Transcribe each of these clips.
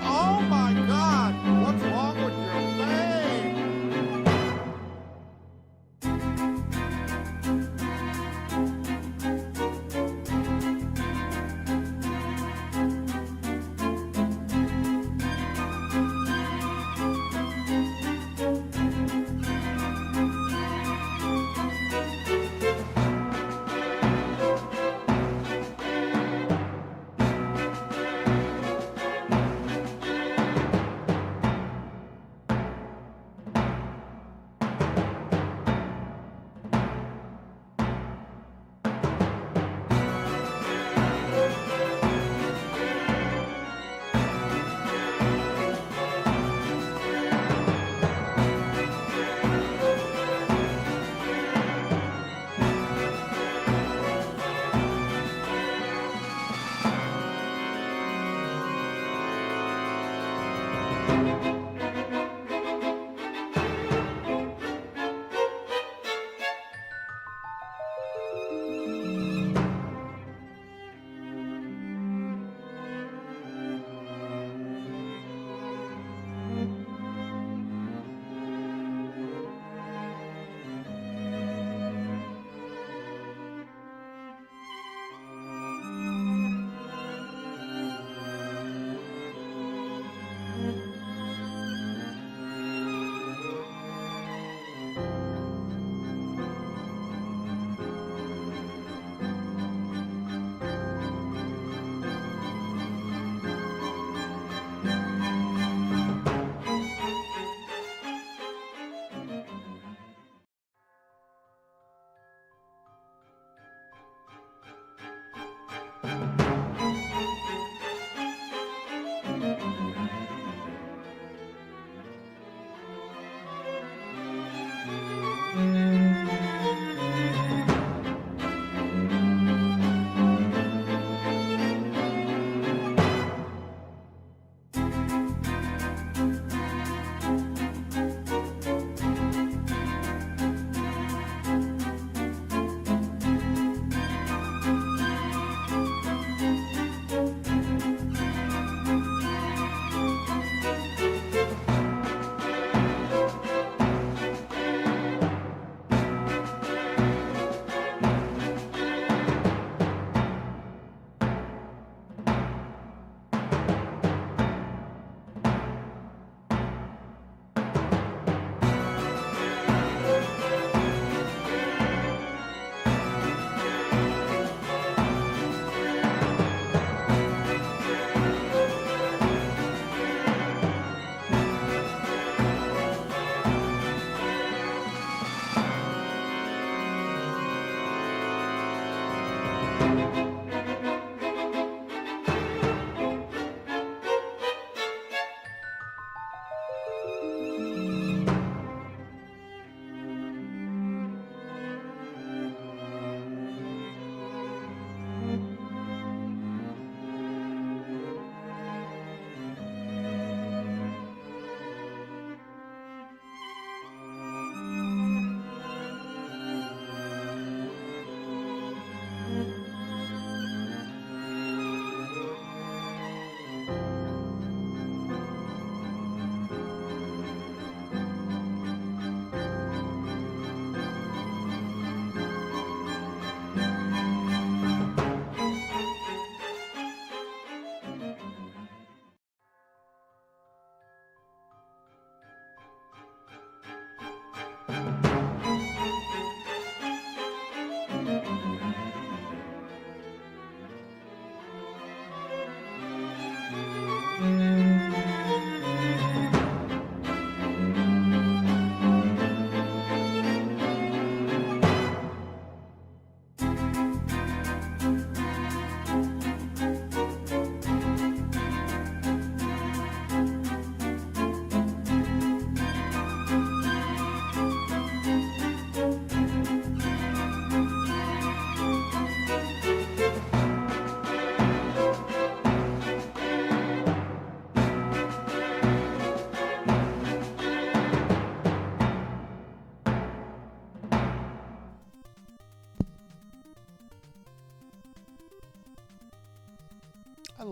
Oh my God! What's wrong with your leg?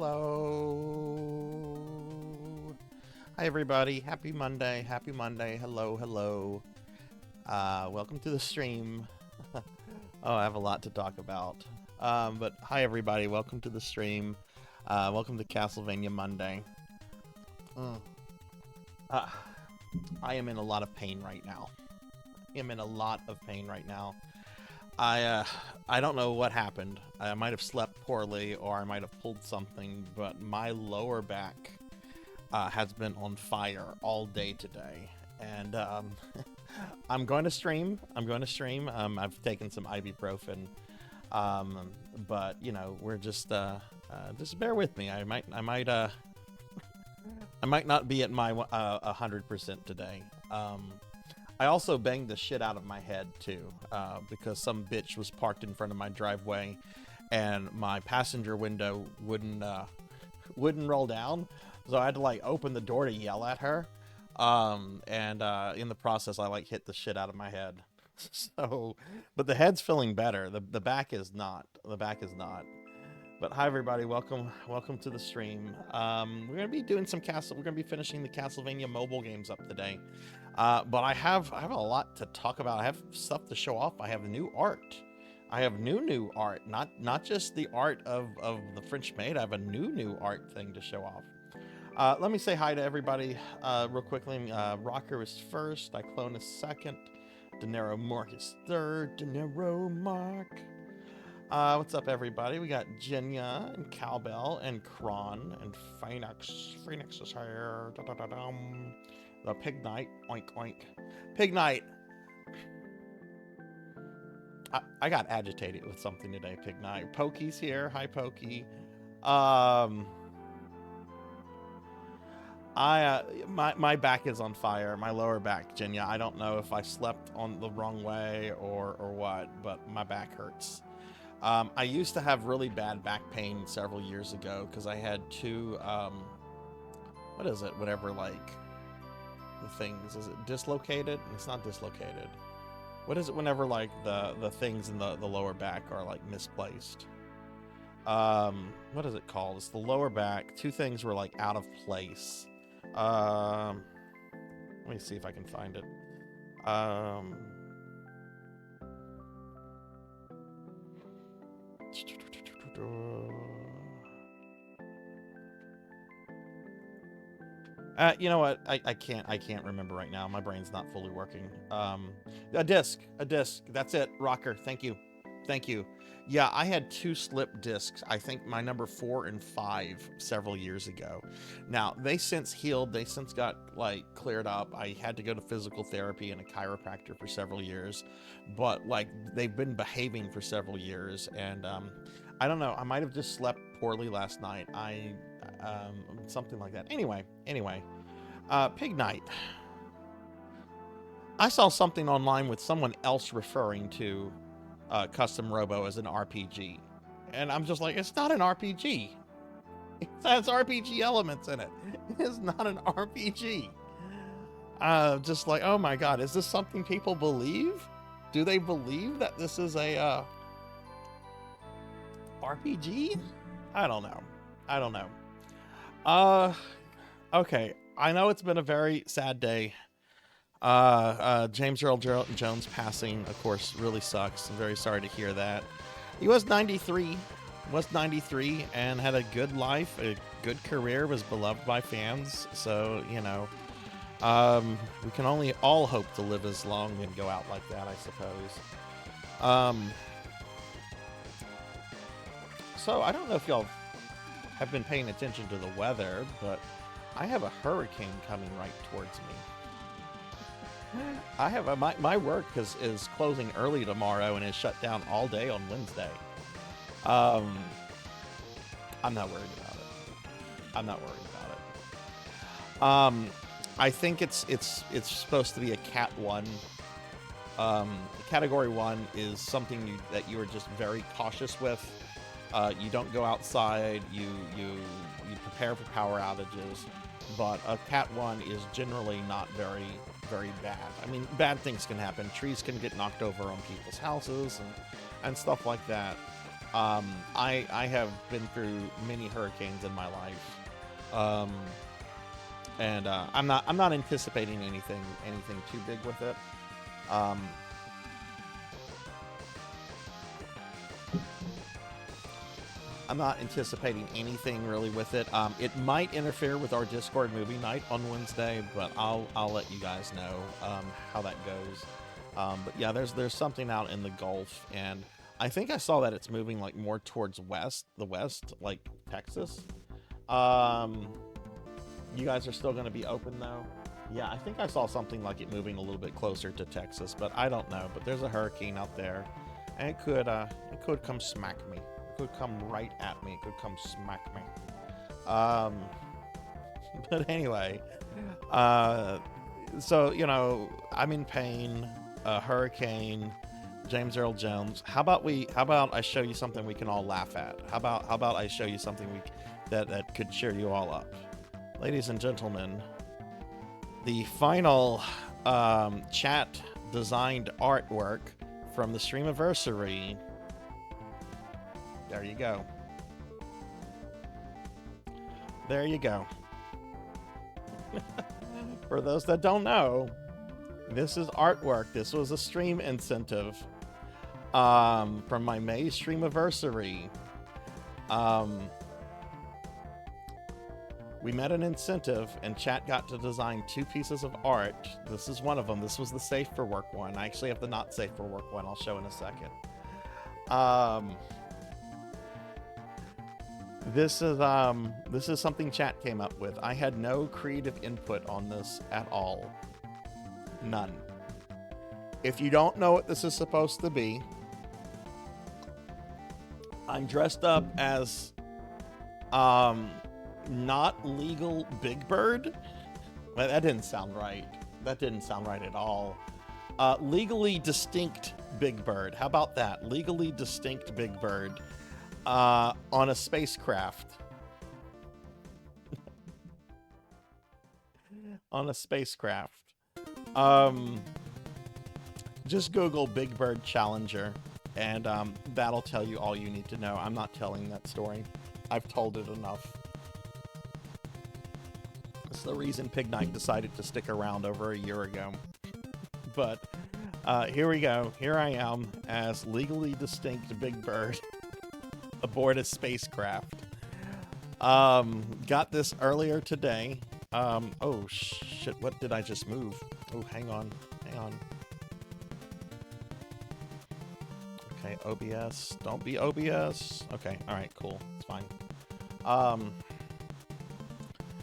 hello. Hi, everybody. Happy Monday. Happy Monday. Hello, hello. Welcome to the stream. Oh, I have a lot to talk about. But hi, everybody. Welcome to the stream. Welcome to Castlevania Monday. I am in a lot of pain right now. I don't know what happened. I might have slept poorly or I might have pulled something, but my lower back has been on fire all day today. And I'm going to stream. I've taken some ibuprofen. But you know, we're just bear with me. I might not be at my 100% today. I also banged the shit out of my head too, because some bitch was parked in front of my driveway, and my passenger window wouldn't roll down, so I had to like open the door to yell at her, and in the process I like hit the shit out of my head. So, but the head's feeling better. The back is not. But hi everybody, welcome to the stream. We're gonna be doing some we're gonna be finishing the Castlevania mobile games up today. But I have a lot to talk about. I have stuff to show off. I have new art. I have new art, not just the art of the French maid. I have a new art thing to show off. Let me say hi to everybody real quickly. Rocker is first, Iclone is second, Dinero Mark is third, Dinero Mark. What's up, everybody? We got Jenya and Cowbell and Kron and Phoenix. Phoenix is here. The Pig Knight. Oink, oink. Pig Knight. I got agitated with something today, Pig Knight. Pokey's here. Hi, Pokey. My back is on fire. My lower back, Jenya. I don't know if I slept on the wrong way or what, but my back hurts. I used to have really bad back pain several years ago because I had two, what is it? Whatever, like, the things. Is it dislocated? It's not dislocated. What is it whenever, like, the things in the lower back are, like, misplaced? What is it called? It's the lower back. Two things were, like, out of place. Let me see if I can find it. You know what? I can't remember right now. My brain's not fully working. A disc. That's it. Rocker. Thank you. Yeah, I had two slip discs. I think my number 4 and 5 several years ago. Now they since healed. They since got like cleared up. I had to go to physical therapy and a chiropractor for several years, but like they've been behaving for several years, and I don't know. I might have just slept poorly last night. Something like that. Anyway, Pig Knight. I saw something online with someone else referring to Custom Robo as an RPG, and I'm just like, it's not an RPG. It has RPG elements in it. It's not an RPG. Just like, oh my god, is this something people believe? Do they believe that this is a RPG? I don't know. Okay, I know it's been a very sad day. James Earl Jones passing, of course, really sucks. I'm very sorry to hear that. He was 93, and had a good life, a good career, was beloved by fans. So, you know, we can only all hope to live as long and go out like that, I suppose. So I don't know if y'all have been paying attention to the weather, but I have a hurricane coming right towards me. I have my work is closing early tomorrow and is shut down all day on Wednesday. I'm not worried about it. I think it's supposed to be a Cat 1. Category 1 is something that you are just very cautious with. You don't go outside. You prepare for power outages. But a Cat 1 is generally not very bad. I mean, bad things can happen. Trees can get knocked over on people's houses and stuff like that. I have been through many hurricanes in my life, and I'm not anticipating anything too big with it. I'm not anticipating anything really with it. It might interfere with our Discord movie night on Wednesday, but I'll let you guys know how that goes. But yeah, there's something out in the Gulf, and I think I saw that it's moving like more towards the west, like Texas. You guys are still going to be open though? Yeah, I think I saw something like it moving a little bit closer to Texas, but I don't know. But there's a hurricane out there, and it could come smack me. It could come right at me. It could come smack me. But anyway, so you know, I'm in pain. A hurricane. James Earl Jones. How about I show you something we can all laugh at? How about I show you something that could cheer you all up? Ladies and gentlemen, the final chat designed artwork from the Streamiversary. There you go. There you go. For those that don't know, this is artwork. This was a stream incentive from my May Streamiversary. We met an incentive, and chat got to design 2 pieces of art. This is one of them. This was the safe for work one. I actually have the not safe for work one. I'll show in a second. This is something chat came up with. I had no creative input on this at all. None. If you don't know what this is supposed to be, I'm dressed up as not legal Big Bird. Well, that didn't sound right. That didn't sound right at all. Legally distinct Big Bird. How about that? Legally distinct Big Bird on a spacecraft. On a spacecraft. Just Google Big Bird Challenger, and that'll tell you all you need to know. I'm not telling that story. I've told it enough. It's the reason Pig Night decided to stick around over a year ago. But here we go. Here I am as legally distinct Big Bird aboard a spacecraft. Got this earlier today. Oh shit, what did I just move? Oh, hang on. Okay, OBS. Don't be OBS. Okay, alright, cool. It's fine.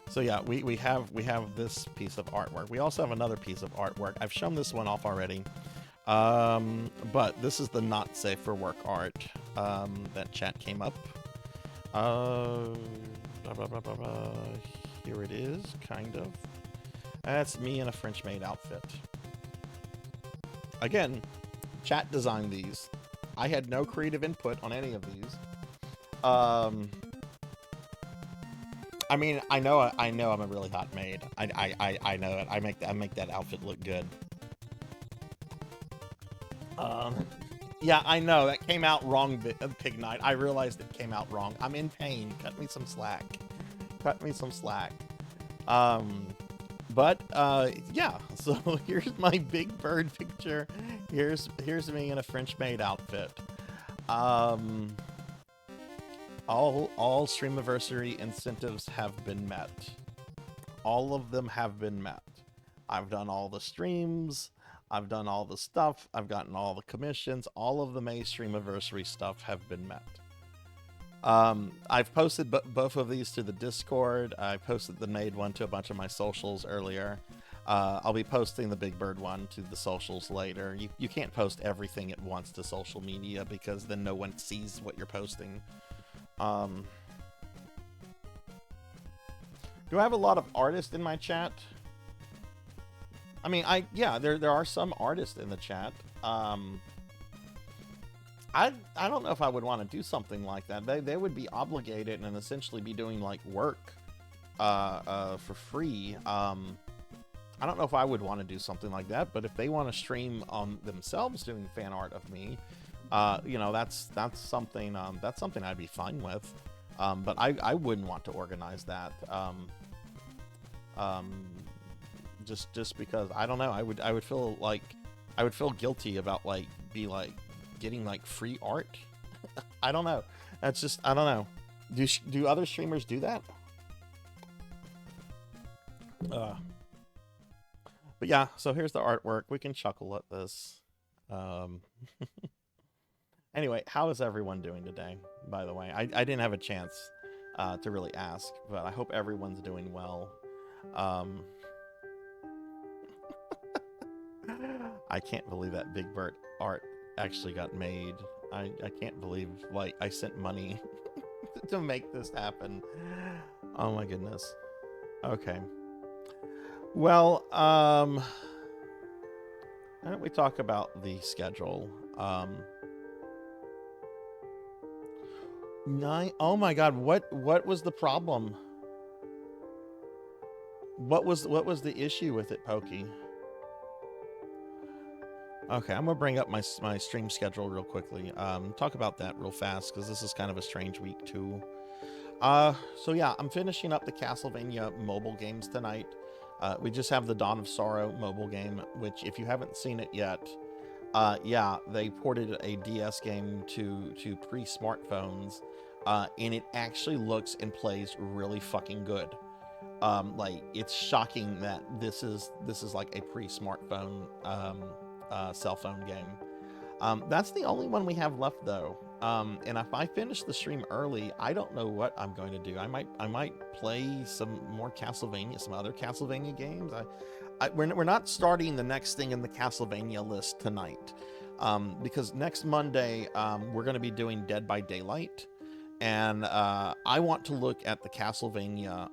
So yeah, we have this piece of artwork. We also have another piece of artwork. I've shown this one off already. But this is the not safe for work art that chat came up. Here it is, kind of. That's me in a French maid outfit. Again, chat designed these. I had no creative input on any of these. I mean, I know I'm a really hot maid. I know it. I make that outfit look good. Yeah, I know that came out wrong, Pig Night. I realized it came out wrong. I'm in pain. Cut me some slack. Cut me some slack. But yeah. So here's my Big Bird picture. Here's me in a French maid outfit. All Streamiversary incentives have been met. All of them have been met. I've done all the streams. I've done all the stuff. I've gotten all the commissions. All of the May Streamiversary stuff have been met. I've posted both of these to the Discord. I posted the maid one to a bunch of my socials earlier. I'll be posting the Big Bird one to the socials later. You can't post everything at once to social media because then no one sees what you're posting. Do I have a lot of artists in my chat? I mean, yeah, there are some artists in the chat. I don't know if I would want to do something like that. They would be obligated and essentially be doing like work for free. I don't know if I would want to do something like that, but if they want to stream on themselves doing fan art of me, You know, that's something I'd be fine with. But I wouldn't want to organize that. Just because I don't know, I would feel like I would feel guilty about like getting like free art. I don't know. That's just I don't know. Do other streamers do that? But yeah, so here's the artwork. We can chuckle at this. Anyway, how is everyone doing today? By the way, I didn't have a chance to really ask, but I hope everyone's doing well. I can't believe that Big Bird art actually got made. I can't believe like I sent money to make this happen. Oh my goodness. Okay. Well, why don't we talk about the schedule? Oh my God, what was the problem? What was the issue with it, Pokey? Okay, I'm gonna bring up my stream schedule real quickly. Talk about that real fast because this is kind of a strange week too. So yeah, I'm finishing up the Castlevania mobile games tonight. We just have the Dawn of Sorrow mobile game, which if you haven't seen it yet, yeah, they ported a DS game to pre-smartphones, and it actually looks and plays really fucking good. Like it's shocking that this is like a pre-smartphone cell phone game. That's the only one we have left though. And if I finish the stream early, I don't know what I'm going to do. I might play some more Castlevania, some other Castlevania games. We're not starting the next thing in the Castlevania list tonight, because next Monday we're going to be doing Dead by Daylight, and I want to look at the Castlevania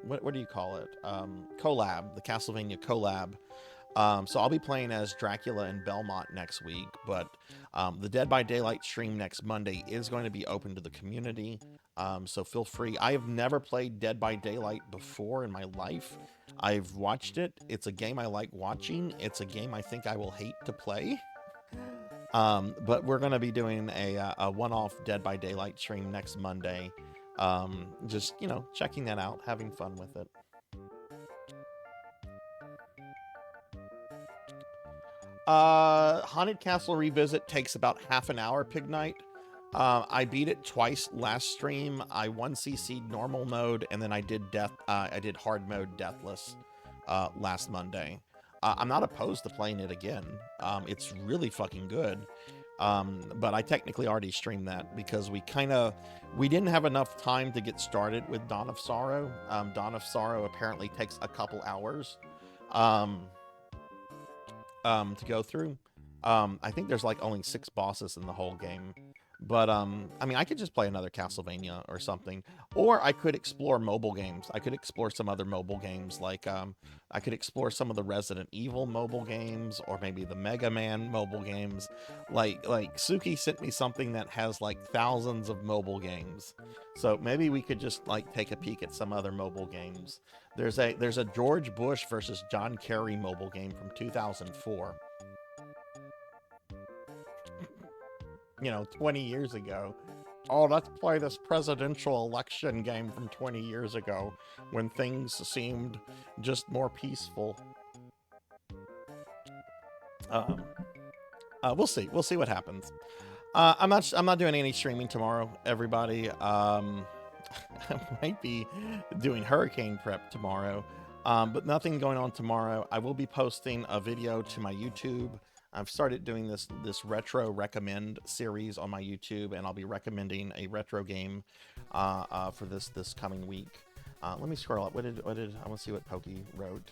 what do you call it, collab, the Castlevania collab. So I'll be playing as Dracula and Belmont next week, but the Dead by Daylight stream next Monday is going to be open to the community, so feel free. I have never played Dead by Daylight before in my life. I've watched it. It's a game I like watching. It's a game I think I will hate to play. But we're going to be doing a one-off Dead by Daylight stream next Monday. Just, you know, checking that out, having fun with it. Haunted Castle Revisit takes about half an hour, Pig Knight. I beat it twice last stream. I 1cc'd normal mode, and then I did hard mode Deathless last Monday. I'm not opposed to playing it again. It's really fucking good. But I technically already streamed that because we didn't have enough time to get started with Dawn of Sorrow. Dawn of Sorrow apparently takes a couple hours to go through. I think there's like only 6 bosses in the whole game. But, I mean, I could just play another Castlevania or something. Or I could explore mobile games. I could explore some other mobile games. Like, I could explore some of the Resident Evil mobile games. Or maybe the Mega Man mobile games. Like Suki sent me something that has, like, thousands of mobile games. So maybe we could just, like, take a peek at some other mobile games. There's a George Bush versus John Kerry mobile game from 2004. You know, 20 years ago. Oh, let's play this presidential election game from 20 years ago when things seemed just more peaceful. We'll see. We'll see what happens. I'm not doing any streaming tomorrow, everybody. I might be doing hurricane prep tomorrow, but nothing going on tomorrow. I will be posting a video to my YouTube. I've started doing this retro recommend series on my YouTube, and I'll be recommending a retro game for this coming week. Let me scroll up. What did I want to see what Pokey wrote?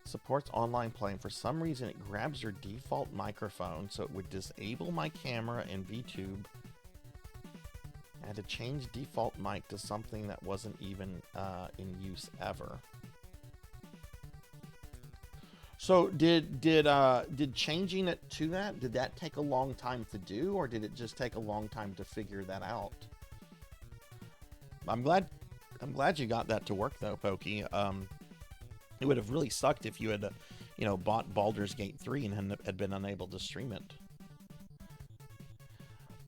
Supports online play, and for some reason it grabs your default microphone, so it would disable my camera in VTube. I had to change default mic to something that wasn't even in use ever. So did changing it to that, did that take a long time to do, or did it just take a long time to figure that out? I'm glad you got that to work though, Pokey. It would have really sucked if you had, bought Baldur's Gate 3 and had been unable to stream it.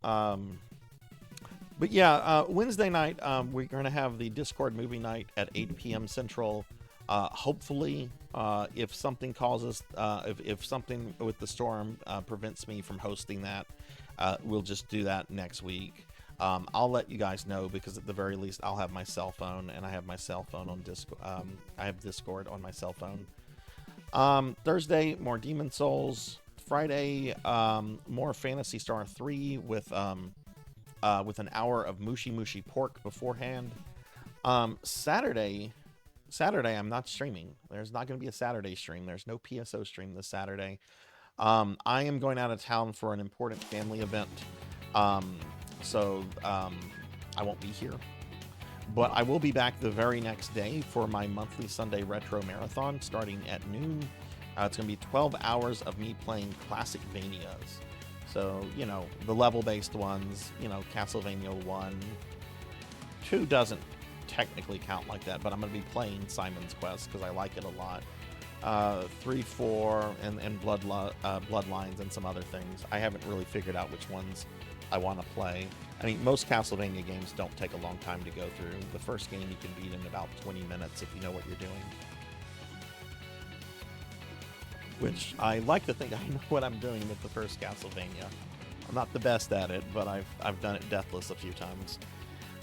But yeah, Wednesday night, we're going to have the Discord movie night at 8 p.m. Central. Hopefully, if something causes, if something with the storm prevents me from hosting that, we'll just do that next week. I'll let you guys know, because at the very least, I'll have my cell phone, and I have my cell phone on Discord. I have Discord on my cell phone. Thursday, more Demon Souls. Friday, more Phantasy Star 3 with an hour of Mushi Mushi Pork beforehand. Saturday, I'm not streaming. There's not going to be a Saturday stream. There's no PSO stream this Saturday. I am going out of town for an important family event. So I won't be here. But I will be back the very next day for my monthly Sunday Retro Marathon starting at noon. It's going to be 12 hours of me playing classic Vanias. So, the level-based ones, Castlevania 1. 2 doesn't technically count like that, but I'm going to be playing Simon's Quest because I like it a lot. 3, 4, and Bloodlines and some other things. I haven't really figured out which ones I want to play. I mean, most Castlevania games don't take a long time to go through. The first game you can beat in about 20 minutes if you know what you're doing. Which I like to think I know what I'm doing with the first Castlevania. I'm not the best at it, but I've done it deathless a few times.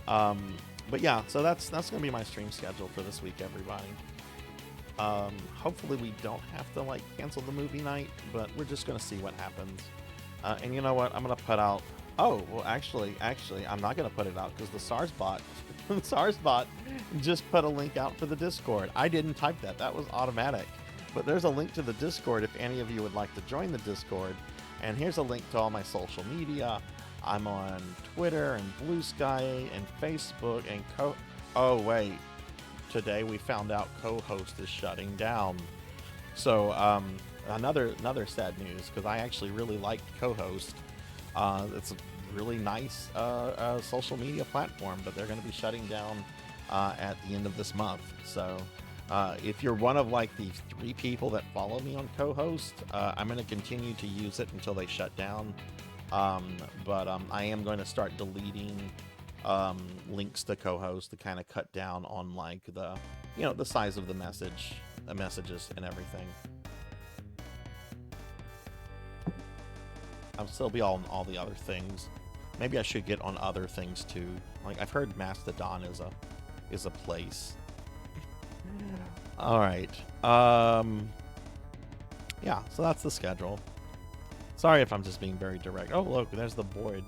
But yeah, so that's going to be my stream schedule for this week, everybody. Hopefully we don't have to cancel the movie night, but we're just going to see what happens. And you know what? I'm going to put out... Oh, well, actually, I'm not going to put it out because the Sarzac just put a link out for the Discord. I didn't type that. That was automatic. But there's a link to the Discord if any of you would like to join the Discord. And here's a link to all my social media. I'm on Twitter and Blue Sky and Facebook and Oh, wait. Today we found out co-host is shutting down. So, another sad news, because I actually really liked co-host. It's a really nice social media platform, but they're going to be shutting down at the end of this month. So... if you're one of the 3 people that follow me on co-host, I'm going to continue to use it until they shut down. But I am going to start deleting links to co-host to kind of cut down on the size of the messages and everything. I'll still be on all the other things. Maybe I should get on other things too. I've heard Mastodon is a place. All right. Yeah, so that's the schedule. Sorry if I'm just being very direct. Oh, look, there's the board.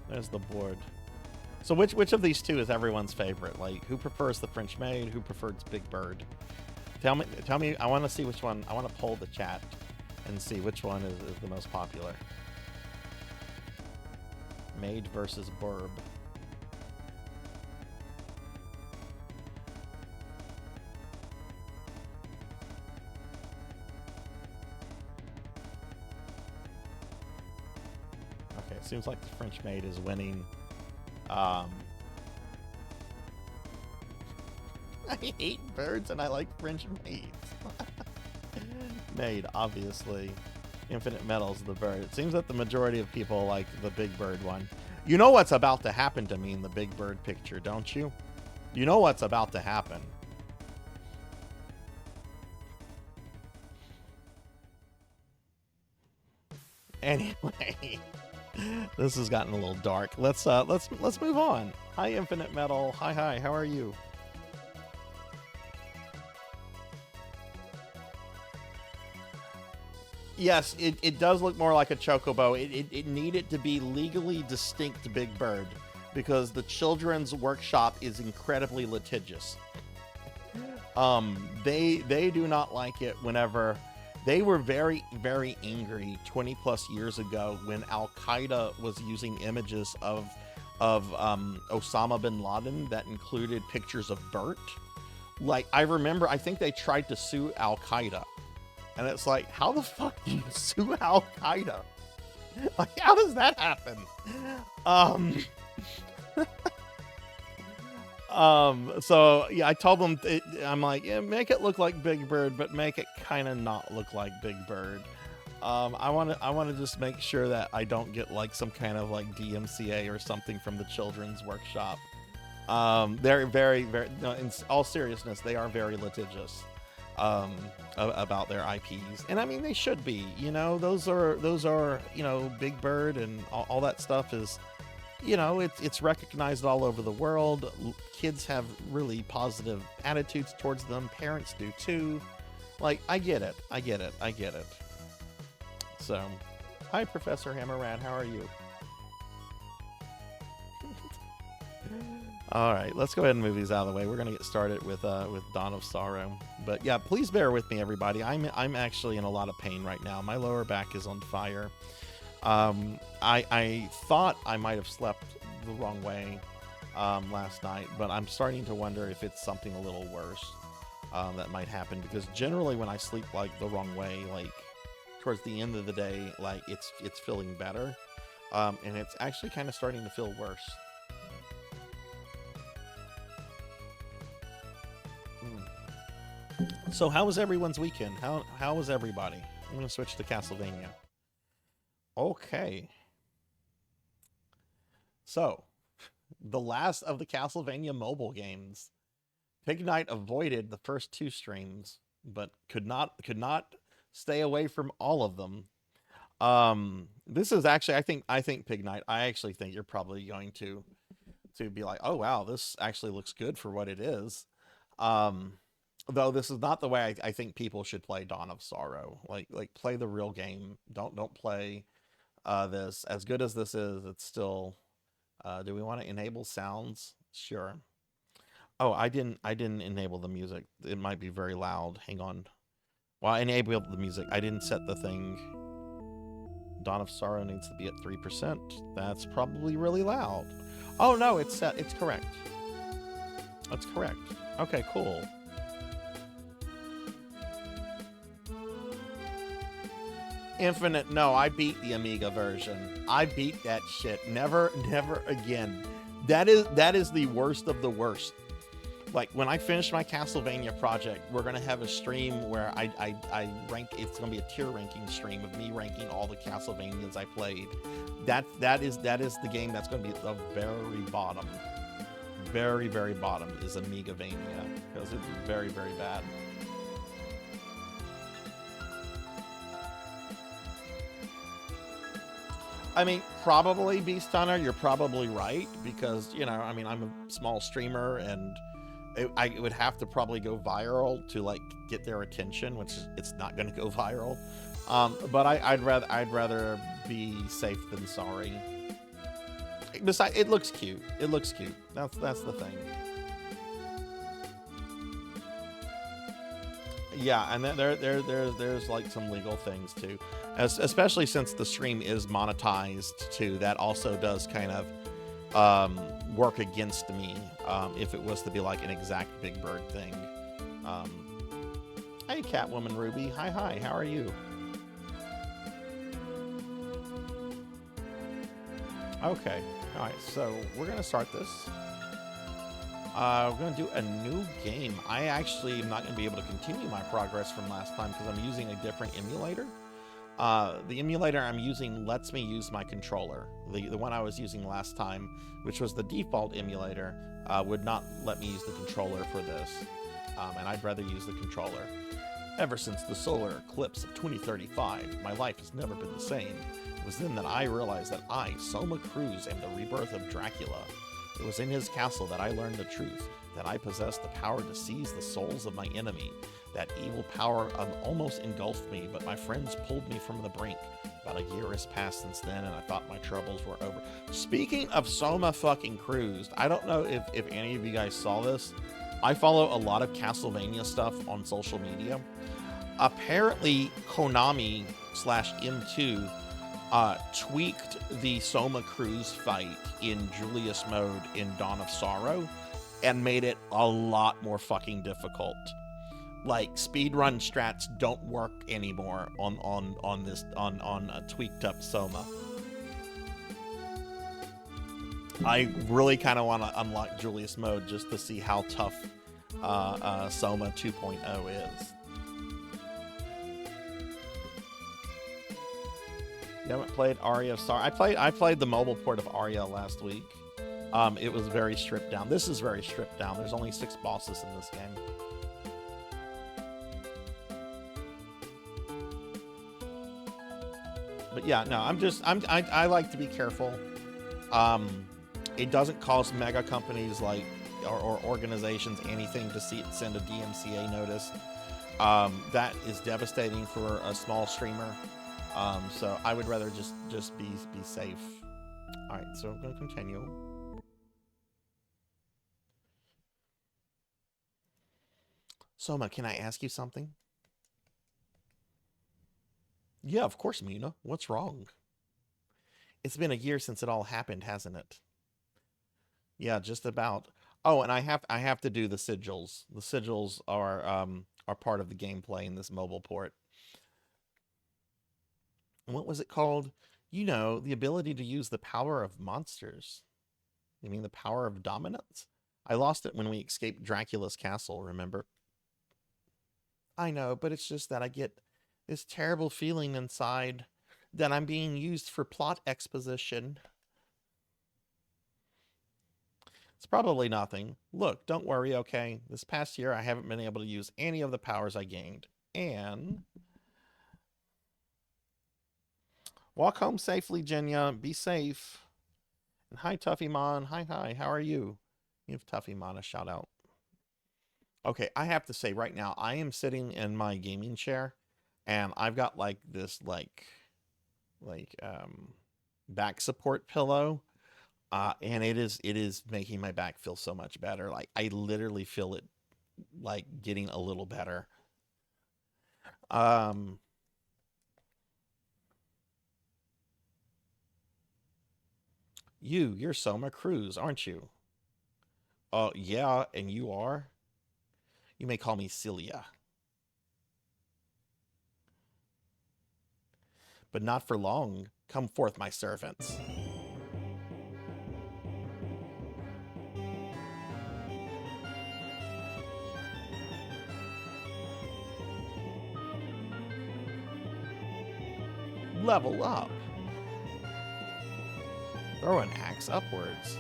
There's the board. So which of these two is everyone's favorite? Who prefers the French Maid? Who prefers Big Bird? Tell me. I want to see which one. I want to poll the chat and see which one is the most popular. Maid versus Burb. Seems like the French Maid is winning. I hate birds and I like French maids. Maid, obviously. Infinite Metals, the bird. It seems that the majority of people like the Big Bird one. You know what's about to happen to me in the Big Bird picture, don't you? You know what's about to happen. Anyway. This has gotten a little dark. Let's move on. Hi, Infinite Metal. Hi. How are you? Yes, it does look more like a chocobo. It needed to be legally distinct Big Bird because the children's workshop is incredibly litigious. They do not like it whenever. They were very, very angry 20 plus years ago when Al-Qaeda was using images of Osama bin Laden that included pictures of Bert. I remember, I think they tried to sue Al-Qaeda. And it's how the fuck do you sue Al-Qaeda? How does that happen? So yeah, I told them, I'm like, yeah, make it look like Big Bird, but make it kind of not look like Big Bird. I want to just make sure that I don't get like some kind of like DMCA or something from the children's workshop. They're very, very, no, in all seriousness, they are very litigious about their IPs, and I mean they should be. You know, those are you know, Big Bird and all that stuff is, you know, it's recognized all over the world. Kids have really positive attitudes towards them. Parents do too. Like, I get it. So, hi, Professor Hammerrad. How are you? All right, let's go ahead and move these out of the way. We're gonna get started with Dawn of Sorrow. But yeah, please bear with me, everybody. I'm actually in a lot of pain right now. My lower back is on fire. I thought I might have slept the wrong way last night, but I'm starting to wonder if it's something a little worse that might happen, because generally when I sleep like the wrong way, like towards the end of the day, like it's feeling better, and it's actually kind of starting to feel worse. So how was everyone's weekend? How was everybody? I'm gonna switch to Castlevania. Okay. So, the last of the Castlevania mobile games. Pig Knight avoided the first 2 streams, but could not stay away from all of them. This is actually, I think Pig Knight, I actually think you're probably going to be like, oh wow, this actually looks good for what it is. Though this is not the way I think people should play Dawn of Sorrow. Like play the real game. Don't play this. As good as this is, it's still. Do we want to enable sounds? Sure. Oh, I didn't enable the music. It might be very loud. Hang on. Well, I enabled the music. I didn't set the thing. Dawn of Sorrow needs to be at 3%. That's probably really loud. Oh no, it's set. It's correct. That's correct. Okay, cool. Infinite, no, I beat the Amiga version. I beat that shit. Never again. That is the worst of the worst. Like, when I finish my Castlevania project, we're gonna have a stream where I rank. It's gonna be a tier ranking stream of me ranking all the Castlevanias I played. That is the game that's gonna be at the very bottom. Very, very bottom is Amigavania, because it's very, very bad. I mean, probably Beast Hunter, you're probably right, because, you know, I mean, I'm a small streamer, and it would have to probably go viral to, like, get their attention, which it's not going to go viral. But I'd rather be safe than sorry. Besides, it looks cute. It looks cute. That's the thing. Yeah, and then there's like some legal things too, especially since the stream is monetized too. That also does kind of work against me if it was to be like an exact Big Bird thing. Hey, Catwoman Ruby. Hi. How are you? Okay. All right. So we're gonna start this. We're going to do a new game. I actually am not going to be able to continue my progress from last time because I'm using a different emulator. The emulator I'm using lets me use my controller. The one I was using last time, which was the default emulator, would not let me use the controller for this. And I'd rather use the controller. Ever since the solar eclipse of 2035, my life has never been the same. It was then that I realized that I, Soma Cruz, am the rebirth of Dracula. It was in his castle that I learned the truth, that I possessed the power to seize the souls of my enemy. That evil power almost engulfed me, but my friends pulled me from the brink. About a year has passed since then, and I thought my troubles were over. Speaking of Soma fucking Cruz, I don't know if any of you guys saw this. I follow a lot of Castlevania stuff on social media. Apparently, Konami /M2 tweaked the Soma Cruz fight in Julius mode in Dawn of Sorrow and made it a lot more fucking difficult. Like, speedrun strats don't work anymore on tweaked up Soma. I really kind of want to unlock Julius mode just to see how tough Soma 2.0 is. You haven't played Aria of Star? I played the mobile port of Aria last week. It was very stripped down. This is very stripped down. There's only 6 bosses in this game. But yeah, no, I like to be careful. It doesn't cost mega companies like or organizations anything to send a DMCA notice. That is devastating for a small streamer. So I would rather just be safe. All right, so I'm going to continue. Soma, can I ask you something? Yeah, of course, Mina. What's wrong? It's been a year since it all happened, hasn't it? Yeah, just about. Oh, and I have to do the sigils. The sigils are part of the gameplay in this mobile port. And what was it called? You know, the ability to use the power of monsters. You mean the power of dominance? I lost it when we escaped Dracula's castle, remember? I know, but it's just that I get this terrible feeling inside that I'm being used for plot exposition. It's probably nothing. Look, don't worry, okay? This past year, I haven't been able to use any of the powers I gained. And walk home safely, Jenya. Be safe. And hi, Tuffymon. Hi. How are you? Give Tuffymon a shout out. Okay, I have to say right now, I am sitting in my gaming chair, and I've got like this back support pillow, and it is making my back feel so much better. Like I literally feel it like getting a little better. You're Soma Cruz, aren't you? Oh, yeah, and you are? You may call me Celia. But not for long. Come forth, my servants. Level up. Throw an axe upwards.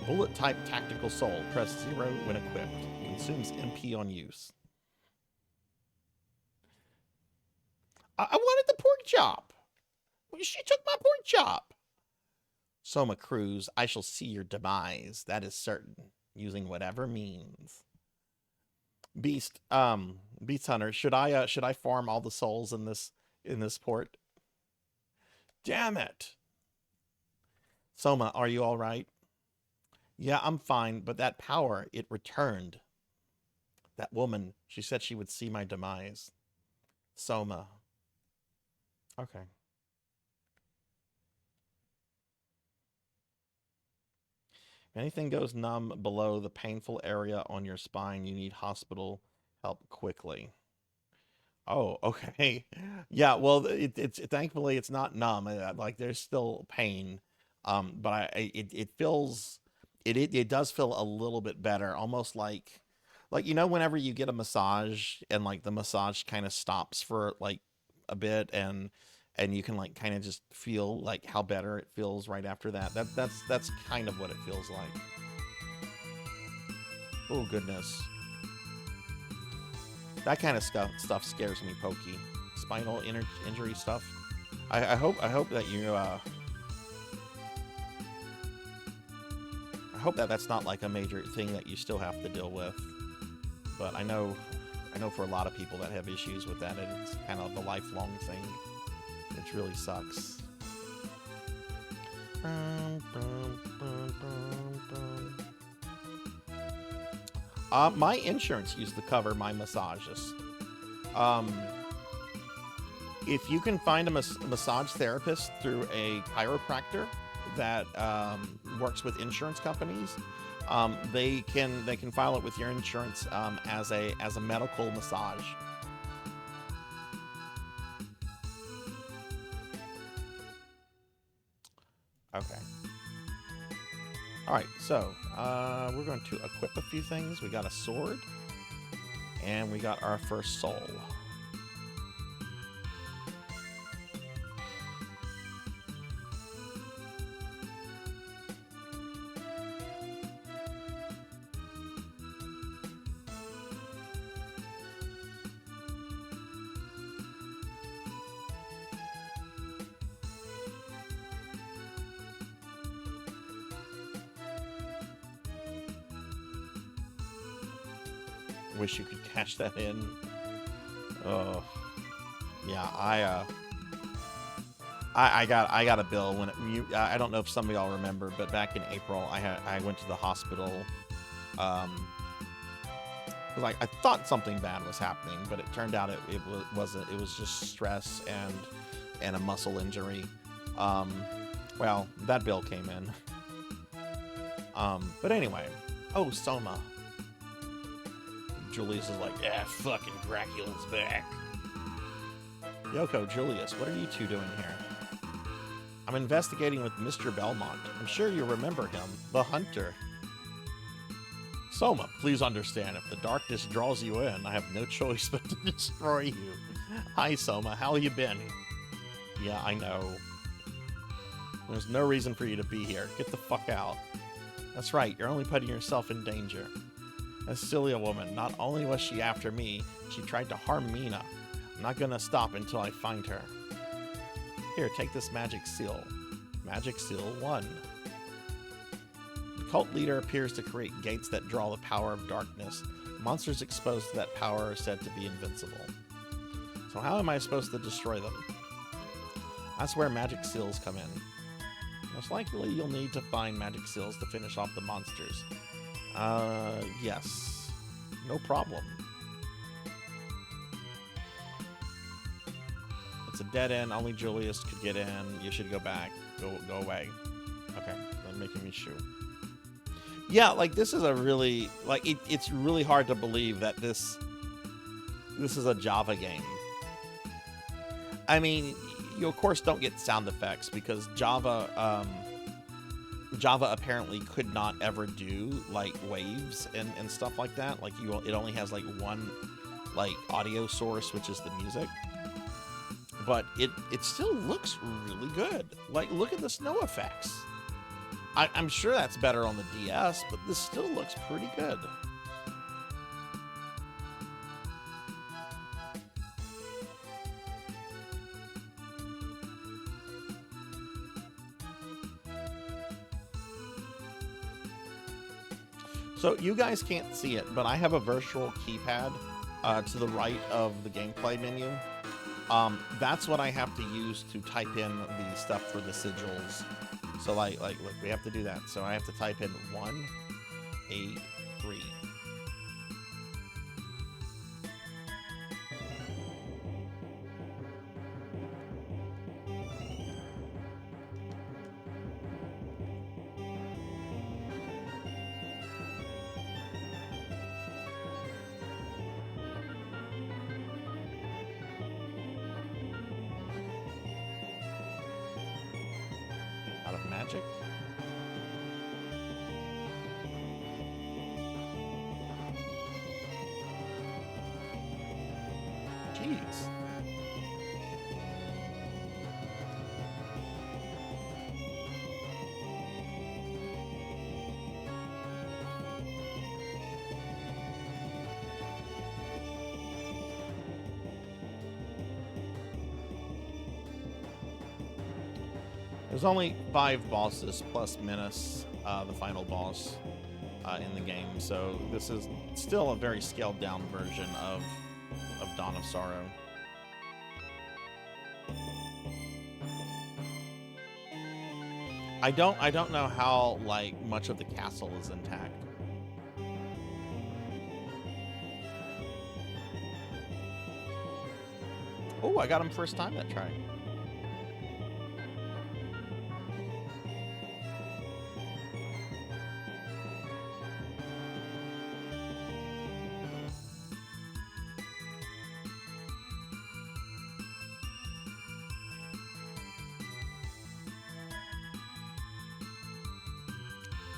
Bullet type tactical soul. Press 0 when equipped. Consumes MP on use. I wanted the pork chop. She took my pork chop. Soma Cruz, I shall see your demise. That is certain. Using whatever means. Beast Hunter, should I farm all the souls in this port? Damn it. Soma, are you all right? Yeah, I'm fine, but that power, it returned. That woman, she said she would see my demise. Soma. Okay. If anything goes numb below the painful area on your spine, you need hospital help quickly. Oh, okay. Yeah, well, it's thankfully it's not numb. Like there's still pain, but it feels it does feel a little bit better, almost like you know whenever you get a massage and like the massage kind of stops for like a bit and you can like kind of just feel like how better it feels right after that. That's kind of what it feels like. Oh goodness. That kind of stuff scares me, Pokey. Spinal injury stuff. I hope that you I hope that that's not like a major thing that you still have to deal with. But I know for a lot of people that have issues with that, it's kind of a lifelong thing. It really sucks. My insurance used to cover my massages. If you can find a massage therapist through a chiropractor that works with insurance companies, they can file it with your insurance as a medical massage. Okay. All right, so we're going to equip a few things. We got a sword, and we got our first soul. Wish you could cash that in. Oh, yeah. I got a bill when I don't know if some of y'all remember, but back in April, I went to the hospital. Like I thought something bad was happening, but it turned out it wasn't. It was just stress and a muscle injury. Well, that bill came in. But anyway, oh Soma. Julius is like, yeah, fucking Dracula's back. Yoko, Julius, what are you two doing here? I'm investigating with Mr. Belmont. I'm sure you remember him, the hunter. Soma, please understand, if the darkness draws you in, I have no choice but to destroy you. Hi, Soma, how you been? Yeah, I know. There's no reason for you to be here. Get the fuck out. That's right, you're only putting yourself in danger. A silly woman. Not only was she after me, she tried to harm Mina. I'm not gonna stop until I find her. Here, take this magic seal. Magic seal 1. The cult leader appears to create gates that draw the power of darkness. Monsters exposed to that power are said to be invincible. So how am I supposed to destroy them? That's where magic seals come in. Most likely you'll need to find magic seals to finish off the monsters. Yes. No problem. It's a dead end. Only Julius could get in. You should go back. Go away. Okay. They're making me shoot. Yeah, like, this is a really... Like, it's really hard to believe that this is a Java game. I mean, you, of course, don't get sound effects because Java apparently could not ever do like waves and stuff like that. Like it only has like one like audio source, which is the music. But it still looks really good. Like, look at the snow effects. I'm sure that's better on the DS, but this still looks pretty good. So you guys can't see it, but I have a virtual keypad to the right of the gameplay menu. That's what I have to use to type in the stuff for the sigils. So like look, we have to do that. So I have to type in 183. Magic. Jeez. There's only 5 bosses plus Menace, the final boss, in the game, so this is still a very scaled down version of Dawn of Sorrow. I don't know how like much of the castle is intact. Oh, I got him first time that try.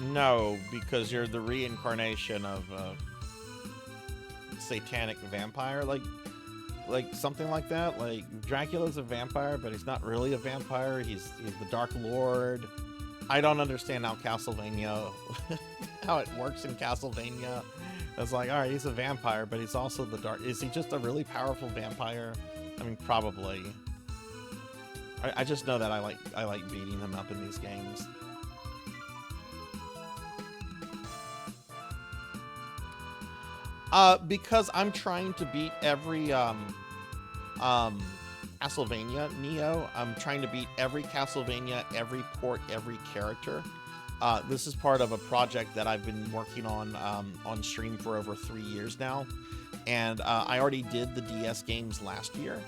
No, because you're the reincarnation of a satanic vampire, like something like that. Like Dracula's a vampire, but he's not really a vampire. He's the Dark Lord. I don't understand how Castlevania, how it works in Castlevania. It's like, all right, he's a vampire, but he's also the dark. Is he just a really powerful vampire? I mean, probably. I just know that I like beating him up in these games. Because I'm trying to beat every Castlevania Neo. I'm trying to beat every Castlevania, every port, every character. This is part of a project that I've been working on stream for over 3 years now, and I already did the DS games last year,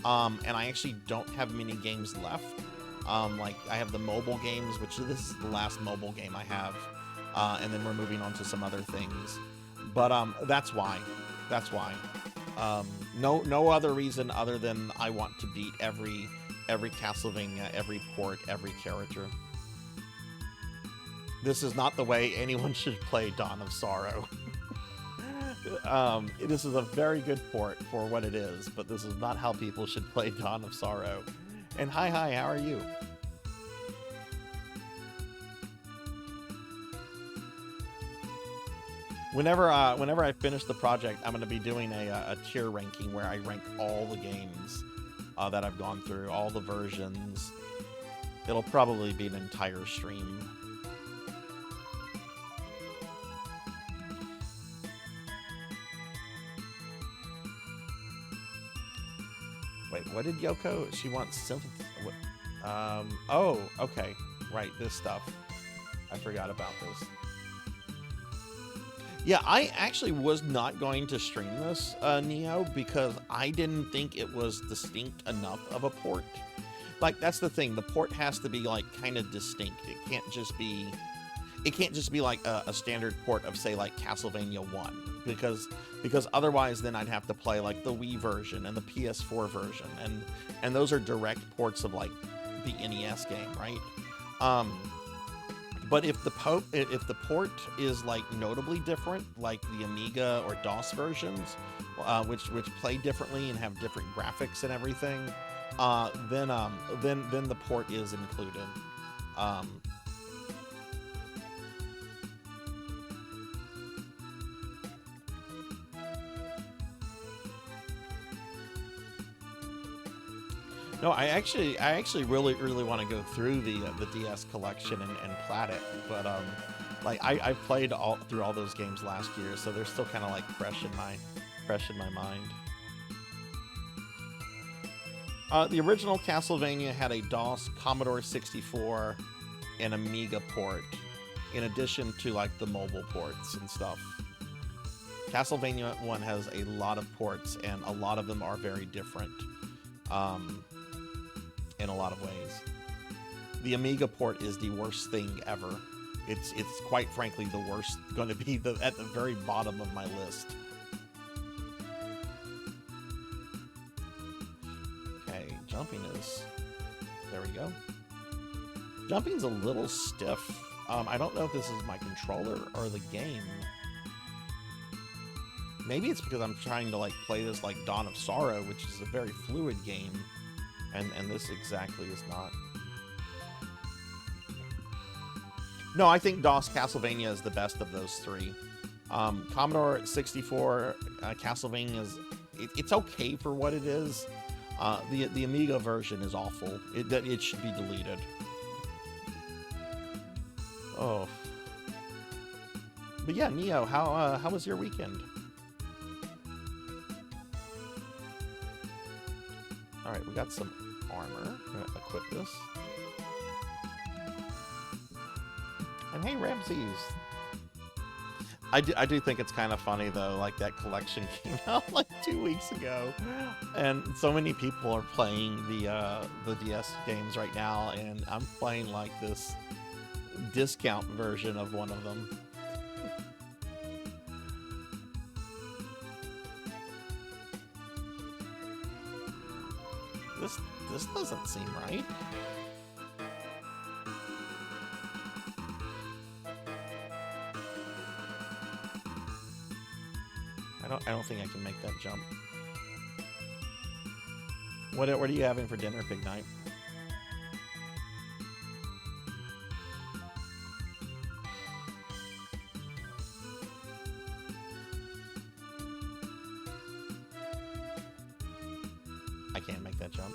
and I actually don't have many games left. Like I have the mobile games, which this is the last mobile game I have, and then we're moving on to some other things. But that's why. That's why. No other reason other than I want to beat every Castlevania, every port, every character. This is not the way anyone should play Dawn of Sorrow. This is a very good port for what it is, but this is not how people should play Dawn of Sorrow. And hi, how are you? Whenever I finish the project, I'm going to be doing a tier ranking where I rank all the games that I've gone through, all the versions. It'll probably be an entire stream. Wait, what did Yoko? She wants synth. Oh, okay, right. This stuff. I forgot about this. Yeah, I actually was not going to stream this, Neo, because I didn't think it was distinct enough of a port. Like, that's the thing. The port has to be, like, kind of distinct. It can't just be like a standard port of, say, like Castlevania 1. Because otherwise then I'd have to play, like, the Wii version and the PS4 version. And those are direct ports of, like, the NES game, right? But if the port is like notably different, like the Amiga or DOS versions, which play differently and have different graphics and everything, then the port is included. No, I actually really want to go through the DS collection and plat it, but like I played through all those games last year, so they're still kind of like fresh in my mind. The original Castlevania had a DOS, Commodore 64, and Amiga port, in addition to like the mobile ports and stuff. Castlevania 1 has a lot of ports, and a lot of them are very different. In a lot of ways. The Amiga port is the worst thing ever. It's quite frankly the worst, going to be at the very bottom of my list. Okay, jumping is... There we go. Jumping's a little stiff. I don't know if this is my controller or the game. Maybe it's because I'm trying to like play this like Dawn of Sorrow, which is a very fluid game. And this exactly is not. No, I think DOS Castlevania is the best of those three. Commodore 64 Castlevania is it's okay for what it is. The Amiga version is awful. It should be deleted. Oh. But yeah, Neo, how was your weekend? All right, we got some armor. I'm gonna equip this. And hey, Ramses. I do think it's kind of funny though. Like that collection came out like 2 weeks ago, and so many people are playing the DS games right now, and I'm playing like this discount version of one of them. This doesn't seem right. don't think I can make that jump. What are you having for dinner, Pig Night? I can't make that jump.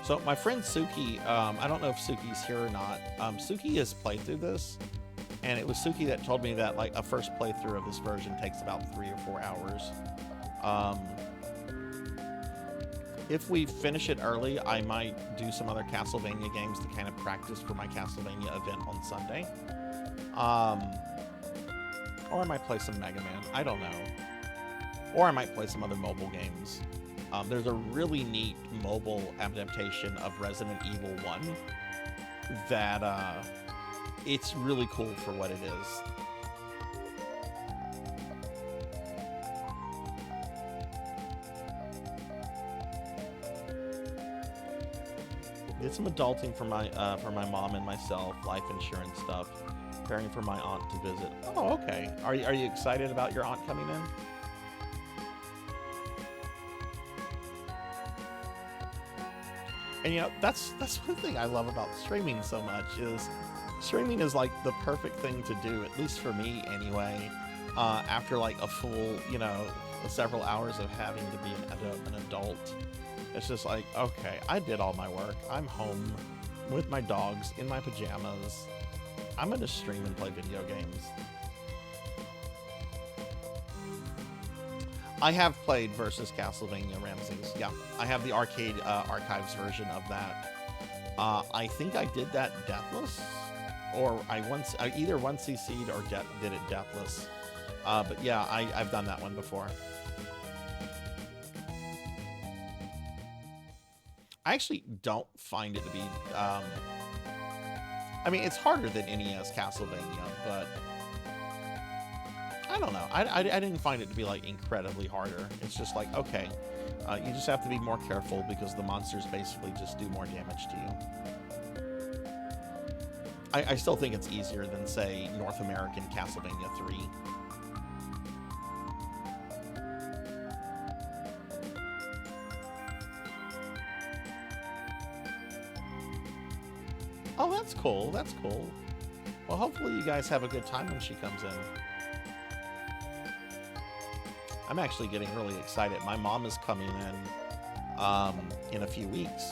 So my friend Suki, I don't know if Suki's here or not. Suki has played through this, and it was Suki that told me that like a first playthrough of this version takes about 3 or 4 hours. If we finish it early, I might do some other Castlevania games to kind of practice for my Castlevania event on Sunday. Or I might play some Mega Man. I don't know. Or I might play some other mobile games. There's a really neat mobile adaptation of Resident Evil 1 that it's really cool for what it is. Did some adulting for my mom and myself, life insurance stuff, preparing for my aunt to visit. Oh, okay. Are you excited about your aunt coming in? And you know, that's one thing I love about streaming so much is streaming is like the perfect thing to do, at least for me anyway, after like a full, you know, several hours of having to be an adult. It's just like, okay, I did all my work. I'm home with my dogs in my pajamas. I'm gonna stream and play video games. I have played versus Castlevania Ramses. Yeah, I have the arcade archives version of that. I think I did that deathless, or I either once CC'd or did it deathless. But yeah, I've done that one before. I actually don't find it to be. I mean, it's harder than NES Castlevania, but I don't know. I didn't find it to be like incredibly harder. It's just like, okay, you just have to be more careful because the monsters basically just do more damage to you. I still think it's easier than, say, North American Castlevania 3. Oh, that's cool. That's cool. Well, hopefully you guys have a good time when she comes in. I'm actually getting really excited. My mom is coming in a few weeks.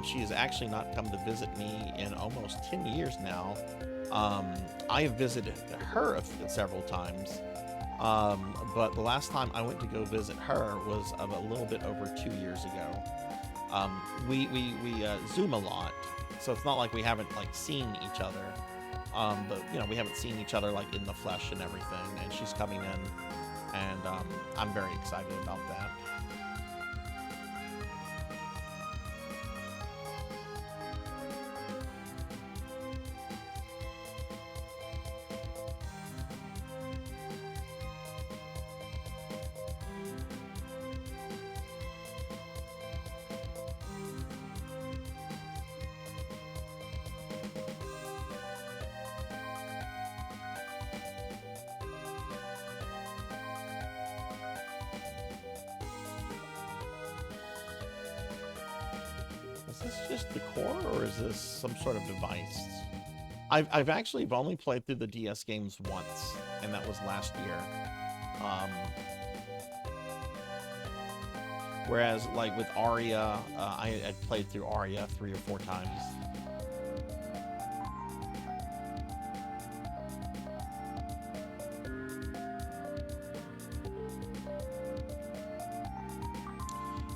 She has actually not come to visit me in almost 10 years now. I have visited her several times, but the last time I went to go visit her was a little bit over 2 years ago. We Zoom a lot, so it's not like we haven't like seen each other, but you know, we haven't seen each other like in the flesh and everything. And she's coming in, and I'm very excited about that. Is this just the core, or is this some sort of device? I've actually only played through the DS games once, and that was last year. Whereas, like with Aria, I had played through Aria 3 or 4 times.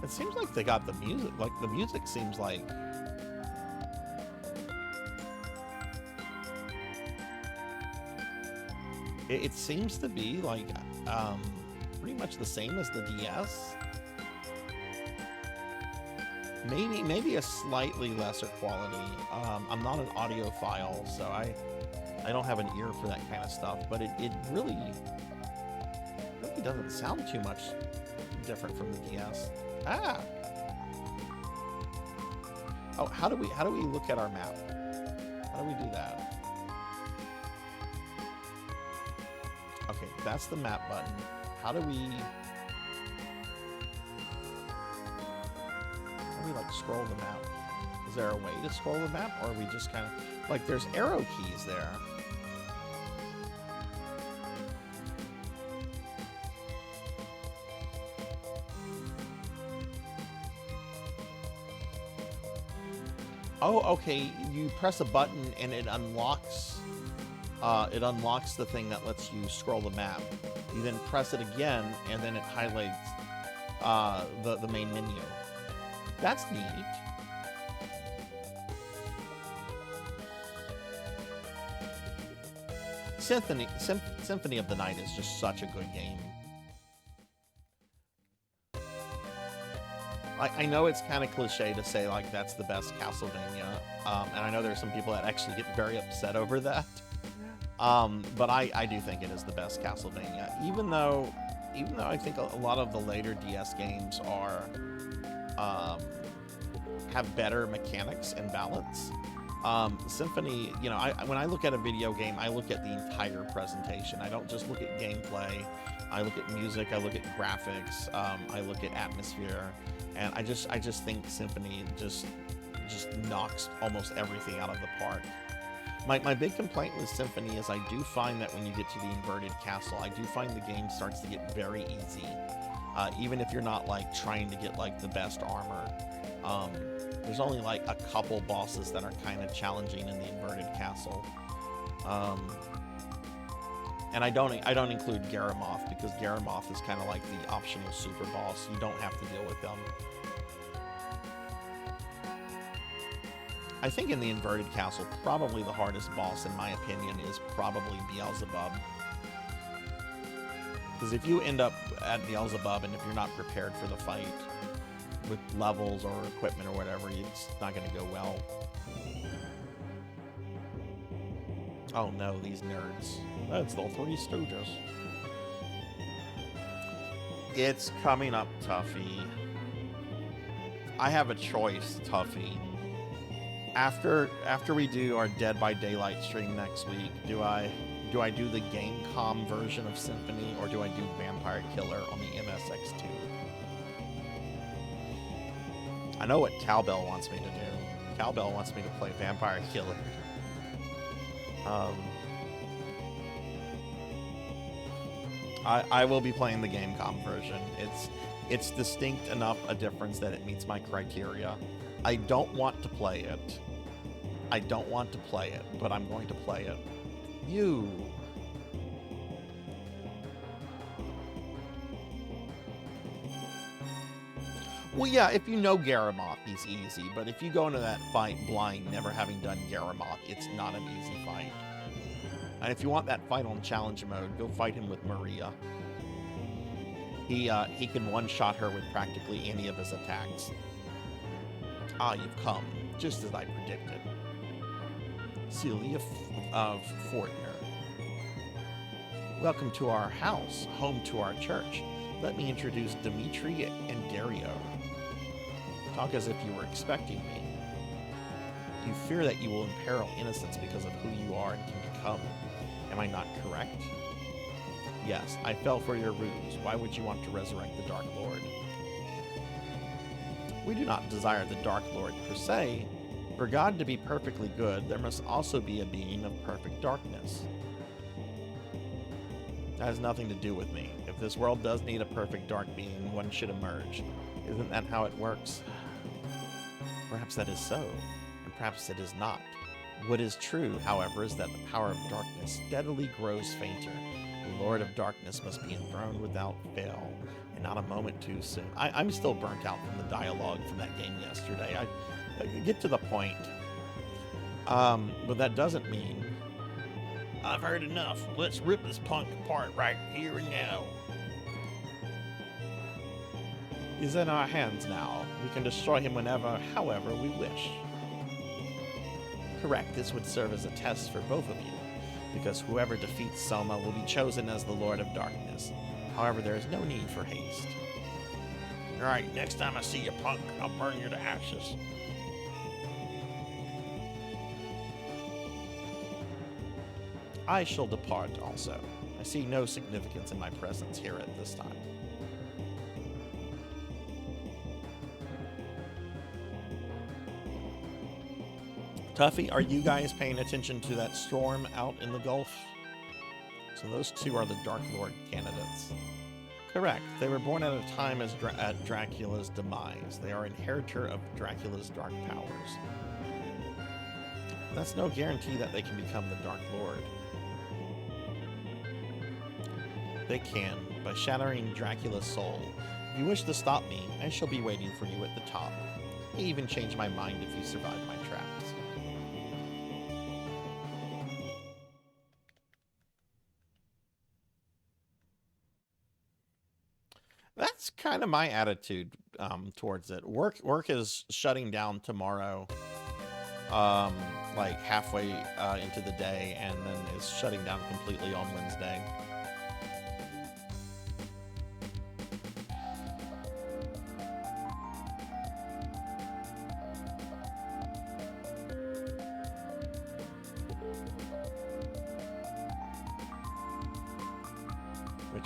It seems like they got the music, like the music seems like it seems to be like pretty much the same as the DS. Maybe a slightly lesser quality. I'm not an audiophile, so I don't have an ear for that kind of stuff, but it really doesn't sound too much different from the DS. Ah! Oh, how do we look at our map? How do we do that? Okay, that's the map button. How do we like scroll the map? Is there a way to scroll the map, or are we just kind of like there's arrow keys there? Oh, okay. You press a button and it unlocks the thing that lets you scroll the map. You then press it again, and then it highlights the main menu. That's neat. Symphony of the Night is just such a good game. I know it's kind of cliche to say like that's the best Castlevania, and I know there's some people that actually get very upset over that. But I do think it is the best Castlevania, even though I think a lot of the later DS games are have better mechanics and balance. Symphony, you know, when I look at a video game, I look at the entire presentation. I don't just look at gameplay. I look at music. I look at graphics. I look at atmosphere, and I just think Symphony just knocks almost everything out of the park. My big complaint with Symphony is I do find that when you get to the inverted castle, I do find the game starts to get very easy. Even if you're not like trying to get like the best armor. There's only like a couple bosses that are kind of challenging in the inverted castle. And I don't include Garamoth, because Garamoth is kind of like the optional super boss. You don't have to deal with them. I think in the inverted castle, probably the hardest boss, in my opinion, is probably Beelzebub. Because if you end up at Beelzebub and if you're not prepared for the fight with levels or equipment or whatever, it's not going to go well. Oh no, these nerds. That's the Three Stooges. It's coming up, Tuffy. I have a choice, Tuffy. After we do our Dead by Daylight stream next week, do I do the Gamecom version of Symphony, or do I do Vampire Killer on the MSX2? I know what Cowbell wants me to do. Cowbell wants me to play Vampire Killer. I will be playing the Gamecom version. It's distinct enough a difference that it meets my criteria. I don't want to play it. I don't want to play it, but I'm going to play it. You. Well, yeah, if you know Garamoth, he's easy, but if you go into that fight blind, never having done Garamoth, it's not an easy fight. And if you want that fight on challenge mode, go fight him with Maria. He can one-shot her with practically any of his attacks. Ah, you've come, just as I predicted. Celia Fortner. Welcome to our house, home to our church. Let me introduce Dimitri and Dario. Talk as if you were expecting me. You fear that you will imperil innocence because of who you are and can become. Am I not correct? Yes, I fell for your ruse. Why would you want to resurrect the Dark Lord? We do not desire the Dark Lord per se. For God to be perfectly good, there must also be a being of perfect darkness. That has nothing to do with me. If this world does need a perfect dark being, one should emerge. Isn't that how it works? Perhaps that is so, and perhaps it is not. What is true, however, is that the power of darkness steadily grows fainter. The Lord of Darkness must be enthroned without fail, and not a moment too soon. I'm still burnt out from the dialogue from that game yesterday. I get to the point. But that doesn't mean I've heard enough. Let's rip this punk apart right here and now. He's in our hands now. We can destroy him whenever, however we wish. Correct, this would serve as a test for both of you, because whoever defeats Soma will be chosen as the Lord of Darkness. However, there is no need for haste. Alright, next time I see you, punk, I'll burn you to ashes. I shall depart also. I see no significance in my presence here at this time. Tuffy, are you guys paying attention to that storm out in the Gulf? So those two are the Dark Lord candidates. Correct. They were born at a time at Dracula's demise. They are inheritor of Dracula's dark powers. That's no guarantee that they can become the Dark Lord. They can, by shattering Dracula's soul. If you wish to stop me, I shall be waiting for you at the top. I even change my mind if you survive my traps. That's kind of my attitude towards it. Work is shutting down tomorrow, like halfway into the day, and then is shutting down completely on Wednesday.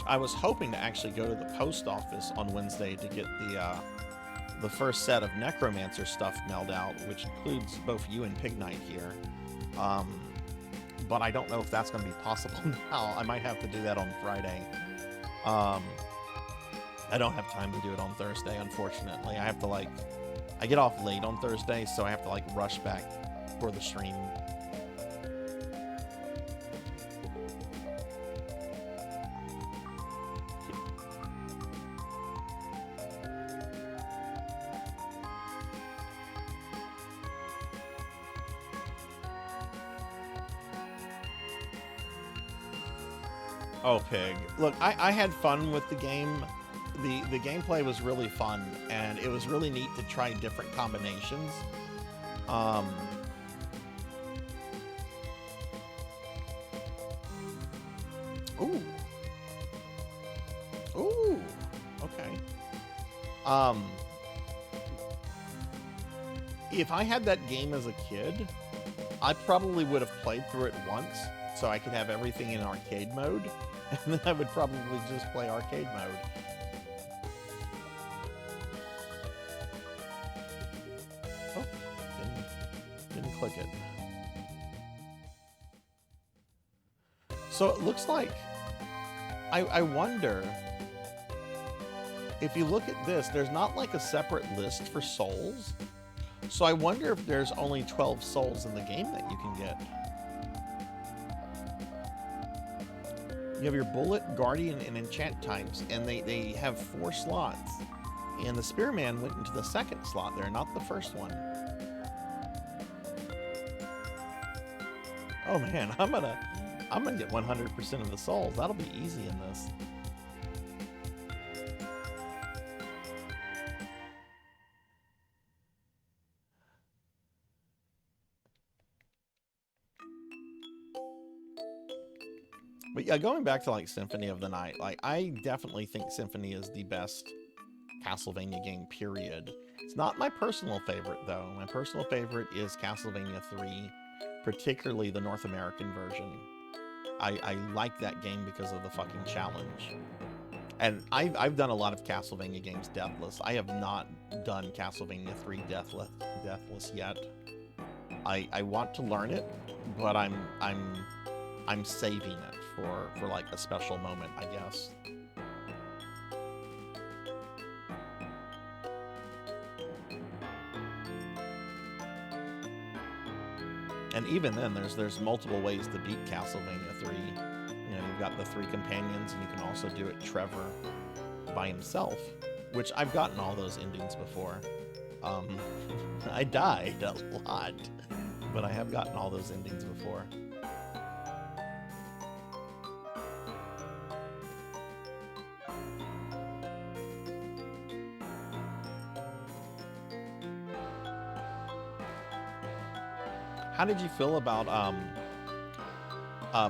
I was hoping to actually go to the post office on Wednesday to get the first set of Necromancer stuff mailed out, which includes both you and Pig Knight here. But I don't know if that's going to be possible now. I might have to do that on Friday. I don't have time to do it on Thursday, unfortunately. I have to, like, I get off late on Thursday, so I have to, like, rush back for the stream. Oh, Pig. Look, I had fun with the game. The gameplay was really fun, and it was really neat to try different combinations. Ooh. Ooh. Okay. If I had that game as a kid, I probably would have played through it once, so I could have everything in arcade mode. And then I would probably just play arcade mode. Oh, didn't click it. So it looks like, I wonder, if you look at this, there's not like a separate list for souls. So I wonder if there's only 12 souls in the game that you can get. You have your Bullet, Guardian, and Enchant types, and they have 4 slots. And the Spearman went into the 2nd slot there, not the 1st one. Oh man, I'm gonna get 100% of the souls. That'll be easy in this. But yeah, going back to like Symphony of the Night, like I definitely think Symphony is the best Castlevania game, period. It's not my personal favorite though. My personal favorite is Castlevania 3, particularly the North American version. I like that game because of the fucking challenge. And I've done a lot of Castlevania games deathless. I have not done Castlevania 3 deathless yet. I want to learn it, but I'm saving it for like a special moment, I guess. And even then, there's multiple ways to beat Castlevania 3. You know, you've got the 3 companions, and you can also do it Trevor by himself, which I've gotten all those endings before. I died a lot, but I have gotten all those endings before. How did you feel about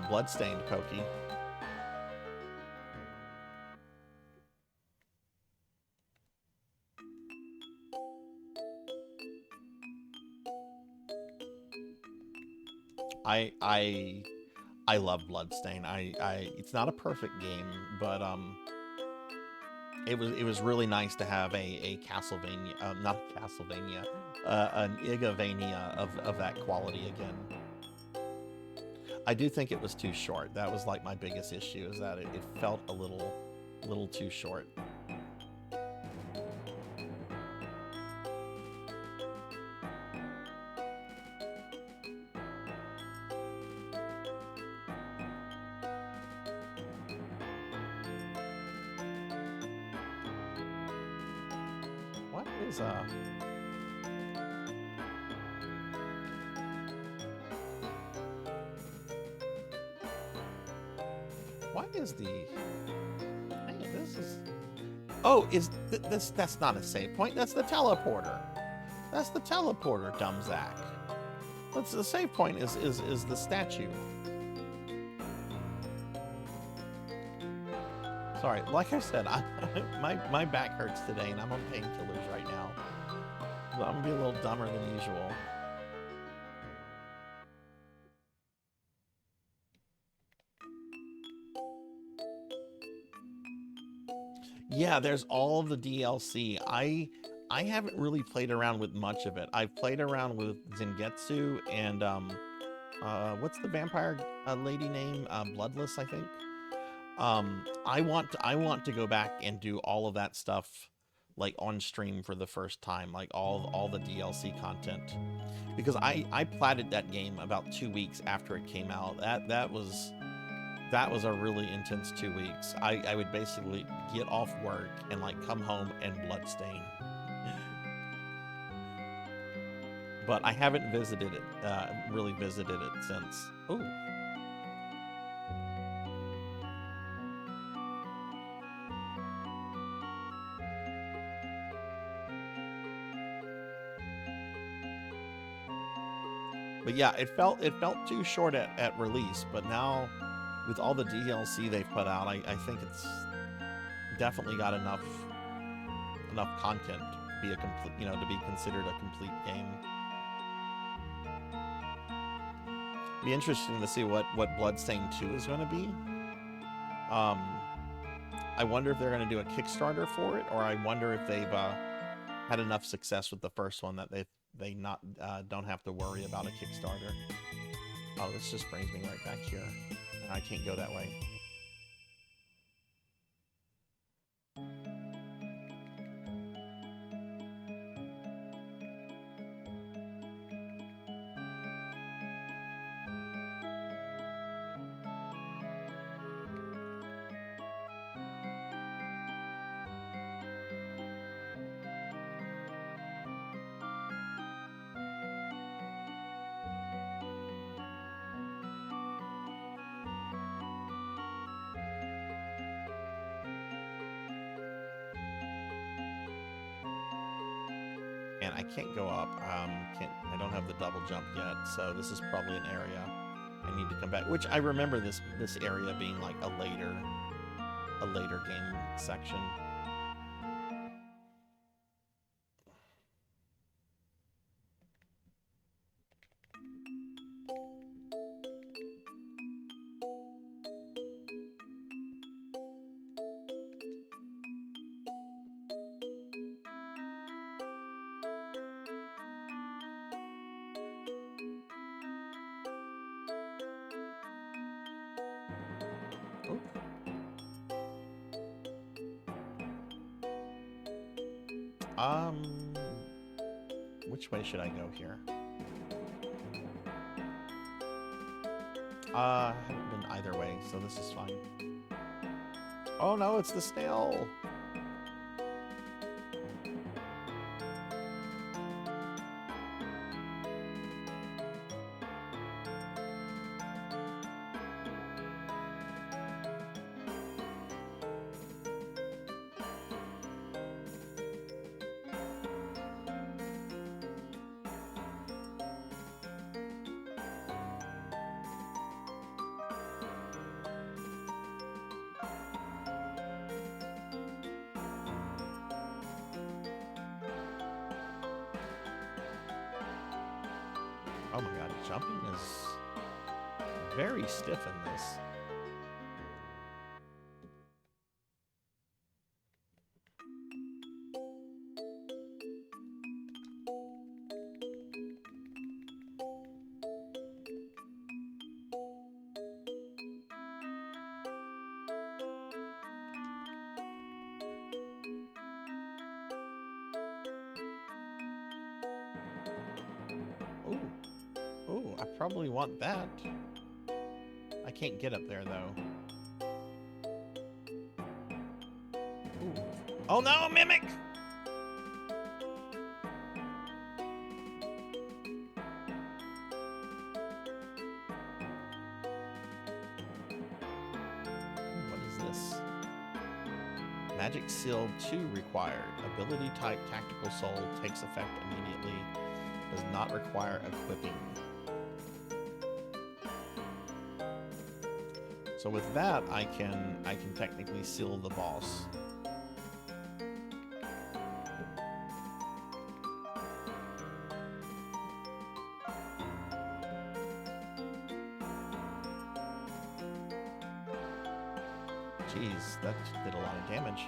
Bloodstained, Pokey? I I love Bloodstain. It's not a perfect game, but it was really nice to have a Castlevania, not a Castlevania, an Igavania of that quality again. I do think it was too short. That was like my biggest issue, is that it felt a little too short. What is what is the? Hey, this is. Oh, that's not a save point. That's the teleporter. That's the teleporter, dumb Zach. That's the save point is the statue. Sorry, like I said, my back hurts today, and I'm on painkillers right now. So I'm gonna be a little dumber than usual. Yeah, there's all of the DLC. I haven't really played around with much of it. I've played around with Zangetsu and what's the vampire lady name? Bloodless, I think. I want to go back and do all of that stuff like on stream for the first time, like all the DLC content, because I platted that game about 2 weeks after it came out. That was a really intense 2 weeks. I would basically get off work and like come home and bloodstain. But I haven't visited it, really visited it since. Ooh. But yeah, it felt too short at release, but now with all the DLC they've put out, I think it's definitely got enough content to be a complete, to be considered a complete game. Be interesting to see what Bloodstained 2 is going to be. I wonder if they're going to do a Kickstarter for it, or I wonder if they've had enough success with the first one that they don't have to worry about a Kickstarter. Oh, this just brings me right back here. I can't go that way. And I can't go up. I don't have the double jump yet, so this is probably an area I need to come back. Which I remember this area being like a later game section. Which way should I go here? I haven't been either way, so this is fine. Oh no, it's the snail! Oh my god, jumping is very stiff in this. Ooh, I probably want that. I can't get up there, though. Ooh. Oh no, Mimic! What is this? Magic Seal 2 required. Ability type Tactical Soul takes effect immediately. Does not require equipping. So with that, I can technically seal the boss. Jeez, that did a lot of damage.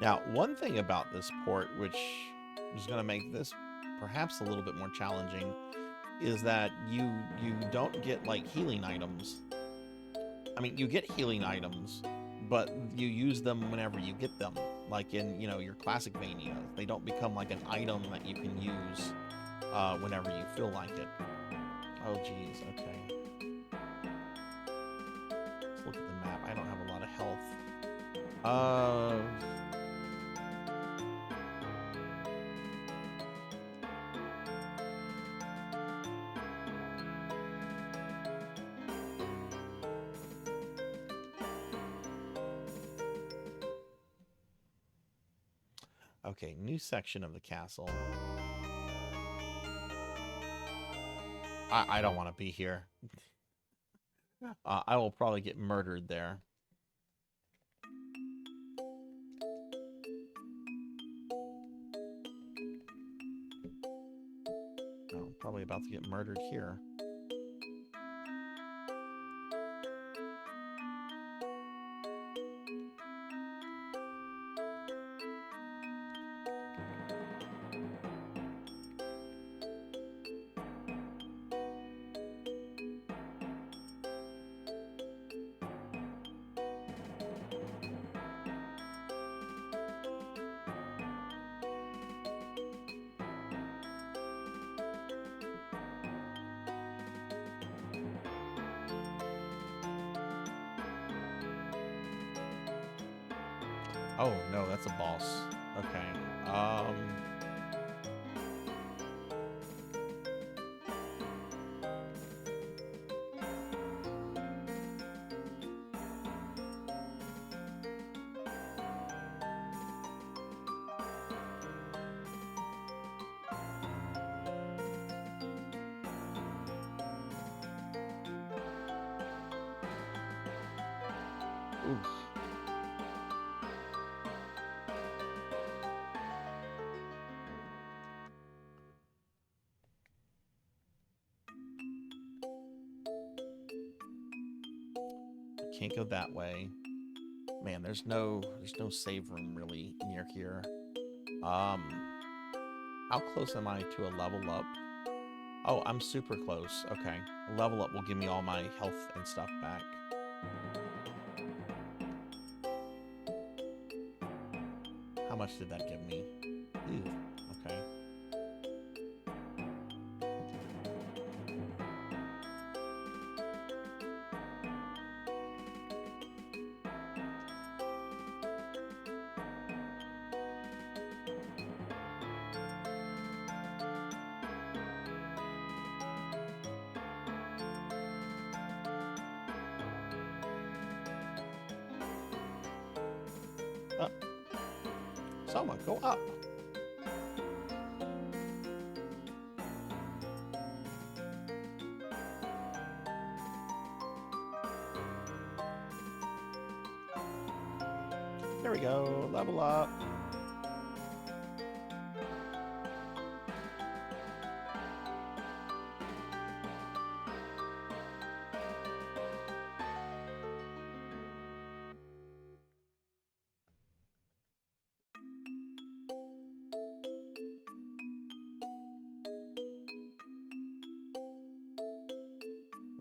Now, one thing about this port, which is going to make this perhaps a little bit more challenging, is that you don't get, like, healing items. I mean, you get healing items, but you use them whenever you get them. Like in, you know, your classic Mania. They don't become, like, an item that you can use whenever you feel like it. Oh, geez, okay. Let's look at the map. I don't have a lot of health. Okay, new section of the castle. I don't want to be here. I will probably get murdered there. Oh, I'm probably about to get murdered here. Oh, no, that's a boss. Okay. Oof. Can't go that way. Man, there's no save room really near here. How close am I to a level up? Oh, I'm super close. Okay. A level up will give me all my health and stuff back. How much did that give me? Ew. Okay. Someone go up. There we go. Level up.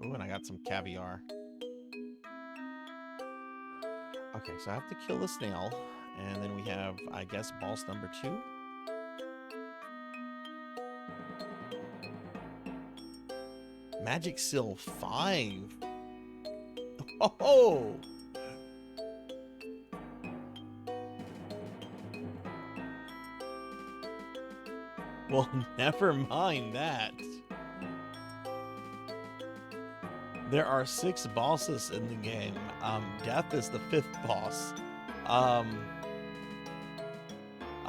Ooh, and I got some caviar. Okay, so I have to kill the snail. And then we have, I guess, boss number 2. Magic Seal 5. Oh! Well, never mind that. There are 6 bosses in the game. Death is the 5th boss. I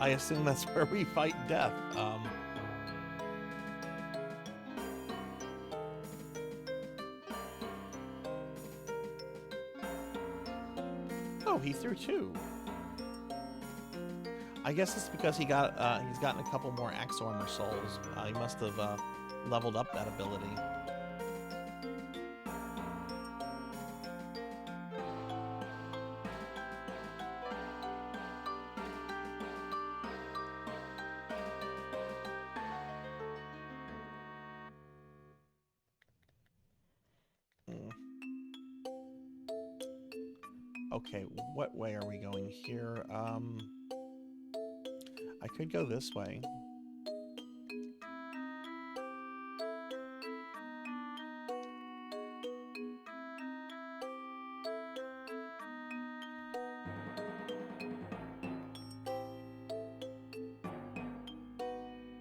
assume that's where we fight Death. Oh, he threw 2. I guess it's because he's gotten a couple more axe armor souls. He must have leveled up that ability. Okay, what way are we going here? I could go this way.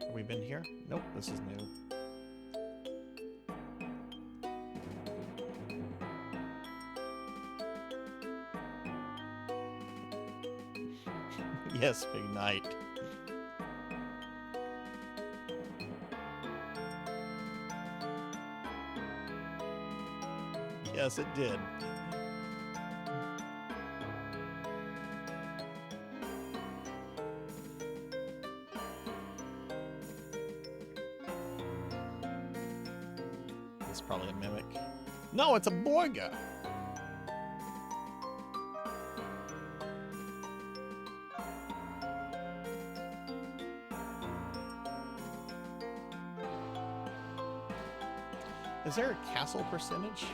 Have we been here? Nope, this is new. Yes, Big Knight. Yes, it did. It's probably a mimic. No, it's a Borga. Is there a castle percentage?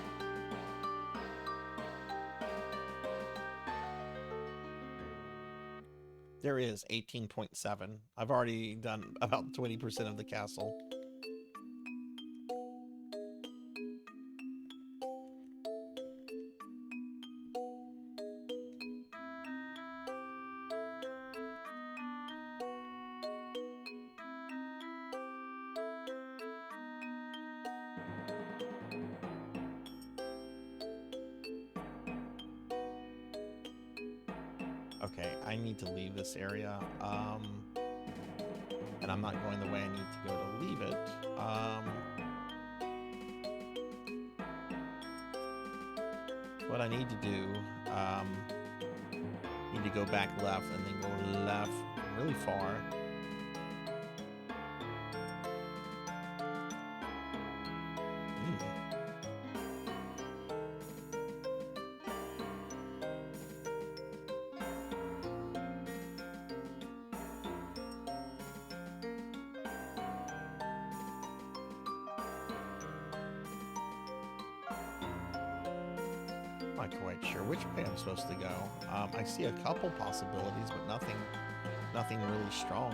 There is 18.7. I've already done about 20% of the castle. Okay, I need to leave this area. And I'm not going the way I need to go to leave it. What I need to do, need to go back left and then go left really far. Not quite sure which way I'm supposed to go. I see a couple possibilities, but nothing really strong.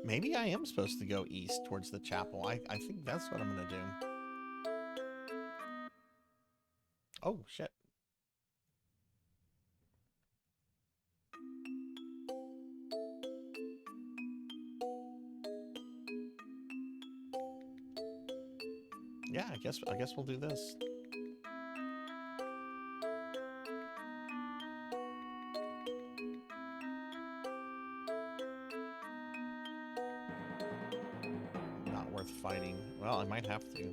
Maybe I am supposed to go east towards the chapel. I think that's what I'm gonna do. Oh, shit. Yeah, I guess we'll do this. worth fighting. Well, I might have to.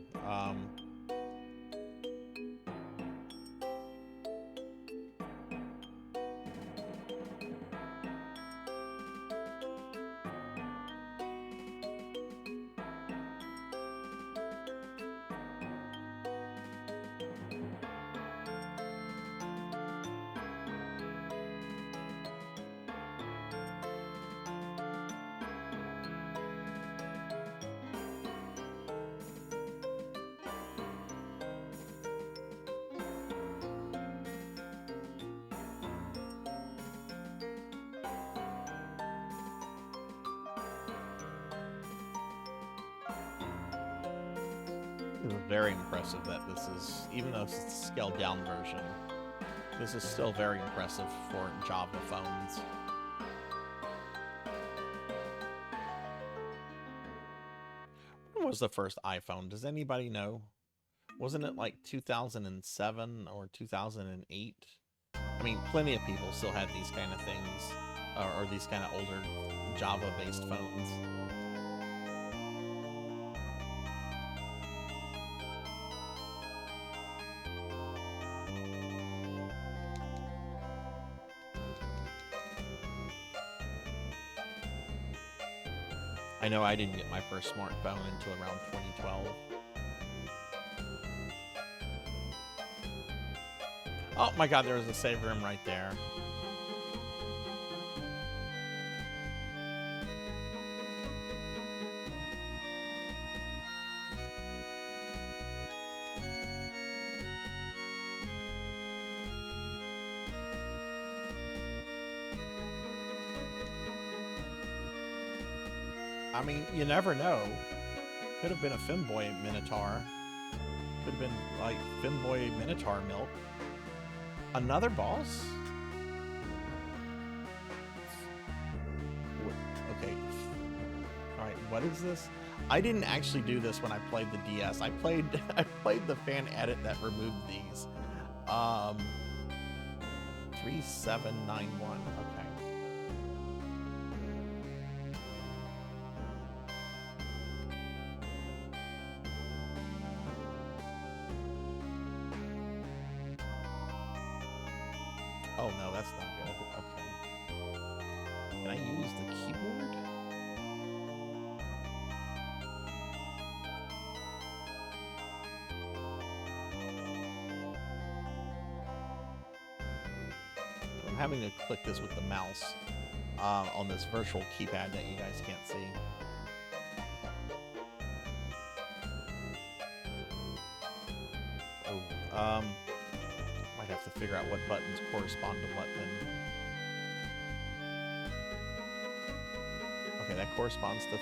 It's very impressive that this is, even though it's a scaled down version, this is still very impressive for Java phones. When was the first iPhone? Does anybody know? Wasn't it like 2007 or 2008? I mean, plenty of people still had these kind of things, or these kind of older Java-based phones. I know I didn't get my first smartphone until around 2012. Oh my god, there was a save room right there. I mean, you never know. Could have been a Femboy Minotaur. Could have been like Femboy Minotaur milk. Another boss? Okay. Alright, what is this? I didn't actually do this when I played the DS. I played the fan edit that removed these. 3791. Okay. Oh no, that's not good. Okay. Can I use the keyboard? I'm having to click this with the mouse on this virtual keypad that you guys can't see. Oh, might have to figure out what buttons correspond to what then. Okay, that corresponds to 3.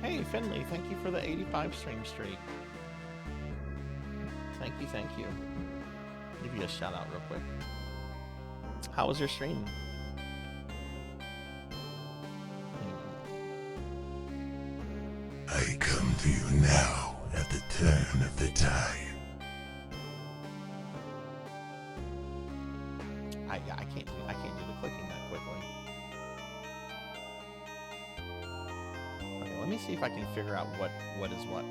Hey, Finley, thank you for the 85 stream streak. Thank you, thank you. Give you a shout out real quick. How was your stream? I come to you now at the turn of the tide. I can't do the clicking that quickly. Okay, let me see if I can figure out what is what.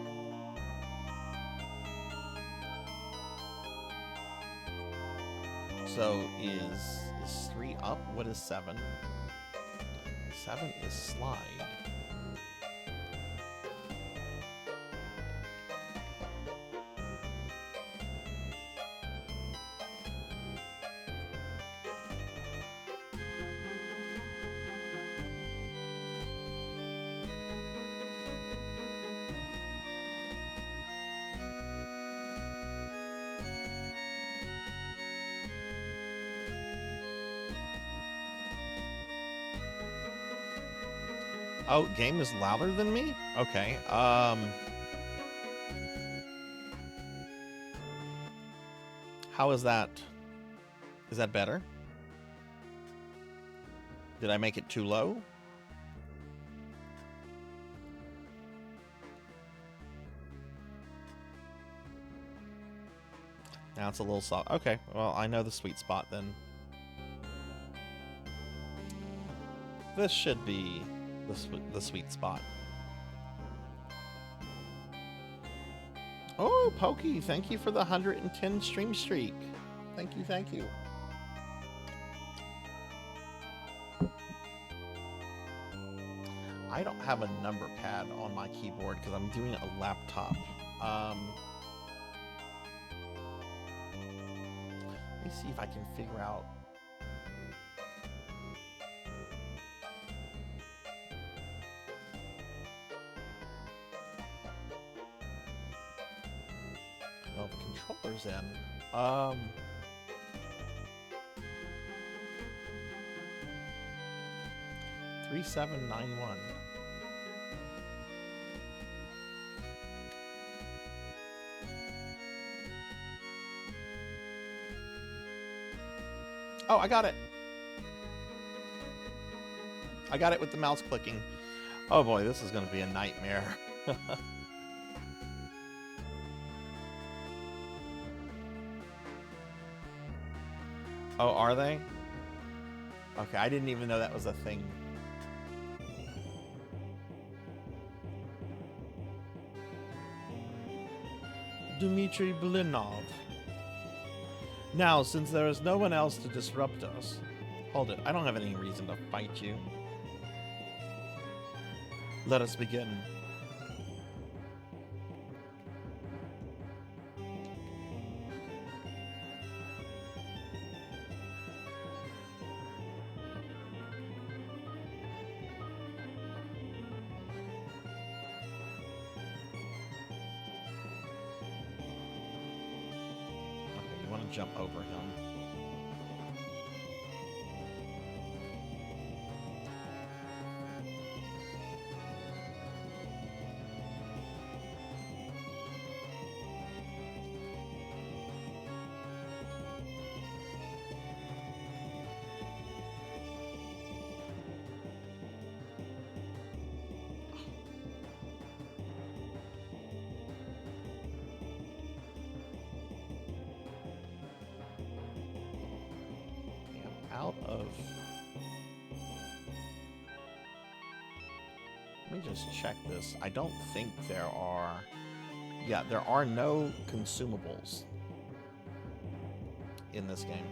So is 3 up? What is 7? 7 is slide. Oh, game is louder than me? Okay. How is that? Is that better? Did I make it too low? Now it's a little soft. Okay, well, I know the sweet spot then. This should be the sweet spot. Oh, Pokey, thank you for the 110 stream streak. Thank you, thank you. I don't have a number pad on my keyboard because I'm doing a laptop. Let me see if I can figure out. Well, the controller's in. 3791. Oh, I got it. I got it with the mouse clicking. Oh boy, this is going to be a nightmare. Oh, are they? Okay, I didn't even know that was a thing. Dmitry Blinov. Now, since there is no one else to disrupt us... Hold it, I don't have any reason to fight you. Let us begin. Jump over him. Out of... Let me just check this. I don't think there are... Yeah, there are no consumables in this game.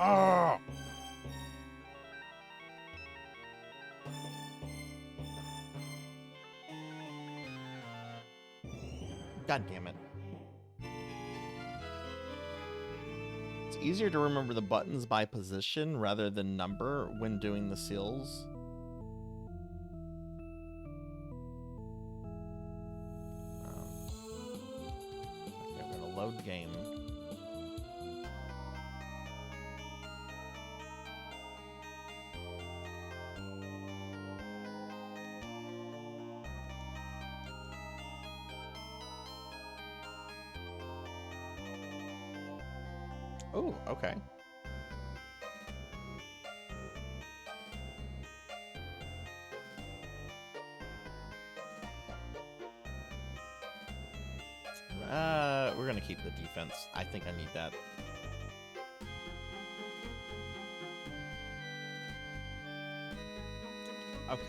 Oh! God damn it. It's easier to remember the buttons by position rather than number when doing the seals. Okay, I'm gonna load game. Oh, okay. We're gonna keep the defense. I think I need that. Okay.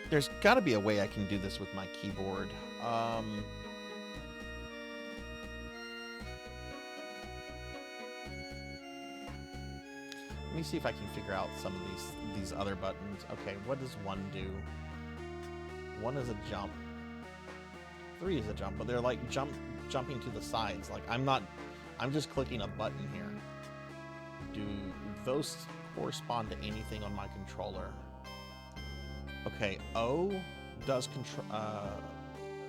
There's got to be a way I can do this with my keyboard. Let me see if I can figure out some of these other buttons. Okay, what does 1 do? 1 is a jump. 3 is a jump, but they're like jumping to the sides. Like I'm just clicking a button here. Do those correspond to anything on my controller? Okay, O does control.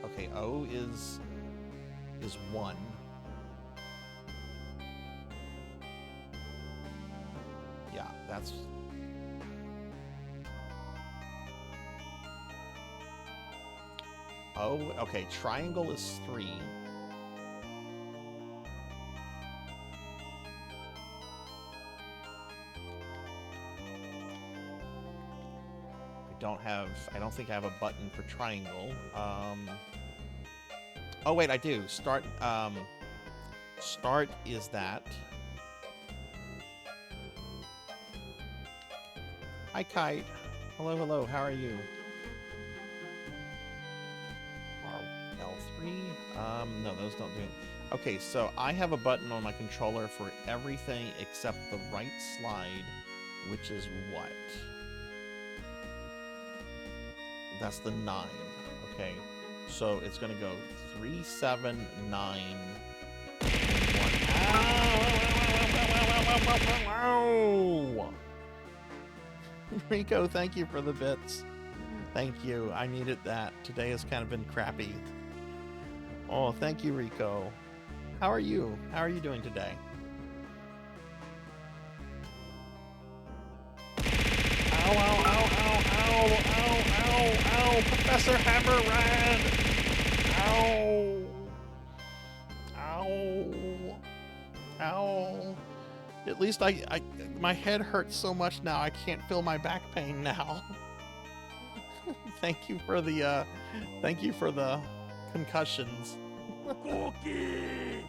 Okay, O is 1. Yeah, that's. Oh, okay. Triangle is 3. I don't think I have a button for triangle. Oh wait, I do. Start is that. Hi Kite. Hello, how are you? L3? No, those don't do it. Okay, so I have a button on my controller for everything except the right slide, which is what? That's the 9. Okay, so it's gonna go 3, 7, 9, 1. Ow! Rico, thank you for the bits. Thank you. I needed that. Today has kind of been crappy. Oh, thank you, Rico. How are you? How are you doing today? Ow, ow, ow, ow, ow, ow, ow, ow, Professor Hammerrad! Ow! Ow! Ow! At least my head hurts so much now, I can't feel my back pain now. Thank you for the concussions. Cookie!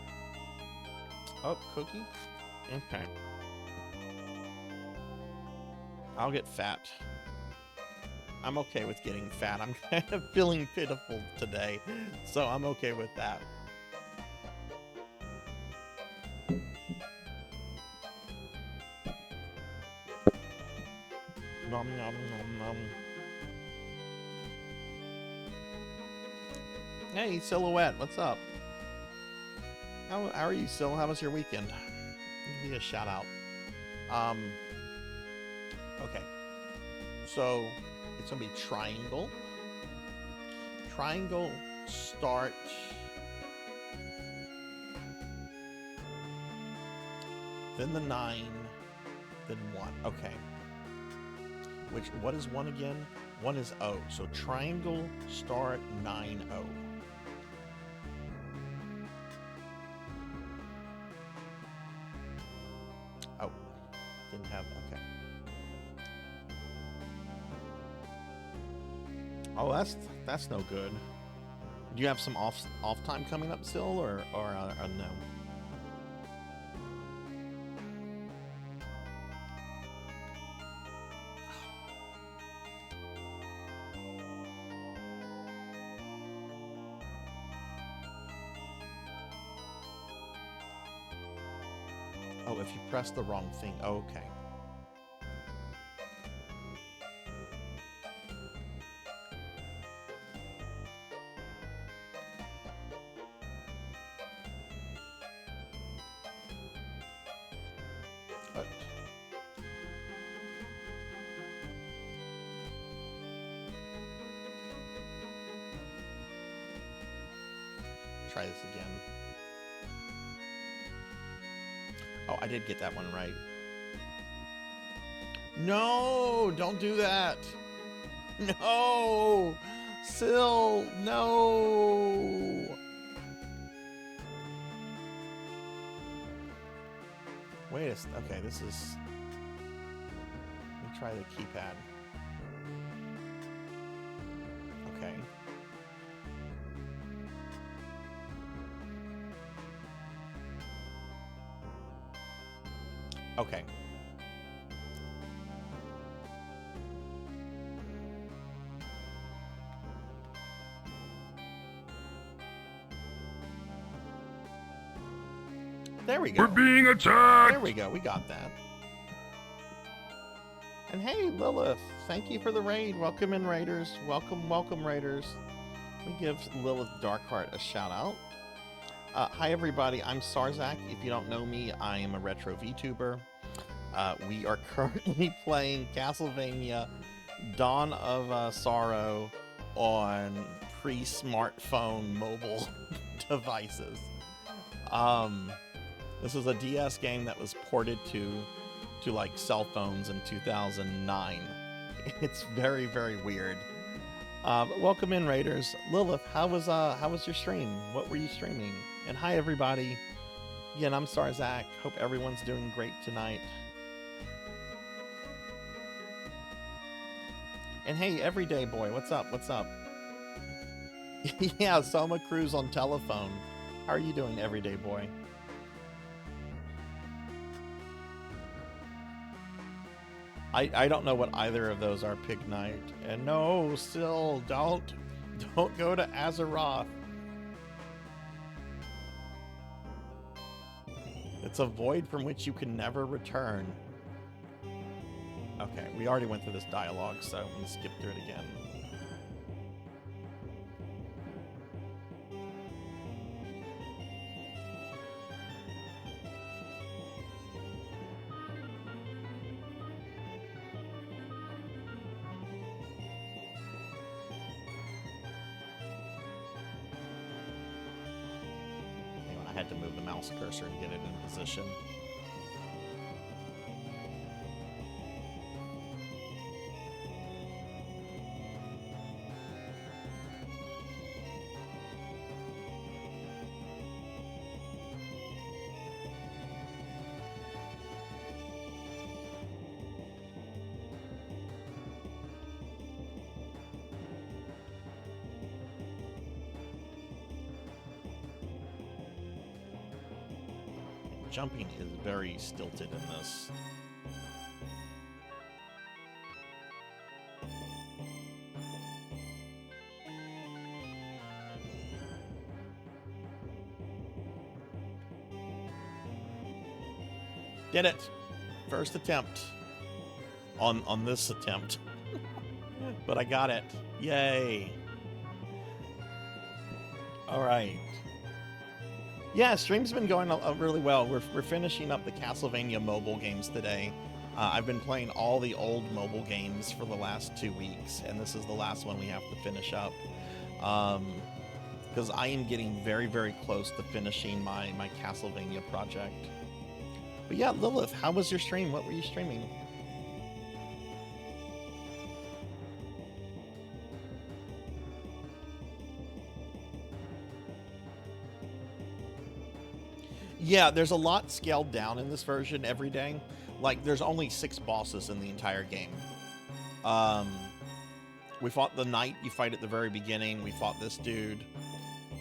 Oh, cookie? Okay. I'll get fat. I'm okay with getting fat. I'm kind of feeling pitiful today, so I'm okay with that. Nom nom nom nom. Hey, Silhouette, what's up? How are you, Sil? How was your weekend? Give me a shout out. Okay. So it's gonna be triangle. Triangle, start. Then the 9, then 1. Okay. What is 1 again? 1 is O. So triangle, start, 9, O. Oh, didn't have, okay. Oh, that's no good. Do you have some off time coming up still, or no? Oh, if you press the wrong thing. Okay. What? Try this again. Oh, I did get that one right. No, don't do that. No, Sil, no. Wait a second. Okay, this is. Let me try the keypad. Okay. Okay. There we go. We're being attacked! There we go. We got that. And hey, Lilith, thank you for the raid. Welcome in, Raiders. Welcome, welcome, Raiders. We give Lilith Darkheart a shout out. Hi, everybody. I'm Sarzac. If you don't know me, I am a retro VTuber. We are currently playing Castlevania Dawn of Sorrow on pre-smartphone mobile devices. This is a DS game that was ported to like cell phones in 2009. It's very, very weird. But welcome in, Raiders. Lilith, how was your stream? What were you streaming? And hi, everybody. Again, I'm Sarzac. Hope everyone's doing great tonight. And hey, Everyday Boy, what's up? What's up? Yeah, Soma Cruz on telephone. How are you doing, Everyday Boy? I don't know what either of those are, Pig Knight. And no, still, don't go to Azeroth. It's a void from which you can never return. Okay, we already went through this dialogue, so I'm gonna skip through it again. I had to move the mouse cursor to get it in position. Jumping is very stilted in this. Did it! First attempt on this attempt. But I got it. Yay! All right. Yeah, stream's been going really well. We're finishing up the Castlevania mobile games today. I've been playing all the old mobile games for the last 2 weeks, and this is the last one we have to finish up. Because I am getting very, very close to finishing my Castlevania project. But yeah, Lilith, how was your stream? What were you streaming? Yeah, there's a lot scaled down in this version every day. Like, there's only 6 bosses in the entire game. We fought the knight you fight at the very beginning. We fought this dude.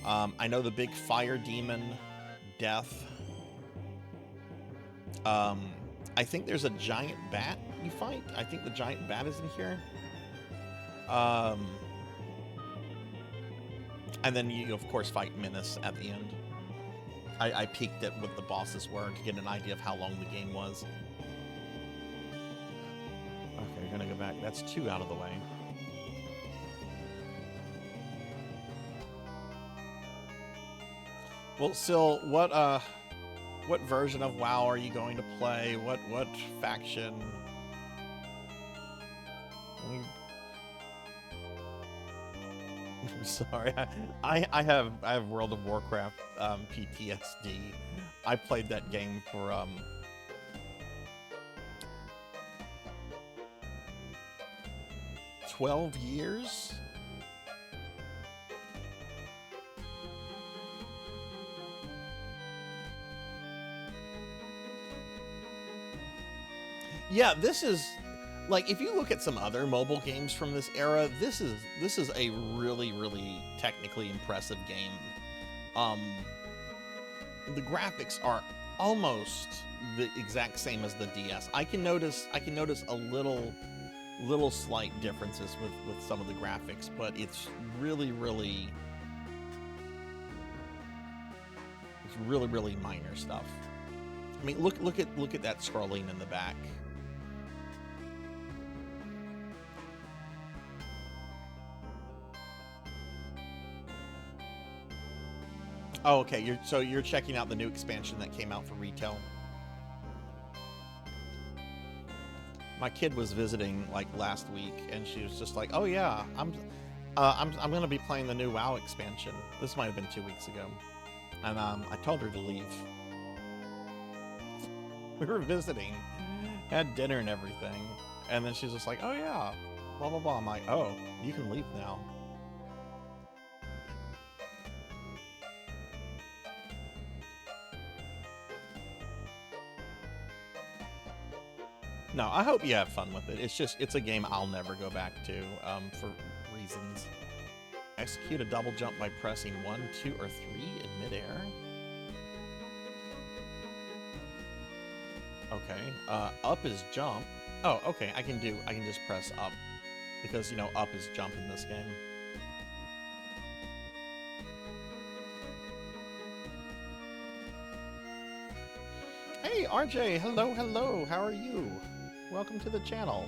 I know the big fire demon, Death. I think there's a giant bat you fight. I think the giant bat is in here. And then you, of course, fight Menace at the end. I peeked at what the bosses were to get an idea of how long the game was. Okay, we're gonna go back. That's 2 out of the way. Well, Sil, what version of WoW are you going to play? What faction? I'm sorry, I have World of Warcraft PTSD. I played that game for 12 years. Yeah, this is like, if you look at some other mobile games from this era, this is a really, really technically impressive game. The graphics are almost the exact same as the DS. I can notice a little slight differences with some of the graphics, but it's really minor stuff. I mean, look at that scrolling in the back. Oh, okay. So you're checking out the new expansion that came out for retail. My kid was visiting like last week, and she was just like, "Oh yeah, I'm gonna be playing the new WoW expansion." This might have been 2 weeks ago, and I told her to leave. We were visiting, had dinner and everything, and then she's just like, "Oh yeah, blah blah blah." I'm like, "Oh, you can leave now." No, I hope you have fun with it. It's a game I'll never go back to for reasons. Execute a double jump by pressing 1, 2, or 3 in midair. Okay. Up is jump. Oh, okay. I can just press up because you know up is jump in this game. Hey RJ, hello. How are you? Welcome to the channel.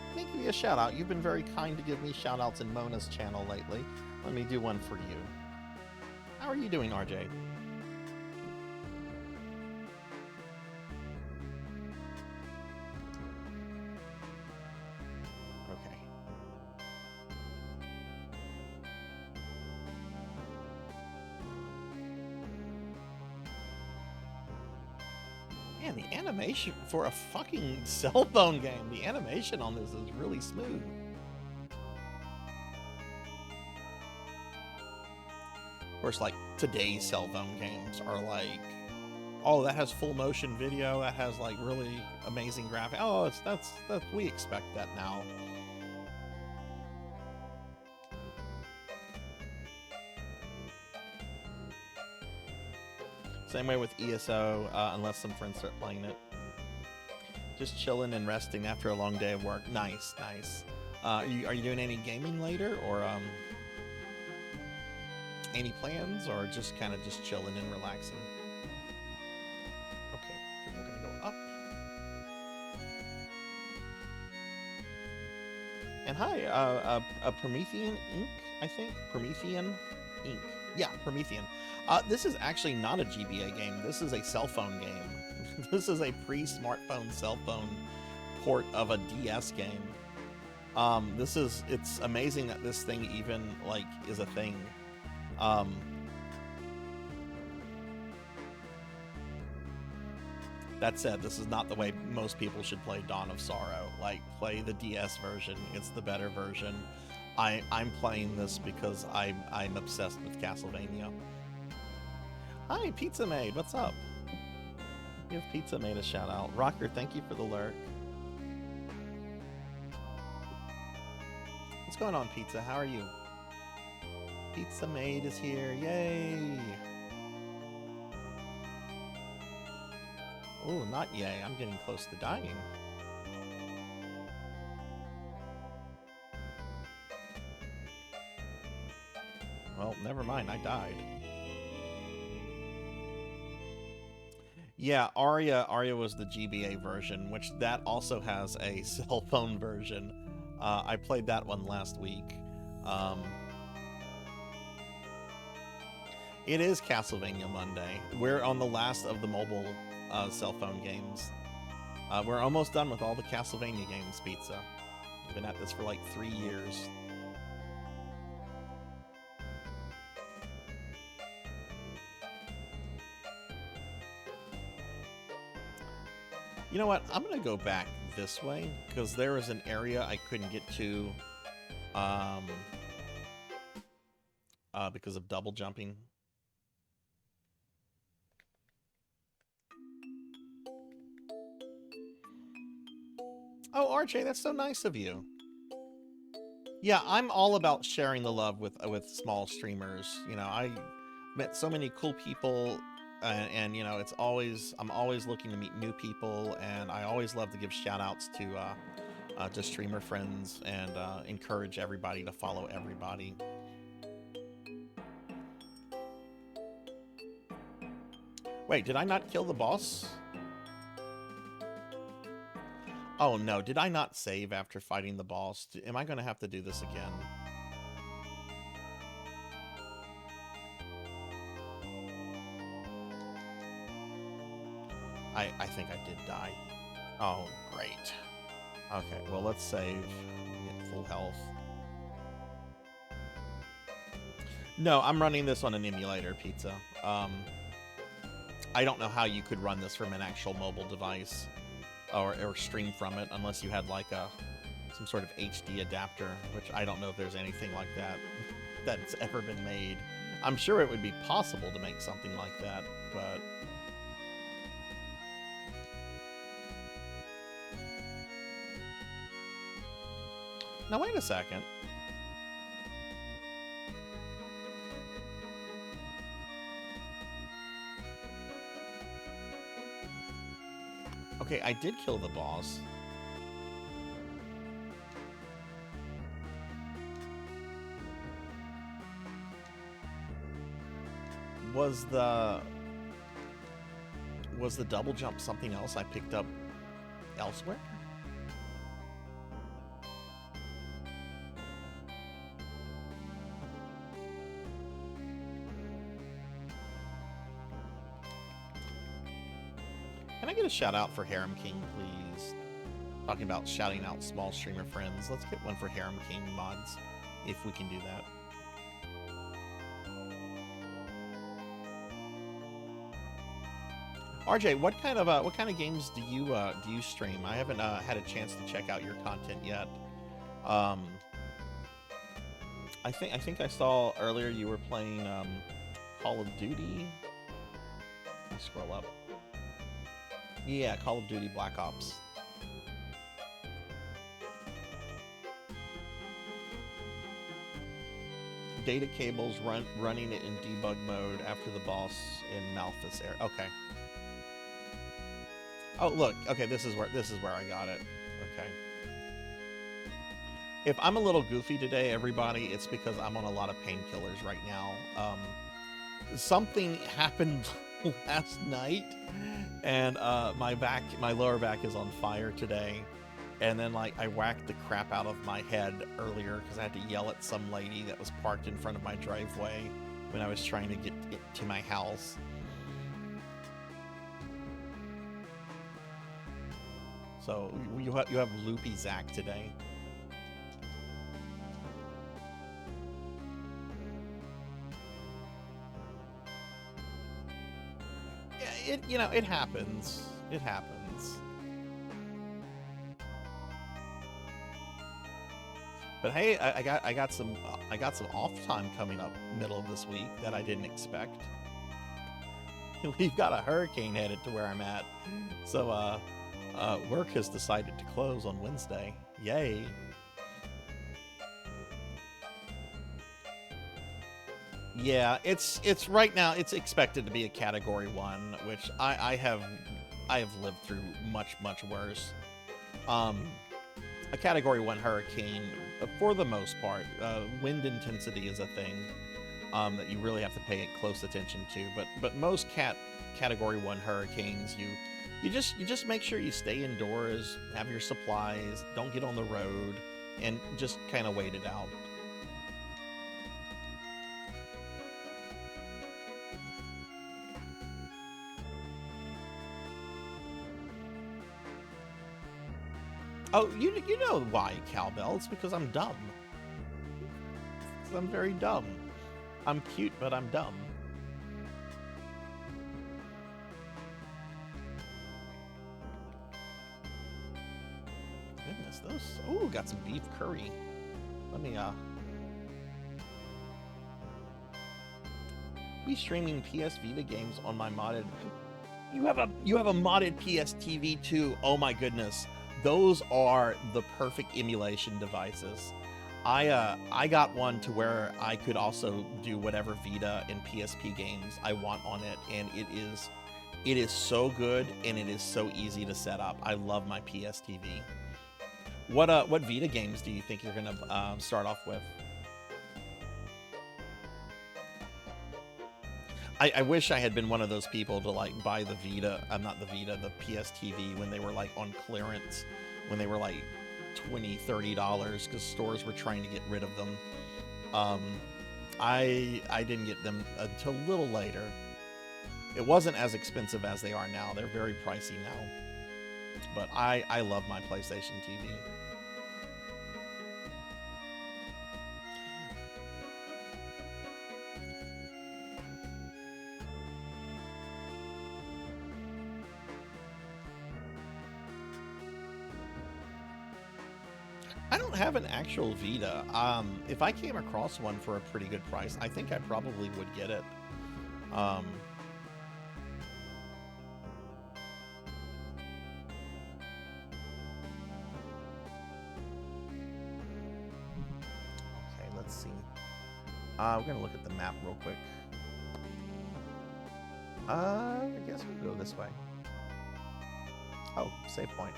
Let me give you a shout out. You've been very kind to give me shout outs in Mona's channel lately. Let me do one for you. How are you doing, RJ? Okay. Man, the animation for a fucking cell phone game, the animation on this is really smooth. Of course, like, today's cell phone games are like, oh, that has full motion video, that has like really amazing graphics. Oh, that's we expect that now. Same way with ESO, unless some friends start playing it. Just chilling and resting after a long day of work. Nice. Are you doing any gaming later, or any plans, or just kind of just chilling and relaxing? Okay, we're gonna go up. And hi, Promethean Inc. I think Promethean Inc. Yeah, Promethean. This is actually not a GBA game. This is a cell phone game. This is a pre-smartphone cell phone port of a DS game. It's amazing that this thing even like is a thing. That said, this is not the way most people should play Dawn of Sorrow. Like, play the DS version. It's the better version. I'm playing this because I'm obsessed with Castlevania. Hi, Pizza Maid. What's up? Give Pizza Maid a shout out. Rocker, thank you for the lurk. What's going on, Pizza? How are you? Pizza Maid is here. Yay! Oh, not yay. I'm getting close to dying. Well, never mind. I died. Yeah, Aria was the GBA version, which that also has a cell phone version. I played that one last week. It is Castlevania Monday. We're on the last of the mobile cell phone games. We're almost done with all the Castlevania games, Pizza. We've been at this for like 3 years. You know what? I'm going to go back this way because there was an area I couldn't get to because of double jumping. Oh, RJ, that's so nice of you. Yeah, I'm all about sharing the love with small streamers. You know, I met so many cool people, and you know, I'm always looking to meet new people, and I always love to give shout outs to streamer friends and encourage everybody to follow everybody. Wait, did I not kill the boss? Oh no, did I not save after fighting the boss? Am I going to have to do this again? I think I did die. Oh, great. Okay, well, let's save. Get full health. No, I'm running this on an emulator, Pizza. I don't know how you could run this from an actual mobile device or stream from it unless you had like some sort of HD adapter, which I don't know if there's anything like that that's ever been made. I'm sure it would be possible to make something like that, but... Now, wait a second. Okay, I did kill the boss. Was the double jump something else I picked up elsewhere? Can I get a shout out for Harem King, please? Talking about shouting out small streamer friends. Let's get one for Harem King mods, if we can do that. RJ, what kind of games do you stream? I haven't had a chance to check out your content yet. I think I saw earlier you were playing Call of Duty. Let me scroll up. Yeah, Call of Duty Black Ops. Data cables running it in debug mode after the boss in Malphas Air. Okay. Oh, look. Okay, this is where I got it. Okay. If I'm a little goofy today, everybody, it's because I'm on a lot of painkillers right now. Something happened last night, and my lower back is on fire today. And then, like, I whacked the crap out of my head earlier because I had to yell at some lady that was parked in front of my driveway when I was trying to get to my house. So you have loopy Zach today. Yeah, it happens. It happens. But hey, I got some off time coming up middle of this week that I didn't expect. We've got a hurricane headed to where I'm at, so work has decided to close on Wednesday. Yay! Yeah, it's right now. It's expected to be a Category 1, which I have lived through much worse. A Category 1 hurricane, for the most part, wind intensity is a thing that you really have to pay close attention to. But most Category 1 hurricanes, you just make sure you stay indoors, have your supplies, don't get on the road, and just kind of wait it out. Oh, you know why, Cowbell? It's because I'm dumb. I'm very dumb. I'm cute, but I'm dumb. Goodness, those... Ooh, got some beef curry. Let me, be streaming PS Vita games on my modded... You have a modded PS TV too. Oh my goodness. Those are the perfect emulation devices. I got one to where I could also do whatever Vita and PSP games I want on it, and it is so good and it is so easy to set up. I love my PS TV. What Vita games do you think you're gonna start off with? I wish I had been one of those people to like buy the Vita, not the Vita, the PS TV when they were like on clearance when they were like $20, $30 because stores were trying to get rid of them. I didn't get them until a little later. It wasn't as expensive as they are now. They're very pricey now. But I love my PlayStation TV. I don't have an actual Vita. If I came across one for a pretty good price, I think I probably would get it. Okay, let's see. We're gonna look at the map real quick. I guess we'll go this way. Oh, save point.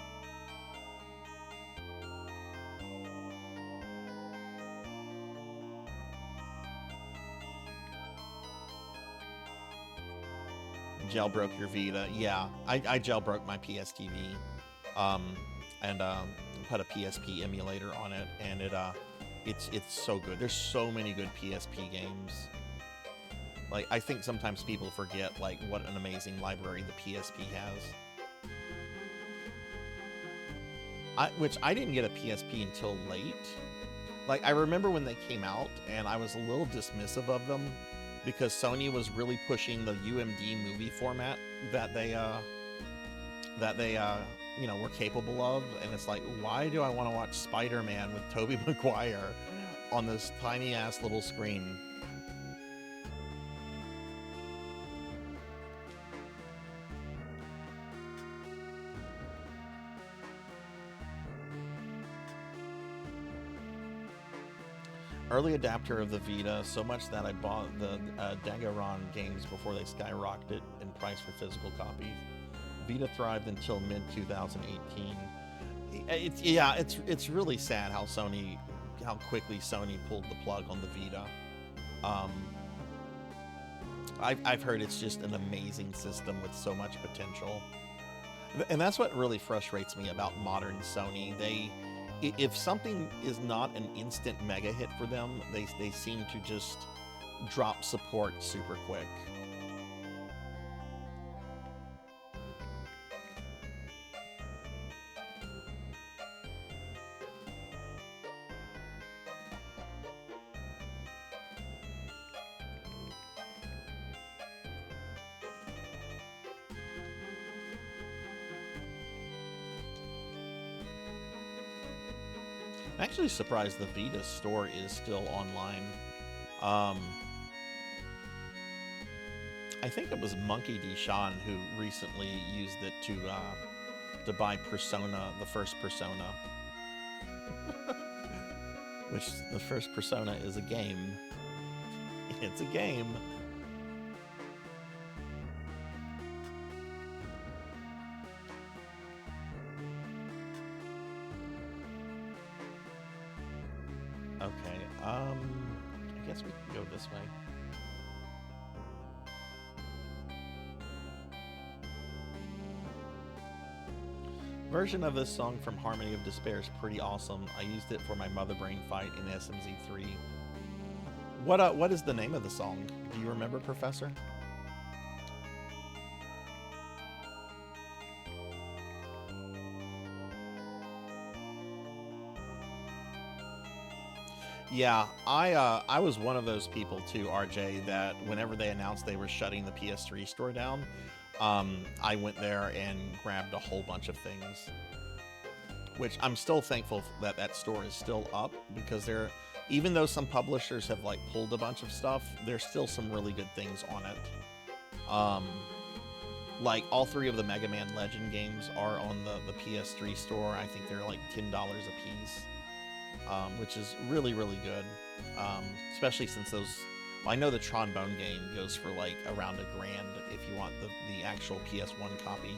Jailbroke your Vita. Yeah, I jailbroke my PS TV, and put a PSP emulator on it, and it's so good. There's so many good PSP games. Like, I think sometimes people forget like what an amazing library the PSP has. Which I didn't get a PSP until late. Like, I remember when they came out, and I was a little dismissive of them, because Sony was really pushing the UMD movie format that they you know, were capable of, and it's like, why do I want to watch Spider-Man with Tobey Maguire on this tiny ass little screen? Early adapter of the Vita, so much that I bought the Danganron games before they skyrocketed in price for physical copies. Vita thrived until mid-2018. It's really sad how quickly Sony pulled the plug on the Vita. I've heard it's just an amazing system with so much potential, and that's what really frustrates me about modern Sony. If something is not an instant mega hit for them, they seem to just drop support super quick. I'm actually surprised the Vita store is still online. I think it was Monkey D. Sean who recently used it to buy Persona, the first Persona. Which, the first Persona is a game. It's a game. Okay, I guess we can go this way. Version of this song from Harmony of Despair is pretty awesome. I used it for my Mother Brain fight in SMZ3. What is the name of the song? Do you remember, Professor? Yeah, I was one of those people too, RJ, that whenever they announced they were shutting the PS3 store down, I went there and grabbed a whole bunch of things. Which I'm still thankful that that store is still up, because even though some publishers have like pulled a bunch of stuff, there's still some really good things on it. Like all 3 of the Mega Man Legend games are on the PS3 store. I think they're like $10 a piece. Which is really, really good, especially since those. Well, I know the Trombone game goes for like around $1,000 if you want the actual PS1 copy.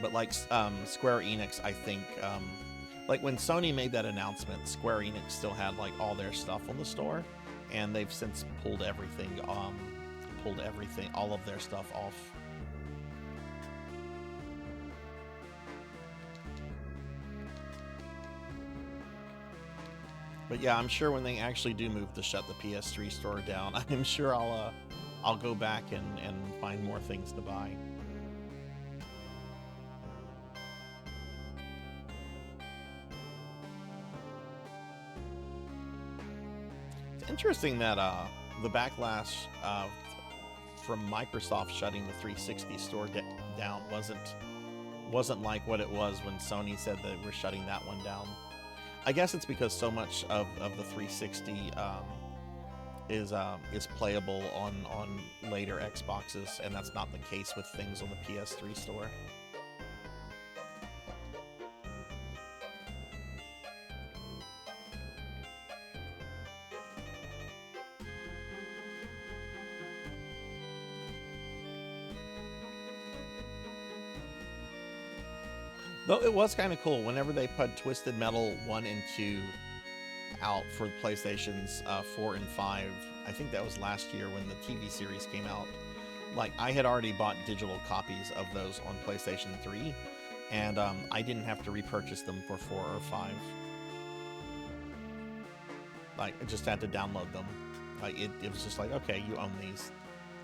But like Square Enix, I think, like when Sony made that announcement, Square Enix still had like all their stuff on the store, and they've since pulled everything, all of their stuff off. But yeah, I'm sure when they actually do move to shut the PS3 store down, I'm sure I'll go back and find more things to buy. It's interesting that the backlash from Microsoft shutting the 360 store down wasn't like what it was when Sony said that we're shutting that one down. I guess it's because so much of the 360 is playable on later Xboxes, and that's not the case with things on the PS3 store. Though it was kind of cool whenever they put Twisted Metal 1 and 2 out for PlayStations 4 and 5. I think that was last year when the TV series came out. Like, I had already bought digital copies of those on PlayStation 3, and I didn't have to repurchase them for 4 or 5. Like, I just had to download them. Like, it was just like, okay, you own these.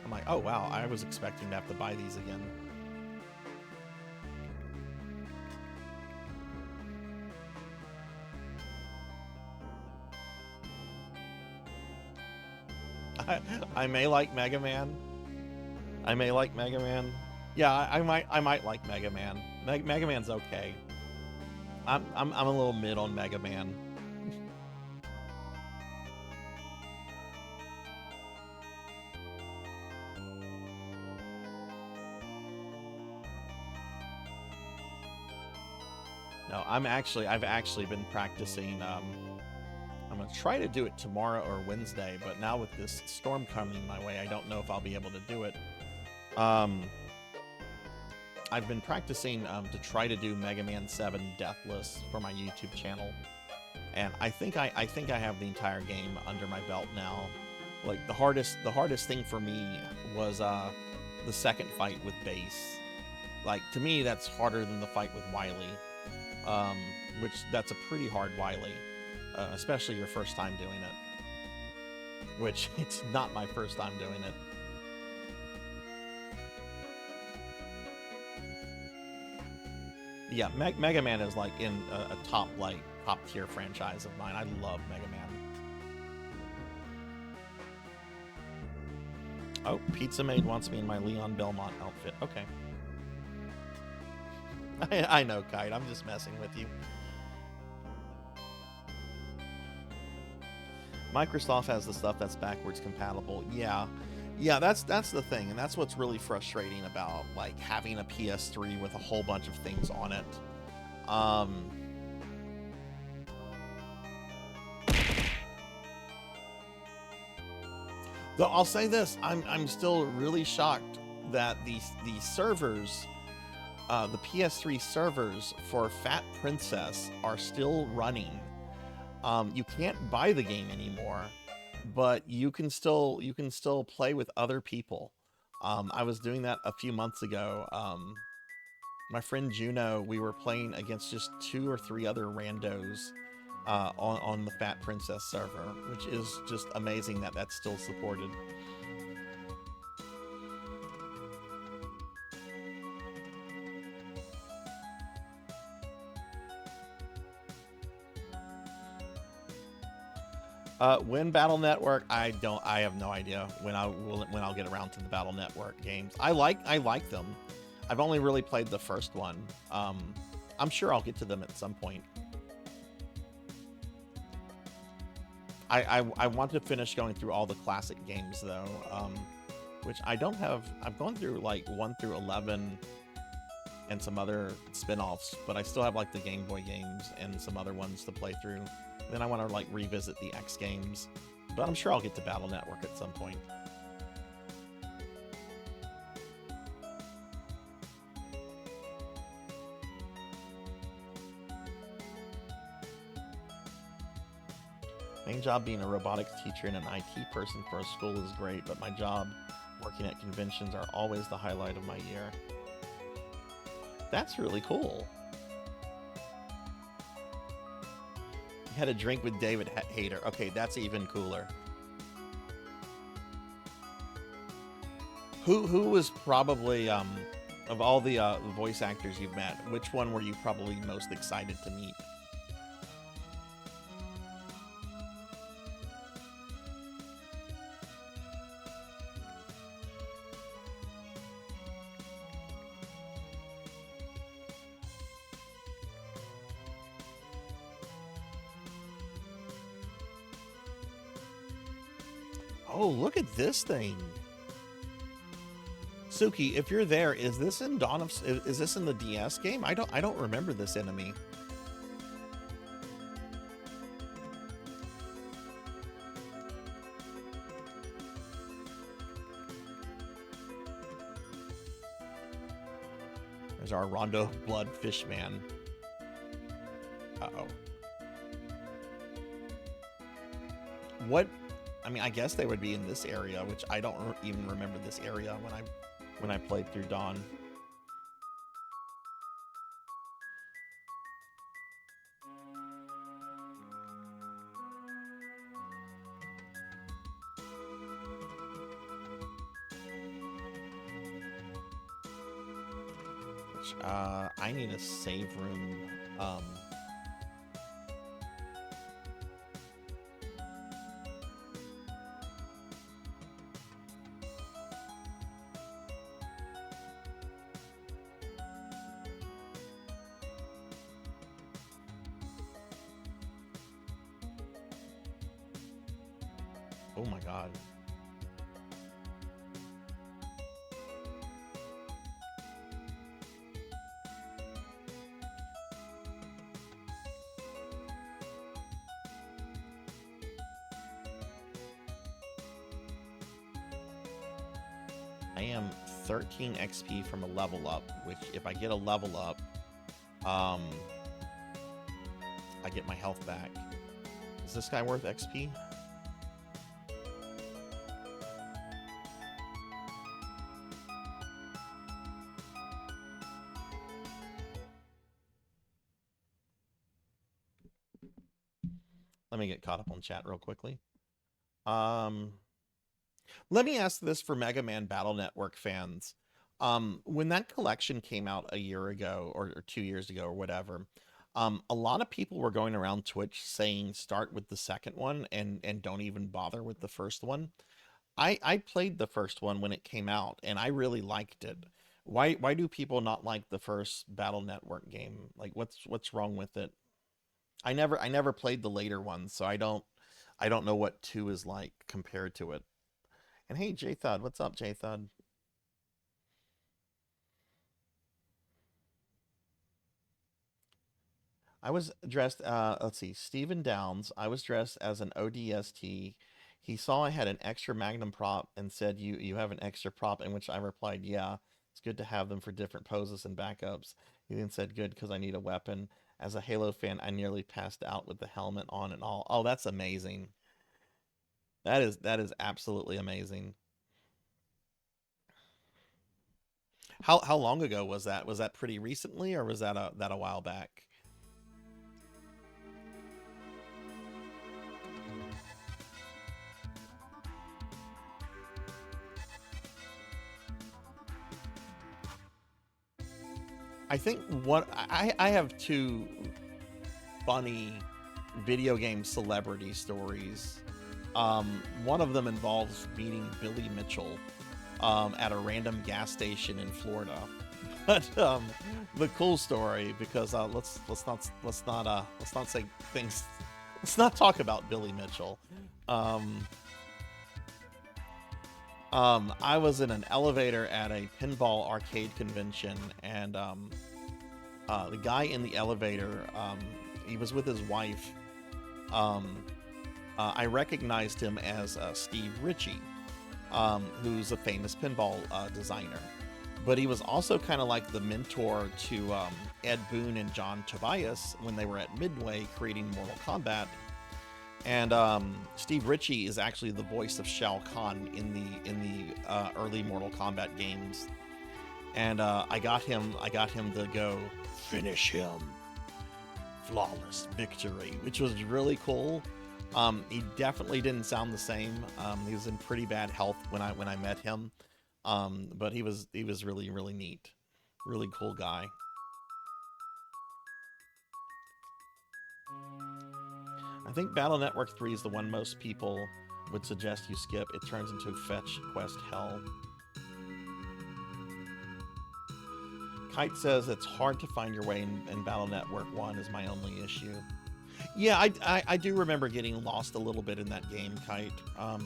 I'm like, oh wow, I was expecting to have to buy these again. I may like Mega Man. I may like Mega Man. Yeah, I might like Mega Man. Mega Man's okay. I'm a little mid on Mega Man. No, I've actually been practicing. I'm gonna try to do it tomorrow or Wednesday, but now with this storm coming my way, I don't know if I'll be able to do it. I've been practicing to try to do Mega Man 7 Deathless for my YouTube channel, and I think I have the entire game under my belt now. Like, the hardest thing for me was the second fight with Bass. Like, to me, that's harder than the fight with Wily, which that's a pretty hard Wily. Especially your first time doing it. Which, it's not my first time doing it. Yeah, Mega Man is like in a top tier franchise of mine. I love Mega Man. Oh, Pizza Maid wants me in my Leon Belmont outfit. Okay. I know, Kite. I'm just messing with you. Microsoft has the stuff that's backwards compatible. Yeah, that's the thing, and that's what's really frustrating about like having a PS3 with a whole bunch of things on it. Though I'll say this, I'm still really shocked that these servers, the PS3 servers for Fat Princess are still running. You can't buy the game anymore, but you can still play with other people. I was doing that a few months ago. My friend Juno, we were playing against just 2 or 3 other randos on the Fat Princess server, which is just amazing that that's still supported. When Battle Network, I have no idea when I'll get around to the Battle Network games. I like them. I've only really played the first one. I'm sure I'll get to them at some point. I want to finish going through all the classic games though, which I don't have. I've gone through like 1 through 11 and some other spin-offs, but I still have like the Game Boy games and some other ones to play through. Then I want to like revisit the X games, but I'm sure I'll get to Battle Network at some point. Main job being a robotics teacher and an IT person for a school is great, but my job working at conventions are always the highlight of my year. That's really cool. Had a drink with David Hayter. Okay, that's even cooler. Who was probably of all the voice actors you've met, which one were you probably most excited to meet? Oh, look at this thing. Suki, if you're there, is this in Dawn of is this in the DS game? I don't remember this enemy. There's our Rondo Blood Fishman. Uh-oh. What? I mean, I guess they would be in this area, which I don't even remember this area when I played through Dawn. Which, I need a save room. Oh my god. I am 13 XP from a level up, which if I get a level up, I get my health back. Is this guy worth XP? Let me get caught up on chat real quickly. Let me ask this for Mega Man Battle Network fans. When that collection came out a year ago or 2 years ago or whatever, a lot of people were going around Twitch saying start with the second one and don't even bother with the first one. I played the first one when it came out and I really liked it. Why do people not like the first Battle Network game? Like what's wrong with it? I never played the later ones, so I don't know what 2 is like compared to it. And hey, J-Thud, what's up, J-Thud? I was dressed, let's see, Stephen Downs. I was dressed as an ODST. He saw I had an extra Magnum prop and said, you have an extra prop, in which I replied, yeah, it's good to have them for different poses and backups. He then said, good, because I need a weapon. As a Halo fan, I nearly passed out with the helmet on and all. Oh, that's amazing. That is absolutely amazing. How long ago was that? Was that pretty recently, or was that a while back? I think I have 2 funny video game celebrity stories. One of them involves meeting Billy Mitchell at a random gas station in Florida. But the cool story, because let's not say things. Let's not talk about Billy Mitchell. I was in an elevator at a pinball arcade convention, and the guy in the elevator, he was with his wife. I recognized him as Steve Ritchie, who's a famous pinball designer. But he was also kind of like the mentor to Ed Boon and John Tobias when they were at Midway creating Mortal Kombat. And Steve Ritchie is actually the voice of Shao Kahn in the early Mortal Kombat games. And I got him to go finish flawless victory, which was really cool. He definitely didn't sound the same. He was in pretty bad health when I met him. But he was really, really neat. Really cool guy. I think Battle Network 3 is the one most people would suggest you skip. It turns into fetch quest hell. Kite says it's hard to find your way in Battle Network 1 is my only issue. Yeah, I do remember getting lost a little bit in that game, Kite. I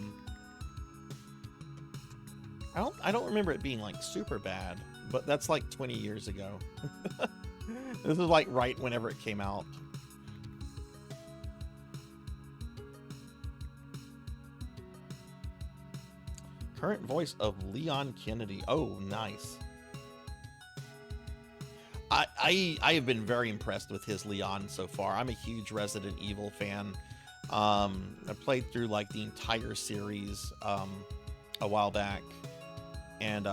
don't remember it being like super bad, but that's like 20 years ago. This is like right whenever it came out. Current voice of Leon Kennedy. Oh, nice. I have been very impressed with his Leon so far. I'm a huge Resident Evil fan. I played through like the entire series a while back, and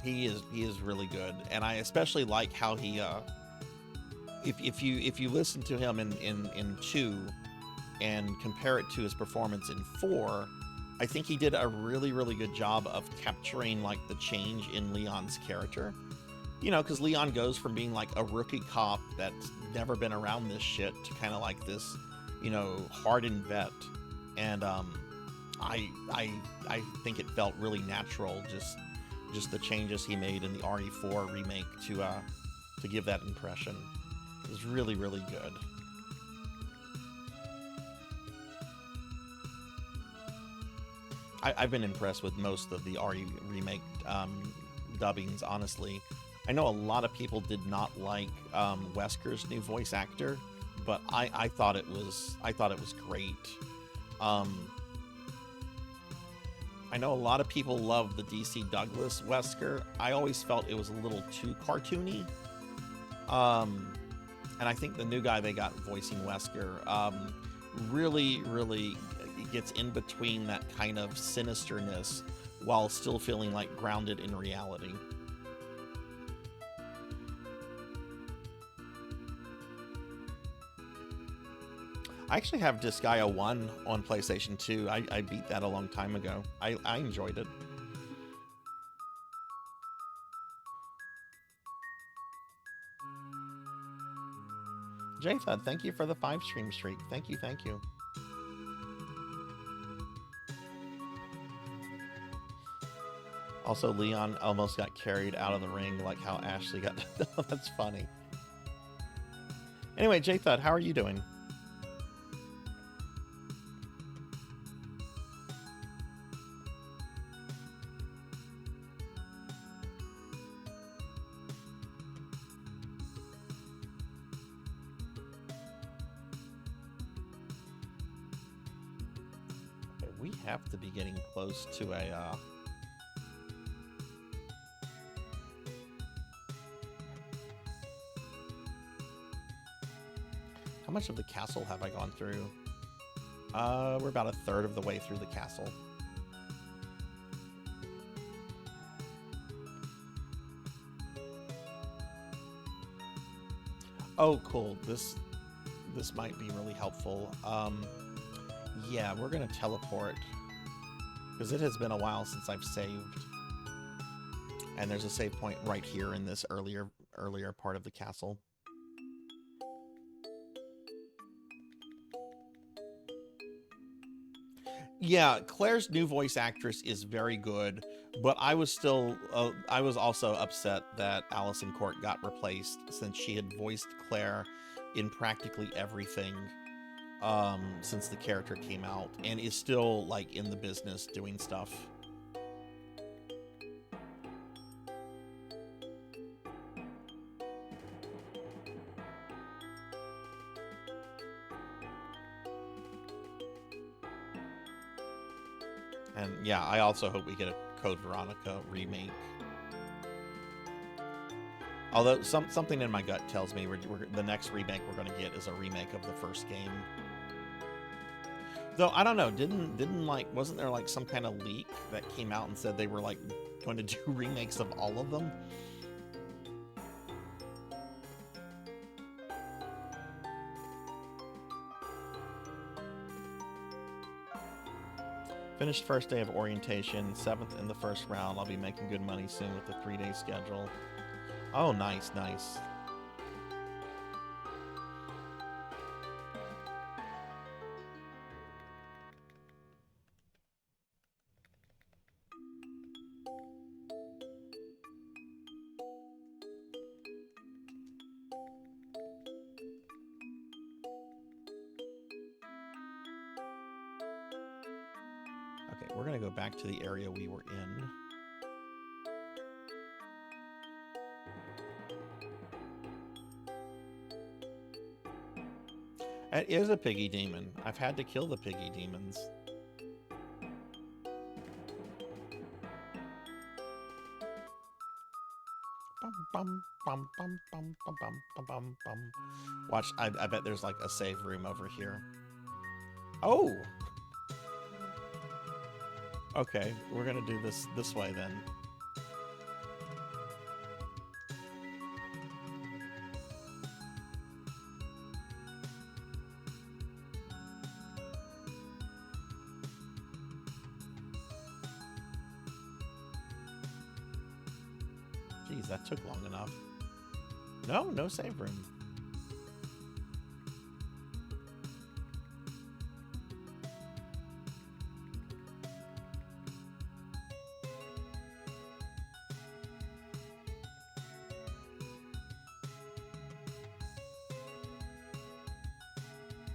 he is really good. And I especially like how he if you listen to him in 2 and compare it to his performance in 4, I think he did a really, really good job of capturing like the change in Leon's character. You know, because Leon goes from being like a rookie cop that's never been around this shit to kind of like this, you know, hardened vet. And I think it felt really natural, just the changes he made in the RE4 remake to give that impression. It was really, really good. I've been impressed with most of the RE remake dubbings, honestly. I know a lot of people did not like Wesker's new voice actor, but I thought it was great. I know a lot of people love the DC Douglas Wesker. I always felt it was a little too cartoony. And I think the new guy they got voicing Wesker really, really gets in between that kind of sinisterness while still feeling like grounded in reality. I actually have Disgaea 1 on PlayStation 2. I beat that a long time ago. I enjoyed it. JFUD, thank you for the 5 stream streak. Thank you, thank you. Also, Leon almost got carried out of the ring like how Ashley got... That's funny. Anyway, JFUD, how are you doing? We have to be getting close to a how much of the castle have I gone through? We're about a third of the way through the castle. Oh, cool. This might be really helpful. Yeah, we're gonna teleport because it has been a while since I've saved, and there's a save point right here in this earlier part of the castle. Yeah, Claire's new voice actress is very good, but I was also upset that Allison Court got replaced since she had voiced Claire in practically everything since the character came out, and is still like in the business doing stuff. And yeah, I also hope we get a Code Veronica remake. Although something in my gut tells me the next remake we're going to get is a remake of the first game. Though I don't know, didn't like wasn't there like some kind of leak that came out and said they were like going to do remakes of all of them? Finished first day of orientation, 7th in the first round. I'll be making good money soon with the 3-day schedule. Oh, nice, nice. Okay, we're gonna go back to the area we were in. It is a piggy demon. I've had to kill the piggy demons. Bum, bum, bum, bum, bum, bum, bum, bum, bum. Watch, I bet there's like a save room over here. Oh! Okay, we're gonna do this way then. Jeez, that took long enough. No, no save room.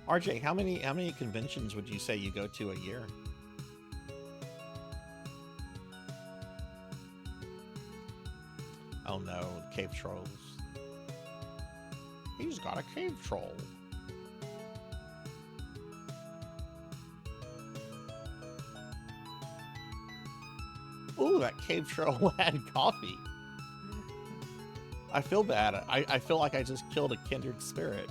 RJ, how many conventions would you say you go to a year? Oh no, cave trolls. He's got a cave troll. Ooh, that cave troll had coffee. I feel bad. I feel like I just killed a kindred spirit.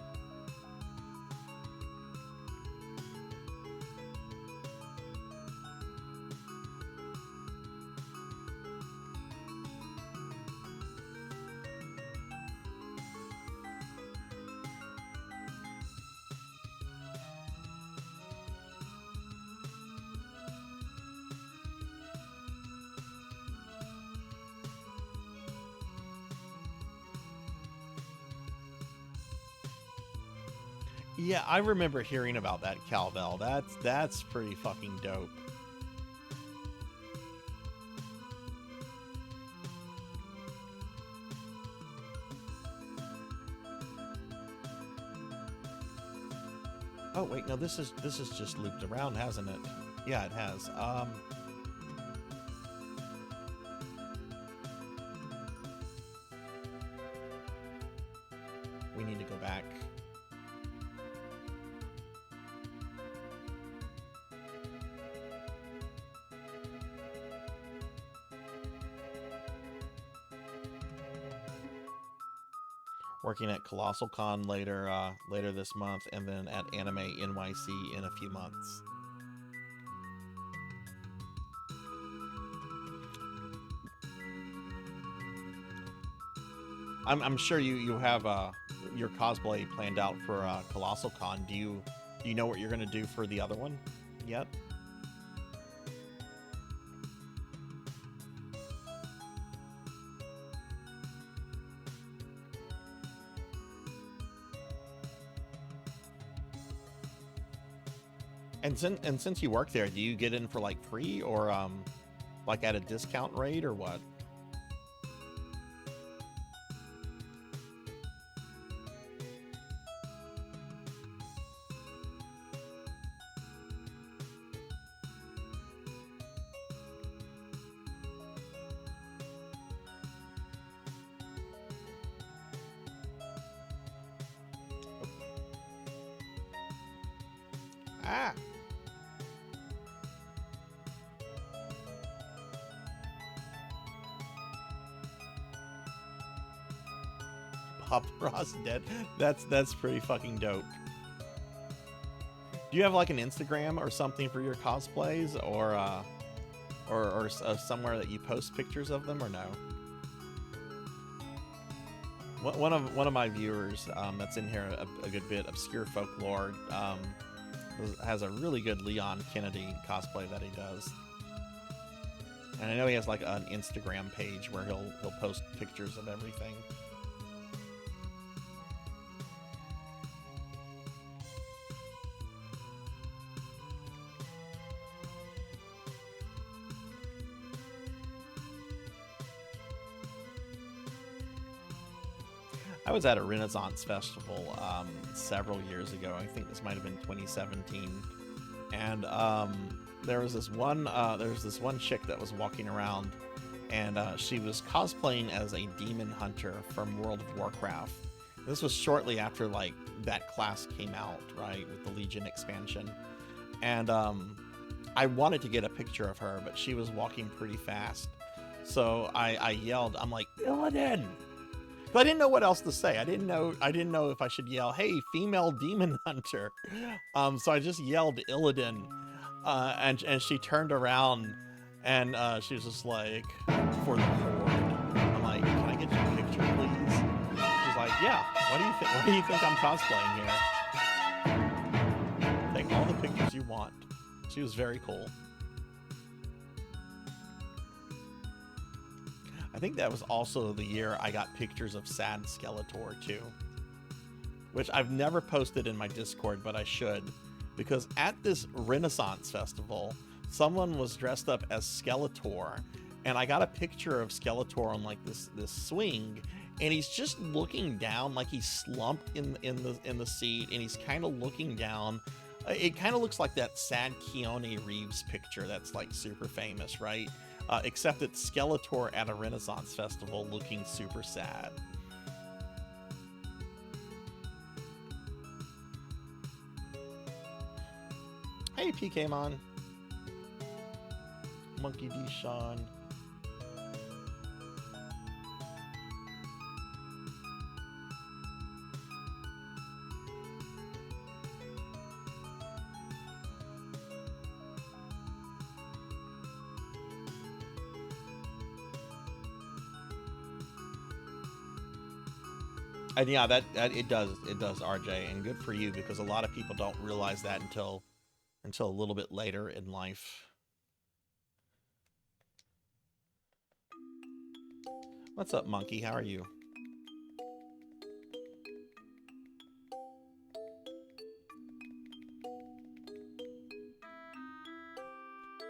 Yeah, I remember hearing about that cowbell. That's pretty fucking dope. Oh wait, no, this is just looped around, hasn't it? Yeah, it has. We need to go back. Working at Colossal Con later this month, and then at Anime NYC in a few months. I'm sure you have your cosplay planned out for Colossal Con. Do you know what you're gonna do for the other one yet? And since you work there, do you get in for like free or like at a discount rate or what? Ah. Pop Ross dead. That's pretty fucking dope. Do you have like an Instagram or something for your cosplays, or somewhere that you post pictures of them, or no? One of my viewers that's in here a good bit, Obscure Folklore, has a really good Leon Kennedy cosplay that he does, and I know he has like an Instagram page where he'll post pictures of everything. I was at a Renaissance festival several years ago. I think this might have been 2017, and there was this one chick that was walking around, and she was cosplaying as a demon hunter from World of Warcraft. This was shortly after like that class came out, right, with the Legion expansion, and I wanted to get a picture of her, but she was walking pretty fast, so I yelled, I'm like, Illidan! But I didn't know what else to say. I didn't know if I should yell, "Hey, female demon hunter!" So I just yelled Illidan, and she turned around, and she was just like, "For the Horde." I'm like, "Can I get your picture, please?" She's like, "Yeah. What do you think I'm cosplaying here? Take all the pictures you want." She was very cool. I think that was also the year I got pictures of Sad Skeletor too, which I've never posted in my Discord, but I should, because at this Renaissance festival, someone was dressed up as Skeletor, and I got a picture of Skeletor on like this swing, and he's just looking down, like he's slumped in the seat, and he's kind of looking down. It kind of looks like that sad Keanu Reeves picture that's like super famous, right? Except it's Skeletor at a Renaissance festival looking super sad. Hey, PKmon. Monkey D. Sean. And yeah, that it does RJ, and good for you, because a lot of people don't realize that until a little bit later in life. What's up, Monkey? How are you?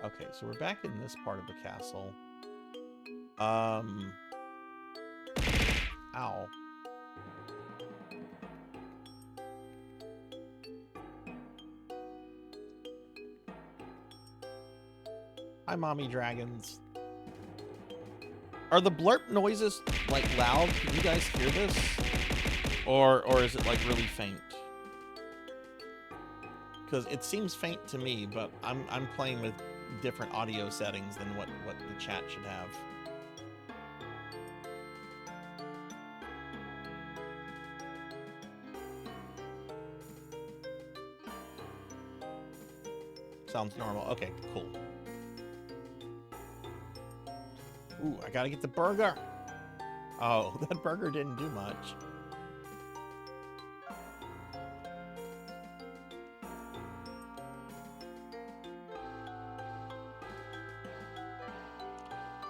Okay, so we're back in this part of the castle. Ow. Hi, mommy dragons. Are the blurp noises like loud? Can you guys hear this? Or is it like really faint? Because it seems faint to me, but I'm playing with different audio settings than what the chat should have. Sounds normal. Okay, cool. Ooh, I gotta get the burger. Oh, that burger didn't do much.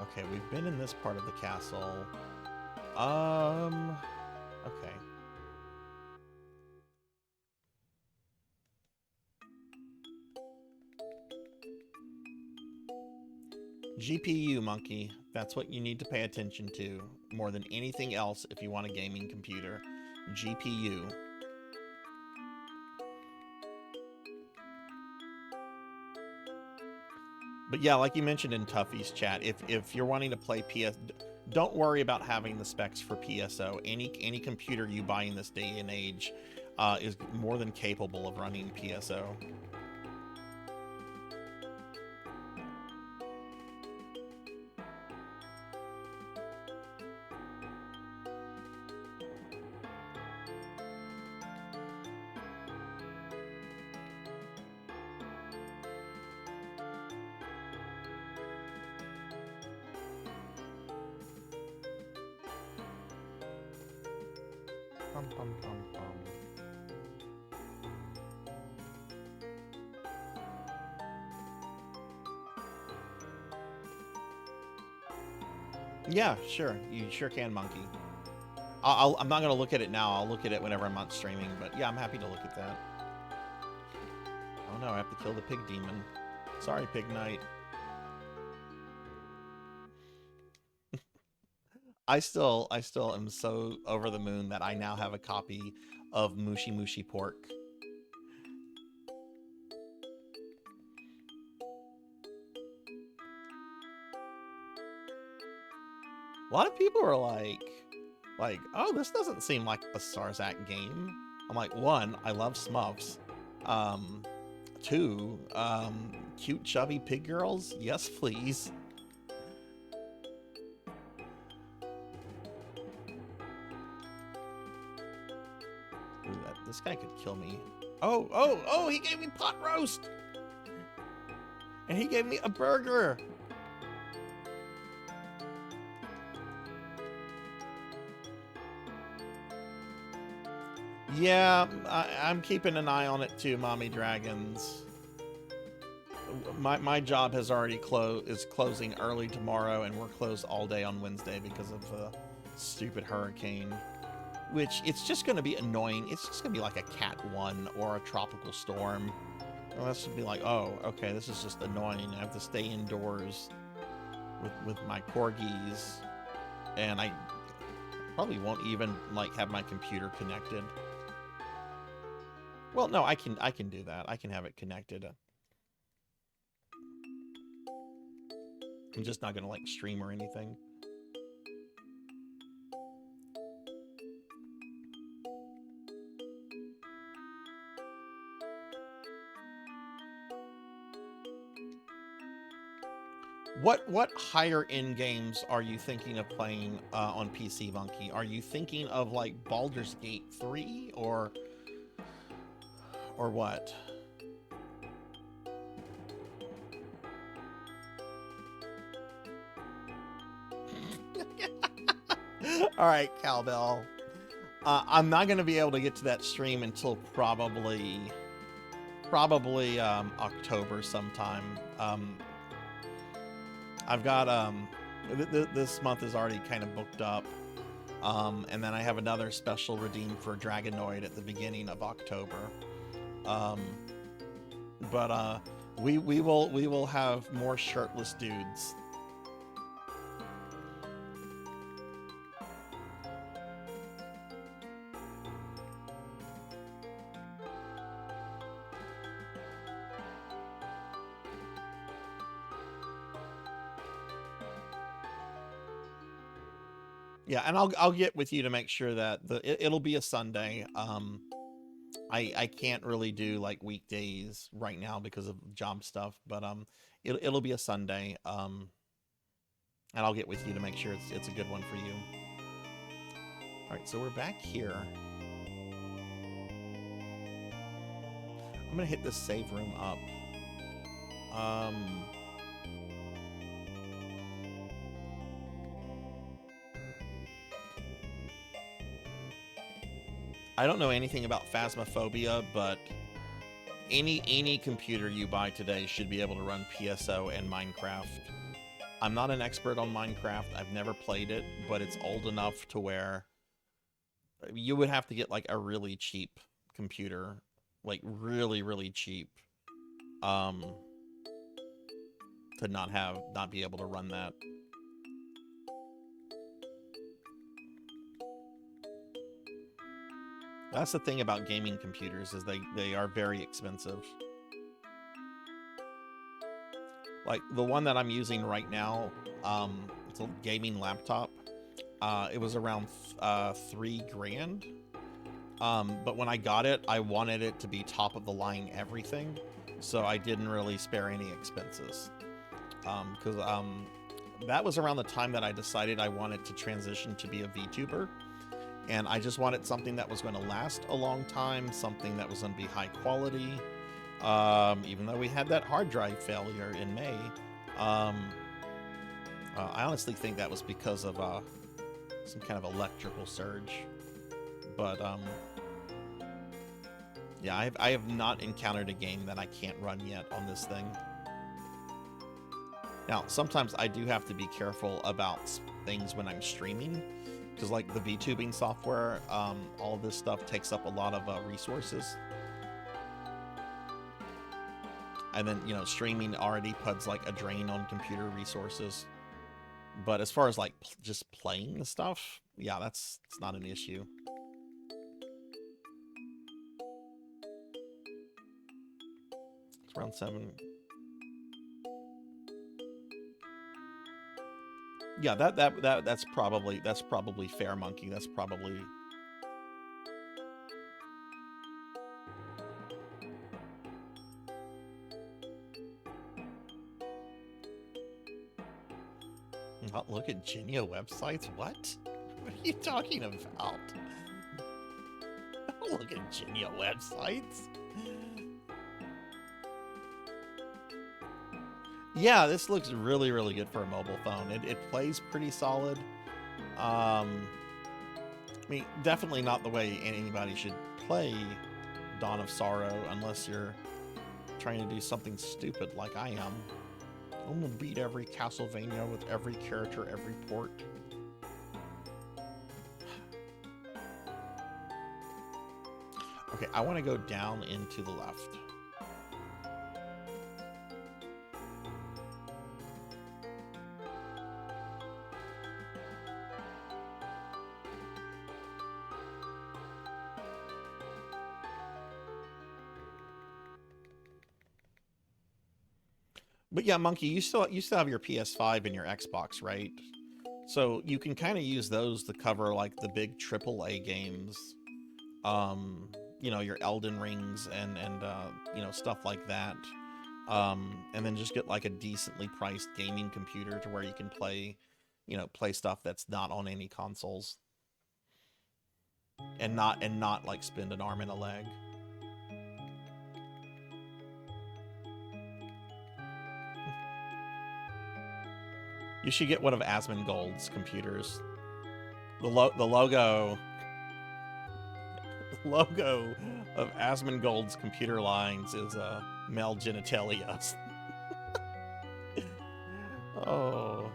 Okay, we've been in this part of the castle. Okay. GPU, Monkey. That's what you need to pay attention to more than anything else if you want a gaming computer. GPU. But yeah, like you mentioned in Tuffy's chat, if you're wanting to play PS, don't worry about having the specs for PSO. Any computer you buy in this day and age is more than capable of running PSO. bum, bum, bum. Yeah, sure. You sure can, Monkey. I'm not going to look at it now. I'll look at it whenever I'm not streaming. But yeah, I'm happy to look at that. Oh no, I have to kill the pig demon. Sorry, Pig Knight. I still am so over the moon that I now have a copy of Mushy Mushy Pork. A lot of people are like, oh, this doesn't seem like a Sarzac game. I'm like, one, I love Smurfs. Two, cute chubby pig girls? Yes, please. Ooh, this guy could kill me. Oh, he gave me pot roast! And he gave me a burger! Yeah, I'm keeping an eye on it too, Mommy Dragons. My job has already is closing early tomorrow, and we're closed all day on Wednesday because of the stupid hurricane. Which, it's just going to be annoying. It's just going to be like a Cat 1 or a tropical storm. Well, that's going to be like, oh, okay, this is just annoying. I have to stay indoors with my corgis. And I probably won't even, like, have my computer connected. Well, no, I can do that. I can have it connected. I'm just not gonna like stream or anything. What higher end games are you thinking of playing on PC, Monkey? Are you thinking of like Baldur's Gate 3 or what? All right, Cowbell. I'm not going to be able to get to that stream until probably October sometime. I've got this month is already kind of booked up, and then I have another special redeemed for Dragonoid at the beginning of October. But we will have more shirtless dudes. Yeah, and I'll get with you to make sure that it'll be a Sunday. I can't really do like weekdays right now because of job stuff, but it'll be a Sunday. And I'll get with you to make sure it's a good one for you. All right, so we're back here. I'm gonna hit this save room up. I don't know anything about Phasmophobia, but any computer you buy today should be able to run PSO and Minecraft. I'm not an expert on Minecraft. I've never played it, but it's old enough to where you would have to get like a really cheap computer, like really, really cheap, to not be able to run that. That's the thing about gaming computers, is they are very expensive. Like the one that I'm using right now, it's a gaming laptop. It was around $3 grand. But when I got it, I wanted it to be top of the line everything, so I didn't really spare any expenses. Because that was around the time that I decided I wanted to transition to be a VTuber. And I just wanted something that was going to last a long time, something that was going to be high quality. Even though we had that hard drive failure in May, I honestly think that was because of some kind of electrical surge. But yeah, I have not encountered a game that I can't run yet on this thing. Now, sometimes I do have to be careful about things when I'm streaming, because like the VTubing software, all of this stuff takes up a lot of resources. And then, you know, streaming already puts like a drain on computer resources. But as far as like just playing the stuff, yeah, it's not an issue. It's round 7. Yeah, that's probably fair, Monkey. That's probably. Not look at Genia websites? What? What are you talking about? Don't look at Genia websites. Yeah, this looks really, really good for a mobile phone. It plays pretty solid. I mean, definitely not the way anybody should play Dawn of Sorrow unless you're trying to do something stupid like I am. I'm gonna beat every Castlevania with every character, every port. Okay, I want to go down into the left. But yeah, Monkey, you still have your PS5 and your Xbox, right? So you can kind of use those to cover like the big AAA games, you know, your Elden Rings and you know, stuff like that, and then just get like a decently priced gaming computer to where you can play, you know, play stuff that's not on any consoles, and not like spend an arm and a leg. You should get one of Asmongold's computers. The logo of Asmongold's computer lines is male genitalia. Oh.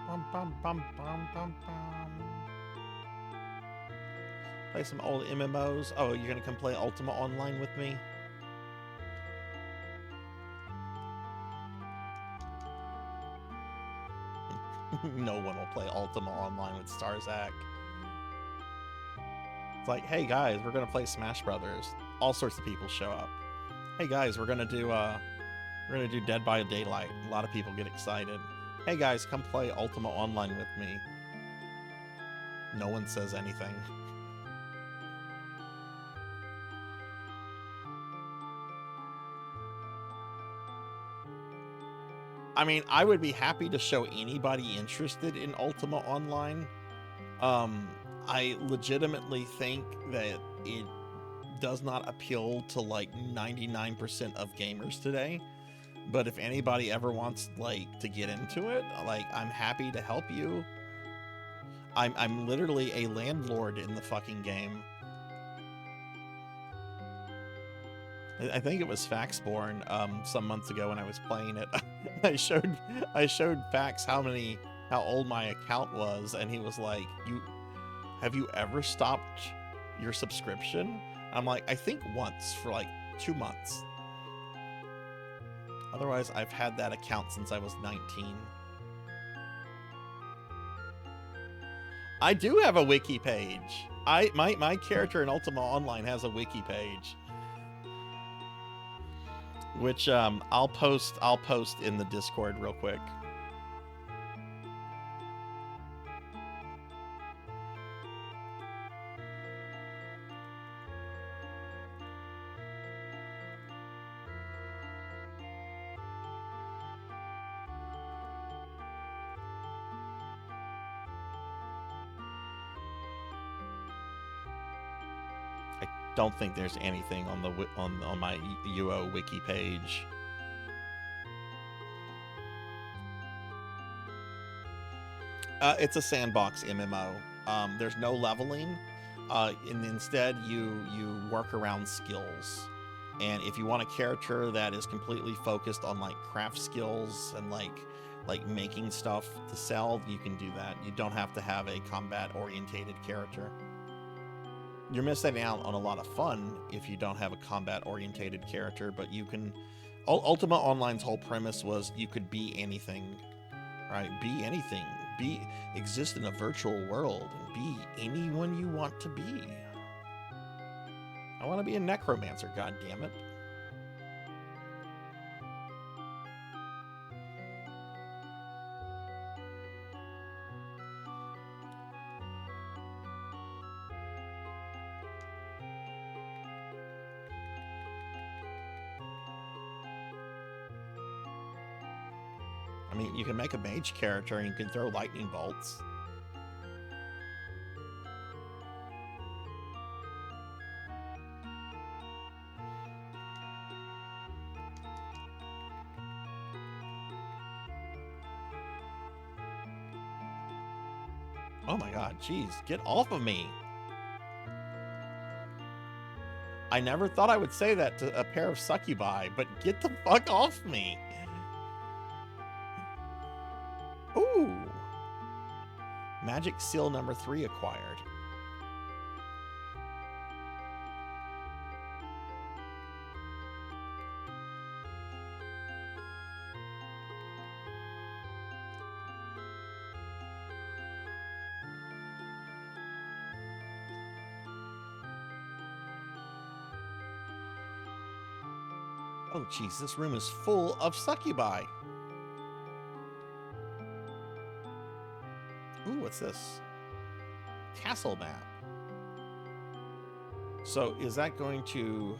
Bum, bum, bum, bum, bum. Play some old MMOs. Oh, you're gonna come play Ultima Online with me? No one will play Ultima Online with Sarzac. It's like, hey guys, we're gonna play Smash Brothers. All sorts of people show up. Hey guys, we're gonna do Dead by Daylight. A lot of people get excited. Hey guys, come play Ultima Online with me. No one says anything. I mean, I would be happy to show anybody interested in Ultima Online. I legitimately think that it does not appeal to like 99% of gamers today. But if anybody ever wants like to get into it, like I'm happy to help you. I'm literally a landlord in the fucking game. I think it was Faxborn some months ago when I was playing it. I showed Fax how old my account was, and he was like, have you ever stopped your subscription? I'm like, I think once for like 2 months. Otherwise, I've had that account since I was 19. I do have a wiki page. My character in Ultima Online has a wiki page, which I'll post in the Discord real quick. don't think there's anything on the on my UO wiki page. It's a sandbox MMO. There's no leveling, and instead you work around skills. And if you want a character that is completely focused on like craft skills and like making stuff to sell, you can do that. You don't have to have a combat orientated character. You're missing out on a lot of fun if you don't have a combat orientated character, but you can. Ultima Online's whole premise was you could be anything, right? Be anything. Exist in a virtual world and be anyone you want to be. I want to be a necromancer, god damn it. I mean, you can make a mage character and you can throw lightning bolts. Oh my god, jeez, get off of me. I never thought I would say that to a pair of succubi, but get the fuck off me. Ooh. Magic seal number 3 acquired. Oh, jeez, this room is full of succubi. Ooh, what's this? Castle map. So is that going to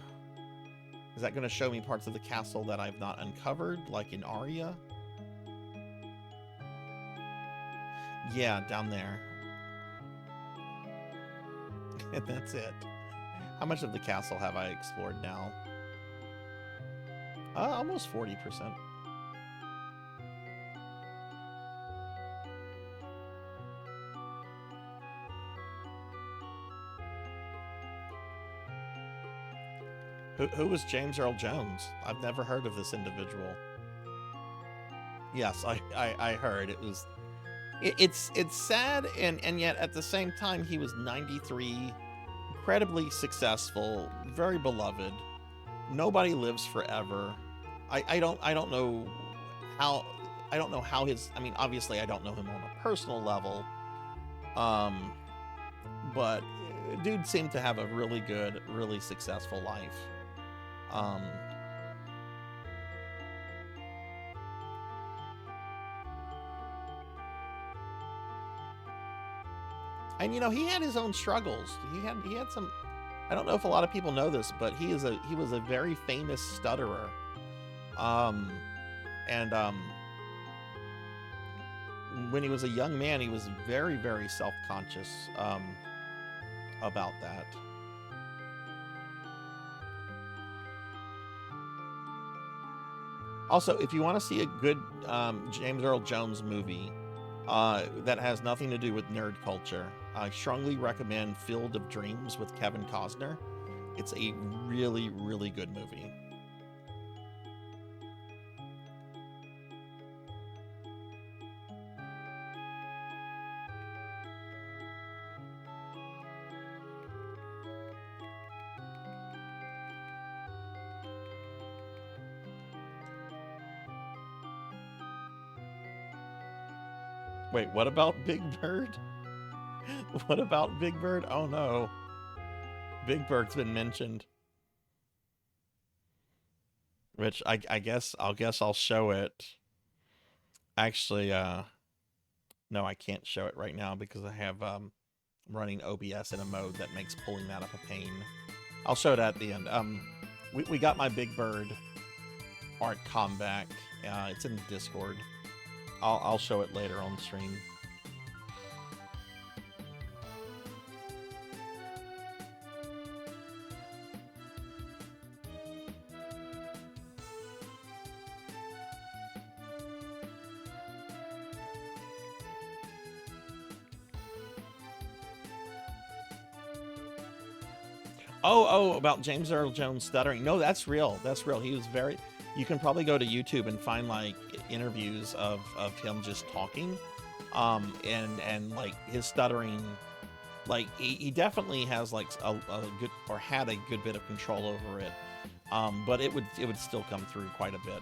show me parts of the castle that I've not uncovered, like in Aria? Yeah, down there. And that's it. How much of the castle have I explored now? Almost 40%. Who was James Earl Jones? I've never heard of this individual. Yes, I heard. It's sad, and yet at the same time he was 93, incredibly successful, very beloved. Nobody lives forever. I don't know how his, I mean, obviously I don't know him on a personal level, but dude seemed to have a really good, really successful life. And you know, he had his own struggles. He had some, I don't know if a lot of people know this, but he was a very famous stutterer. When he was a young man, he was very, very self-conscious about that. Also, if you want to see a good James Earl Jones movie that has nothing to do with nerd culture, I strongly recommend Field of Dreams with Kevin Costner. It's a really, really good movie. Wait, what about Big Bird? What about Big Bird? Oh no. Big Bird's been mentioned. Which I guess I'll show it. Actually, no, I can't show it right now because I have running OBS in a mode that makes pulling that up a pain. I'll show it at the end. We got my Big Bird art com back. It's in Discord. I'll show it later on the stream. About James Earl Jones stuttering. No, that's real. That's real. He was very. You can probably go to YouTube and find like interviews of him just talking, and like his stuttering. Like he definitely has like a good, or had a good bit of control over it, but it would still come through quite a bit.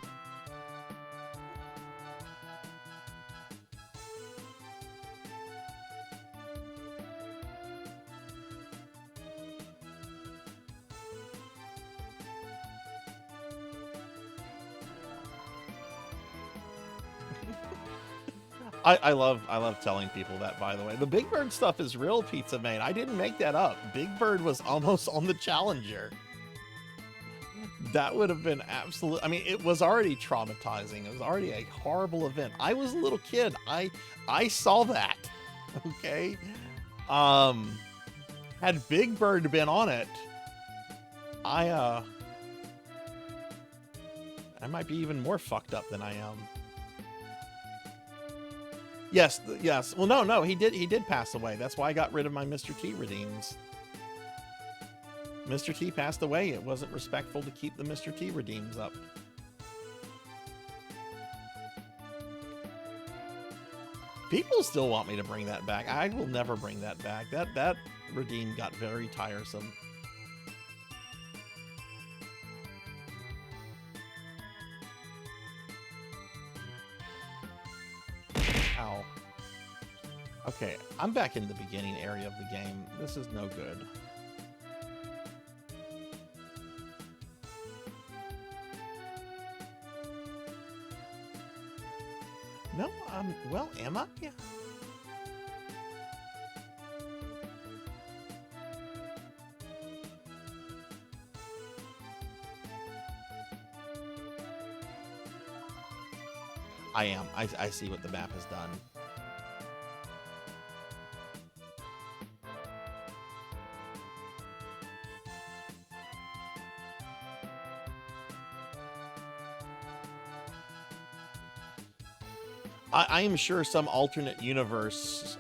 I love telling people that, by the way. The Big Bird stuff is real, Pizza Man. I didn't make that up. Big Bird was almost on the Challenger. That would have been absolute. I mean, it was already traumatizing. It was already a horrible event. I was a little kid. I saw that. Okay. Had Big Bird been on it, I might be even more fucked up than I am. Yes. Well, no, he did pass away. That's why I got rid of my Mr. T redeems. Mr. T passed away. It wasn't respectful to keep the Mr. T redeems up. People still want me to bring that back. I will never bring that back. That redeem got very tiresome. Ow. Okay, I'm back in the beginning area of the game. This is no good. No, well, am I? Yeah. I am. I see what the map has done. I am sure some alternate universe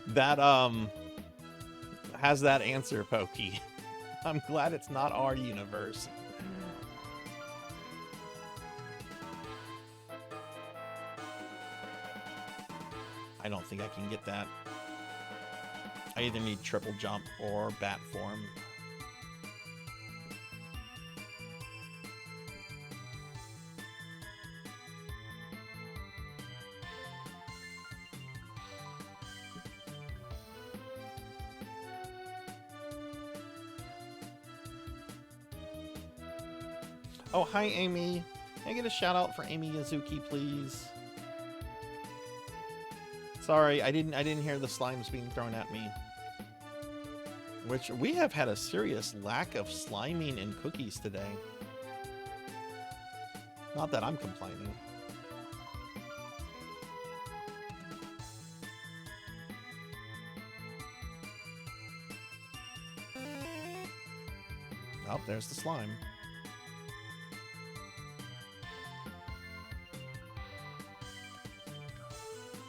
that has that answer, Pokey. I'm glad it's not our universe. I don't think I can get that. I either need triple jump or bat form. Oh, hi, Amy. Can I get a shout out for Amy Yazuki, please? Sorry, I didn't hear the slimes being thrown at me. Which we have had a serious lack of sliming in cookies today. Not that I'm complaining. Oh, there's the slime.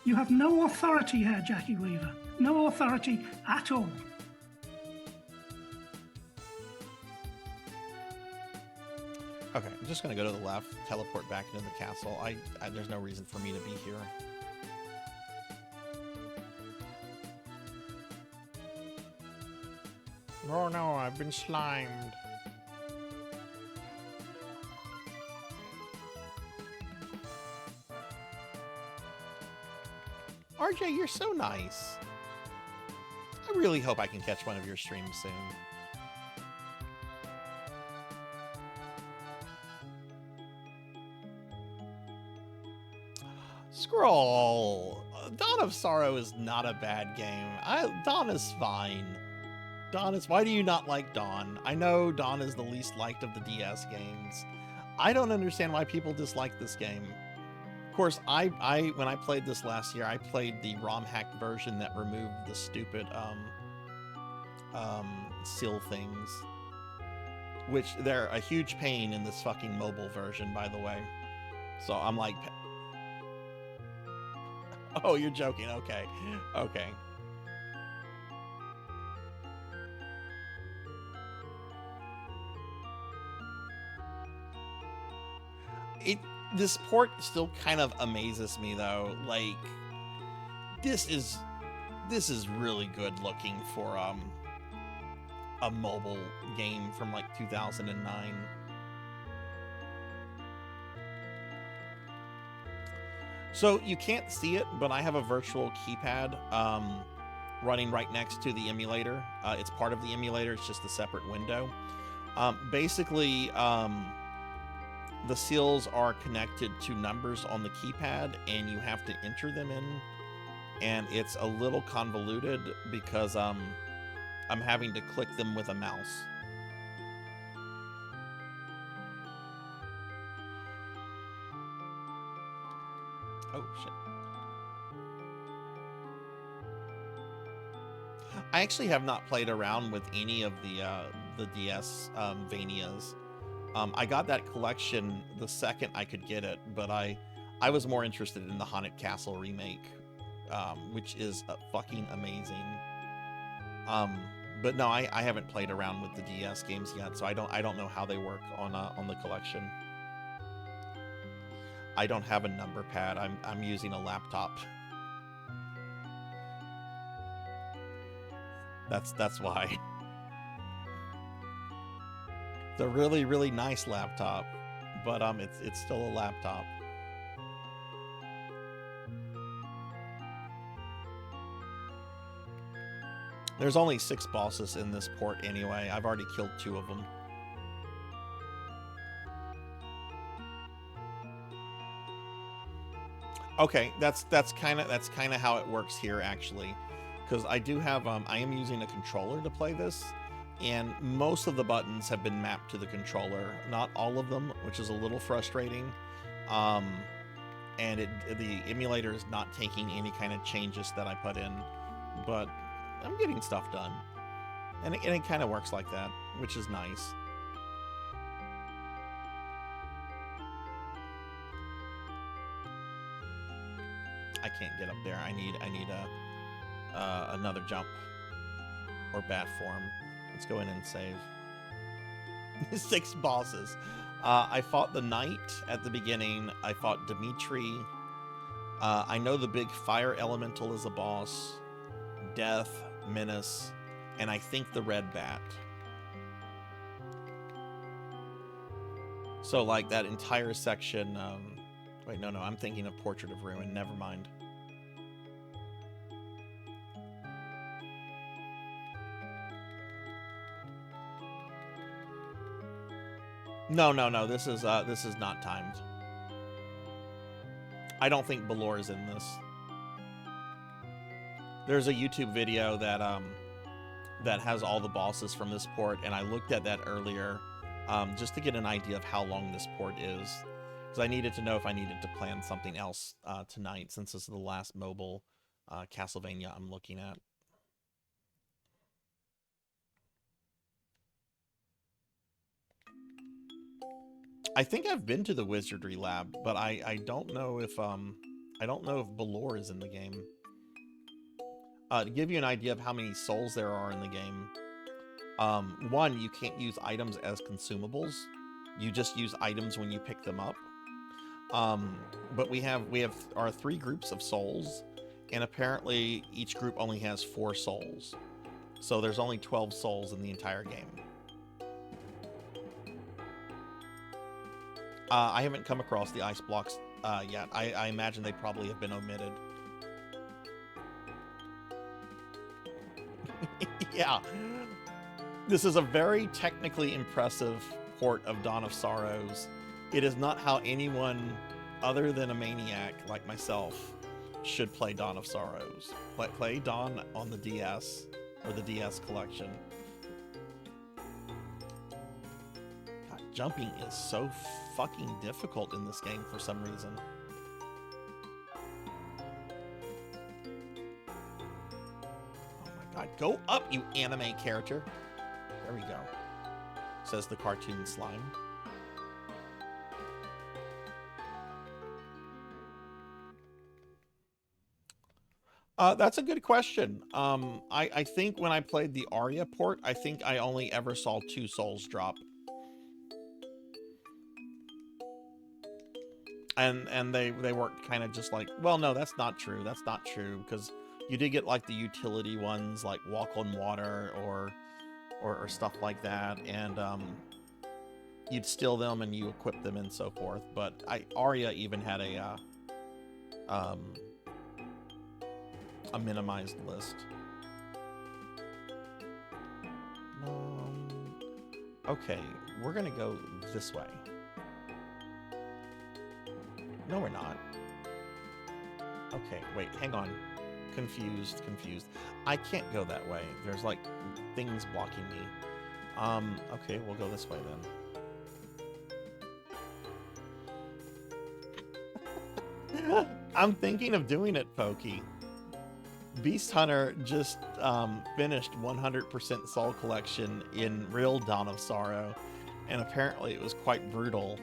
You have no authority here, Jackie Weaver. No authority at all. Okay, I'm just gonna go to the left, teleport back into the castle. There's no reason for me to be here. Oh no, I've been slimed. RJ, you're so nice. I really hope I can catch one of your streams soon. Scroll. Dawn of Sorrow is not a bad game. Dawn is fine. Dawn is... Why do you not like Dawn? I know Dawn is the least liked of the DS games. I don't understand why people dislike this game. Of course, when I played this last year, I played the ROM hack version that removed the stupid seal things, which they're a huge pain in this fucking mobile version, by the way. So I'm like, oh, you're joking. Okay. This port still kind of amazes me though. Like, this is really good looking for a mobile game from like 2009. So you can't see it, but I have a virtual keypad running right next to the emulator. It's part of the emulator, it's just a separate window. Basically, the seals are connected to numbers on the keypad, and you have to enter them in. And it's a little convoluted because I'm having to click them with a mouse. Oh, shit. I actually have not played around with any of the DS Vanias. I got that collection the second I could get it, but I was more interested in the Haunted Castle remake, which is fucking amazing. But no, I haven't played around with the DS games yet, so I don't know how they work on the collection. I don't have a number pad. I'm using a laptop. That's why. It's a really, really nice laptop, but it's still a laptop. There's only 6 bosses in this port anyway. I've already killed 2 of them. Okay, that's kind of how it works here actually, because I do have I am using a controller to play this, and most of the buttons have been mapped to the controller. Not all of them, which is a little frustrating. And the emulator is not taking any kind of changes that I put in, but I'm getting stuff done, and it kind of works like that, which is nice. I can't get up there. I need another jump or bat form. Let's go in and save. 6 bosses. I fought the knight at the beginning. I fought Dimitri. I know the big fire elemental is a boss. Death, Menace, and I think the red bat. So like that entire section. Wait, no, I'm thinking of Portrait of Ruin. Never mind. No. This is not timed. I don't think Balor is in this. There's a YouTube video that has all the bosses from this port, and I looked at that earlier just to get an idea of how long this port is, because I needed to know if I needed to plan something else tonight, since this is the last mobile Castlevania I'm looking at. I think I've been to the Wizardry Lab, but I don't know if Balor is in the game. To give you an idea of how many souls there are in the game, 1, you can't use items as consumables. You just use items when you pick them up. But we have our 3 groups of souls, and apparently each group only has 4 souls. So there's only 12 souls in the entire game. I haven't come across the ice blocks yet. I imagine they probably have been omitted. Yeah. This is a very technically impressive port of Dawn of Sorrows. It is not how anyone other than a maniac like myself should play Dawn of Sorrows. Play Dawn on the DS or the DS collection. God, jumping is so fucking difficult in this game for some reason. God, go up, you anime character. There we go. Says the cartoon slime. That's a good question. I think when I played the Arya port, I think I only ever saw 2 souls drop. And they work kind of just like, well, no, that's not true. That's not true, because you did get like the utility ones, like walk on water or stuff like that, and you'd steal them and you equip them and so forth. But Arya even had a minimized list. Okay, we're gonna go this way. No, we're not. Okay, wait, hang on. Confused. I can't go that way. There's like things blocking me. Okay, we'll go this way then. I'm thinking of doing it, Pokey. Beast Hunter just finished 100% Soul Collection in real Dawn of Sorrow, and apparently it was quite brutal.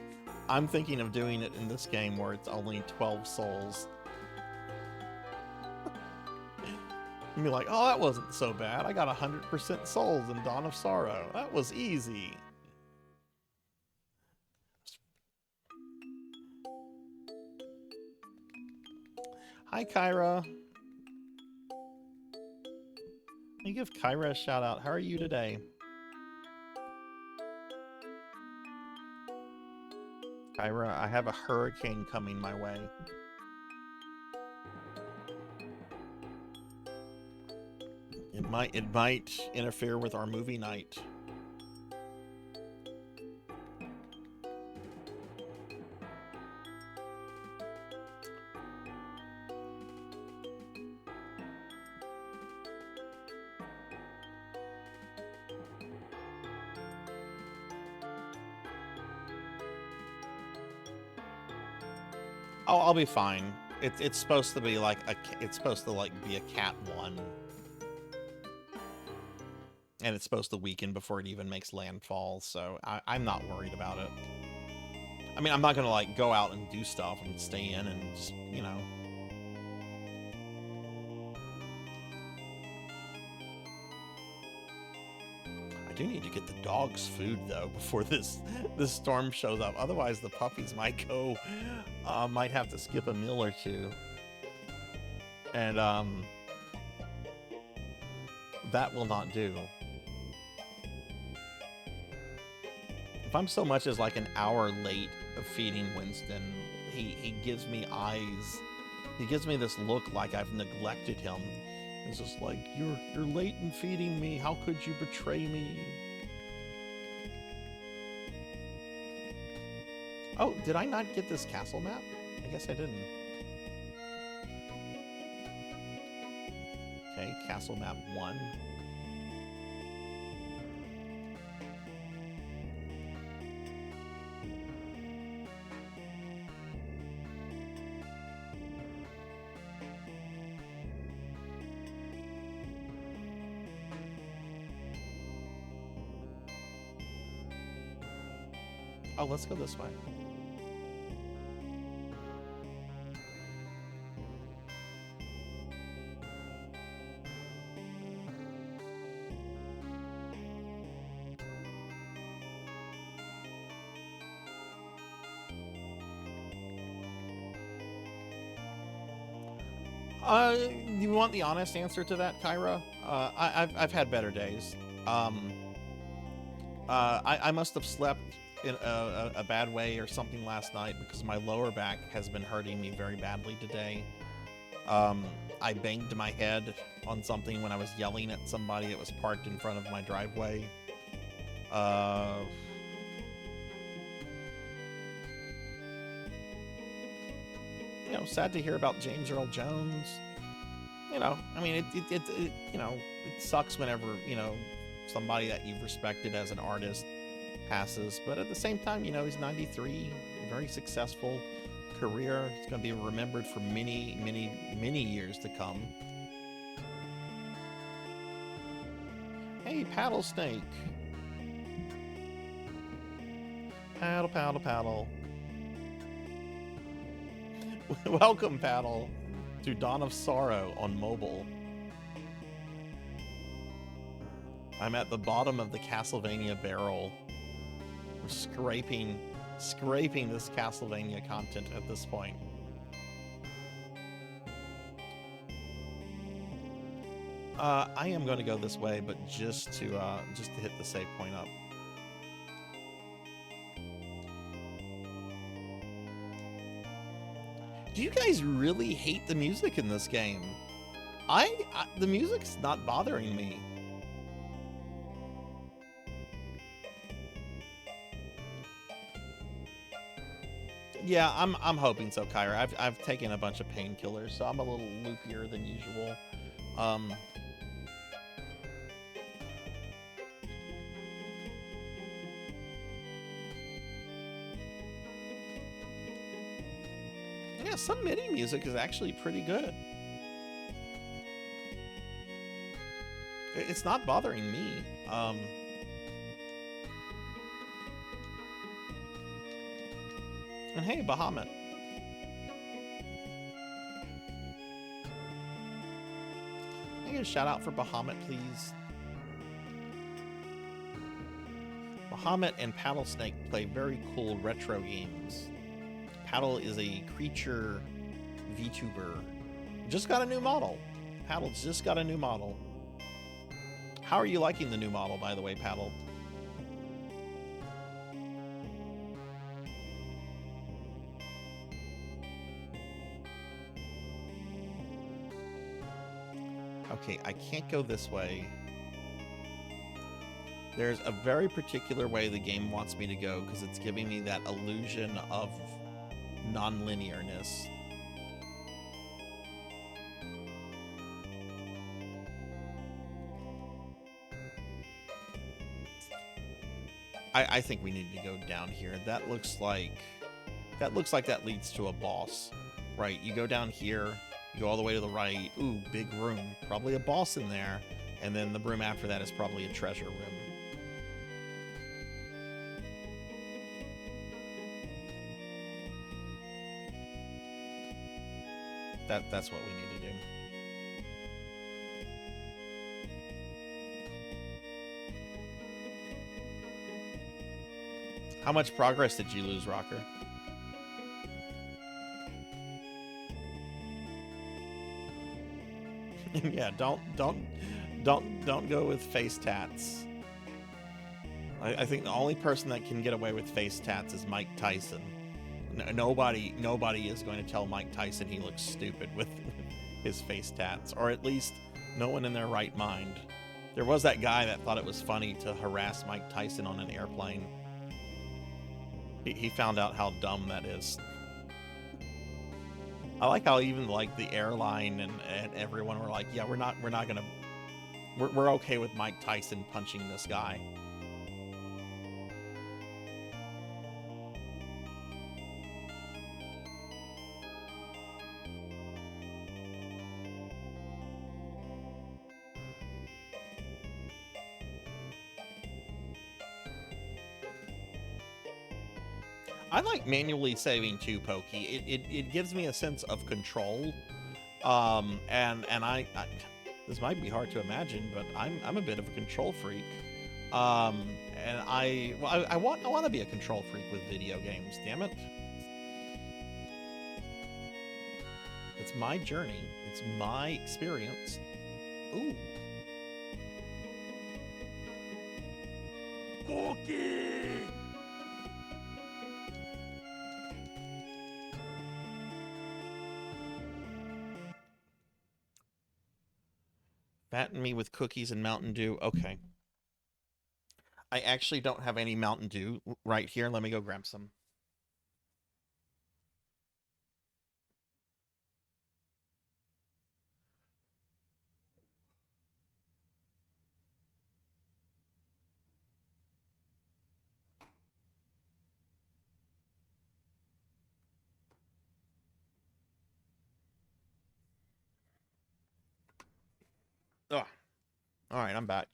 I'm thinking of doing it in this game where it's only 12 souls. And be like, oh, that wasn't so bad. I got 100% souls in Dawn of Sorrow. That was easy. Hi, Kyra. Let me give Kyra a shout out. How are you today? Kyra, I have a hurricane coming my way. It might interfere with our movie night. Oh, I'll be fine. It's supposed to be like it's supposed to like be a cat one. And it's supposed to weaken before it even makes landfall, so I'm not worried about it. I mean, I'm not gonna like go out and do stuff and stay in and just, you know. I do need to get the dogs food though before this storm shows up. Otherwise, the puppies might go, might have to skip a meal or two. And that will not do. If I'm so much as like an hour late of feeding Winston, he gives me eyes. He gives me this look like I've neglected him. It's just like, you're late in feeding me. How could you betray me? Oh, did I not get this castle map? I guess I didn't. Okay, castle map 1. Oh, let's go this way. You want the honest answer to that, Kyra? I've had better days. I must have slept in a bad way or something last night because my lower back has been hurting me very badly today. I banged my head on something when I was yelling at somebody that was parked in front of my driveway. You know, sad to hear about James Earl Jones. You know, I mean, it you know, it sucks whenever, you know, somebody that you've respected as an artist passes, but at the same time, you know, he's 93, very successful career. He's going to be remembered for many, many, many years to come. Hey, Paddle Snake. Paddle, paddle, paddle. Welcome, Paddle, to Dawn of Sorrow on mobile. I'm at the bottom of the Castlevania barrel. We're scraping scraping this Castlevania content at this point. I am going to go this way, but just to hit the save point up. Do you guys really hate the music in this game? The music's not bothering me. Yeah, I'm hoping so, Kyra. I've taken a bunch of painkillers, so I'm a little loopier than usual. Yeah, some MIDI music is actually pretty good. It's not bothering me. And hey, Bahamut. Can I get a shout out for Bahamut, please? Bahamut and Paddlesnake play very cool retro games. Paddle is a creature VTuber. Just got a new model. Paddle's just got a new model. How are you liking the new model, by the way, Paddle? Okay, I can't go this way. There's a very particular way the game wants me to go because it's giving me that illusion of non-linearness. I think we need to go down here. That looks like that leads to a boss, right? You go down here, you go all the way to the right. Ooh, big room, probably a boss in there, and then the room after that is probably a treasure room. That's what we need to do. How much progress did you lose, Rocker? Yeah, don't go with face tats. I think the only person that can get away with face tats is Mike Tyson. Nobody is going to tell Mike Tyson he looks stupid with his face tats, or at least no one in their right mind. There was that guy that thought it was funny to harass Mike Tyson on an airplane. He found out how dumb that is. I like how even like the airline and everyone were like, yeah, we're okay with Mike Tyson punching this guy. I like manually saving too, Pokey. It gives me a sense of control. And I this might be hard to imagine, but I'm a bit of a control freak. And I want to be a control freak with video games. Damn it! It's my journey. It's my experience. Ooh. Pokey. Fatten me with cookies and Mountain Dew. Okay. I actually don't have any Mountain Dew right here. Let me go grab some. Oh. All right, I'm back.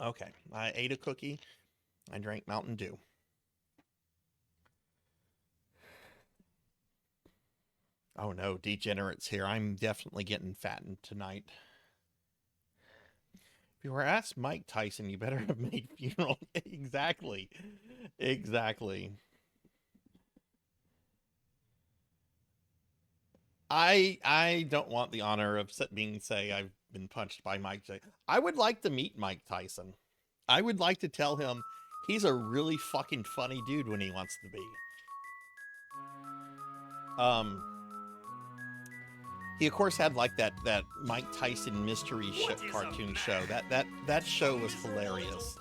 Okay, I ate a cookie. I drank Mountain Dew. Oh no, degenerates here. I'm definitely getting fattened tonight. If you were asked Mike Tyson, you better have made funeral. Exactly. Exactly. I don't want the honor of being say I've been punched by Mike Tyson. I would like to meet Mike Tyson. I would like to tell him he's a really fucking funny dude when he wants to be. He of course had like that Mike Tyson mystery cartoon show. That show was hilarious.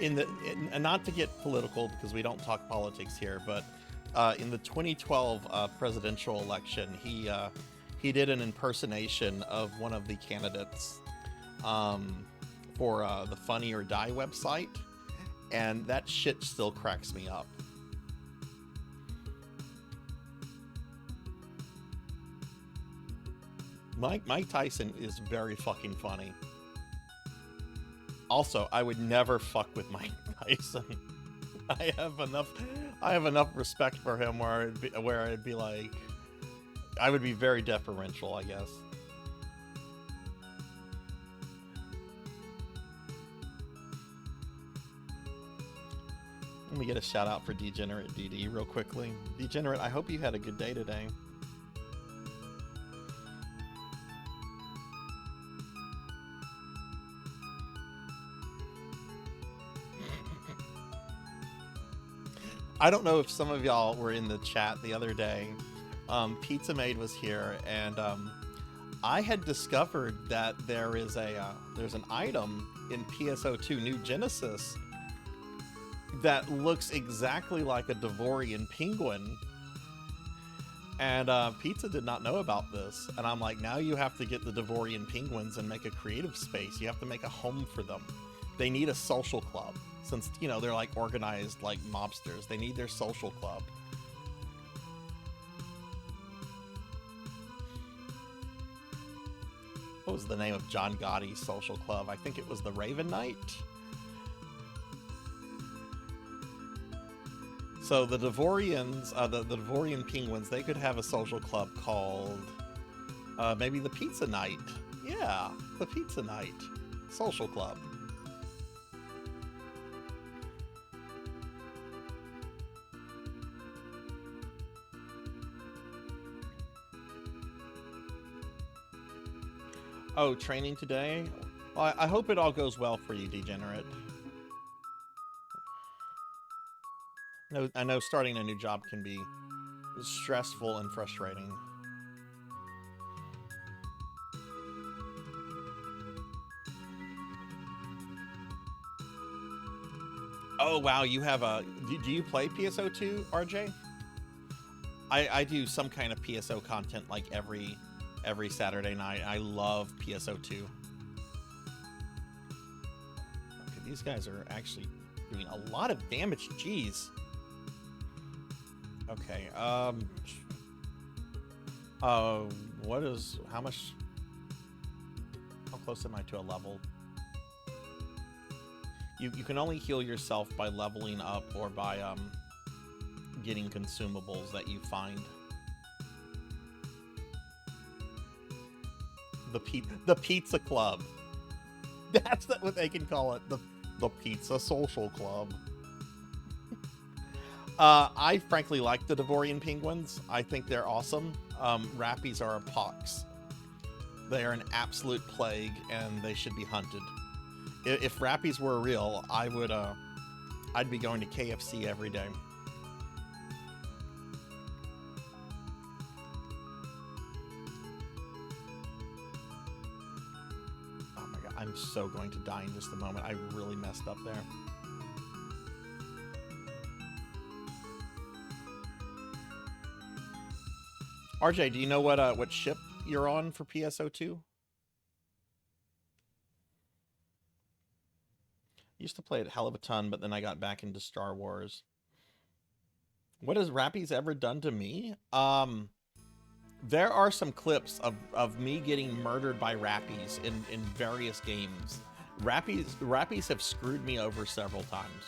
And not to get political because we don't talk politics here, but in the 2012 presidential election, he did an impersonation of one of the candidates for the Funny or Die website, and that shit still cracks me up. Mike Tyson is very fucking funny. Also, I would never fuck with Mike Tyson. I have enough respect for him where I'd be like, I would be very deferential, I guess. Let me get a shout out for Degenerate DD real quickly. Degenerate, I hope you had a good day today. I don't know if some of y'all were in the chat the other day. Pizza Maid was here, and I had discovered that there's an item in PSO2 New Genesis that looks exactly like a Devorian penguin. And Pizza did not know about this, and I'm like, now you have to get the Devorian penguins and make a creative space. You have to make a home for them. They need a social club. Since, you know, they're like organized like mobsters. They need their social club. What was the name of John Gotti's social club? I think it was the Raven Knight. So the Devorians, the Devorian penguins, they could have a social club called maybe the Pizza Night. Yeah, the Pizza Night social club. Oh, training today? Well, I hope it all goes well for you, Degenerate. No, I know starting a new job can be stressful and frustrating. Oh, wow, you have a... Do you play PSO2, RJ? I do some kind of PSO content like every Saturday night. I love PSO2. Okay, these guys are actually doing a lot of damage. Jeez. Okay, how close am I to a level? You can only heal yourself by leveling up or by getting consumables that you find. The Pizza Club. That's what they can call it. The Pizza Social Club. I frankly like the Devorian penguins. I think they're awesome. Rappies are a pox. They are an absolute plague, and they should be hunted. If Rappies were real, I'd be going to KFC every day. Oh my god, I'm so going to die in just a moment. I really messed up there. RJ, do you know what ship you're on for PSO2? Used to play it hell of a ton, but then I got back into Star Wars. What has Rappies ever done to me? There are some clips of me getting murdered by Rappies in various games. Rappies have screwed me over several times.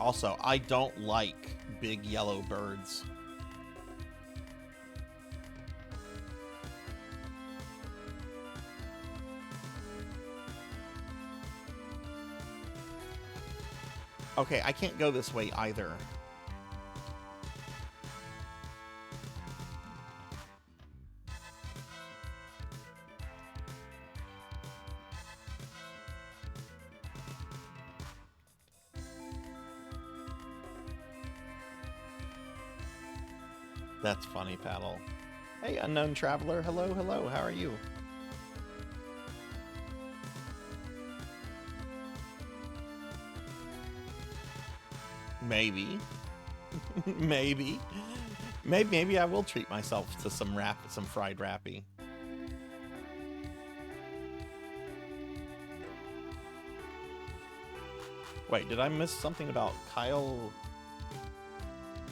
Also, I don't like big yellow birds. Okay, I can't go this way either. That's funny, Paddle. Hey, unknown traveler. Hello, hello. How are you? Maybe. Maybe. Maybe I will treat myself to some fried rappy. Wait, did I miss something about Kyle?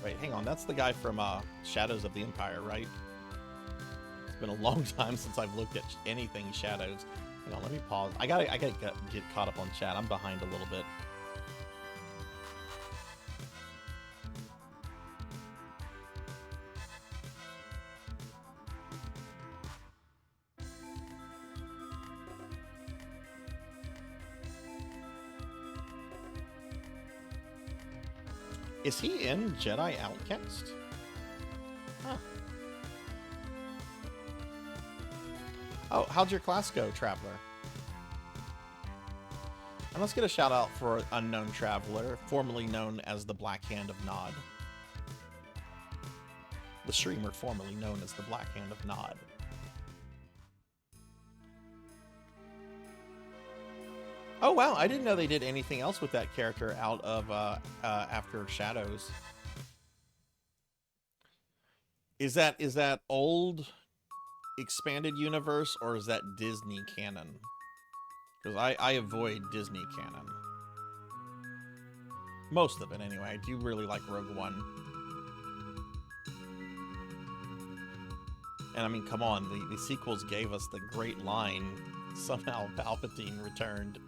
Wait, hang on. That's the guy from Shadows of the Empire, right? It's been a long time since I've looked at anything Shadows. Hang on, let me pause. I gotta get caught up on chat. I'm behind a little bit. Is he in Jedi Outcast? Huh. Oh, how'd your class go, Traveler? And let's get a shout out for Unknown Traveler, formerly known as the Black Hand of Nod. The streamer formerly known as the Black Hand of Nod. Oh wow, I didn't know they did anything else with that character out of after Shadows. Is that old expanded universe or is that Disney canon? Because I avoid Disney canon. Most of it anyway. I do really like Rogue One. And I mean, come on, the sequels gave us the great line, somehow Palpatine returned.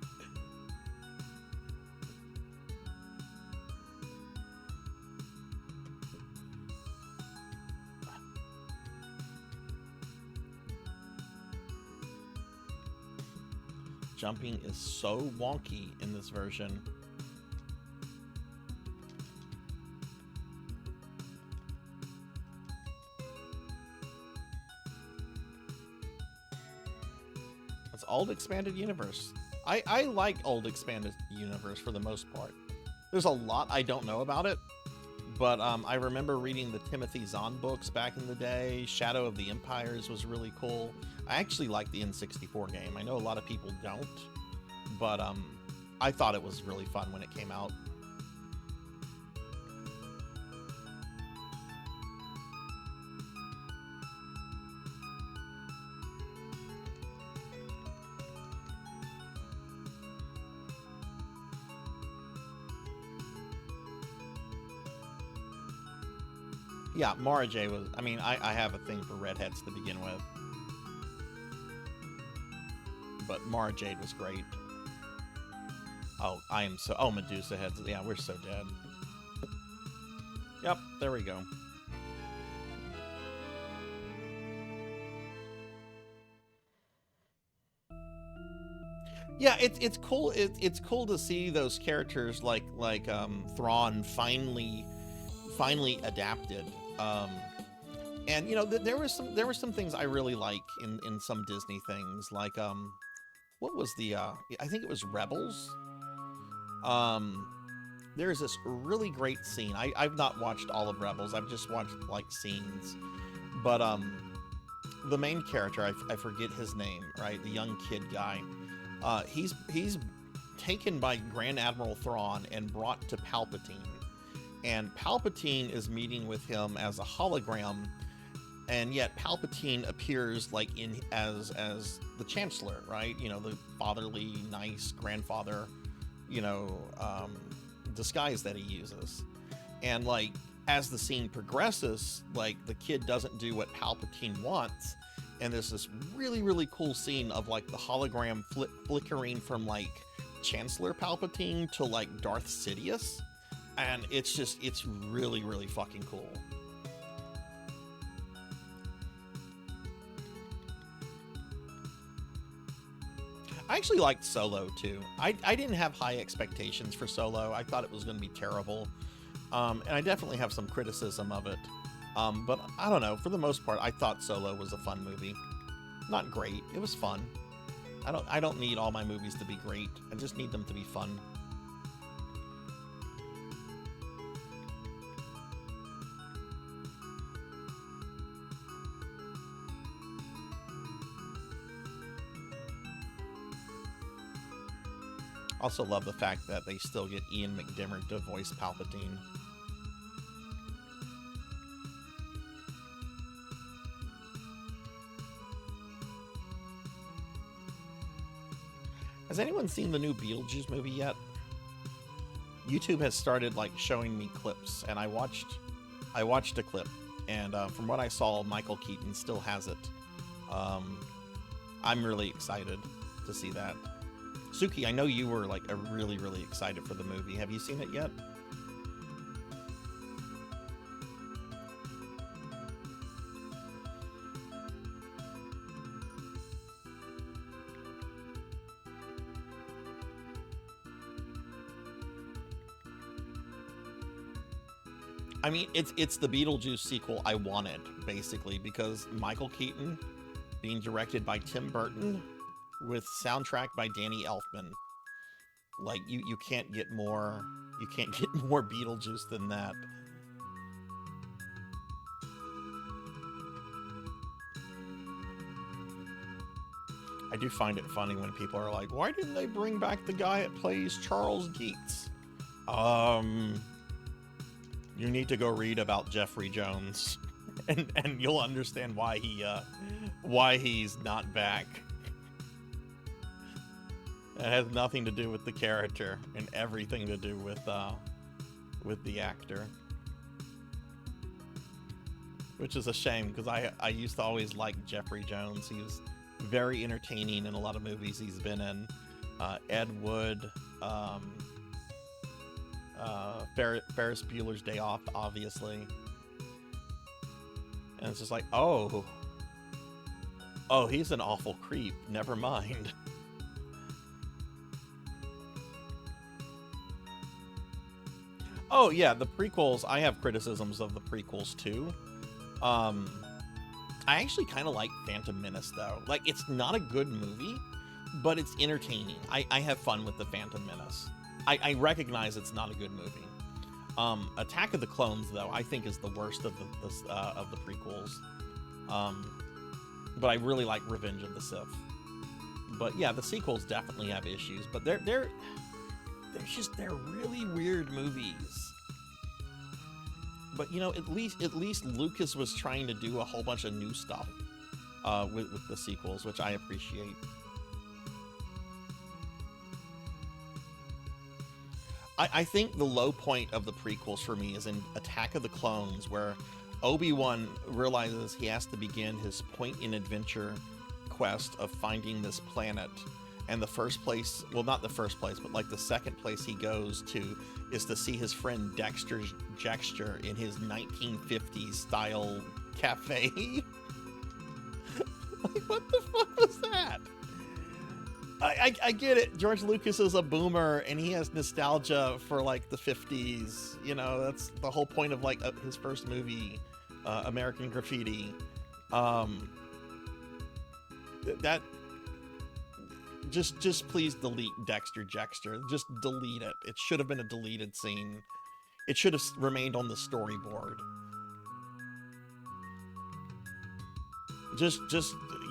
Jumping is so wonky in this version. It's old expanded universe. I like old expanded universe for the most part. There's a lot I don't know about it, but I remember reading the Timothy Zahn books back in the day. Shadow of the Empires was really cool. I actually like the N64 game. I know a lot of people don't, but I thought it was really fun when it came out. Yeah, Mara J was, I mean, I have a thing for redheads to begin with. But Mara Jade was great. Oh, oh, Medusa heads. Yeah, we're so dead. Yep, there we go. Yeah, it's cool. It's cool to see those characters like Thrawn finally adapted. And you know, there were some things I really like in some Disney things, like what was the I think it was Rebels. There's this really great scene. I've not watched all of Rebels. I've just watched like scenes. But the main character, I forget his name, right? The young kid guy. He's taken by Grand Admiral Thrawn and brought to Palpatine. And Palpatine is meeting with him as a hologram, and yet Palpatine appears like as the Chancellor, right? You know, the fatherly, nice grandfather, you know, disguise that he uses. And like as the scene progresses, like the kid doesn't do what Palpatine wants, and there's this really cool scene of like the hologram flickering from like Chancellor Palpatine to like Darth Sidious. And it's really, really fucking cool. I actually liked Solo too. I didn't have high expectations for Solo. I thought it was going to be terrible. And I definitely have some criticism of it. But I don't know. For the most part, I thought Solo was a fun movie. Not great. It was fun. I don't need all my movies to be great. I just need them to be fun. Also love the fact that they still get Ian McDiarmid to voice Palpatine. Has anyone seen the new Beetlejuice movie yet? YouTube has started like showing me clips, and I watched a clip, and from what I saw, Michael Keaton still has it. I'm really excited to see that. Suki, I know you were like really, really excited for the movie. Have you seen it yet? I mean, it's the Beetlejuice sequel I wanted, basically, because Michael Keaton being directed by Tim Burton with soundtrack by Danny Elfman. Like, you can't get more Beetlejuice than that. I do find it funny when people are like, why didn't they bring back the guy that plays Charles Geets? You need to go read about Jeffrey Jones, and you'll understand why he's not back. It has nothing to do with the character and everything to do with the actor, which is a shame because I used to always like Jeffrey Jones. He was very entertaining in a lot of movies he's been in. Ed Wood, Ferris Bueller's Day Off, obviously. And it's just like, oh, he's an awful creep. Never mind. Oh yeah, the prequels, I have criticisms of the prequels too. I actually kind of like Phantom Menace though. Like, it's not a good movie, but it's entertaining. I have fun with the Phantom Menace. I recognize it's not a good movie. Attack of the Clones though, I think is the worst of the prequels. But I really like Revenge of the Sith. But yeah, the sequels definitely have issues, but they're really weird movies. But you know, at least Lucas was trying to do a whole bunch of new stuff with the sequels, which I appreciate. I think the low point of the prequels for me is in Attack of the Clones, where Obi-Wan realizes he has to begin his point-in-adventure quest of finding this planet. And the first place, well, not the first place, but like the second place he goes to is to see his friend Dexter Jettster in his 1950s style cafe. Like, what the fuck was that? I get it. George Lucas is a boomer and he has nostalgia for like the 50s. You know, that's the whole point of like his first movie, American Graffiti. That just please delete Dexter Jettster. Just delete it. It should have been a deleted scene. It should have remained on the storyboard. Just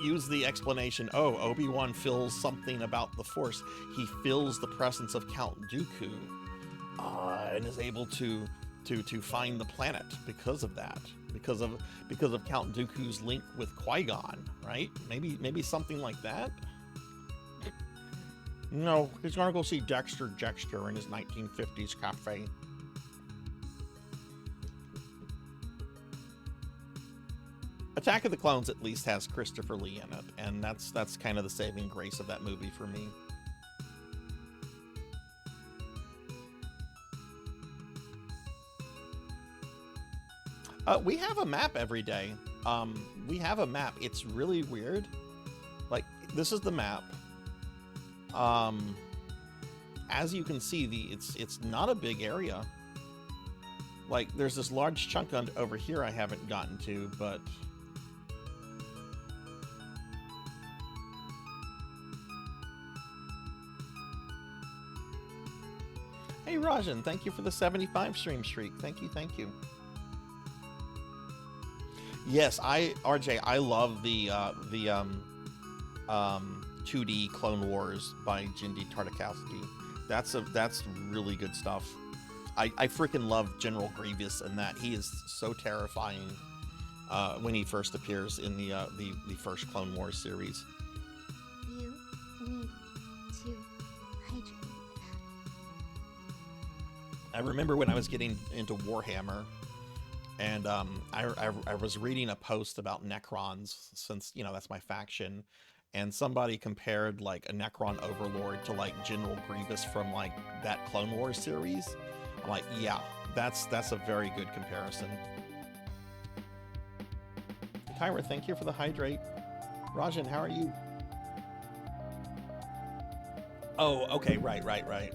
use the explanation, oh, Obi-Wan feels something about the Force. He feels the presence of Count Dooku, and is able to find the planet because of that. Because of Count Dooku's link with Qui-Gon, right? Maybe something like that. No, he's gonna go see Dexter Jettster in his 1950s cafe. Attack of the Clones at least has Christopher Lee in it, and that's kind of the saving grace of that movie for me. We have a map every day. We have a map. It's really weird. Like, this is the map. As you can see, it's not a big area. Like, there's this large chunk over here I haven't gotten to, but... Hey, Rajan, thank you for the 75 stream streak. Thank you, thank you. Yes, RJ, I love the 2D Clone Wars by Jindy Tartakovsky. That's really good stuff. I freaking love General Grievous and that. He is so terrifying when he first appears in the first Clone Wars series. You need to hydrate. I remember when I was getting into Warhammer, and I was reading a post about Necrons, since, you know, that's my faction, and somebody compared like a Necron Overlord to like General Grievous from like that Clone Wars series. I'm like, yeah, that's a very good comparison. Kyra, thank you for the hydrate. Rajan, how are you? Oh, okay, right. I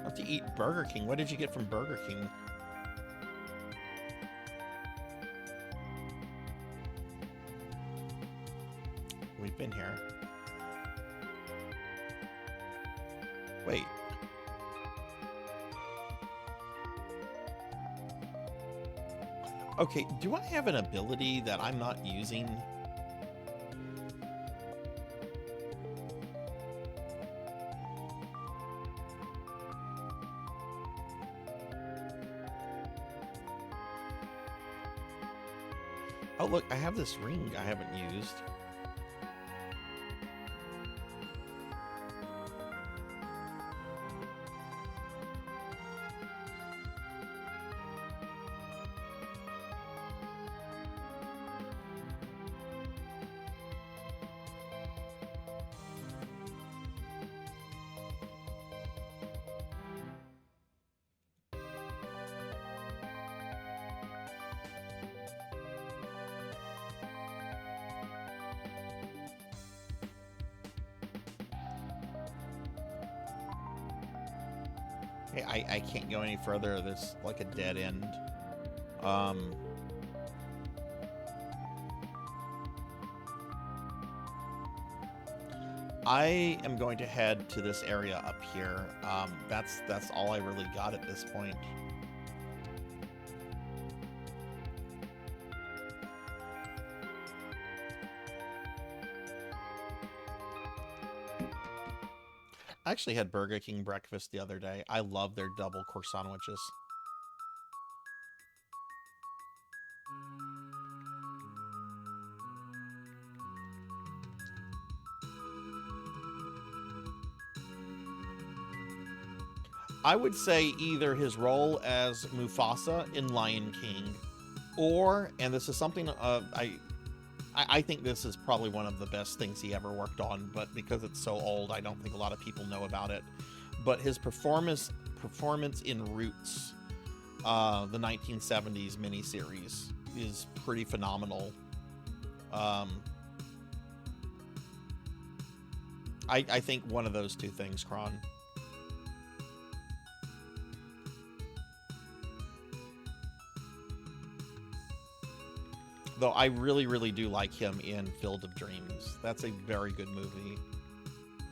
have to eat Burger King. What did you get from Burger King? We've been here. Wait. Okay, do I have an ability that I'm not using? Oh, look, I have this ring I haven't used. I can't go any further. There's like a dead end. I am going to head to this area up here. That's all I really got at this point. I actually had Burger King breakfast the other day. I love their double croissant sandwiches. I would say either his role as Mufasa in Lion King, or, and this is something I think this is probably one of the best things he ever worked on, but because it's so old, I don't think a lot of people know about it. But his performance in Roots, the 1970s miniseries, is pretty phenomenal. I think one of those two things, Kron. Though I really, really do like him in Field of Dreams. That's a very good movie.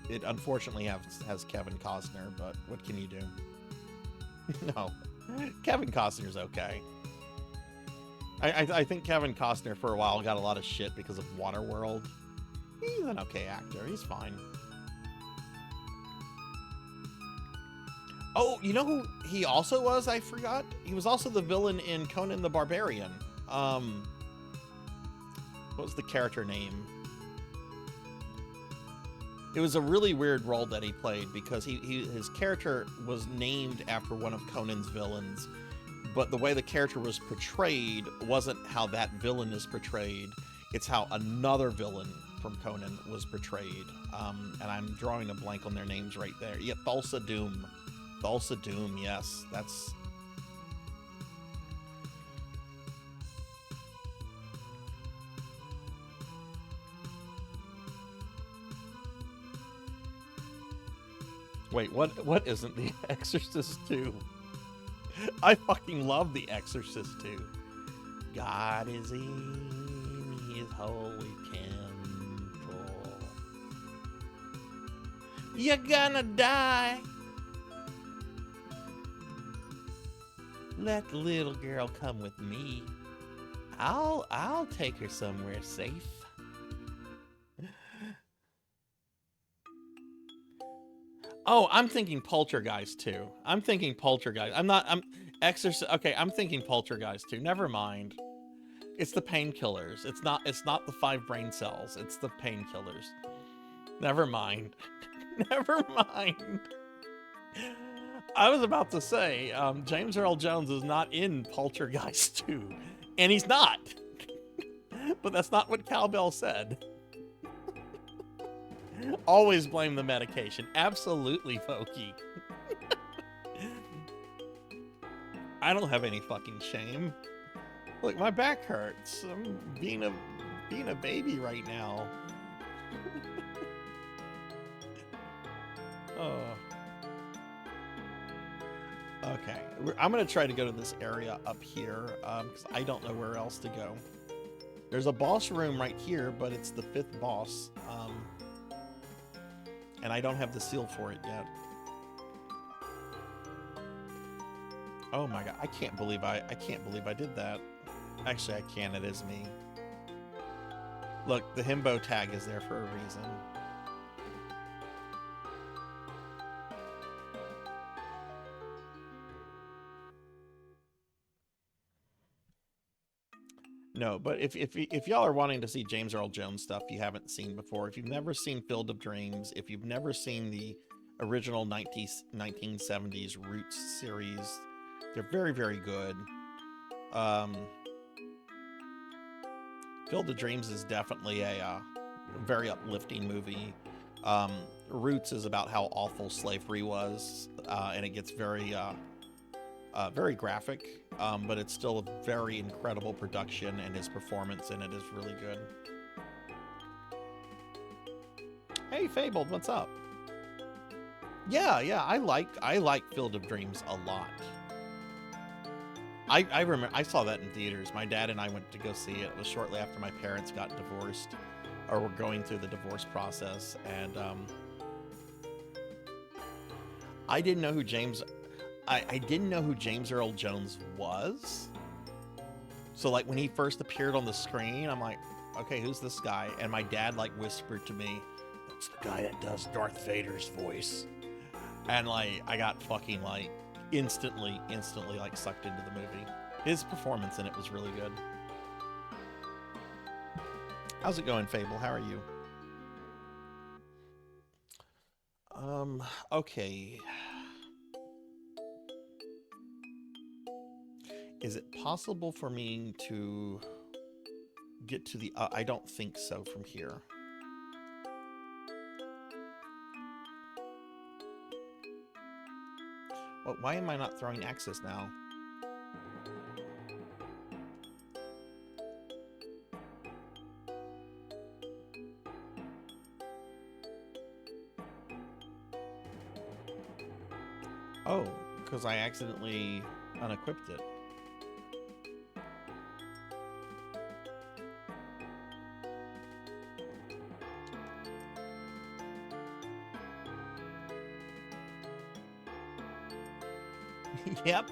It unfortunately has Kevin Costner, but what can you do? No, Kevin Costner's okay. I think Kevin Costner for a while got a lot of shit because of Waterworld. He's an okay actor. He's fine. Oh, you know who he also was? I forgot. He was also the villain in Conan the Barbarian. What was the character name? It was a really weird role that he played because his character was named after one of Conan's villains, but the way the character was portrayed wasn't how that villain is portrayed. It's how another villain from Conan was portrayed. And I'm drawing a blank on their names right there. Yeah, Thulsa Doom. Thulsa Doom, yes. That's... Wait, what isn't The Exorcist 2? I fucking love The Exorcist 2. God is in his holy temple. You're gonna die. Let the little girl come with me. I'll take her somewhere safe. Oh, I'm thinking Poltergeist too. I'm thinking Poltergeist. I'm Exorcist. Okay, I'm thinking Poltergeist too. Never mind. It's the painkillers. It's not the 5 brain cells. It's the painkillers. Never mind. Never mind. I was about to say, James Earl Jones is not in Poltergeist 2. And he's not. But that's not what Cowbell said. Always blame the medication. Absolutely, Folky. I don't have any fucking shame. Look, my back hurts. I'm being a baby right now. Oh. Okay, I'm gonna try to go to this area up here because I don't know where else to go. There's a boss room right here, but it's the 5th boss. And I don't have the seal for it yet. Oh my god, I can't believe I did that. Actually, I can, it is me. Look, the himbo tag is there for a reason. No, but if y'all are wanting to see James Earl Jones stuff you haven't seen before, if you've never seen Field of Dreams, if you've never seen the original 1970s Roots series, they're very, very good. Field of Dreams is definitely a very uplifting movie. Roots is about how awful slavery was, and it gets very very graphic, but it's still a very incredible production, and his performance in it is really good. Hey, Fabled, what's up? Yeah, I like Field of Dreams a lot. I remember I saw that in theaters. My dad and I went to go see it. It was shortly after my parents got divorced, or were going through the divorce process, and I didn't know who James Earl Jones was. So like when he first appeared on the screen, I'm like, okay, who's this guy? And my dad like whispered to me, that's the guy that does Darth Vader's voice. And like I got fucking like instantly like sucked into the movie. His performance in it was really good. How's it going, Fable? How are you? Okay. Is it possible for me to get to the... I don't think so from here. Well, why am I not throwing axes now? Oh, because I accidentally unequipped it. Yep.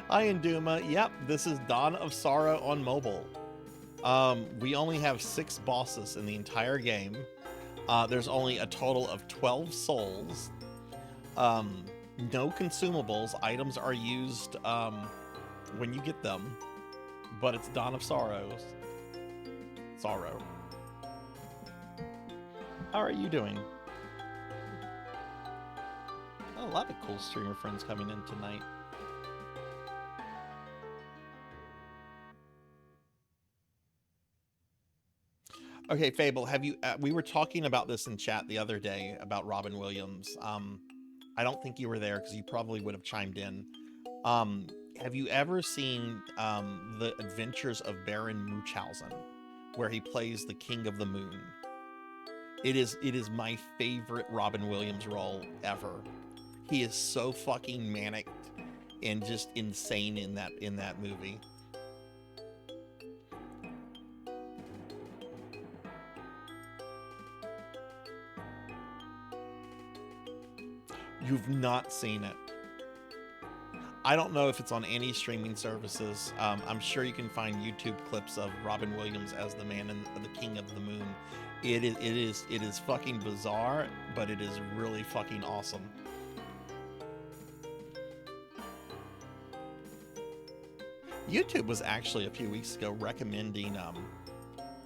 Hi, Induma. Yep, this is Dawn of Sorrow on mobile. We only have 6 bosses in the entire game. There's only a total of 12 souls. No consumables. Items are used when you get them. But it's Dawn of Sorrows. Sorrow. How are you doing? A lot of cool streamer friends coming in tonight. Okay, Fable, have you? We were talking about this in chat the other day about Robin Williams. I don't think you were there because you probably would have chimed in. Um, have you ever seen The Adventures of Baron Munchausen, where he plays the King of the Moon? It is my favorite Robin Williams role ever. He is so fucking manic and just insane in that movie. You've not seen it. I don't know if it's on any streaming services. I'm sure you can find YouTube clips of Robin Williams as the man and the King of the Moon. It is fucking bizarre, but it is really fucking awesome. YouTube was actually a few weeks ago recommending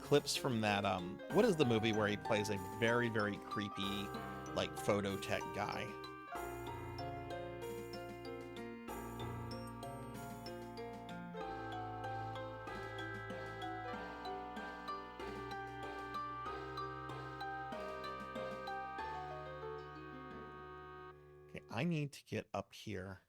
clips from that what is the movie where he plays a very, very creepy like photo tech guy? Okay, I need to get up here.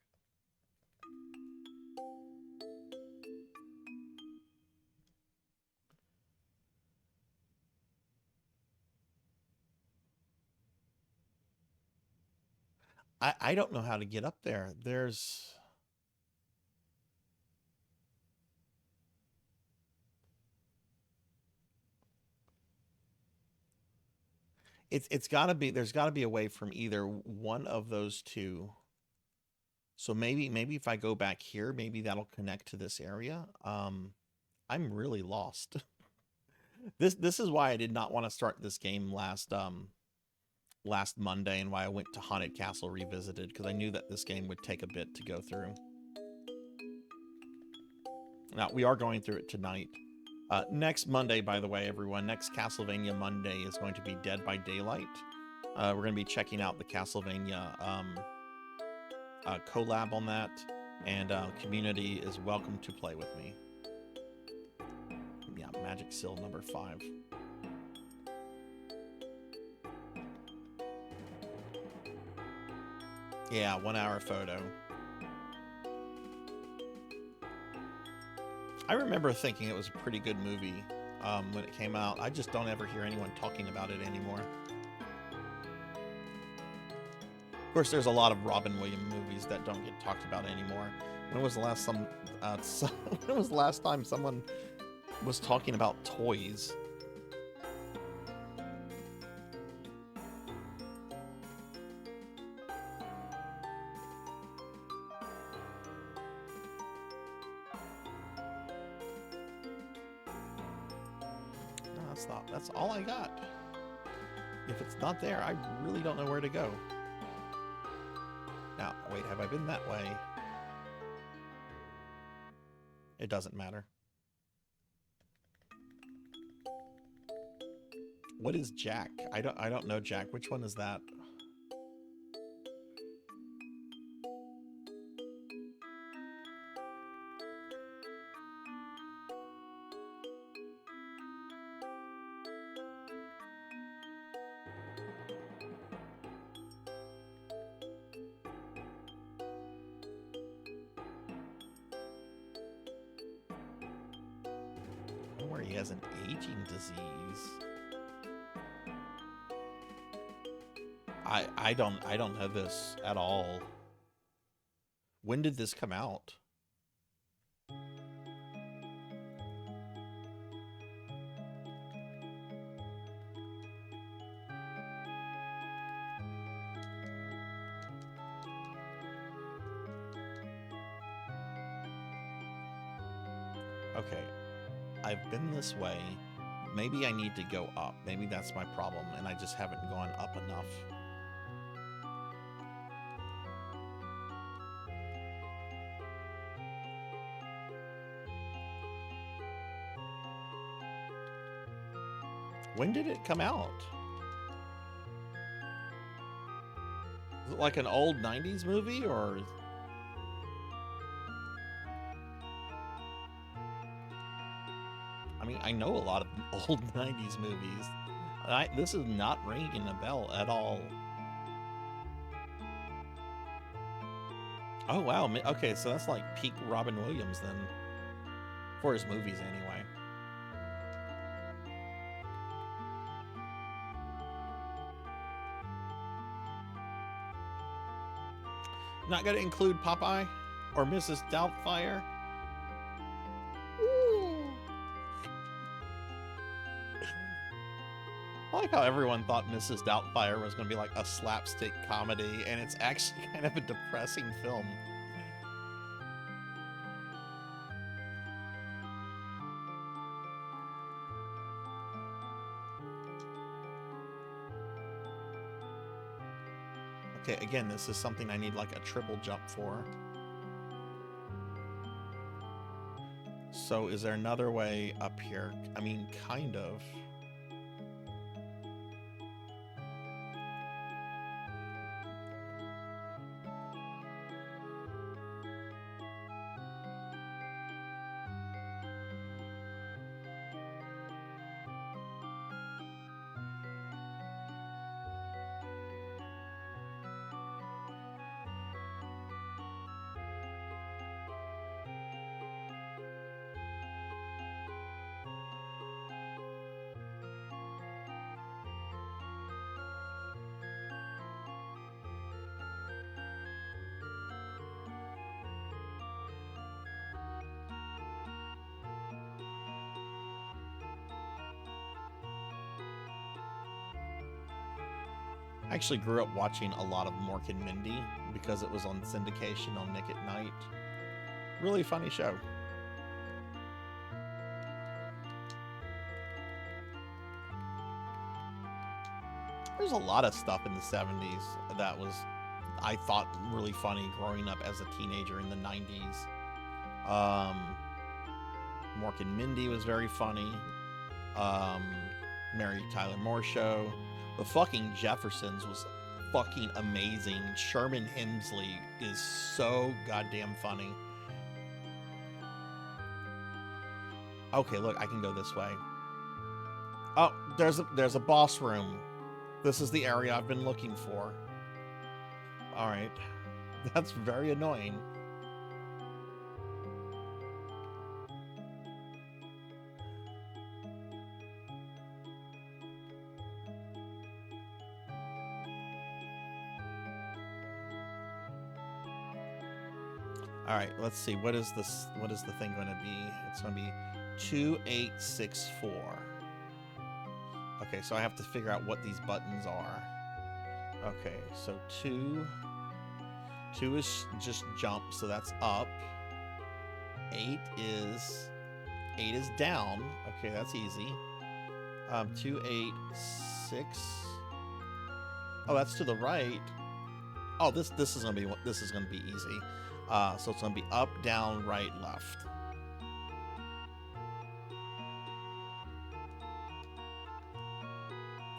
I don't know how to get up there. It's got to be, there's got to be a way from either one of those two. So maybe if I go back here, maybe that'll connect to this area. I'm really lost. This is why I did not want to start this game last Monday, and why I went to Haunted Castle Revisited, because I knew that this game would take a bit to go through. Now, we are going through it tonight. Next Monday, by the way, everyone, next Castlevania Monday is going to be Dead by Daylight. We're going to be checking out the Castlevania collab on that, and community is welcome to play with me. Yeah, Magic Seal number 5. Yeah, 1 hour photo. I remember thinking it was a pretty good movie when it came out. I just don't ever hear anyone talking about it anymore. Of course, there's a lot of Robin Williams movies that don't get talked about anymore. When was the last when was the last time someone was talking about toys? That's all I got. If it's not there, I really don't know where to go. Now, wait, have I been that way? It doesn't matter. What is Jack? I don't know Jack. Which one is that? Where he has an aging disease. I don't know this at all. When did this come out? Okay. I've been this way. Maybe I need to go up. Maybe that's my problem, and I just haven't gone up enough. When did it come out? Is it like an old 90s movie, or... I mean, me. I know a lot of old 90s movies. This is not ringing a bell at all. Oh, wow. Okay, so that's like peak Robin Williams then. For his movies, anyway. Not going to include Popeye or Mrs. Doubtfire? Ooh. I like how everyone thought Mrs. Doubtfire was going to be like a slapstick comedy, and it's actually kind of a depressing film. Okay, again, this is something I need like a triple jump for. So is there another way up here? I mean, kind of. I actually grew up watching a lot of Mork and Mindy because it was on syndication on Nick at Night. Really funny show. There's a lot of stuff in the 70s that was, I thought, really funny growing up as a teenager in the 90s. Mork and Mindy was very funny. Mary Tyler Moore Show. The fucking Jeffersons was fucking amazing. Sherman Hemsley is so goddamn funny. Okay, look, I can go this way. Oh, there's a boss room. This is the area I've been looking for. All right. That's very annoying. All right, let's see. What is this? What is the thing going to be? It's going to be 2864. Okay, so I have to figure out what these buttons are. Okay, so 2 is just jump, so that's up. 8 is down. Okay, that's easy. 2, 8, 6. Oh, that's to the right. Oh, this is gonna be easy. So it's gonna be up, down, right, left.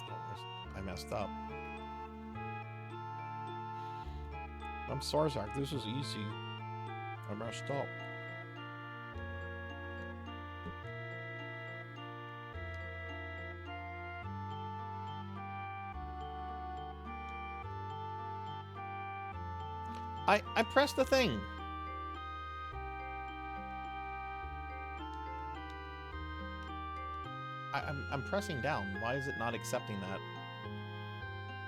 Oh, I messed up. I'm Sarzac. This is easy. I messed up. I pressed the thing. I'm pressing down. Why is it not accepting that?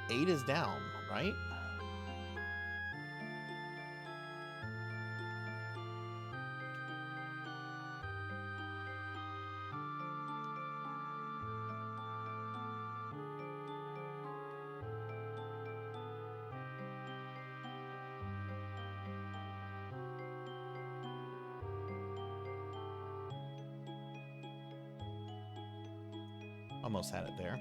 8 is down, right? Almost had it there.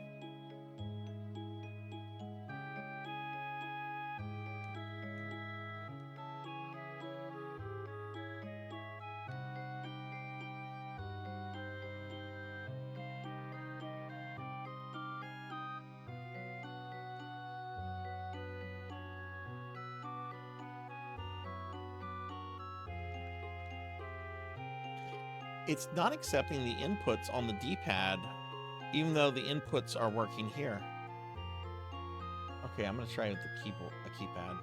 It's not accepting the inputs on the D-pad, even though the inputs are working here. Okay, I'm gonna try with the keypad.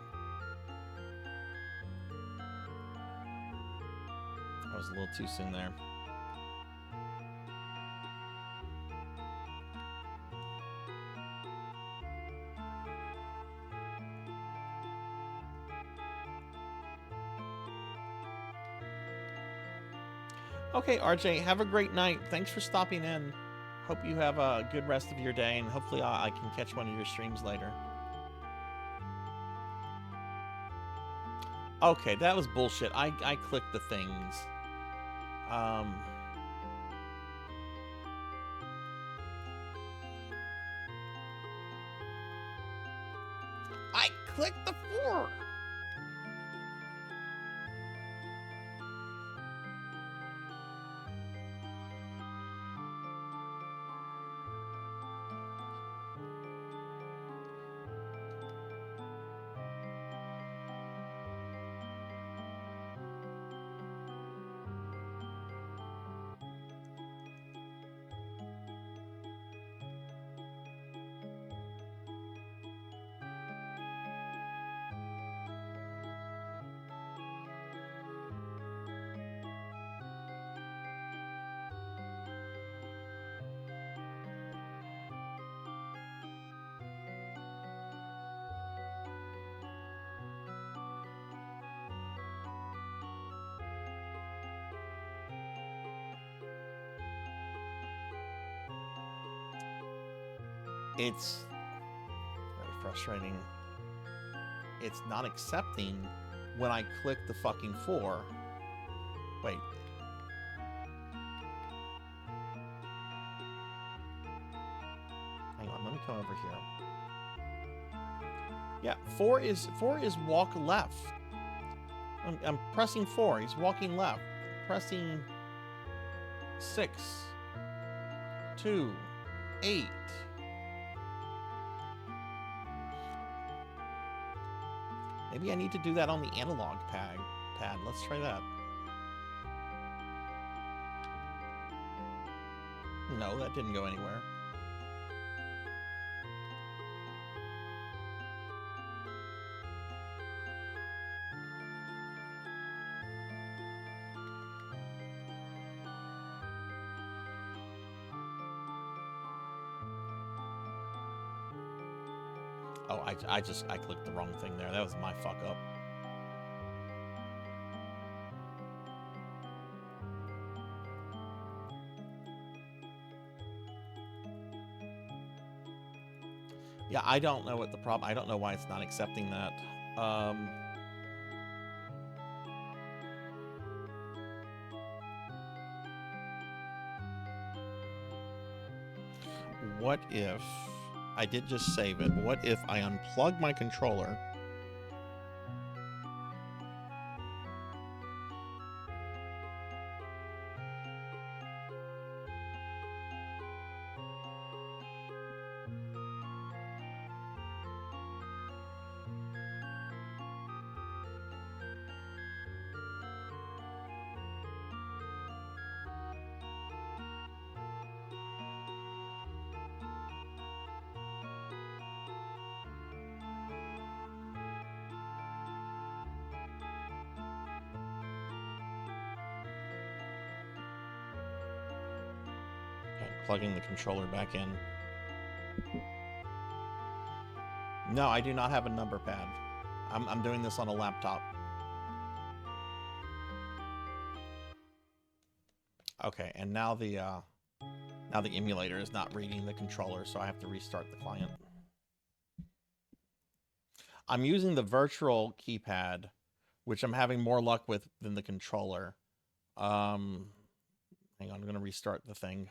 I was a little too soon there. Okay, RJ, have a great night. Thanks for stopping in. Hope you have a good rest of your day, and hopefully I can catch one of your streams later. Okay, that was bullshit. I clicked the things. I clicked the 4. It's very frustrating. It's not accepting when I click the fucking 4. Wait. Hang on, let me come over here. Yeah, 4 is walk left. I'm pressing 4. He's walking left. Pressing 6, 2, 8. Maybe I need to do that on the analog pad. Let's try that. No, that didn't go anywhere. Oh, I clicked the wrong thing there. That was my fuck up. Yeah, I don't know what the problem. I don't know why it's not accepting that. What if I did just save it? What if I unplug my controller? Plugging the controller back in. No, I do not have a number pad. I'm doing this on a laptop. Okay, and now the emulator is not reading the controller, so I have to restart the client. I'm using the virtual keypad, which I'm having more luck with than the controller. Hang on, I'm going to restart the thing.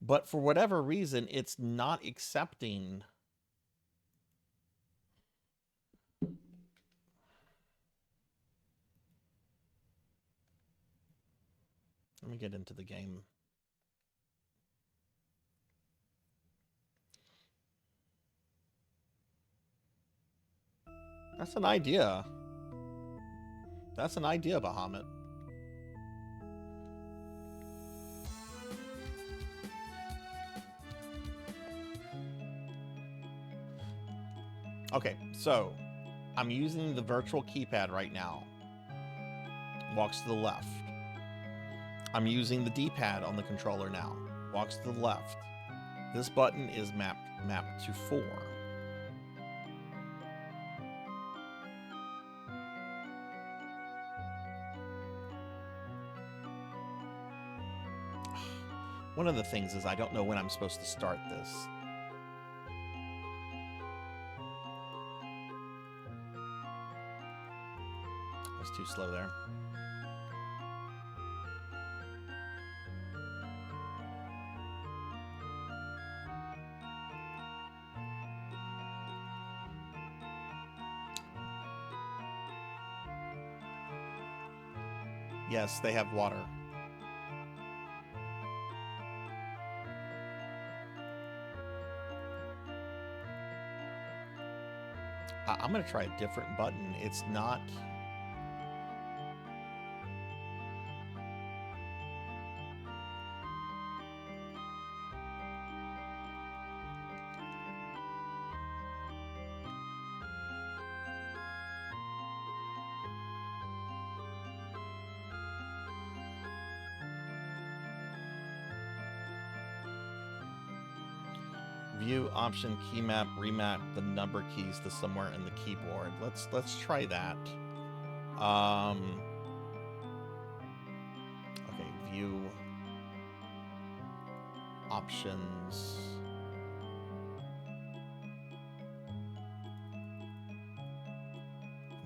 But for whatever reason, it's not accepting. Let me get into the game. That's an idea. That's an idea, Bahamut. Okay, so I'm using the virtual keypad right now. Walks to the left. I'm using the D-pad on the controller now. Walks to the left. This button is mapped to 4. One of the things is I don't know when I'm supposed to start this. I was too slow there. Yes, they have water. I'm going to try a different button. It's not... View option key map, remap the number keys to somewhere in the keyboard. Let's try that. Okay, view options.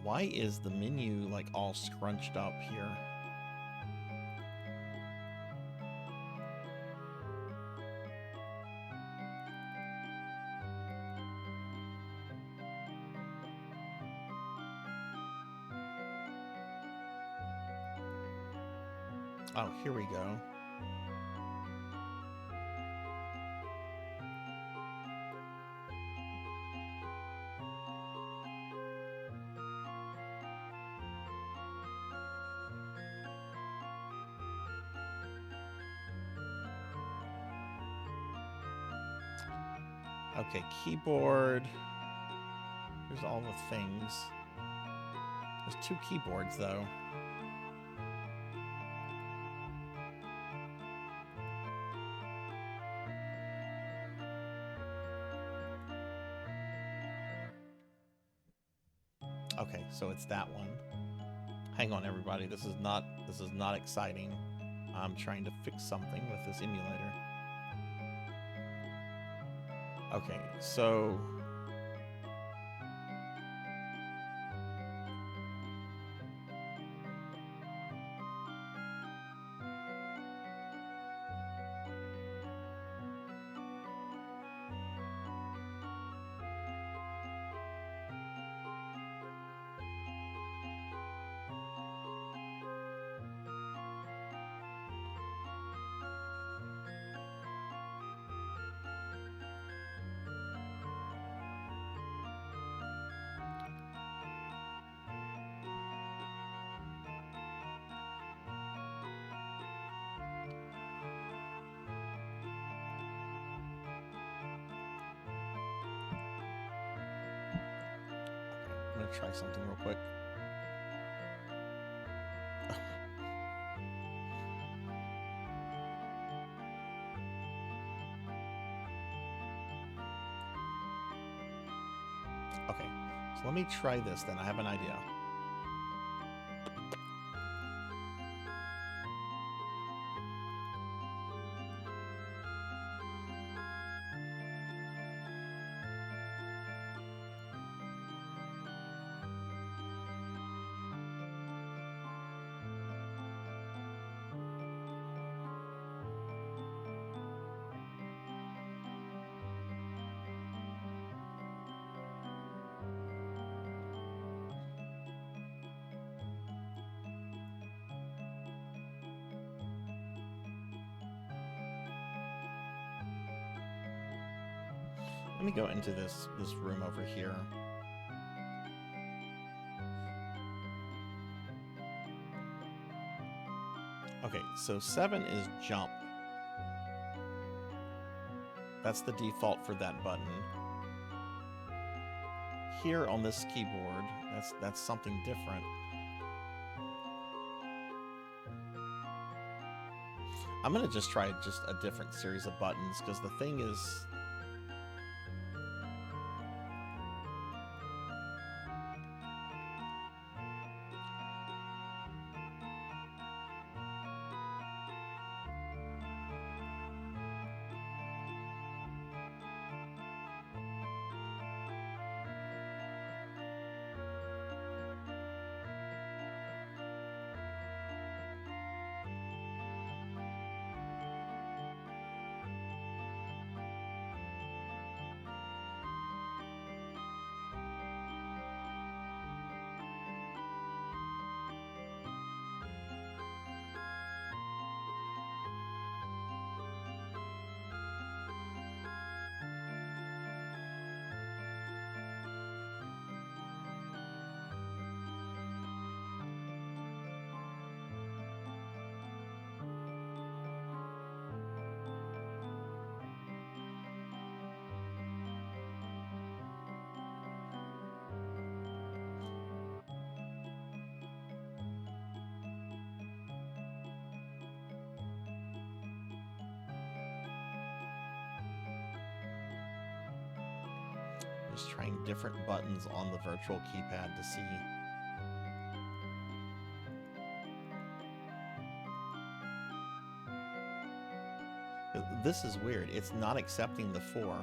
Why is the menu like all scrunched up here? Oh, here we go. Okay, keyboard. Here's all the things. There's 2 keyboards, though. Okay, so it's that one. Hang on, everybody. This is not exciting. I'm trying to fix something with this emulator. Okay, so I'm gonna try something real quick. Okay, so let me try this then. I have an idea. Let me go into this room over here. Okay, so 7 is jump. That's the default for that button. Here on this keyboard, that's something different. I'm gonna just try just a different series of buttons, because the thing is, just trying different buttons on the virtual keypad to see. This is weird. It's not accepting the 4.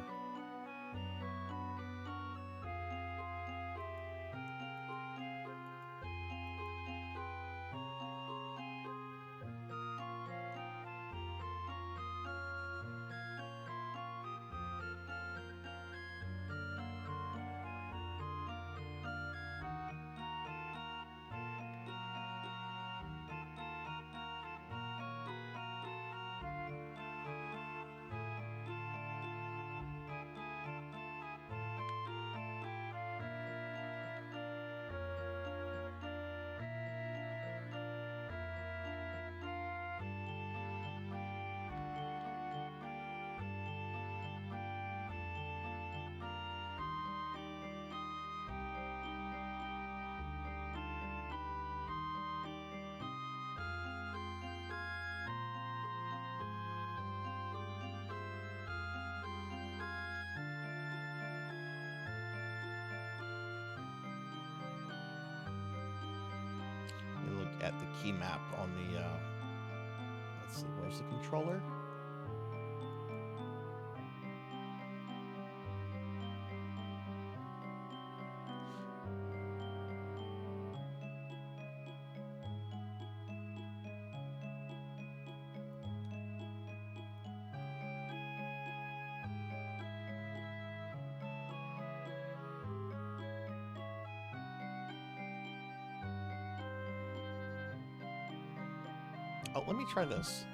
At the key map on the, let's see, where's the controller? Oh, let me try this.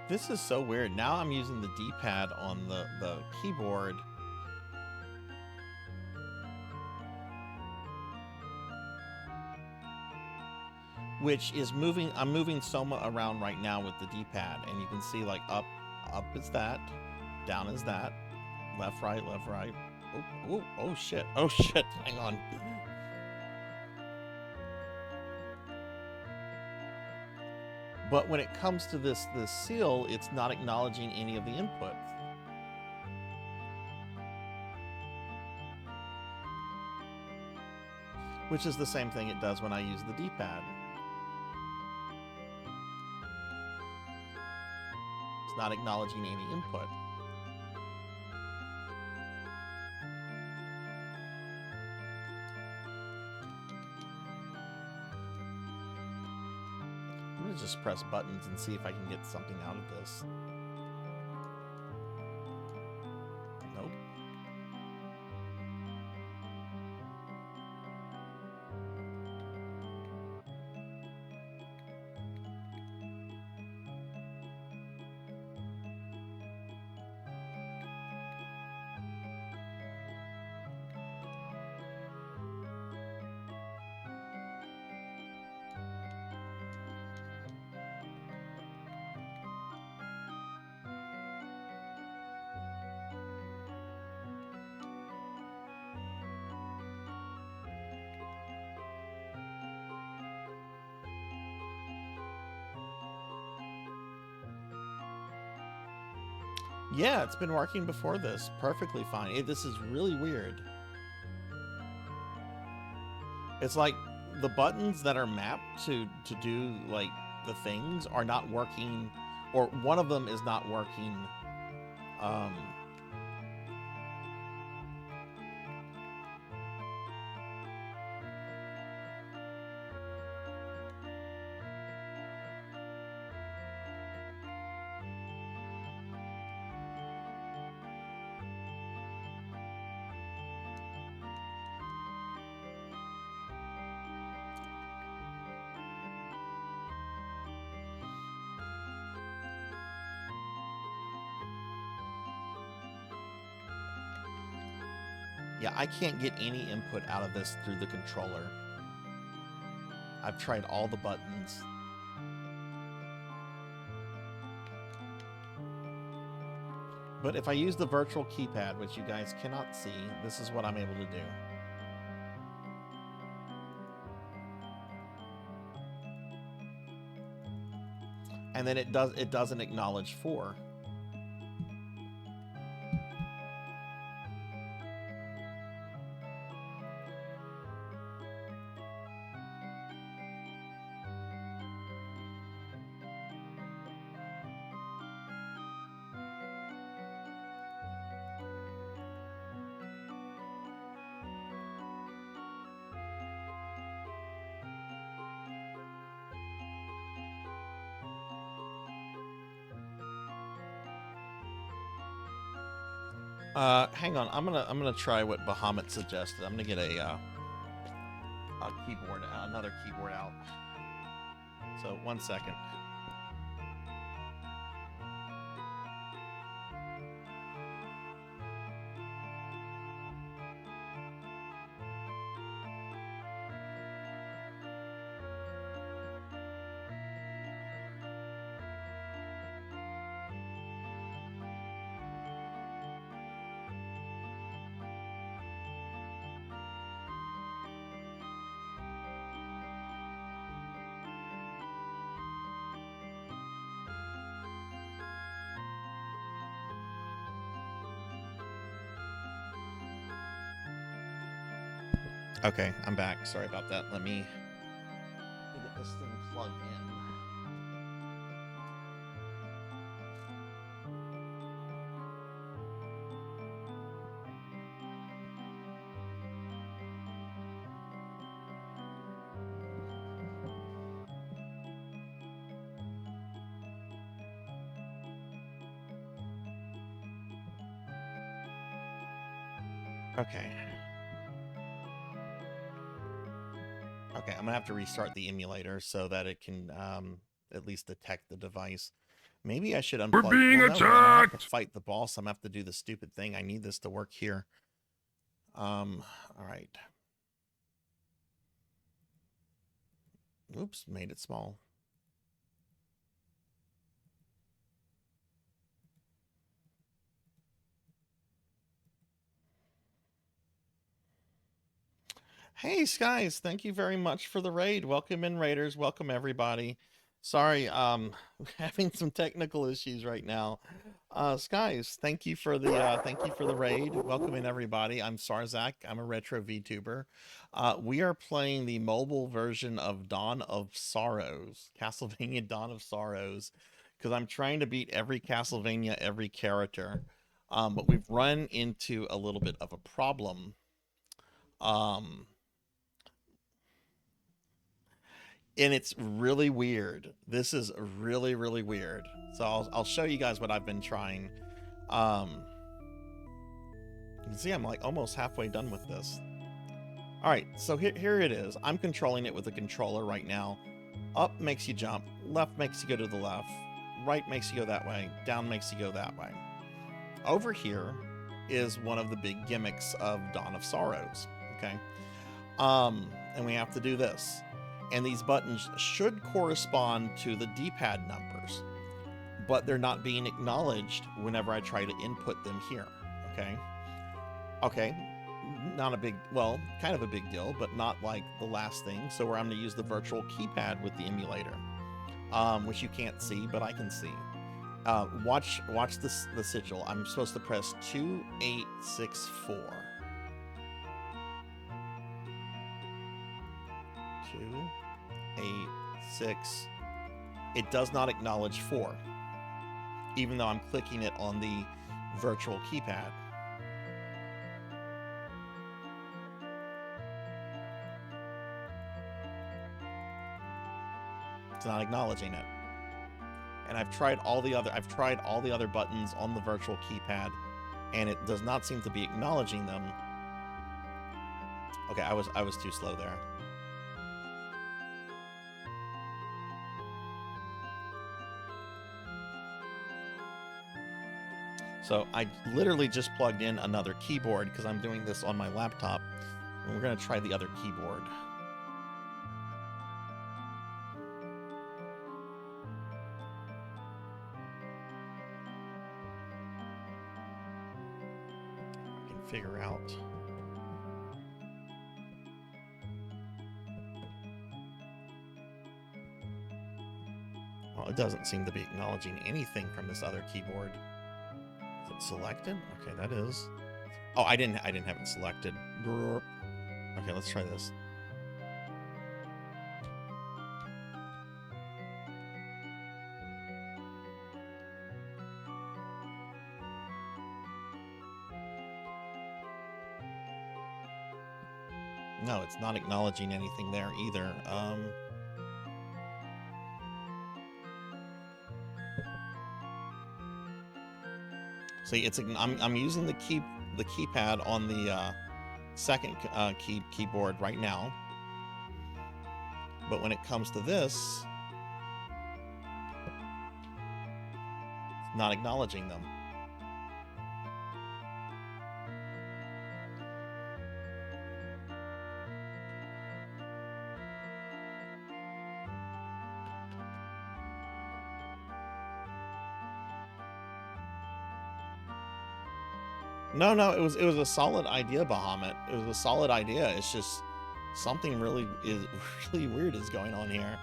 This is so weird. Now I'm using the D-pad on the keyboard. Which is moving, I'm moving Soma around right now with the D-pad, and you can see like up is that, down is that, left, right, oh shit, hang on. But when it comes to this seal, it's not acknowledging any of the inputs. Which is the same thing it does when I use the D-pad. It's not acknowledging any input. I'm gonna just press buttons and see if I can get something out of this. Nope. Yeah, it's been working before this perfectly fine. This is really weird. It's like the buttons that are mapped to do like the things are not working, or one of them is not working. Yeah, I can't get any input out of this through the controller. I've tried all the buttons. But if I use the virtual keypad, which you guys cannot see, this is what I'm able to do. And then it doesn't acknowledge 4. Hang on. I'm gonna try what Bahamut suggested. I'm gonna get a keyboard, another keyboard out. So 1 second. Okay, I'm back. Sorry about that. Let me get this thing plugged in. Okay. Okay, I'm gonna have to restart the emulator so that it can at least detect the device. Maybe I should unplug. We're being well, no, I have attacked! to fight the boss. I'm gonna have to do the stupid thing. I need this to work here. All right. Oops, made it small. Hey, Skies, thank you very much for the raid. Welcome in, Raiders. Welcome, everybody. Sorry, having some technical issues right now. Skies, thank you for the raid. Welcome in, everybody. I'm Sarzac. I'm a retro VTuber. We are playing the mobile version of Dawn of Sorrows, Castlevania Dawn of Sorrows, because I'm trying to beat every Castlevania, every character. But we've run into a little bit of a problem. And it's really weird. This is really, really weird. So I'll show you guys what I've been trying. You can see I'm like almost halfway done with this. All right, so here it is. I'm controlling it with a controller right now. Up makes you jump, left makes you go to the left, right makes you go that way, down makes you go that way. Over here is one of the big gimmicks of Dawn of Sorrows, okay? And we have to do this. And these buttons should correspond to the D-pad numbers, but they're not being acknowledged whenever I try to input them here, okay? Okay, not a big, well, kind of a big deal, but not like the last thing. So where I'm gonna use the virtual keypad with the emulator, which you can't see, but I can see. Watch the sigil. I'm supposed to press 2864. 286. It does not acknowledge 4, even though I'm clicking it on the virtual keypad. It's not acknowledging it. And I've tried all the other buttons on the virtual keypad, and it does not seem to be acknowledging them. Okay, I was too slow there. So I literally just plugged in another keyboard because I'm doing this on my laptop, and we're gonna try the other keyboard. Figure out. Well, it doesn't seem to be acknowledging anything from this other keyboard. Is it selected? Okay, that is. Oh, I didn't have it selected. Okay, let's try this. No, it's not acknowledging anything there either. See, I'm using the keypad on the second keyboard right now, but when it comes to this, it's not acknowledging them. No, it was a solid idea, Bahamut. It was a solid idea. It's just something really weird is going on here.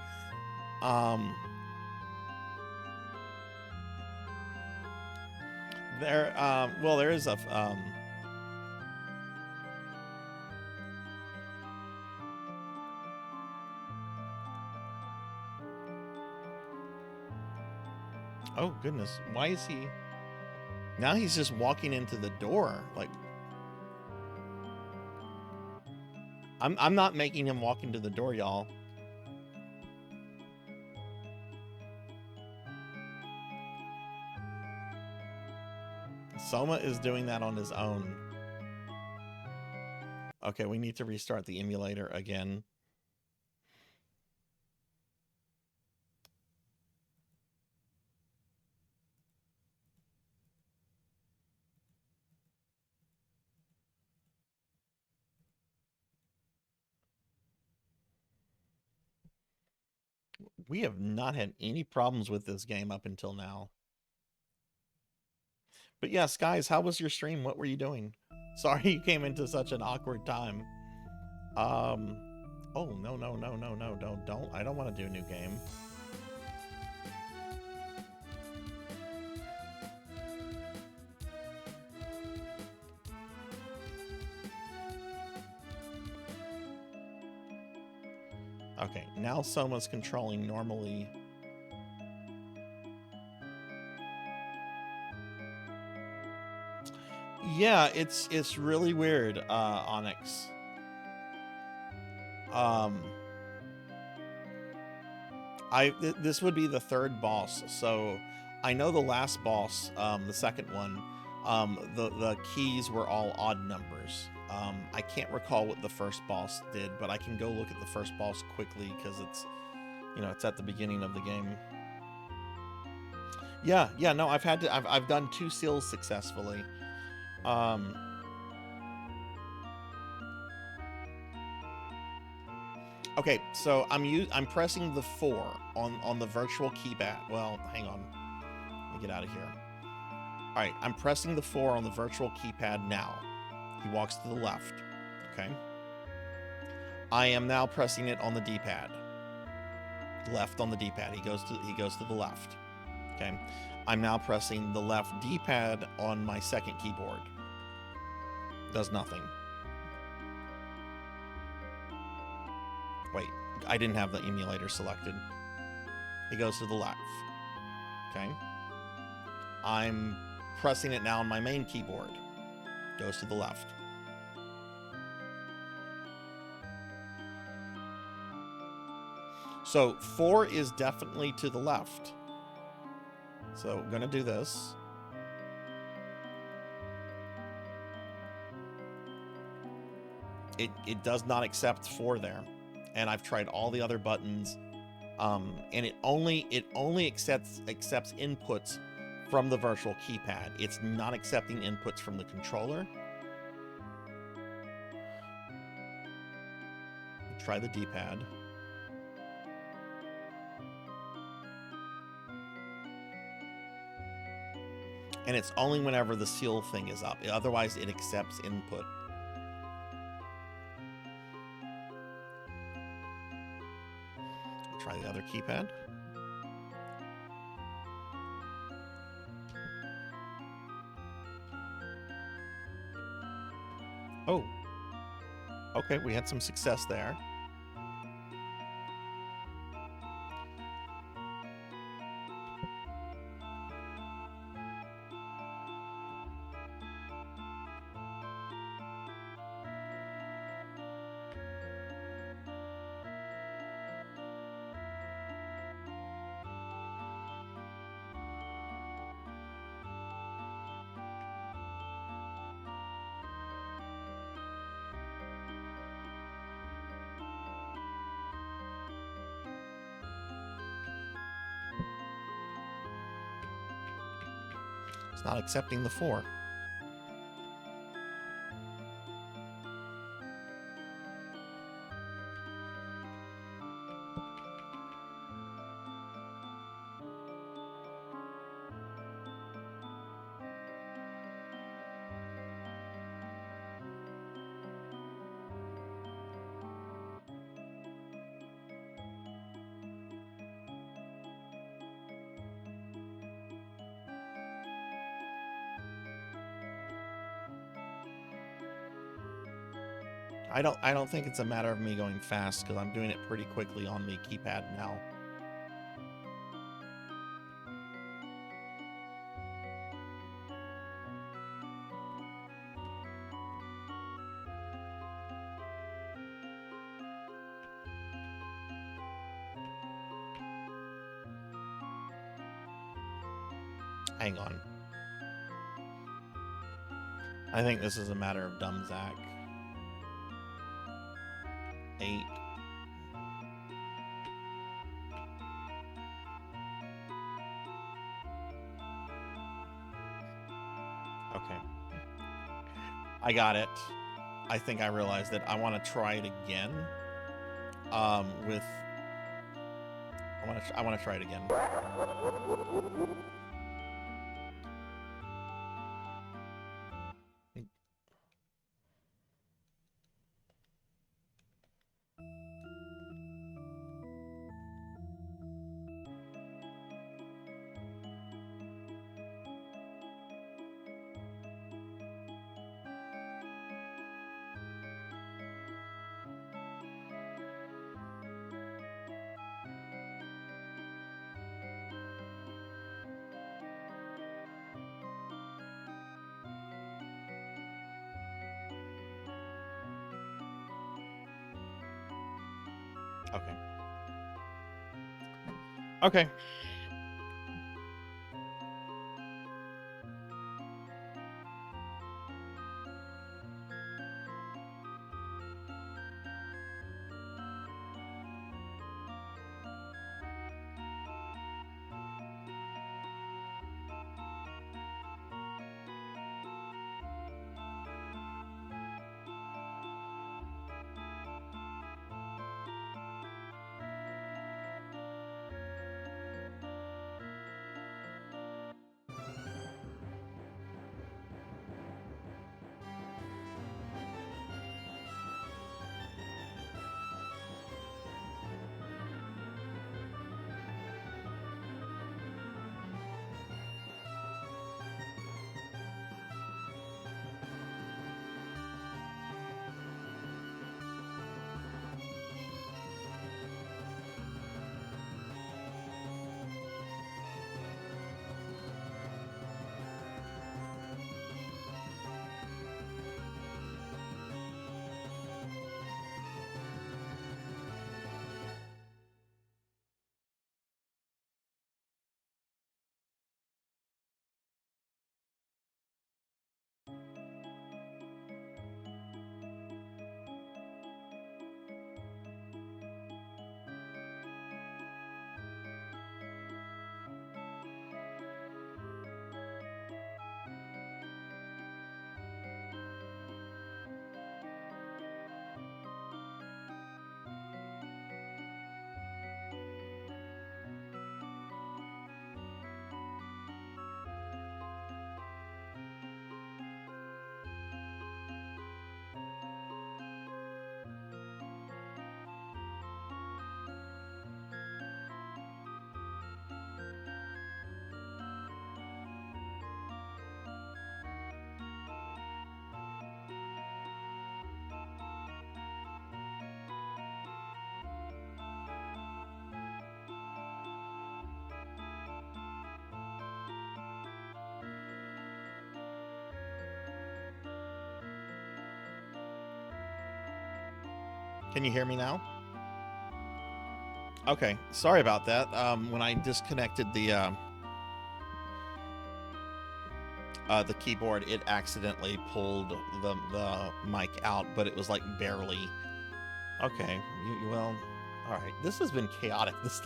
There is a oh goodness, why is he? Now he's just walking into the door. Like, I'm not making him walk into the door, y'all. Soma is doing that on his own. Okay, we need to restart the emulator again. We have not had any problems with this game up until now. But yes, guys, how was your stream? What were you doing? Sorry you came into such an awkward time. Oh, no, don't. I don't want to do a new game. Okay, now Soma's controlling normally. Yeah, it's really weird, Onyx. This would be the third boss, so I know the last boss, the second one, the keys were all odd numbers. I can't recall what the first boss did, but I can go look at the first boss quickly because it's, you know, it's at the beginning of the game. Yeah, no, I've done 2 seals successfully. Okay, so I'm pressing the 4 on the virtual keypad. Well, hang on. Let me get out of here. All right, I'm pressing the 4 on the virtual keypad now. He walks to the left. Okay. I am now pressing it on the D-pad. Left on the D-pad. He goes to the left. Okay. I'm now pressing the left D-pad on my second keyboard. Does nothing. Wait, I didn't have the emulator selected. It goes to the left. Okay. I'm pressing it now on my main keyboard. Goes to the left. So 4 is definitely to the left. So I'm going to do this. It does not accept 4 there. And I've tried all the other buttons. And it only accepts inputs from the virtual keypad. It's not accepting inputs from the controller. Try the D-pad. And it's only whenever the seal thing is up. Otherwise, it accepts input. Try the other keypad. Oh. Okay, we had some success there. It's not accepting the 4. I don't think it's a matter of me going fast because I'm doing it pretty quickly on the keypad now. Hang on. I think this is a matter of dumb Zach. 8. Okay. I got it. I think I realized that I want to try it again. I want to try it again. Okay. Okay. Can you hear me now? Okay, sorry about that. When I disconnected the keyboard, it accidentally pulled the mic out, but it was like barely. Okay, well, all right. This has been chaotic. This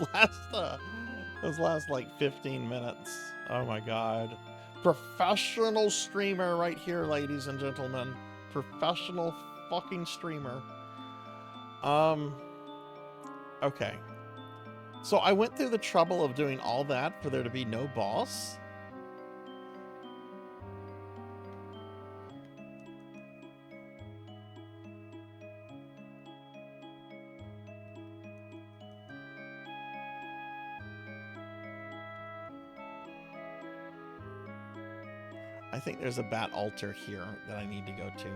last like 15 minutes. Oh my god. Professional streamer right here, ladies and gentlemen. Professional fucking streamer. Okay. So I went through the trouble of doing all that for there to be no boss. I think there's a bat altar here that I need to go to.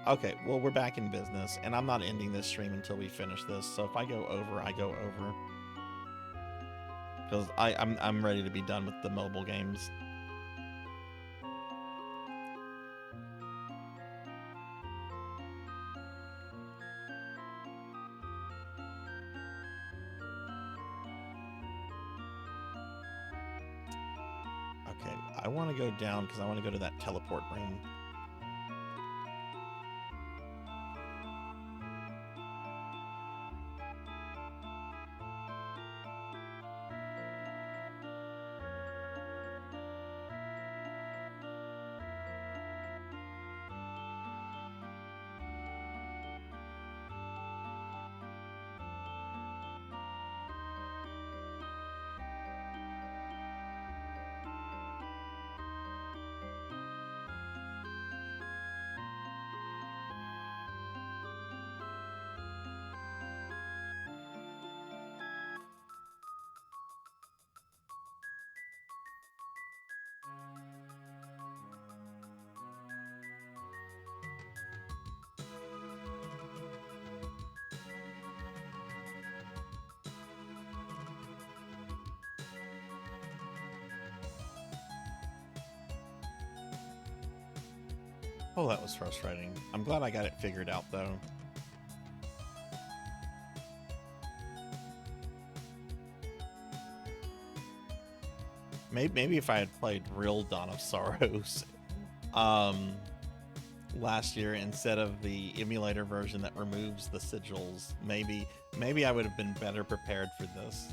Okay, well, we're back in business, and I'm not ending this stream until we finish this. So if I go over, I go over. Because I'm ready to be done with the mobile games. Okay, I want to go down because I want to go to that teleport room. Oh, that was frustrating. I'm glad I got it figured out, though. Maybe if I had played real Dawn of Sorrows last year instead of the emulator version that removes the sigils, maybe I would have been better prepared for this.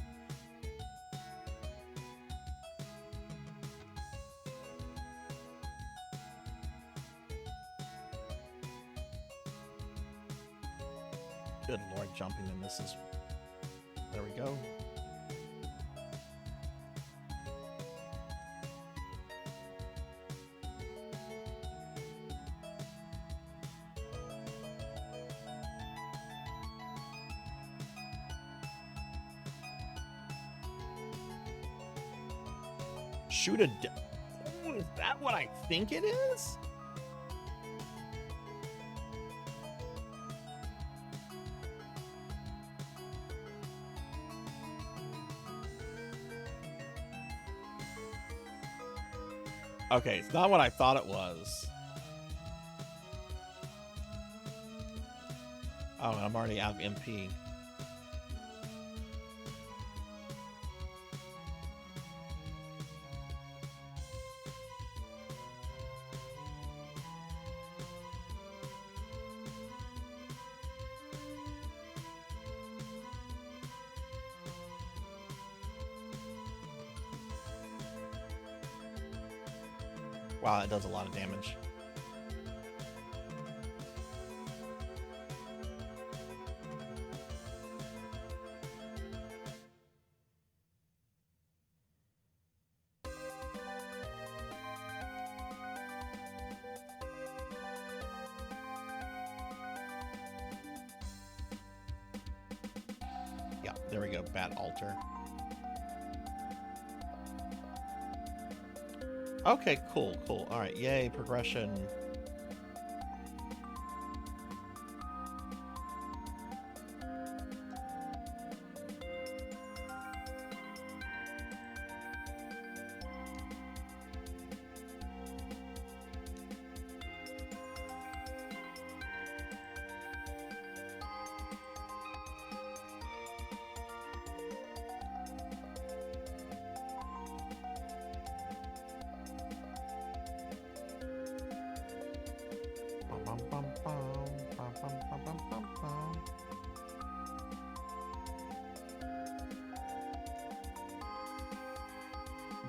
Good Lord, jumping in this is... There we go. Shoot a... Oh, is that what I think it is? Okay, it's not what I thought it was. Oh, I'm already out of MP. Wow, that does a lot of damage. Yeah, there we go, Bat Altar. Okay, cool, cool. All right, yay, progression.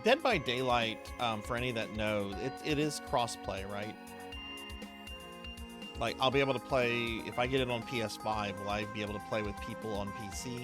Dead by Daylight, for any that know, it is cross-play, right? Like, I'll be able to play, if I get it on PS5, will I be able to play with people on PC?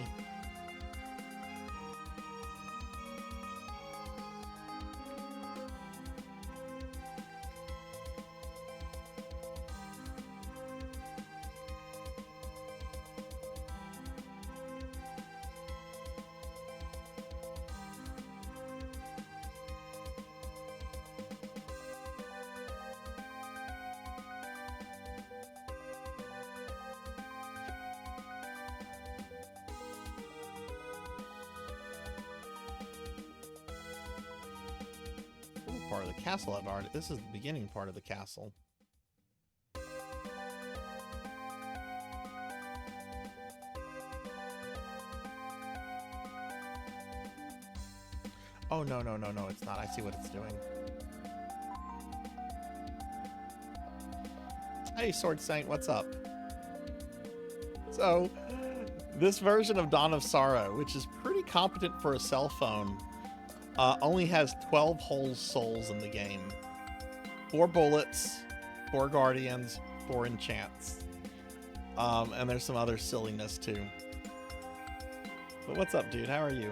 Part of the castle I've already. This is the beginning part of the castle. Oh no, it's not. I see what it's doing. Hey Sword Saint, what's up? So this version of Dawn of Sorrow, which is pretty competent for a cell phone, only has 12 whole souls in the game. 4 bullets, 4 guardians, 4 enchants. And there's some other silliness too. But what's up, dude? How are you?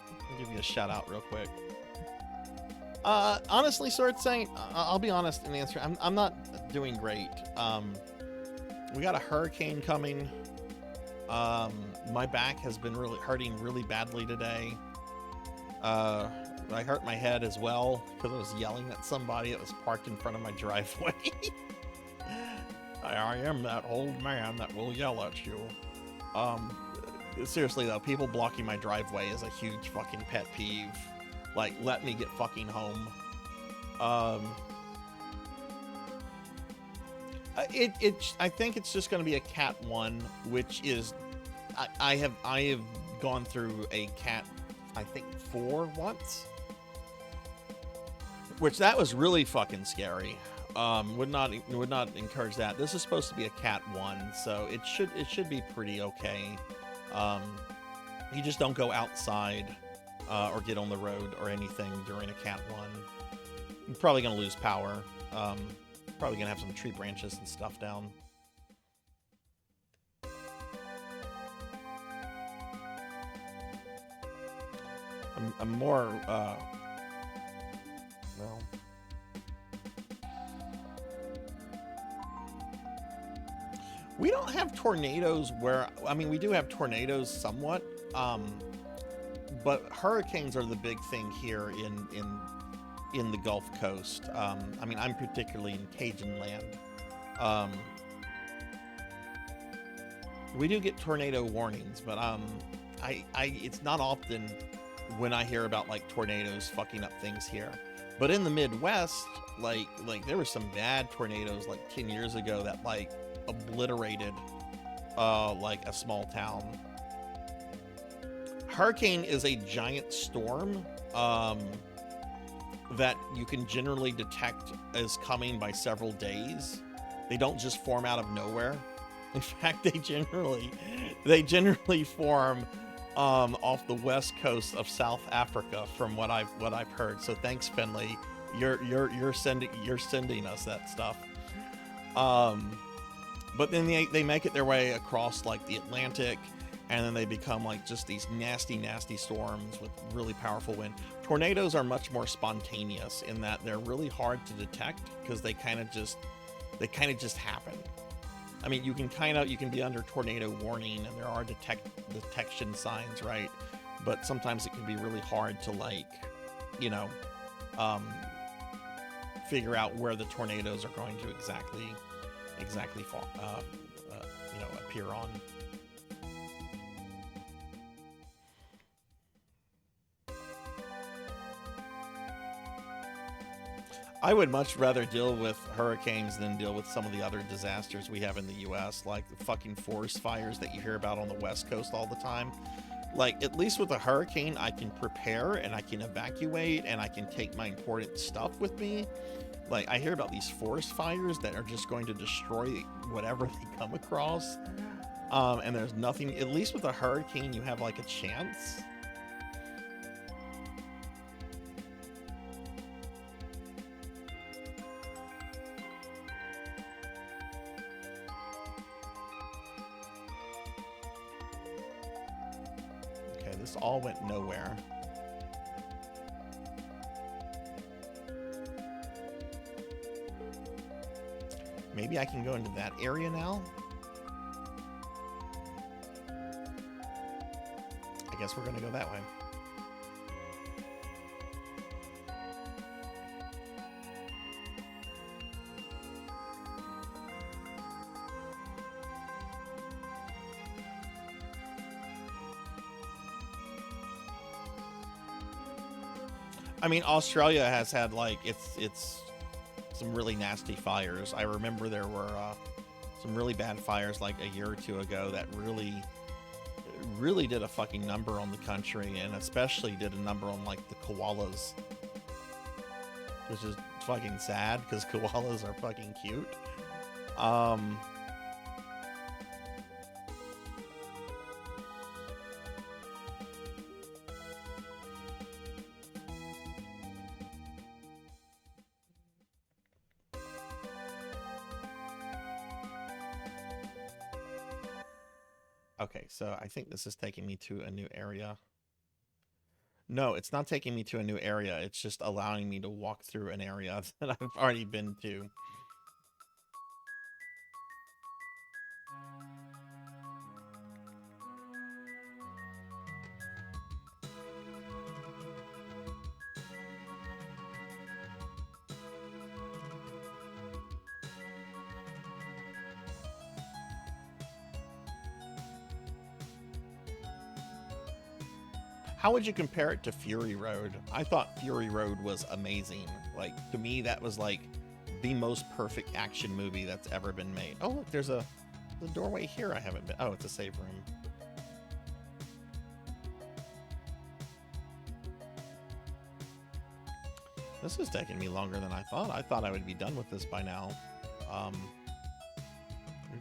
I'll give you a shout out real quick. Honestly, Sword Saint, I'll be honest in answer. I'm not doing great. We got a hurricane coming. My back has been hurting really badly today. I hurt my head as well because I was yelling at somebody that was parked in front of my driveway. I am that old man that will yell at you. Seriously though, people blocking my driveway is a huge fucking pet peeve. Like, let me get fucking home. I think it's just going to be a cat 1, which is I have gone through a cat, I think 4 once, which that was really fucking scary. Would not encourage that. This is supposed to be a cat 1, so it should be pretty okay. You just don't go outside or get on the road or anything during a cat 1. You're probably going to lose power. Probably gonna have some tree branches and stuff down. I'm more, well. We don't have tornadoes where, I mean, we do have tornadoes somewhat, but hurricanes are the big thing here in the Gulf Coast. I mean, I'm particularly in Cajun land. We do get tornado warnings, but it's not often when I hear about like tornadoes fucking up things here. But in the Midwest, like there were some bad tornadoes like 10 years ago that like obliterated like a small town. Hurricane is a giant storm that you can generally detect as coming by several days. They don't just form out of nowhere. In fact, they generally form off the west coast of South Africa, from what I've heard. So thanks, Finley. You're sending us that stuff. But then they make it their way across like the Atlantic, and then they become like just these nasty storms with really powerful wind. Tornadoes are much more spontaneous in that they're really hard to detect because they kind of just happen. I mean, you can be under tornado warning and there are detection signs, right? But sometimes it can be really hard to like, figure out where the tornadoes are going to exactly fall, appear on. I would much rather deal with hurricanes than deal with some of the other disasters we have in the U.S., like the fucking forest fires that you hear about on the West Coast all the time. Like, at least with a hurricane, I can prepare and I can evacuate and I can take my important stuff with me. Like, I hear about these forest fires that are just going to destroy whatever they come across. And there's nothing, at least with a hurricane, you have like a chance. This all went nowhere. Maybe I can go into that area now? I guess we're gonna go that way. I mean, Australia has had like it's some really nasty fires. I remember there were some really bad fires like a year or two ago that really did a fucking number on the country, and especially did a number on like the koalas, which is fucking sad because koalas are fucking cute. Okay, so I think this is taking me to a new area. No, it's not taking me to a new area. It's just allowing me to walk through an area that I've already been to. How would you compare it to Fury Road? I thought Fury Road was amazing. Like, to me, that was like the most perfect action movie that's ever been made. Oh, look, there's a doorway here I haven't been. Oh, it's a save room. This is taking me longer than I thought. I thought I would be done with this by now.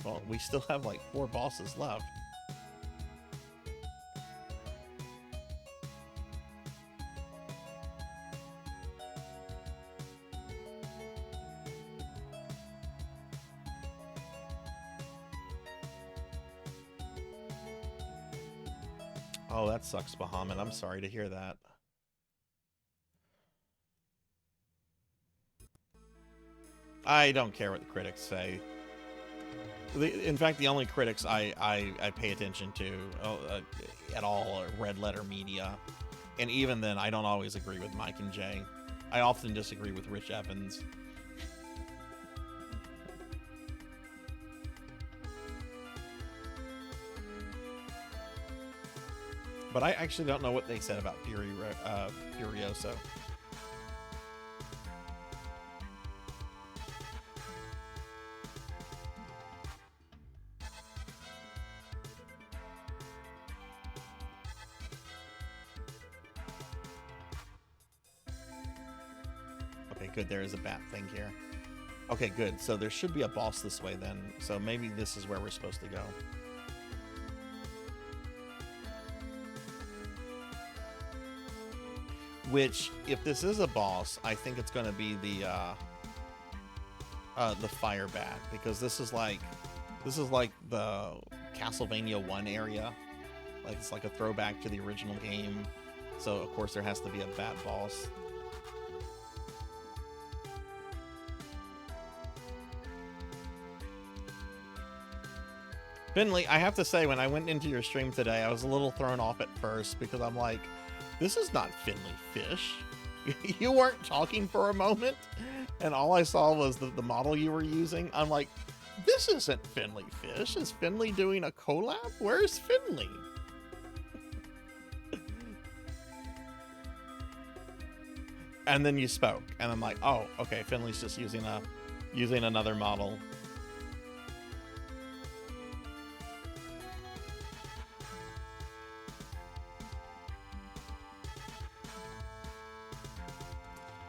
Well, we still have like 4 bosses left. Oh, that sucks, Bahamut. I'm sorry to hear that. I don't care what the critics say. In fact, the only critics I pay attention to at all are Red Letter Media. And even then, I don't always agree with Mike and Jay. I often disagree with Rich Evans. But I actually don't know what they said about Furioso. Okay, good. There is a bat thing here. Okay, good. So there should be a boss this way then. So maybe this is where we're supposed to go. Which, if this is a boss, I think it's going to be the fire bat, because this is like the Castlevania 1 area. Like, it's like a throwback to the original game. So of course there has to be a bat boss. Finley, I have to say, when I went into your stream today, I was a little thrown off at first because I'm like, this is not Finley Fish. You weren't talking for a moment, and all I saw was the model you were using. I'm like, this isn't Finley Fish. Is Finley doing a collab? Where's Finley? And then you spoke, and I'm like, oh, okay, Finley's just using another model.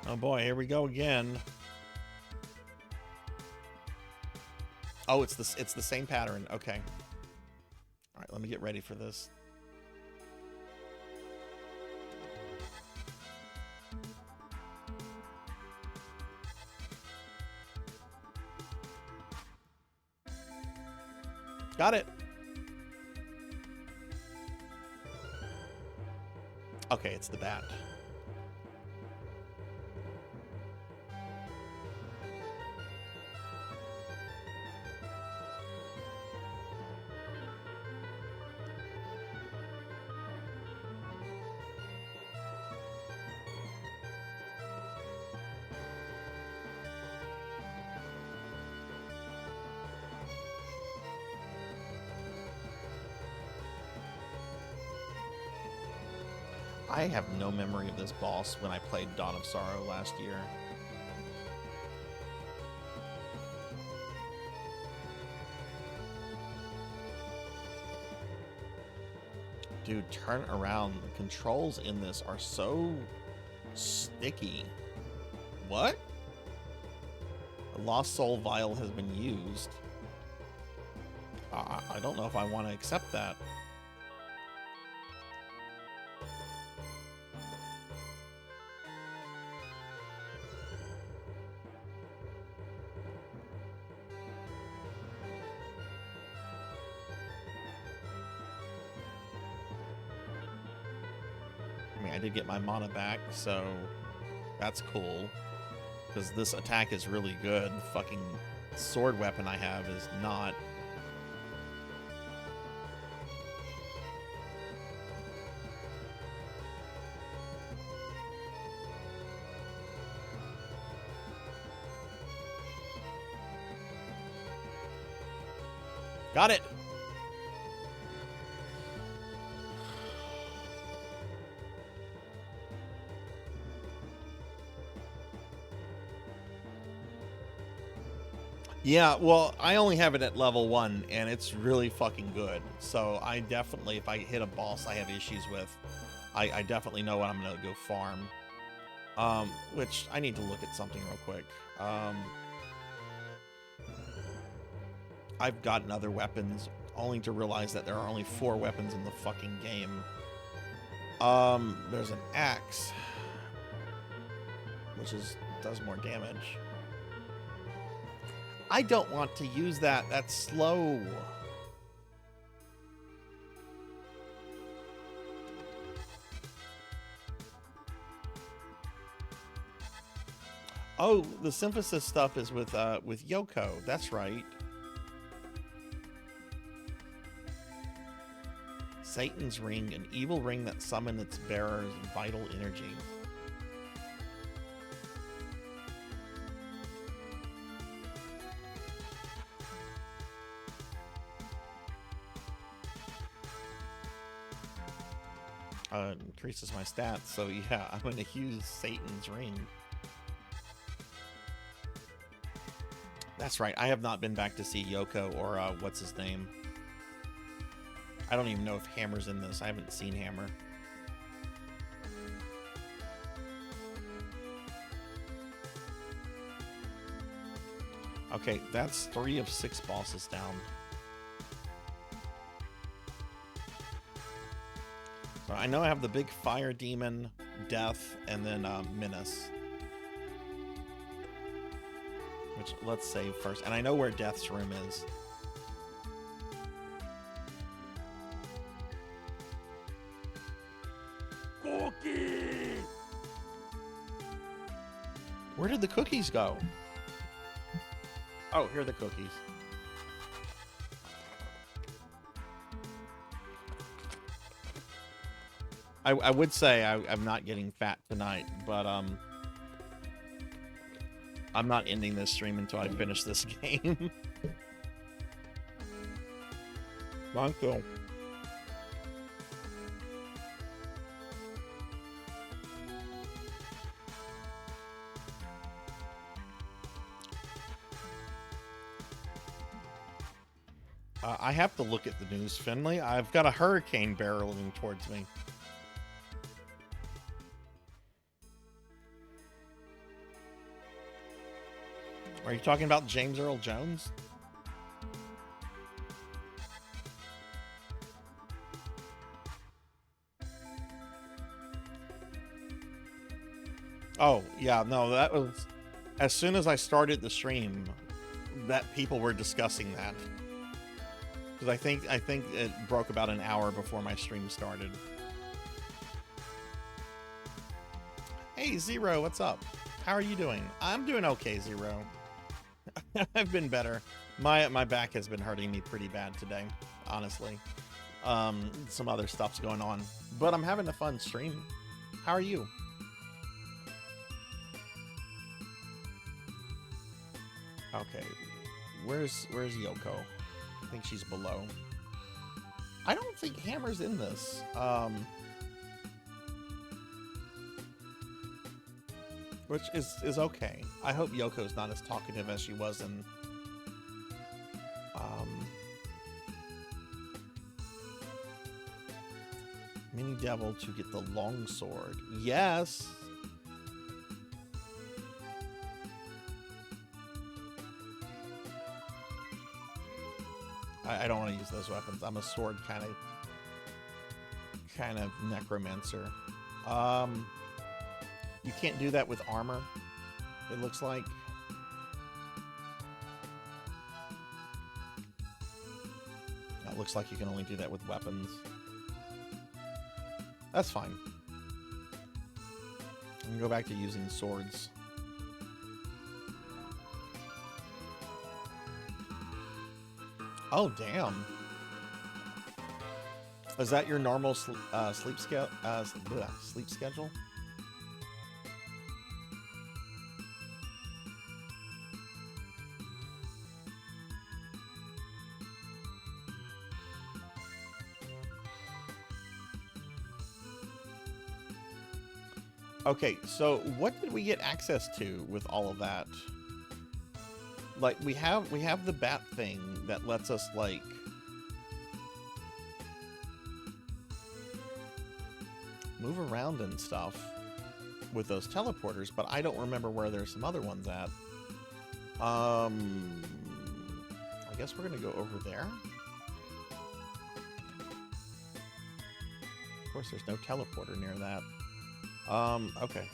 Oh boy, here we go again. Oh, it's the same pattern. Okay. All right, let me get ready for this. Got it. Okay, it's the bat. I have no memory of this boss when I played Dawn of Sorrow last year. Dude, turn around. The controls in this are so sticky. What? A lost soul vial has been used. I don't know if I want to accept that. I did get my mana back, so that's cool. Because this attack is really good. The fucking sword weapon I have is not. Got it! Yeah, well, I only have it at level 1, and it's really fucking good. So I definitely, if I hit a boss I have issues with, I definitely know what I'm going to go farm. Which, I need to look at something real quick. I've gotten other weapons, only to realize that there are only 4 weapons in the fucking game. There's an axe, which does more damage. I don't want to use that. That's slow. Oh, the synthesis stuff is with Yoko. That's right. Satan's ring, an evil ring that summons its bearer's vital energy. Increases my stats, so yeah, I'm gonna use Satan's ring. That's right, I have not been back to see Yoko or what's his name. I don't even know if Hammer's in this. I haven't seen Hammer. Okay, that's 3 of 6 bosses down. So I know I have the big fire demon, Death, and then Menace. Which, let's save first. And I know where Death's room is. Cookie! Where did the cookies go? Oh, here are the cookies. I would say I'm not getting fat tonight, but I'm not ending this stream until I finish this game. Monko. I have to look at the news, Finley. I've got a hurricane barreling towards me. Are you talking about James Earl Jones? Oh, yeah, no, that was... As soon as I started the stream, that people were discussing that. Because I think it broke about an hour before my stream started. Hey, Zero, what's up? How are you doing? I'm doing okay, Zero. I've been better. My back has been hurting me pretty bad today, honestly. Some other stuff's going on, but I'm having a fun stream. How are you? Okay, where's Yoko? I think she's below. I don't think Hammer's in this. Which is okay. I hope Yoko's not as talkative as she was in Mini Devil to get the long sword. Yes. I don't want to use those weapons. I'm a sword kind of necromancer. You can't do that with armor, it looks like. It looks like you can only do that with weapons. That's fine. I can go back to using swords. Oh, damn. Is that your normal sleep schedule? Okay, so what did we get access to with all of that? Like, we have the bat thing that lets us, like, move around and stuff with those teleporters, but I don't remember where there's some other ones at. I guess we're gonna go over there. Of course, there's no teleporter near that. Okay.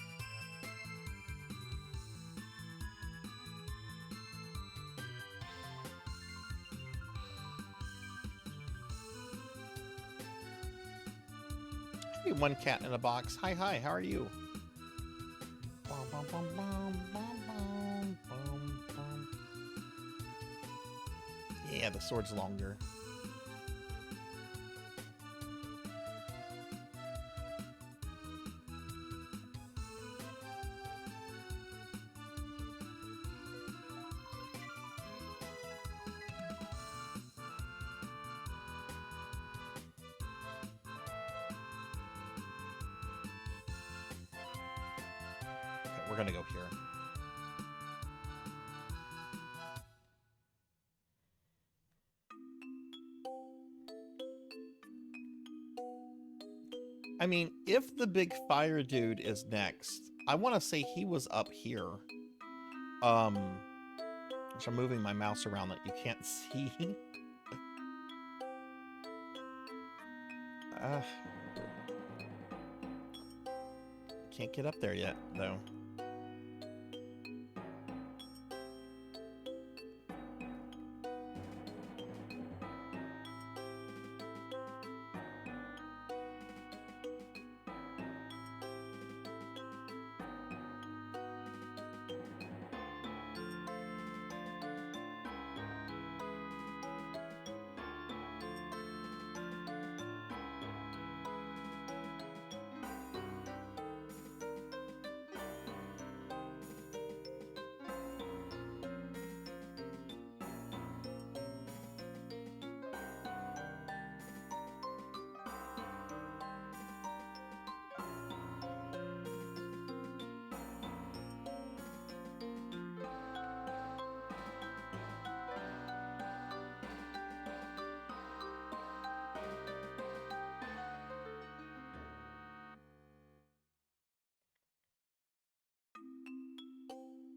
Hey, one cat in a box. Hi, how are you? Yeah, the sword's longer. We're gonna go here. I mean, if the big fire dude is next, I want to say he was up here. Which I'm moving my mouse around that you can't see. Can't get up there yet, though.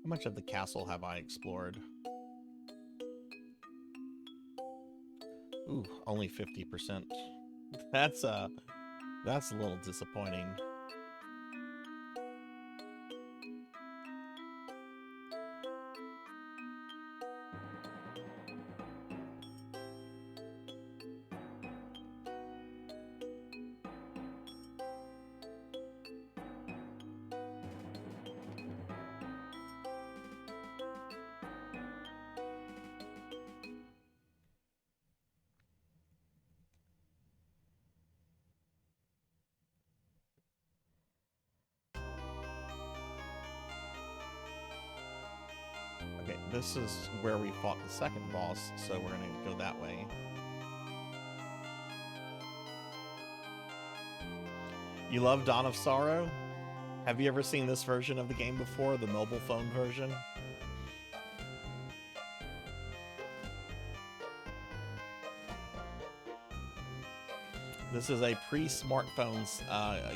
How much of the castle have I explored? Ooh, only 50%. That's a little disappointing. this is where we fought the second boss, so we're gonna go that way. You love Dawn of Sorrow? Have you ever seen this version of the game before, the mobile phone version? This is a pre-smartphones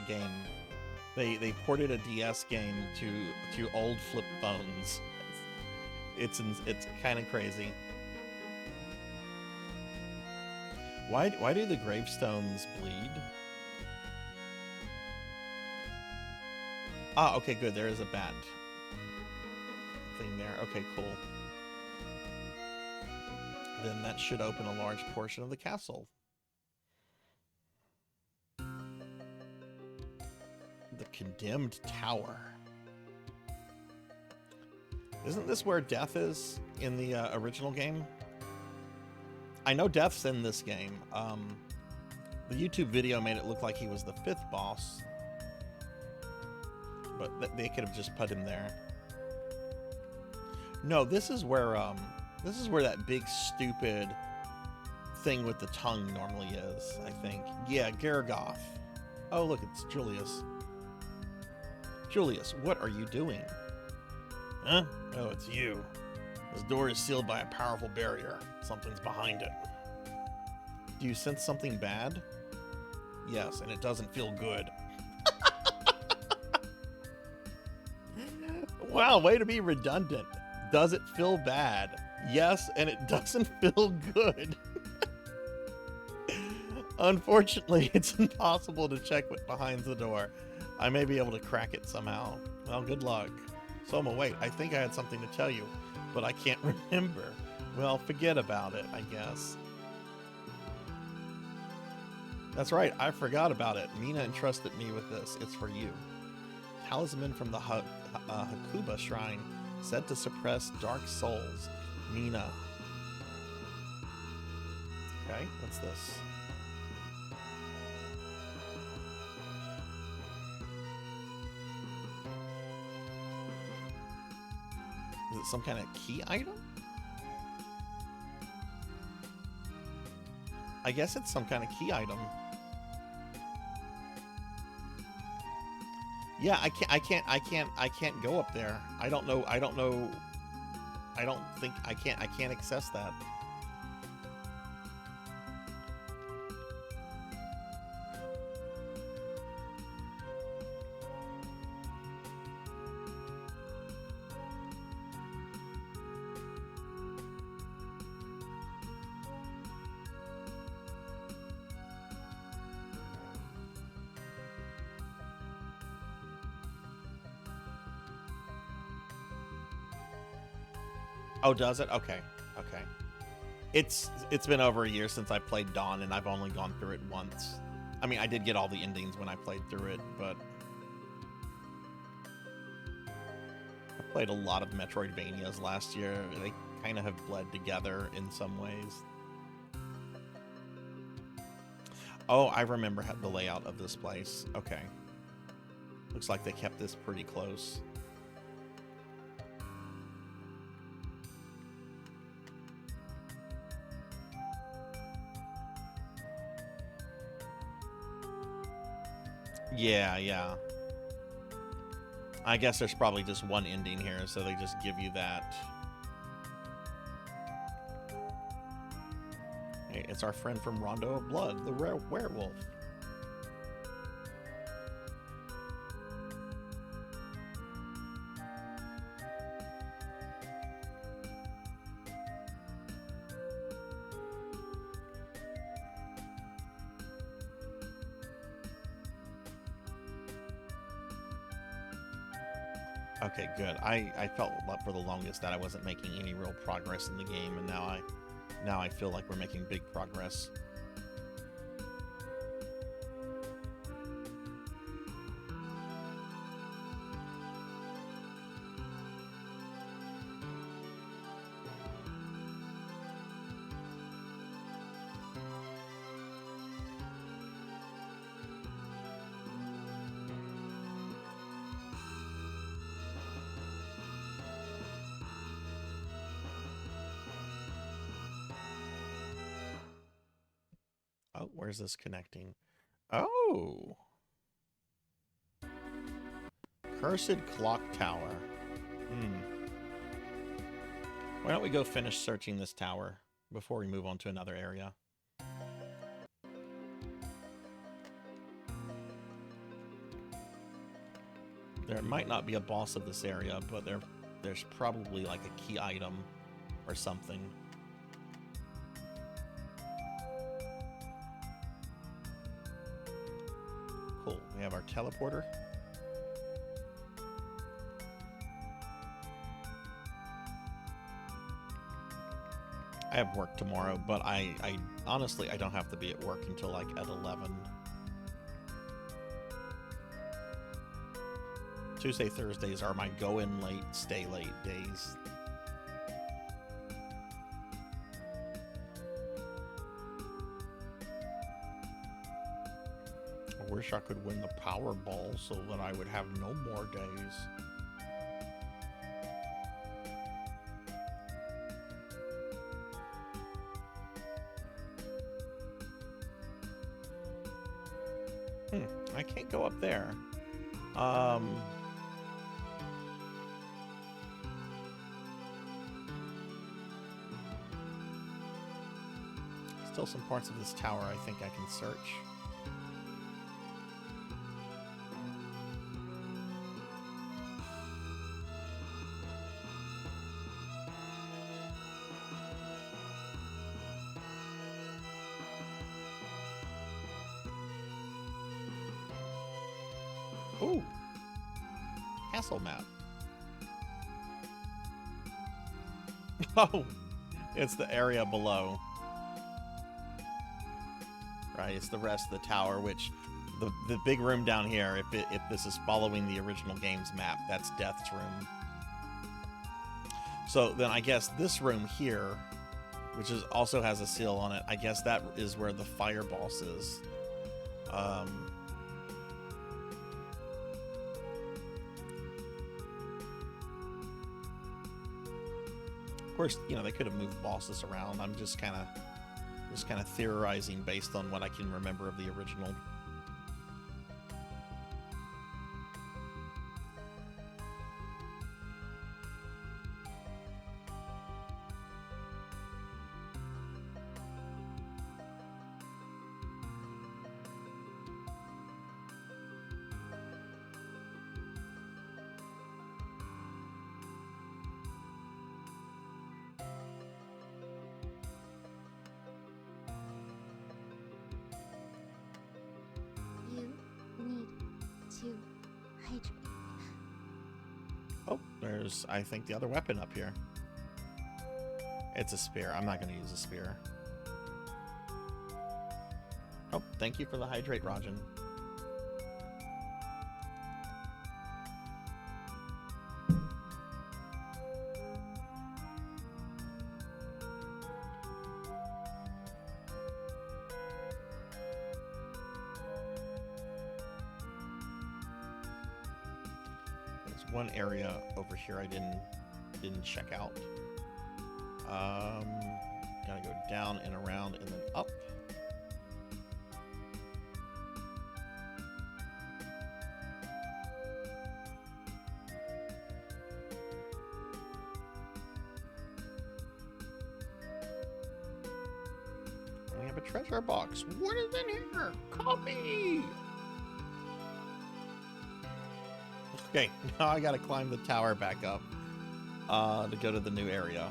game. They ported a DS game to old flip phones. It's kind of crazy. Why do the gravestones bleed? Ah, okay, good. There is a bat thing there. Okay, cool. Then that should open a large portion of the castle. The Condemned Tower. Isn't this where Death is in the original game? I know Death's in this game. The YouTube video made it look like he was the 5th boss, but they could have just put him there. No, this is where that big stupid thing with the tongue normally is, I think. Yeah, Gargoth. Oh, look, it's Julius. Julius, what are you doing? Huh? Oh, it's you. This door is sealed by a powerful barrier. Something's behind it. Do you sense something bad? Yes, and it doesn't feel good. Wow, way to be redundant. Does it feel bad? Yes, and it doesn't feel good. Unfortunately, it's impossible to check what's behind the door. I may be able to crack it somehow. Well, good luck. Soma, wait, I think I had something to tell you, but I can't remember. Well, forget about it, I guess. That's right, I forgot about it. Mina entrusted me with this. It's for you. Talisman from the Hakuba Shrine, said to suppress dark souls. Mina. Okay, what's this? Is it some kind of key item? I guess it's some kind of key item. Yeah, I can't go up there. I don't know. I don't think I can't access that. Oh, does it? Okay. Okay. It's been over a year since I played Dawn, and I've only gone through it once. I mean, I did get all the endings when I played through it, but I played a lot of Metroidvanias last year. They kind of have bled together in some ways. Oh, I remember the layout of this place. Okay. Looks like they kept this pretty close. Yeah, yeah. I guess there's probably just one ending here, so they just give you that. Hey, it's our friend from Rondo of Blood, the werewolf. Okay, good. I felt for the longest that I wasn't making any real progress in the game, and now I feel like we're making big progress. Oh, where's this connecting? Oh! Cursed Clock Tower. Why don't we go finish searching this tower before we move on to another area? There might not be a boss of this area, but there's probably like a key item or something. Cool. We have our teleporter. I have work tomorrow, but I honestly, I don't have to be at work until like at 11. Tuesday, Thursdays are my go in late, stay late days. I wish I could win the Powerball so that I would have no more days. I can't go up there. Still some parts of this tower I think I can search. Ooh, castle map. Oh, it's the area below. Right, it's the rest of the tower, which the big room down here, if this is following the original game's map, that's Death's room. So then I guess this room here, which is also has a seal on it, I guess that is where the fire boss is. Of course, you know, they could have moved bosses around. I'm just kind of theorizing based on what I can remember of the original. Oh, there's, I think, the other weapon up here. It's a spear. I'm not going to use a spear. Oh, thank you for the hydrate, Rajan. One area over here I didn't check out. Gotta go down and around and then up. We have a treasure box. What is in here? Coffee! Okay, now I gotta climb the tower back up to go to the new area.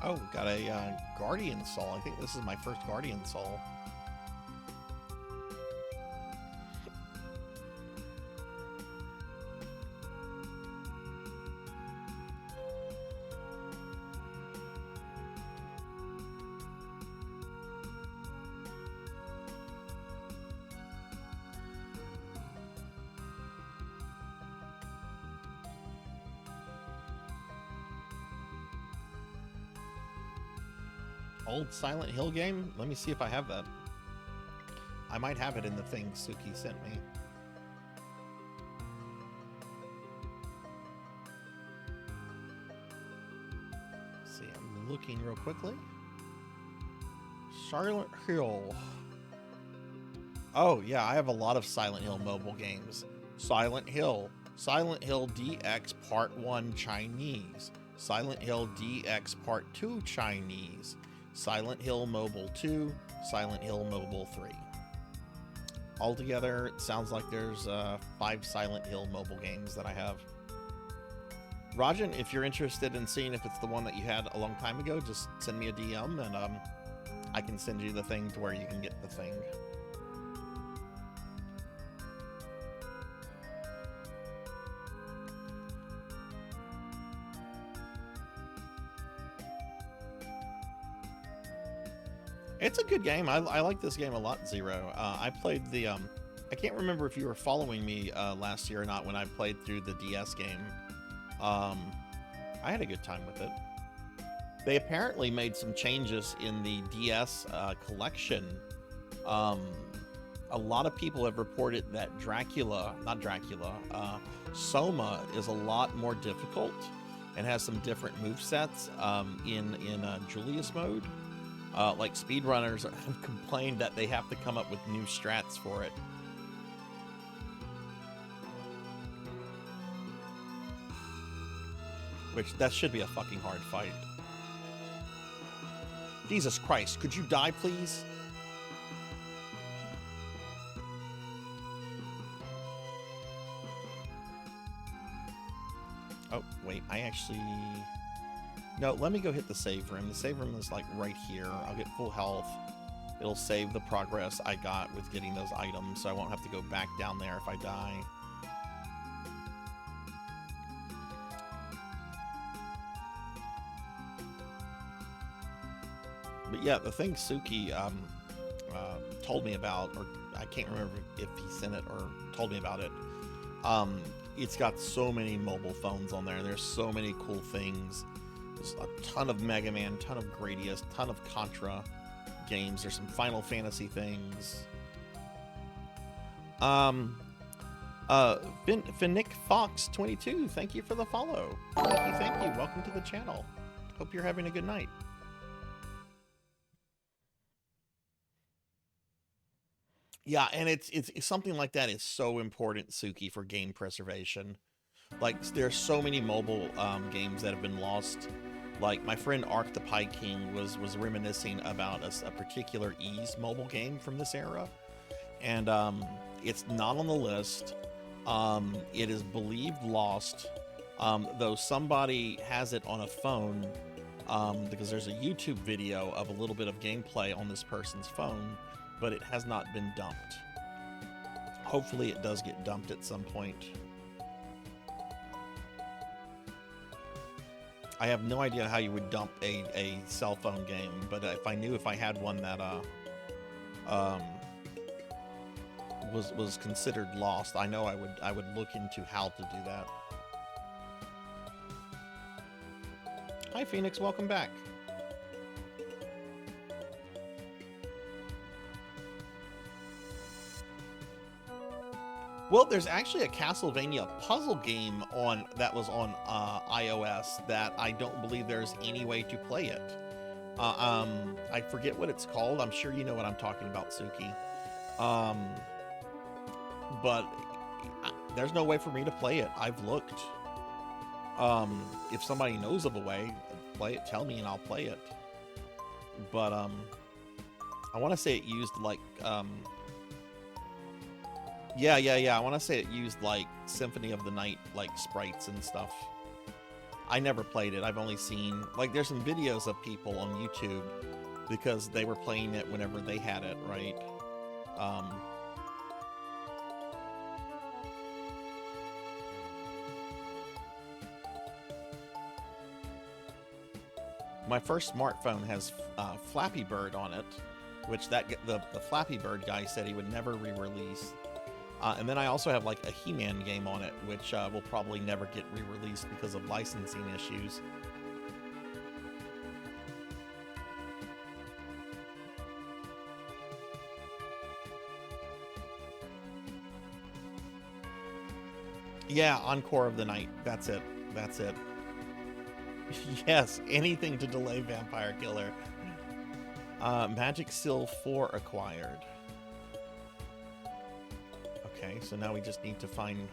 Oh, got a Guardian Soul. I think this is my first Guardian Soul. Old Silent Hill game? Let me see if I have that. I might have it in the thing Suki sent me. Let's see, I'm looking real quickly. Silent Hill. Oh, yeah, I have a lot of Silent Hill mobile games. Silent Hill DX Part 1 Chinese. Silent Hill DX Part 2 Chinese. Silent Hill Mobile 2. Silent Hill Mobile 3. Altogether, it sounds like there's 5 Silent Hill mobile games that I have. Rajan, if you're interested in seeing if it's the one that you had a long time ago, just send me a DM and I can send you the thing to where you can get the thing. It's a good game. I like this game a lot, Zero. I played the... I can't remember if you were following me last year or not when I played through the DS game. I had a good time with it. They apparently made some changes in the DS collection. A lot of people have reported that Soma is a lot more difficult and has some different movesets in Julius mode. Like speedrunners have complained that they have to come up with new strats for it. Which, that should be a fucking hard fight. Jesus Christ, could you die, please? Oh, wait, I actually... No, let me go hit the save room. The save room is like right here. I'll get full health. It'll save the progress I got with getting those items, so I won't have to go back down there if I die. But yeah, the thing Suki told me about, or I can't remember if he sent it or told me about it, it's got so many mobile phones on there. There's so many cool things. There's a ton of Mega Man, ton of Gradius, ton of Contra games. There's some Final Fantasy things. Finnick Fox 22, thank you for the follow. Thank you. Welcome to the channel. Hope you're having a good night. Yeah, and it's something like that is so important, Suki, for game preservation. Like, there's so many mobile games that have been lost. Like, my friend Ark the Pie King was reminiscing about a particular Ys mobile game from this era. And it's not on the list. It is believed lost, though somebody has it on a phone, because there's a YouTube video of a little bit of gameplay on this person's phone, but it has not been dumped. Hopefully it does get dumped at some point. I have no idea how you would dump a cell phone game, but if I knew if I had one that was considered lost, I know I would look into how to do that. Hi Phoenix, welcome back. Well, there's actually a Castlevania puzzle game that was on iOS that I don't believe there's any way to play it. I forget what it's called. I'm sure you know what I'm talking about, Suki. But there's no way for me to play it. I've looked. If somebody knows of a way to play it, tell me and I'll play it. But I want to say it used like Yeah. I want to say it used like Symphony of the Night, like sprites and stuff. I never played it. I've only seen, like, there's some videos of people on YouTube because they were playing it whenever they had it, right? My first smartphone has Flappy Bird on it, which the Flappy Bird guy said he would never re-release. And then I also have like a He-Man game on it, which will probably never get re-released because of licensing issues. Yeah, encore of the night. That's it. That's it. Yes, anything to delay Vampire Killer. Magic Seal 4 acquired. Okay, so now we just need to find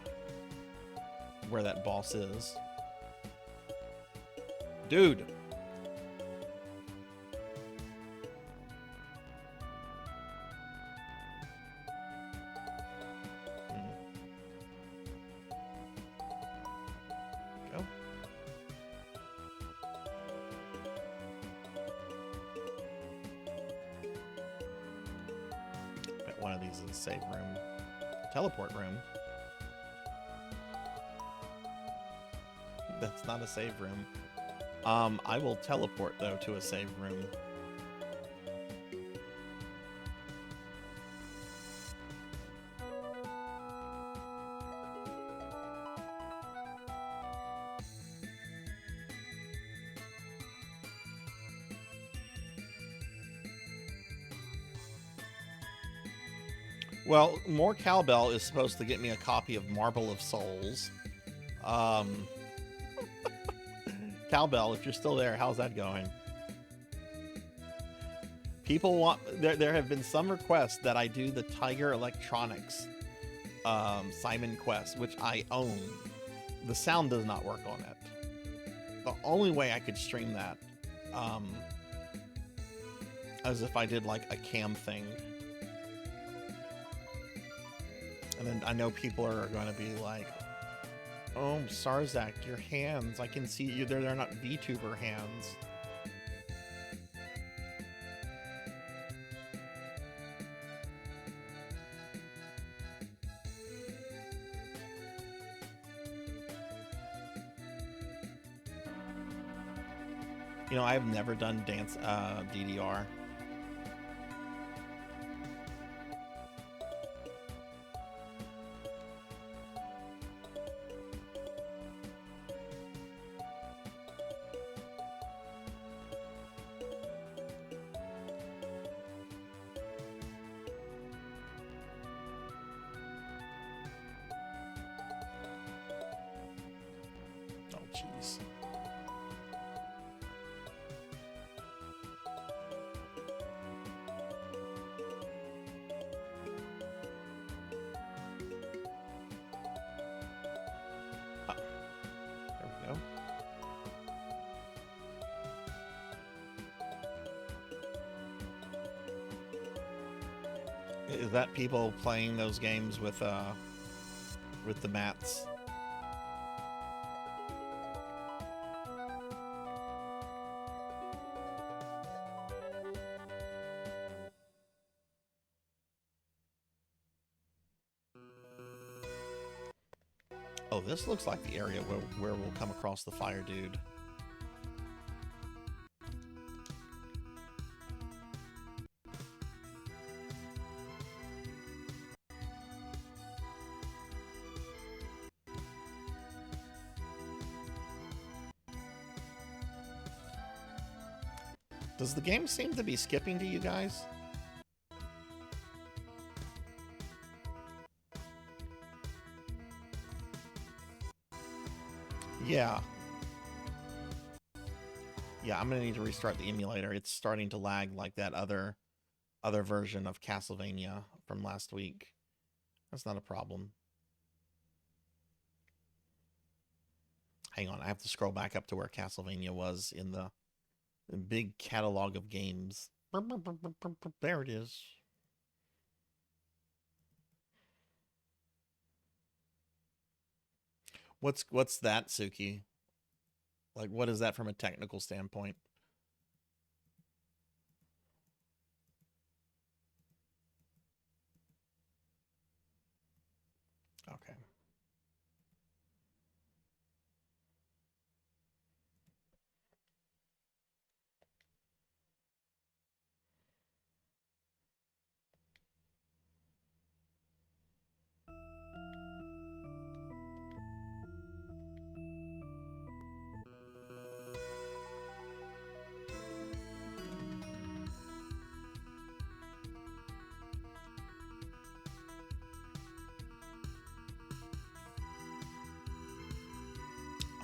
where that boss is. Dude! Go. Bet one of these is a save room. Teleport room. That's not a save room. I will teleport, though, to a save room. Well, more cowbell is supposed to get me a copy of Marble of Souls. Cowbell, if you're still there, how's that going? People want... There have been some requests that I do the Tiger Electronics Simon Quest, which I own. The sound does not work on it. The only way I could stream that as if I did like a cam thing. And then I know people are going to be like, oh, Sarzac, your hands. I can see you. They're not VTuber hands. You know, I've never done dance DDR. Jeez. There we go. Is that people playing those games with the mats? Oh, this looks like the area where we'll come across the fire dude. Does the game seem to be skipping to you guys? Yeah. Yeah, I'm gonna need to restart the emulator. It's starting to lag like that other version of Castlevania from last week. That's not a problem. Hang on, I have to scroll back up to where Castlevania was in the big catalog of games. There it is. What's that, Suki? Like, what is that from a technical standpoint? Okay.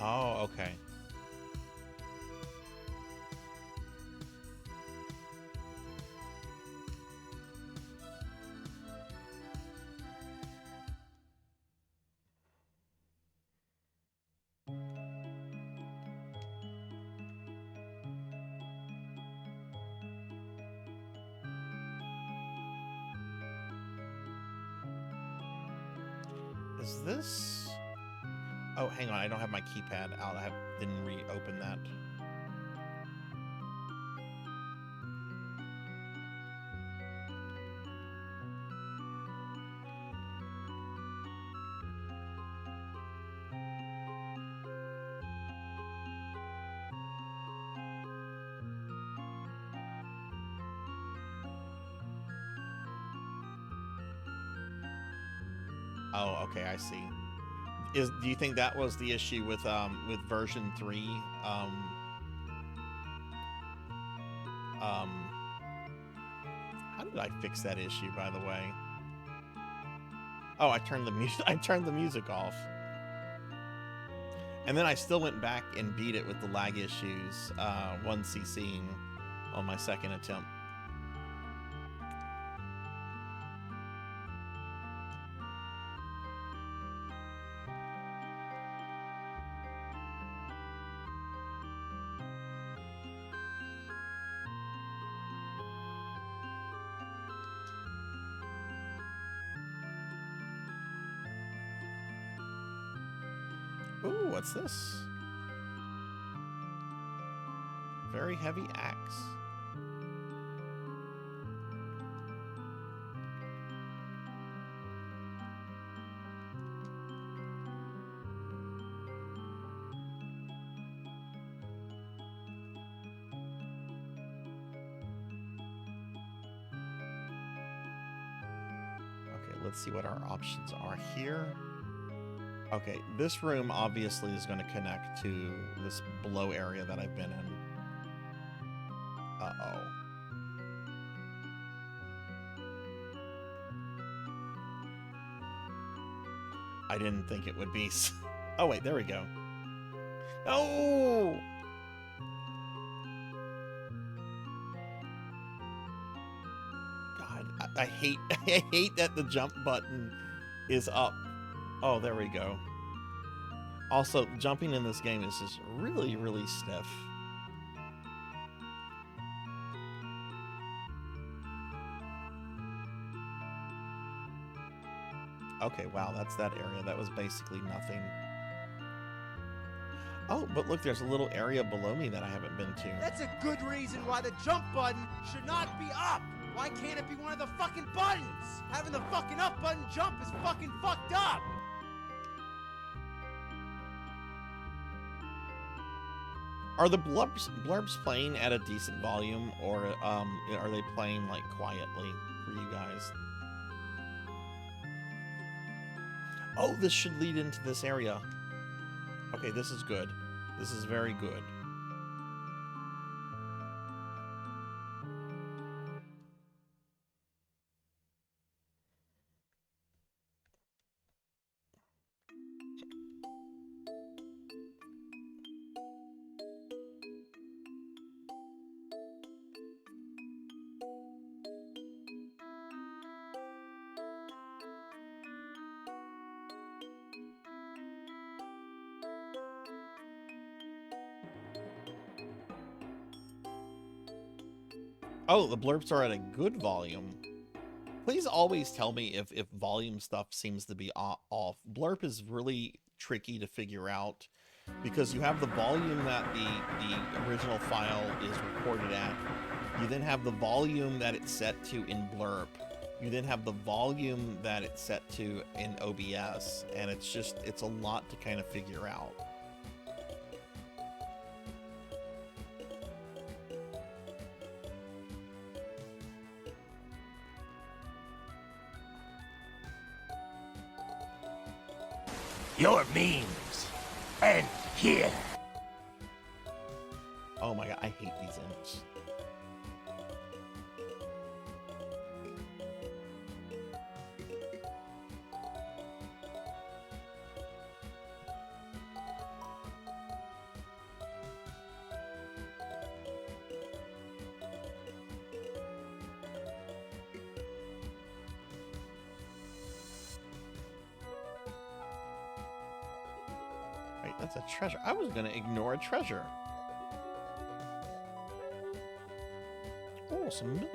Oh, okay. Is this? Oh, hang on. I don't have my keypad out. Didn't reopen that. Oh, okay. I see. Do you think that was the issue with version 3? How did I fix that issue, by the way? Oh, I turned the music. I turned the music off, and then I still went back and beat it with the lag issues, 1cc on my second attempt. Ooh, what's this? Very heavy axe. Okay, let's see what our options are here. Okay, this room obviously is going to connect to this below area that I've been in. Uh-oh. I didn't think it would be... Oh, wait, there we go. Oh! God, I hate I hate that the jump button is up. Oh, there we go. Also, jumping in this game is just really, really stiff. Okay, wow, that's that area. That was basically nothing. Oh, but look, there's a little area below me that I haven't been to. That's a good reason why the jump button should not be up. Why can't it be one of the fucking buttons? Having the fucking up button jump is fucking fucked up. Are the blurbs playing at a decent volume, or are they playing like quietly for you guys? Oh, this should lead into this area. Okay, this is good. This is very good. Oh, the blurbs are at a good volume. Please always tell me if volume stuff seems to be off. Blurb is really tricky to figure out because you have the volume that the original file is recorded at. You then have the volume that it's set to in Blurb. You then have the volume that it's set to in OBS, and it's a lot to kind of figure out. Your memes end here. Oh my god, I hate these imps. That's a treasure. I was gonna ignore a treasure. Oh, some milk.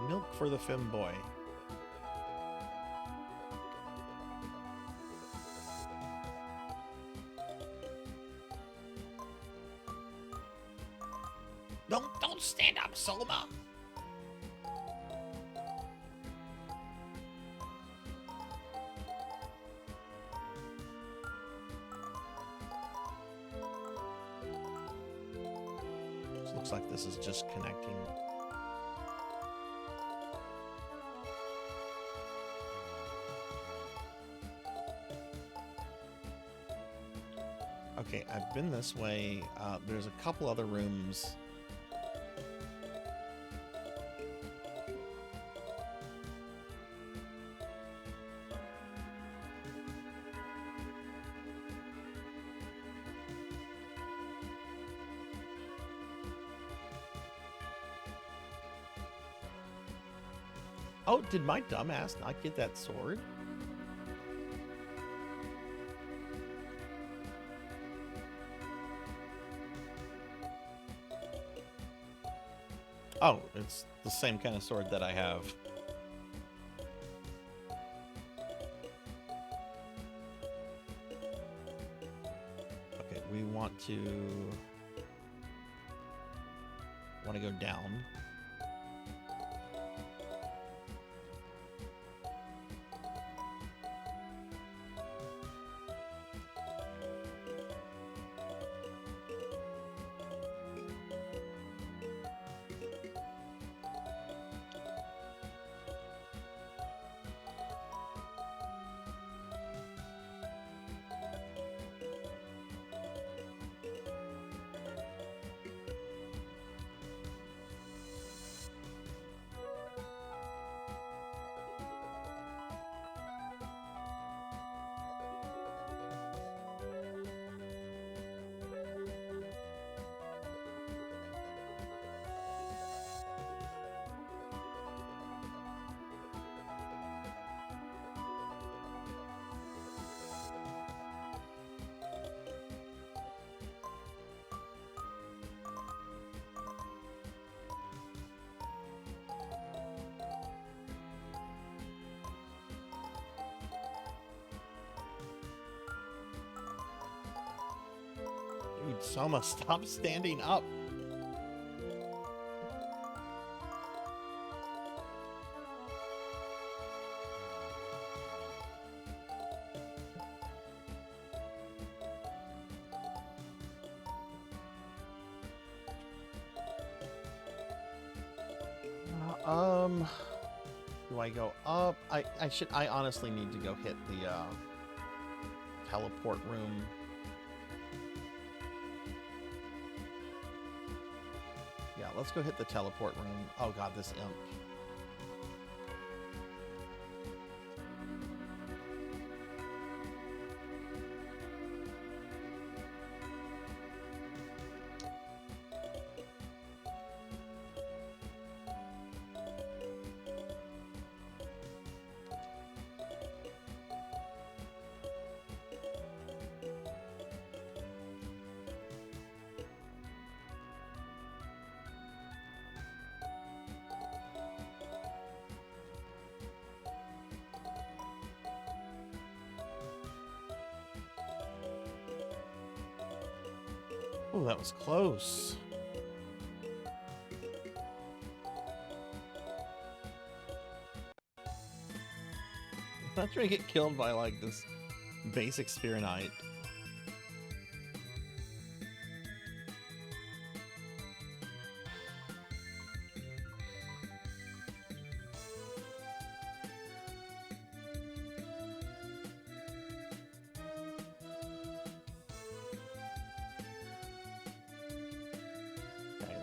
Milk for the femboy. Don't stand up, Solomon. Looks like this is just connecting. Okay, I've been this way. There's a couple other rooms. Oh, did my dumbass not get that sword? Oh, it's the same kind of sword that I have. Okay, we want to go down. Dude, Soma, stop standing up. Do I go up? I honestly need to go hit the teleport room. Yeah, let's go hit the teleport room. Oh god, this imp. Oh, that was close. I'm not trying to get killed by like this basic Spear Knight.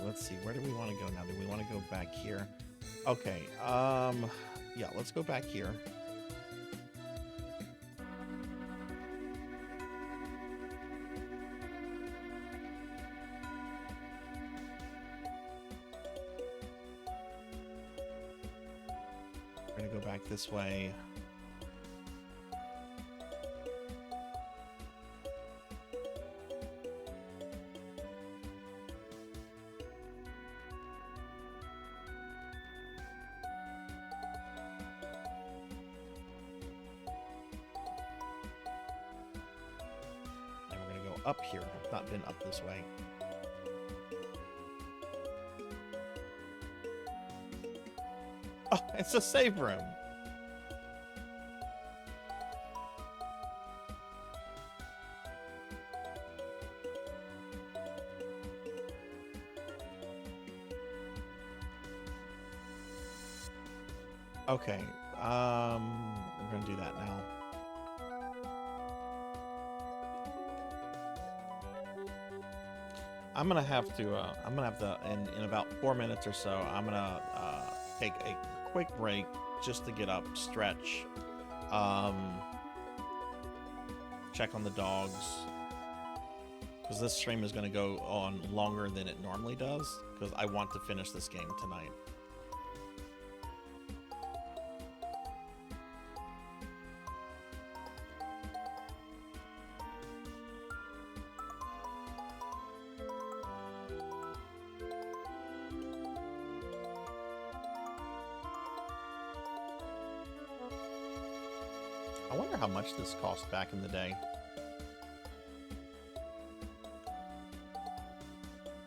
Let's see, where do we want to go now? Do we want to go back here? Okay, yeah, let's go back here. We're gonna go back this way. up here. I've not been up this way. Oh, it's a save room. Okay, we're gonna do that now. I'm gonna have to, in about 4 minutes or so, I'm gonna take a quick break just to get up, stretch, check on the dogs, because this stream is gonna go on longer than it normally does, because I want to finish this game tonight. I wonder how much this cost back in the day.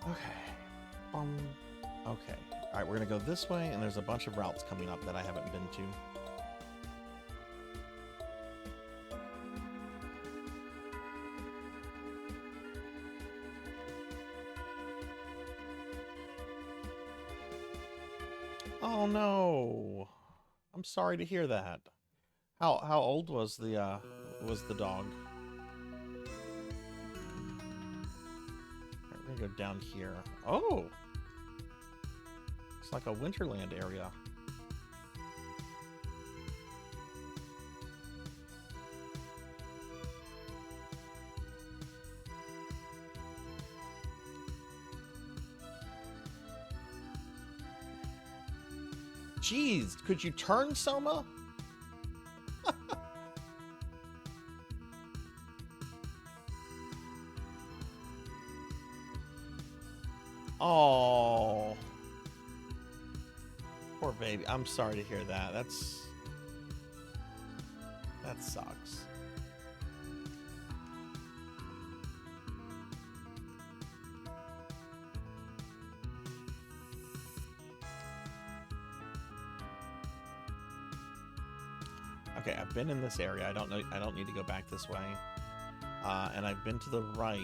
Okay. Okay. Alright, we're gonna go this way, and there's a bunch of routes coming up that I haven't been to. Oh no! I'm sorry to hear that. How old was the dog? Alright, we're gonna go down here. Oh! It's like a Winterland area. Jeez, could you turn, Soma? Oh, poor baby. I'm sorry to hear that. That sucks. Okay, I've been in this area. I don't need to go back this way. And I've been to the right,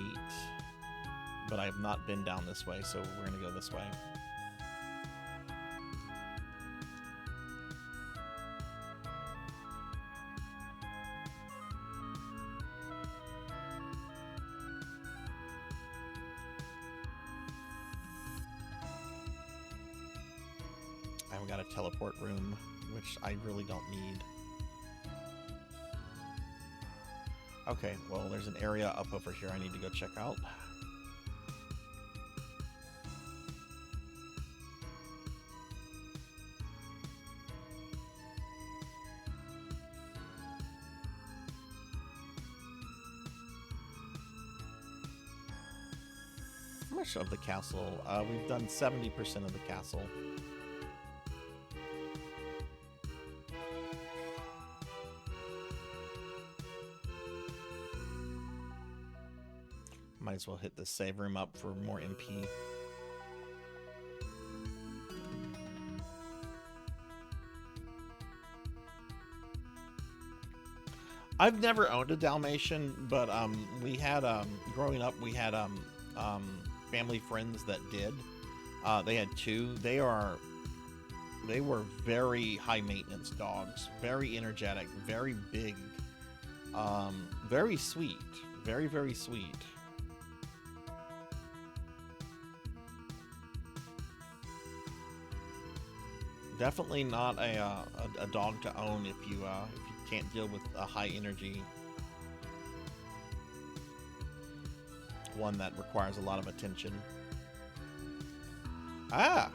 but I have not been down this way, so we're gonna go this way. I haven't got a teleport room, which I really don't need. Okay, well, there's an area up over here I need to go check out. How much of the castle? We've done 70% of the castle. Might as well hit the save room up for more MP. I've never owned a Dalmatian, but we had growing up we had family friends that did. They had two. They were very high maintenance dogs, very energetic, very big, very sweet, very, very sweet. Definitely not a dog to own if you can't deal with a high energy one that requires a lot of attention. Ah!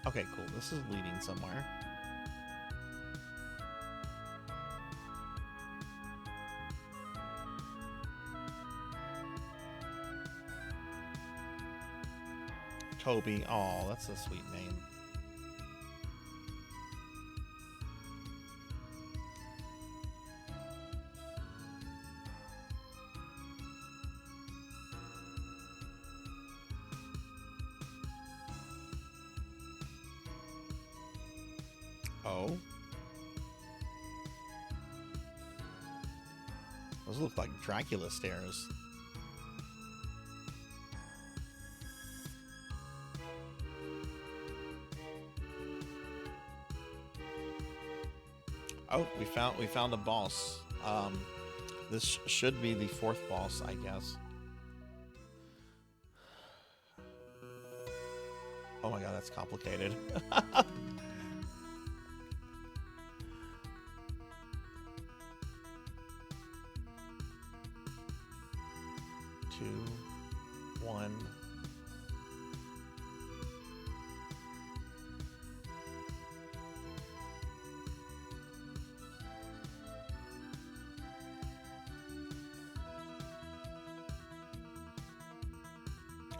Okay, cool. This is leading somewhere. Toby. Oh, that's a sweet name. Oh. Those look like Dracula stairs. Oh, we found a boss. This should be the fourth boss, I guess. Oh my god, that's complicated. Two, one.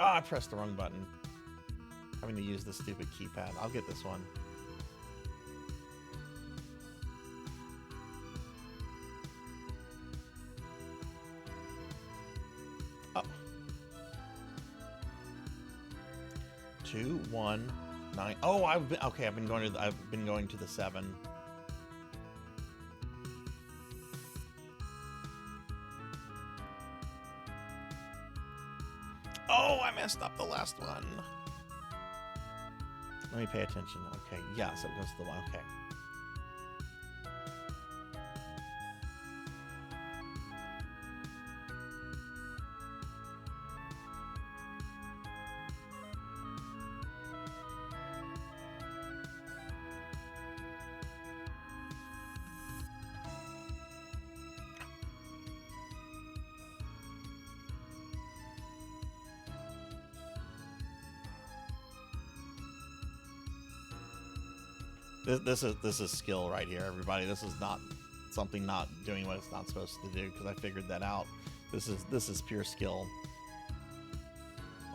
Oh, I pressed the wrong button. Having to use the stupid keypad. I'll get this one. Oh. 2, 1, 9. Oh, I've been going to the 7. Oh, I messed up the last one. Let me pay attention. Okay, yeah, so it goes to the one. Okay. This is skill right here, everybody. This is not something not doing what it's not supposed to do, because I figured that out. This is pure skill,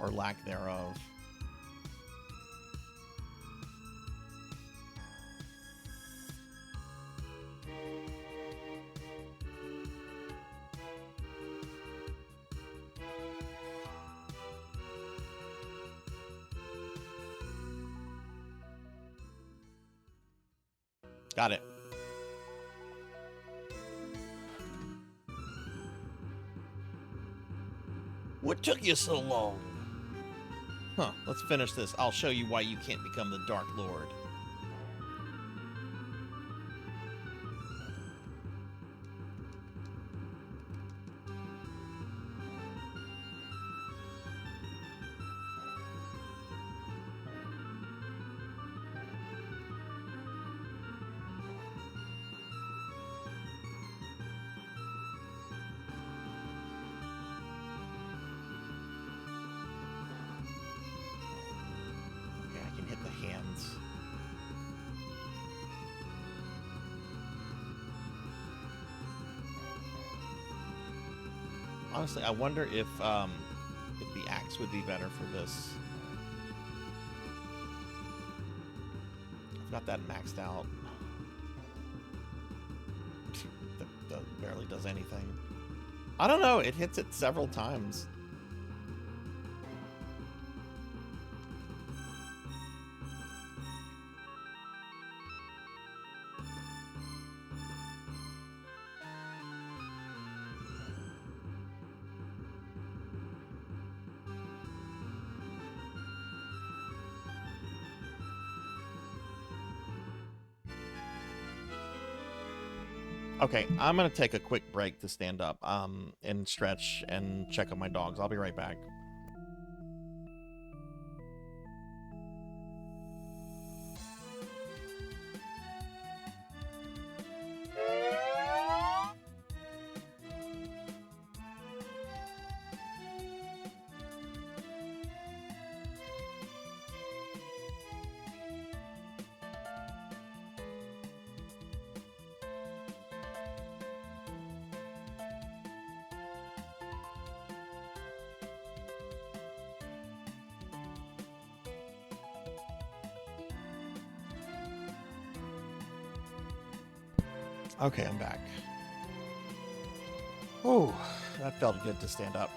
or lack thereof. Got it. What took you so long? Huh, let's finish this. I'll show you why you can't become the Dark Lord. Honestly, I wonder if the axe would be better for this. I've got that maxed out. That barely does anything. I don't know. It hits it several times. Okay, I'm gonna take a quick break to stand up, and stretch and check on my dogs. I'll be right back. Okay, I'm back. Oh, that felt good to stand up.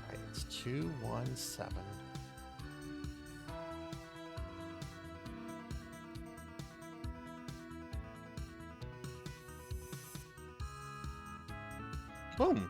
Alright, it's 217. Boom.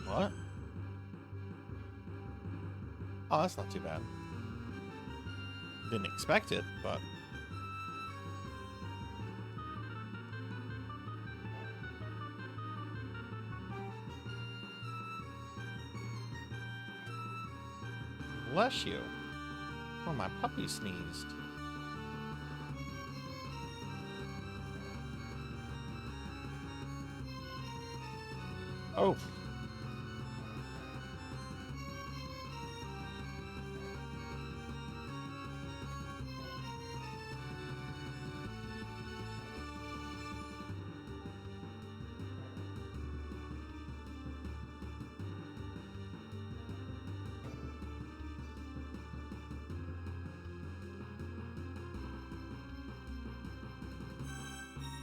What? Oh, that's not too bad. Didn't expect it, but... Bless you. Oh, my puppy sneezed. Oh.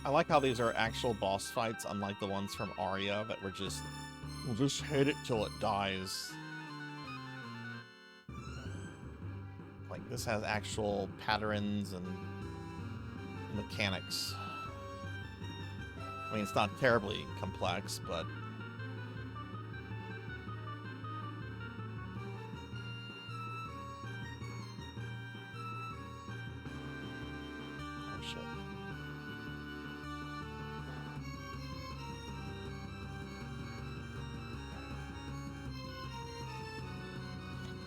I like how these are actual boss fights, unlike the ones from Aria that were just, we'll just hit it till it dies. Like, this has actual patterns and mechanics. I mean, it's not terribly complex, but... Oh, shit.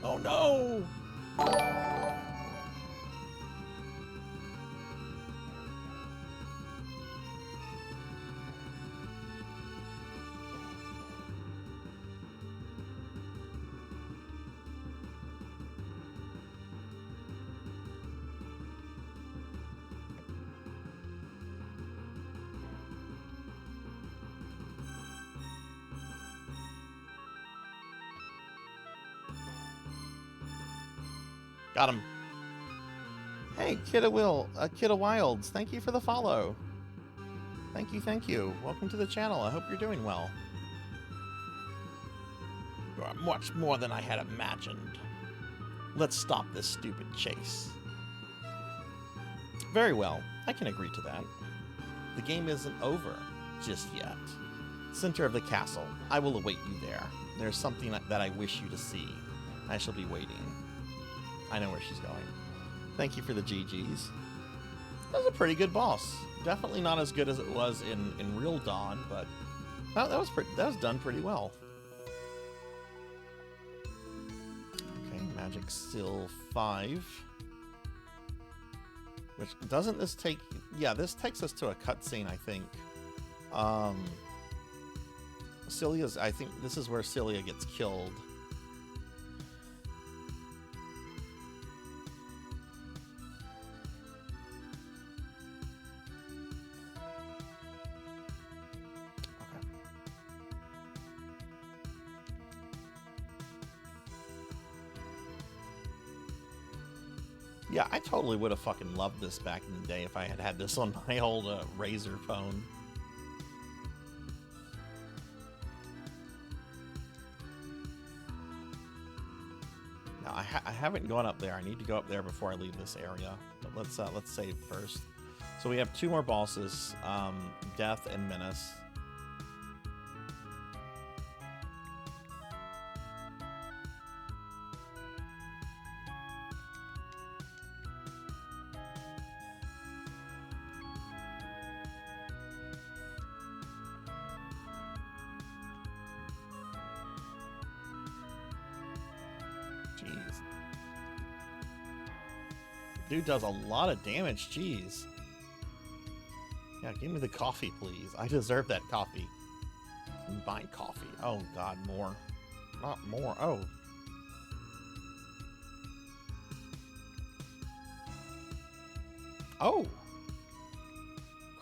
Oh no! Got him. Hey, Kidda Wilds, thank you for the follow. Thank you, thank you. Welcome to the channel. I hope you're doing well. You are much more than I had imagined. Let's stop this stupid chase. Very well, I can agree to that. The game isn't over just yet. Center of the castle. I will await you there. There's something that I wish you to see. I shall be waiting. I know where she's going. Thank you for the GGs. That was a pretty good boss. Definitely not as good as it was in Real Dawn, but Oh, that was done pretty well. Okay, Magic Seal 5. Which, doesn't this take... Yeah, this takes us to a cutscene, I think. Celia's... I think this is where Celia gets killed. Yeah, I totally would have fucking loved this back in the day if I had had this on my old Razor phone. Now, I haven't gone up there. I need to go up there before I leave this area. But let's save first. So we have 2 more bosses, Death and Menace. Jeez. Dude does a lot of damage, jeez. Yeah, give me the coffee, please. I deserve that coffee. Buy coffee. Oh, God, more. Not more. Oh. Oh!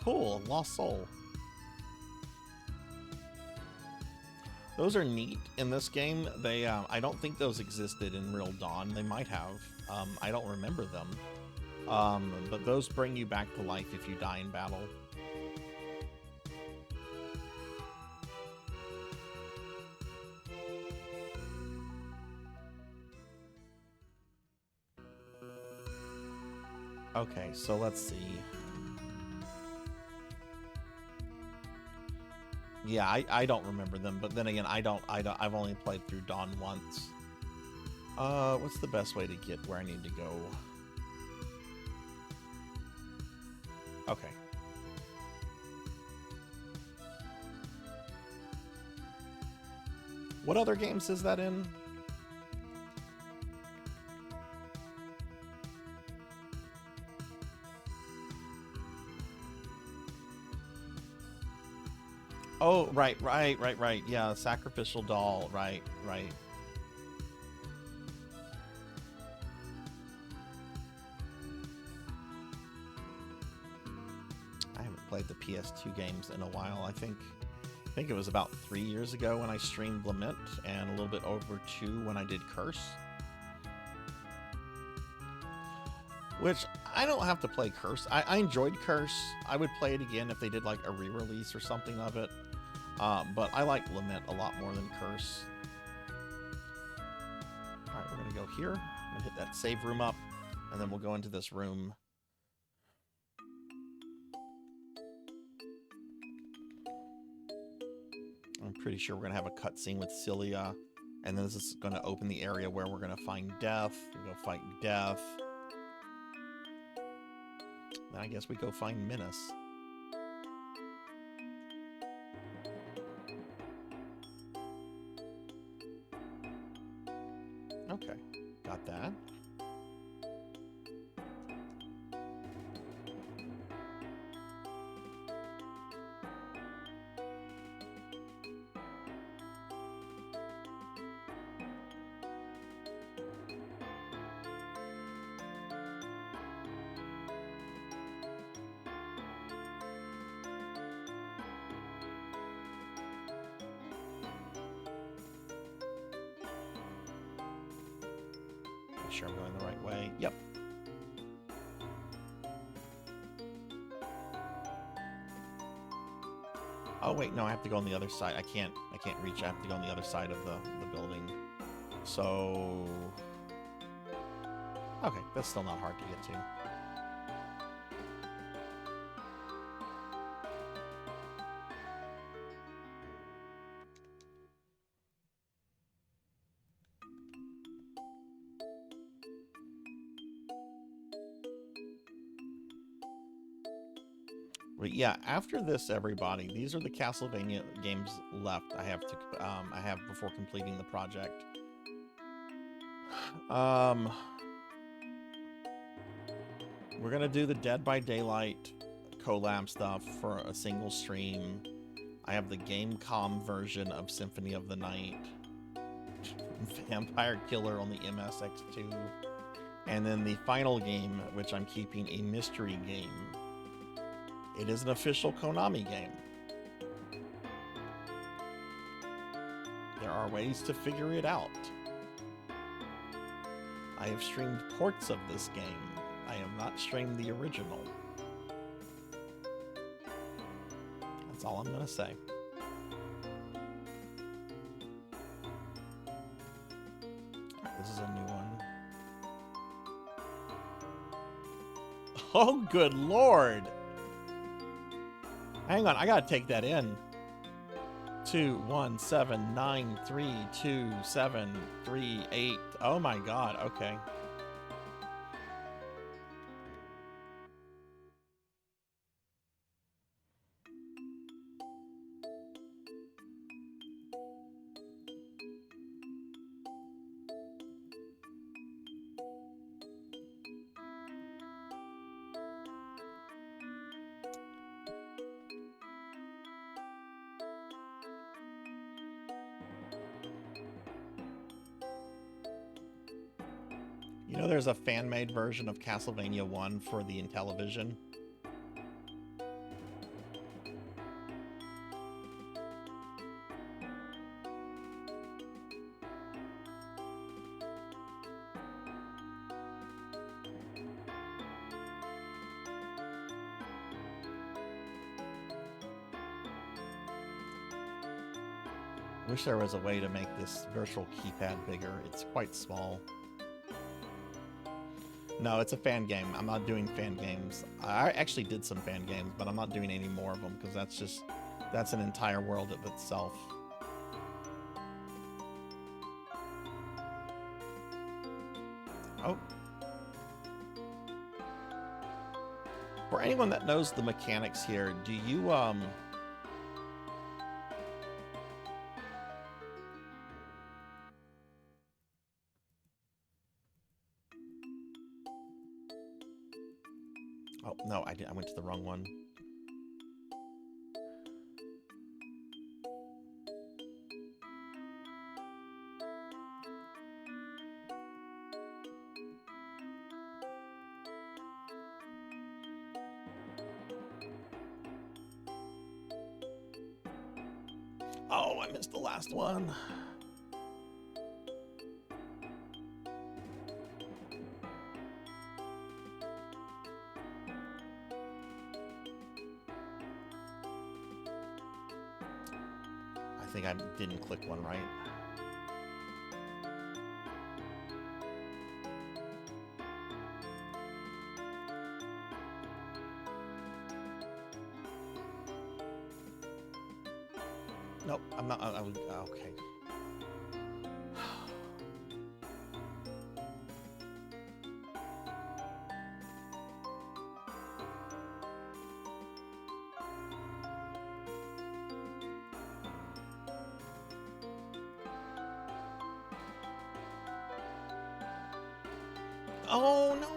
Cool. Lost Soul. Those are neat in this game. They, I don't think those existed in Real Dawn. They might have. I don't remember them. But those bring you back to life if you die in battle. Okay, so let's see. Yeah, I don't remember them, but then again, I've only played through Dawn once. What's the best way to get where I need to go? Okay. What other games is that in? Oh, right. Yeah, Sacrificial Doll. Right. I haven't played the PS2 games in a while. I think it was about 3 years ago when I streamed Lament, and a little bit over 2 when I did Curse. Which, I don't have to play Curse. I enjoyed Curse. I would play it again if they did like a re-release or something of it. But I like Lament a lot more than Curse. Alright, we're going to go here. I'm going to hit that save room up, and then we'll go into this room. I'm pretty sure we're going to have a cutscene with Celia, and then this is going to open the area where we're going to find Death. We go fight Death. Then I guess we go find Menace. Okay, got that. Make sure I'm going the right way. Yep. Oh wait, no, I have to go on the other side. I can't reach. I have to go on the other side of the building. So okay, that's still not hard to get to. But yeah, after this, everybody, these are the Castlevania games left. I have before completing the project. We're gonna do the Dead by Daylight collab stuff for a single stream. I have the Gamecom version of Symphony of the Night, Vampire Killer on the MSX2, and then the final game, which I'm keeping a mystery game. It is an official Konami game. There are ways to figure it out. I have streamed ports of this game. I have not streamed the original. That's all I'm gonna say. This is a new one. Oh, good lord! Hang on, I gotta take that in. 217932738. Oh my god, okay. You know there's a fan-made version of Castlevania 1 for the Intellivision? Wish there was a way to make this virtual keypad bigger. It's quite small. No, it's a fan game. I'm not doing fan games. I actually did some fan games, but I'm not doing any more of them because that's an entire world of itself. Oh. For anyone that knows the mechanics here, do you, oh, no, I went to the wrong one. Oh, I missed the last one. I think I didn't click one right. Nope, I'm not. Okay. Oh no!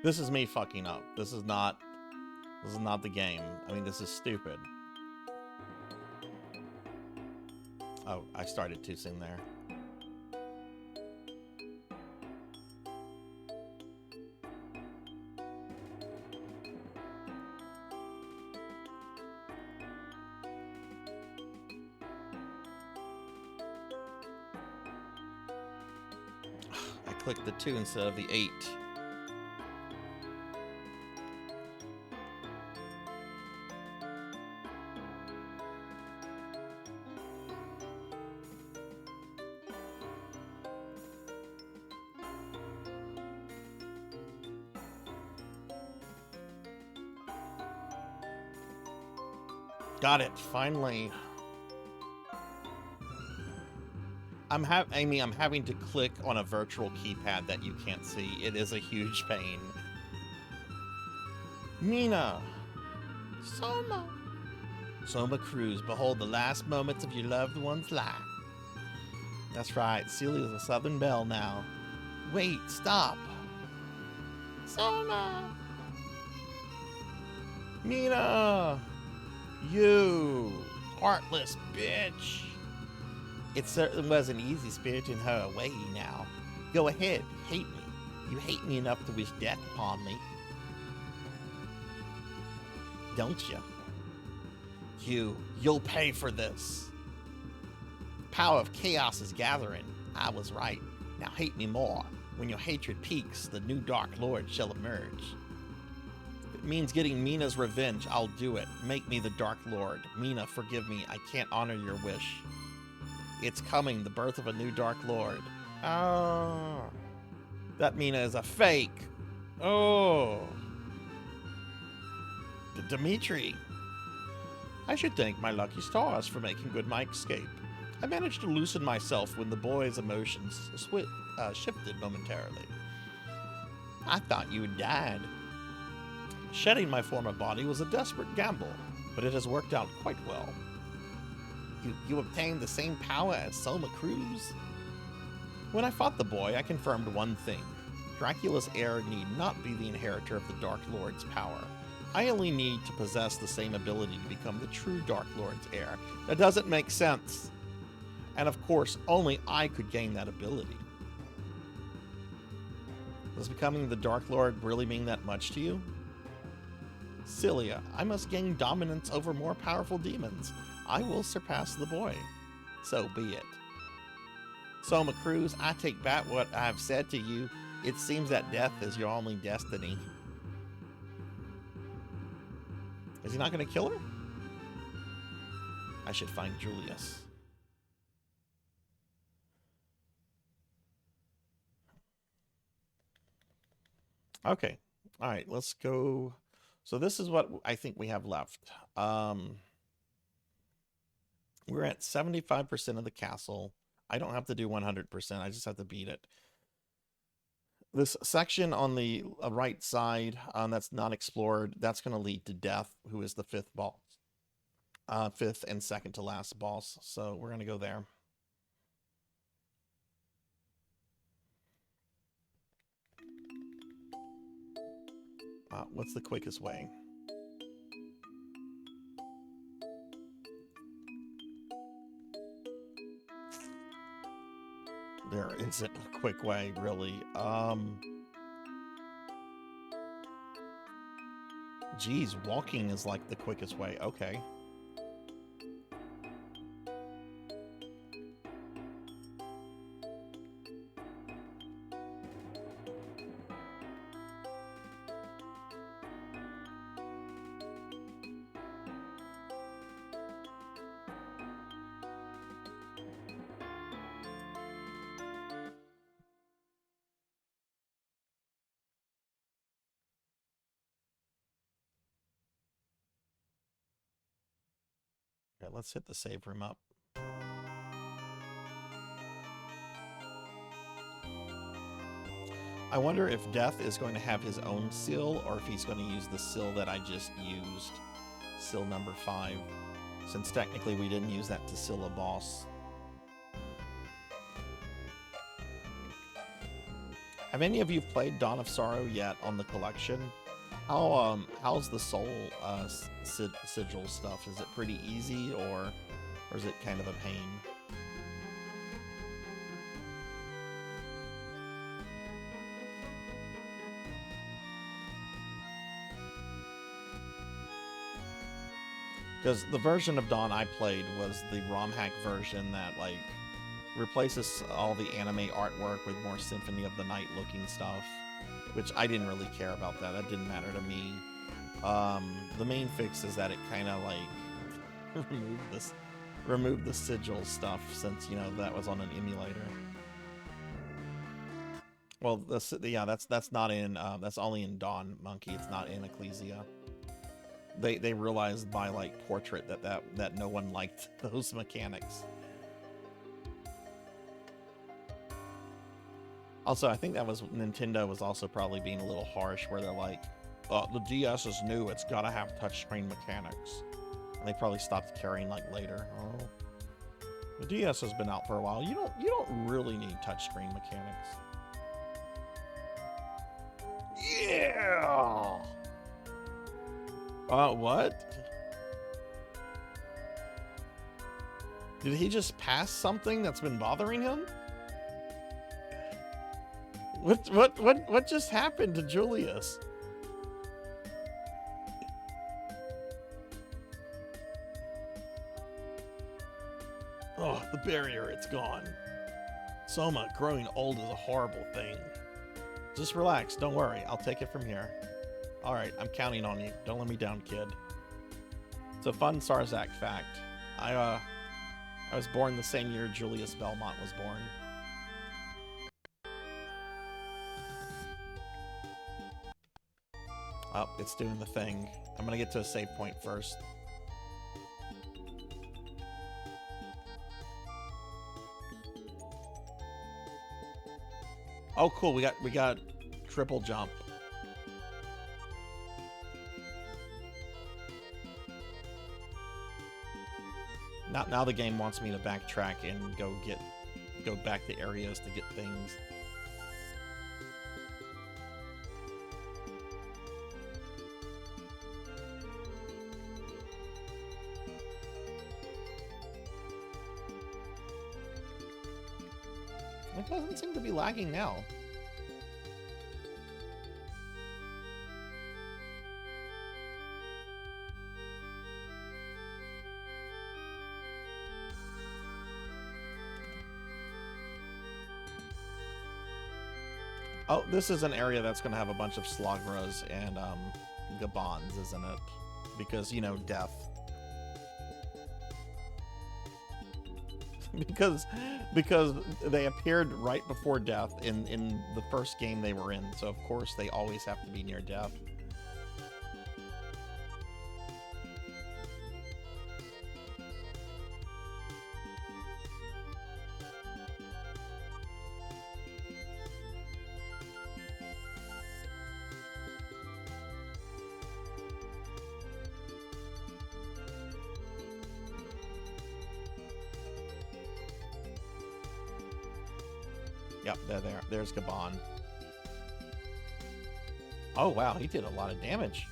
This is me fucking up. This is not the game. I mean, this is stupid. Oh, I started too soon there. I clicked the 2 instead of the 8. Got it, finally. I'm having to click on a virtual keypad that you can't see. It is a huge pain. Mina! Soma! Soma Cruz, behold the last moments of your loved one's life. That's right, Celia's a Southern Belle now. Wait, stop! Soma! Mina! You! Heartless bitch! It certainly wasn't easy spiriting her away now. Go ahead, hate me. You hate me enough to wish death upon me. Don't you? You'll pay for this. Power of chaos is gathering. I was right. Now hate me more. When your hatred peaks, the new Dark Lord shall emerge. If it means getting Mina's revenge, I'll do it. Make me the Dark Lord. Mina, forgive me. I can't honor your wish. It's coming, the birth of a new Dark Lord. Oh. That Mina is a fake. Oh. Dimitri. I should thank my lucky stars for making good my escape. I managed to loosen myself when the boy's emotions shifted momentarily. I thought you had died. Shedding my former body was a desperate gamble, but it has worked out quite well. You obtained the same power as Soma Cruz? When I fought the boy, I confirmed one thing. Dracula's heir need not be the inheritor of the Dark Lord's power. I only need to possess the same ability to become the true Dark Lord's heir. That doesn't make sense. And of course, only I could gain that ability. Does becoming the Dark Lord really mean that much to you? Celia, I must gain dominance over more powerful demons. I will surpass the boy. So be it. Soma Cruz, I take back what I have said to you. It seems that death is your only destiny. Is he not going to kill her? I should find Julius. Okay. All right, let's go. So this is what I think we have left. We're at 75% of the castle. I don't have to do 100%. I just have to beat it. This section on the right side that's not explored, that's going to lead to Death, who is the fifth boss. Fifth and second to last boss. So we're going to go there. What's the quickest way? There isn't a quick way, really. Geez, walking is like the quickest way. Okay. Okay, let's hit the save room up. I wonder if Death is going to have his own seal, or if he's going to use the seal that I just used. Seal number 5. Since technically we didn't use that to seal a boss. Have any of you played Dawn of Sorrow yet on the collection? How's the soul sigil stuff? Is it pretty easy, or is it kind of a pain? Because the version of Dawn I played was the ROM hack version that like replaces all the anime artwork with more Symphony of the Night looking stuff, which I didn't really care about that. That didn't matter to me. The main fix is that it kind of like removed the sigil stuff, since you know that was on an emulator. Well, yeah, that's not in that's only in Dawn Monkey. It's not in Ecclesia. they realized by like portrait that no one liked those mechanics. Also, I think that was Nintendo was also probably being a little harsh, where they're like, "Oh, the DS is new; it's gotta have touchscreen mechanics." And they probably stopped carrying like later. Oh, the DS has been out for a while. You don't really need touchscreen mechanics. Yeah. What? Did he just pass something that's been bothering him? What just happened to Julius? Oh, the barrier, it's gone. Soma, growing old is a horrible thing. Just relax, don't worry, I'll take it from here. Alright, I'm counting on you. Don't let me down, kid. It's a fun Sarzac fact. I was born the same year Julius Belmont was born. Oh, it's doing the thing. I'm gonna get to a save point first. Oh, cool. We got triple jump. Now the game wants me to backtrack and go back to areas to get things. It doesn't seem to be lagging now. Oh, this is an area that's going to have a bunch of Slogras and Gabons, isn't it? Because, you know, death. because they appeared right before death in the first game they were in, so of course they always have to be near death. Yep, there's Gabon. Oh wow, he did a lot of damage.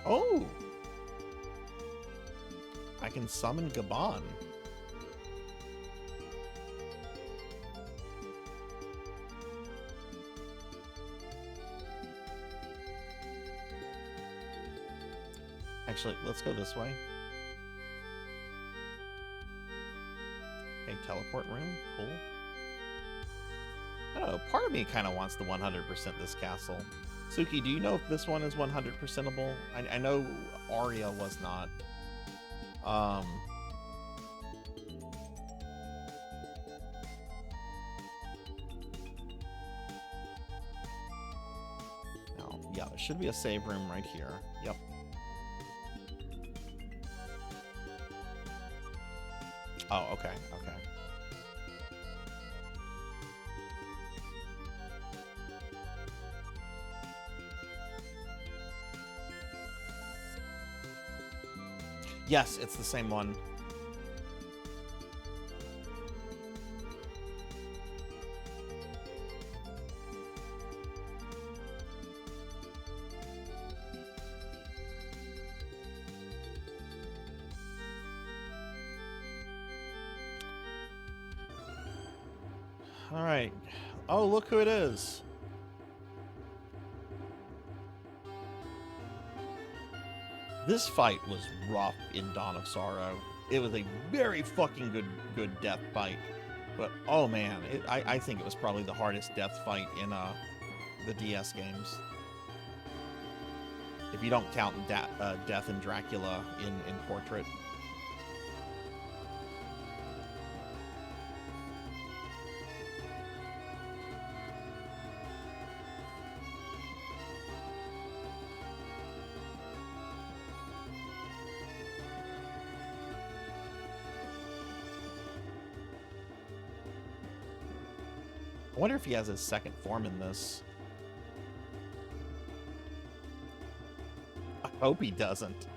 Oh! I can summon Gabon. Actually, let's go this way. Okay, teleport room. Cool. I don't know, part of me kind of wants to 100% this castle. Suki, do you know if this one is 100%able? I know Aria was not. Oh, yeah, there should be a save room right here. Yep. Oh, okay, okay. Yes, it's the same one. All right. Oh, look who it is. This fight was rough in Dawn of Sorrow. It was a very fucking good death fight. But oh man, I think it was probably the hardest death fight in the DS games. If you don't count Death and Dracula in Portrait. I wonder if he has his second form in this. I hope he doesn't.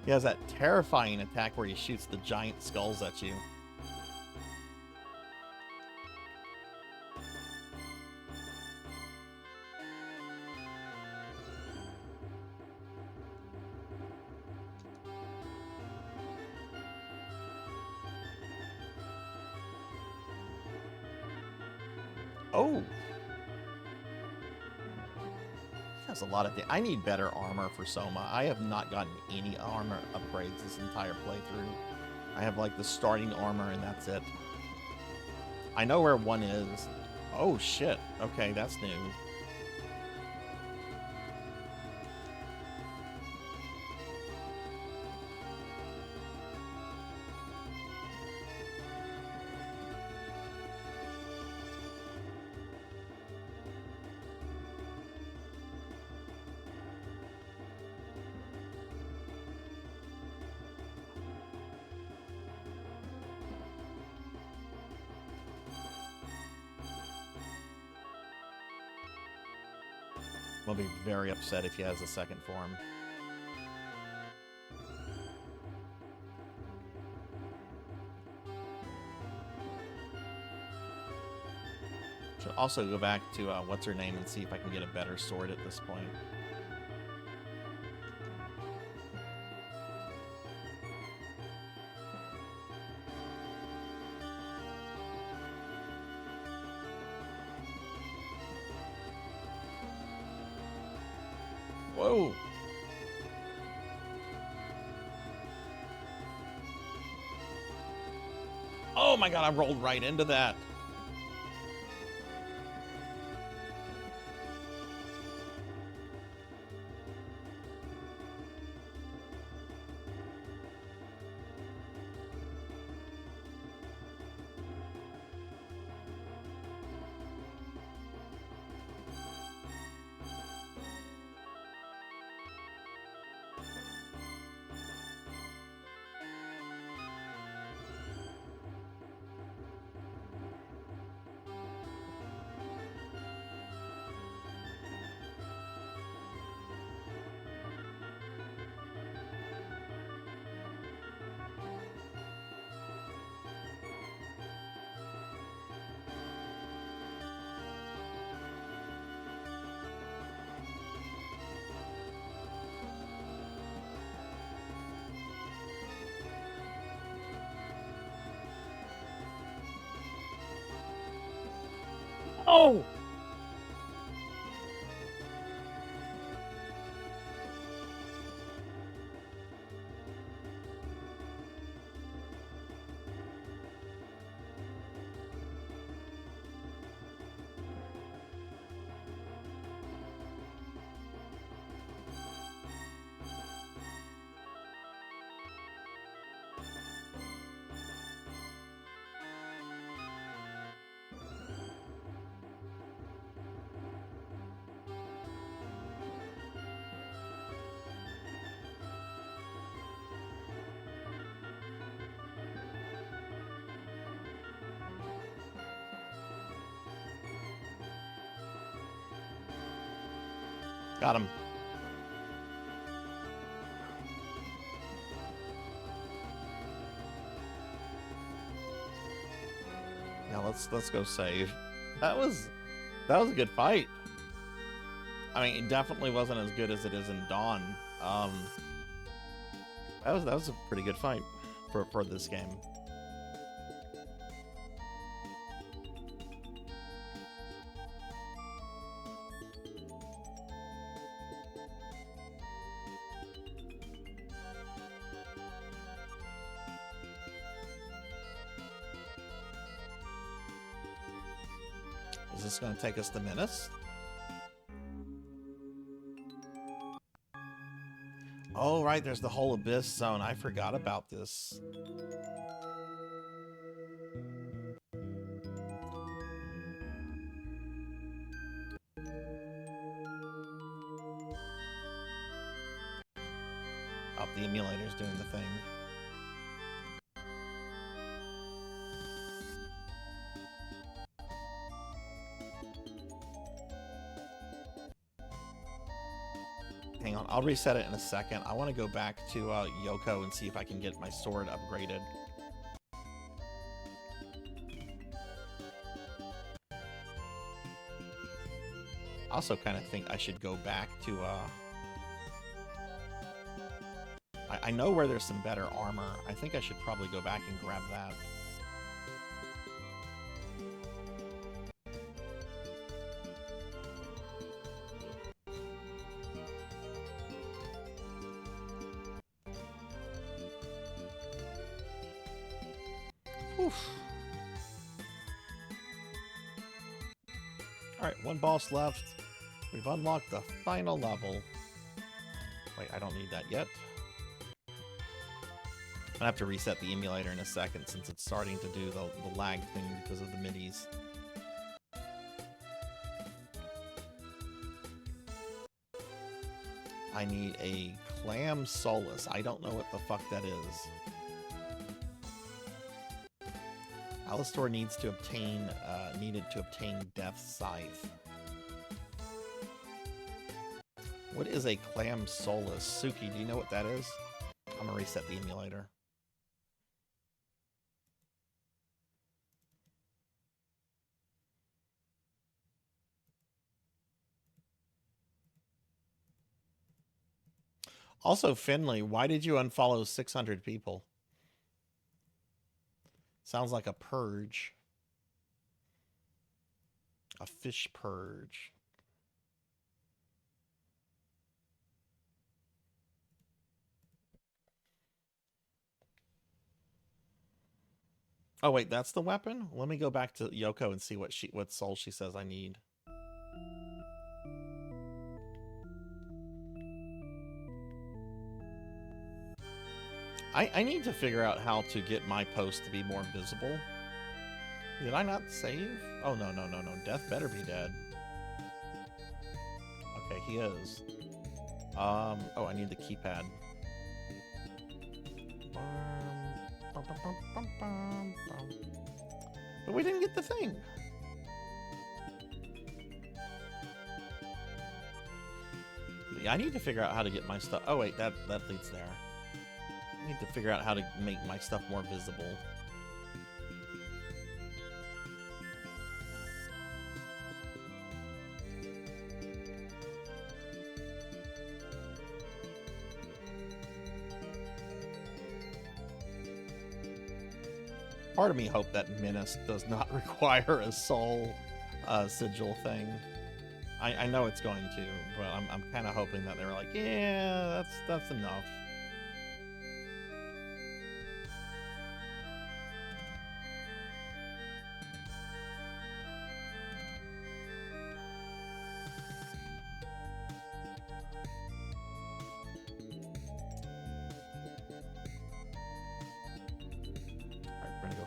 He has that terrifying attack where he shoots the giant skulls at you. Oh! He has a lot of... I need better armor for Soma. I have not gotten any armor upgrades this entire playthrough. I have, like, the starting armor, and that's it. I know where one is. Oh, shit. Okay, that's new. I'll be very upset if he has a second form. Should also go back to what's her name and see if I can get a better sword at this point. Whoa! Oh my god, I rolled right into that. Oh! Got him. Yeah, let's go save. That was a good fight. I mean, it definitely wasn't as good as it is in Dawn. That was a pretty good fight for this game. Is this going to take us to Menace? Oh, right, there's the whole Abyss zone. I forgot about this. Oh, the emulator's doing the thing. Hang on, I'll reset it in a second. I want to go back to Yoko and see if I can get my sword upgraded. I also kind of think I should go back to... I know where there's some better armor. I think I should probably go back and grab that. Oof. Alright, one boss left. We've unlocked the final level. Wait, I don't need that yet. I have to reset the emulator in a second since it's starting to do the lag thing because of the midis. I need a clam solace. I don't know what the fuck that is. Alistor needed to obtain Death Scythe. What is a clam solace? Suki, do you know what that is? I'm gonna reset the emulator. Also, Finley, why did you unfollow 600 people? Sounds like a purge. A fish purge. Oh wait, that's the weapon? Let me go back to Yoko and see what soul she says I need. I need to figure out how to get my post to be more visible. Did I not save? Oh, no. Death better be dead. Okay, he is. Oh, I need the keypad. But we didn't get the thing. Yeah, I need to figure out how to get my stuff. Oh, wait, that leads there. I need to figure out how to make my stuff more visible. Part of me hope that Menace does not require a soul sigil thing. I know it's going to, but I'm kind of hoping that they were like, yeah, that's enough.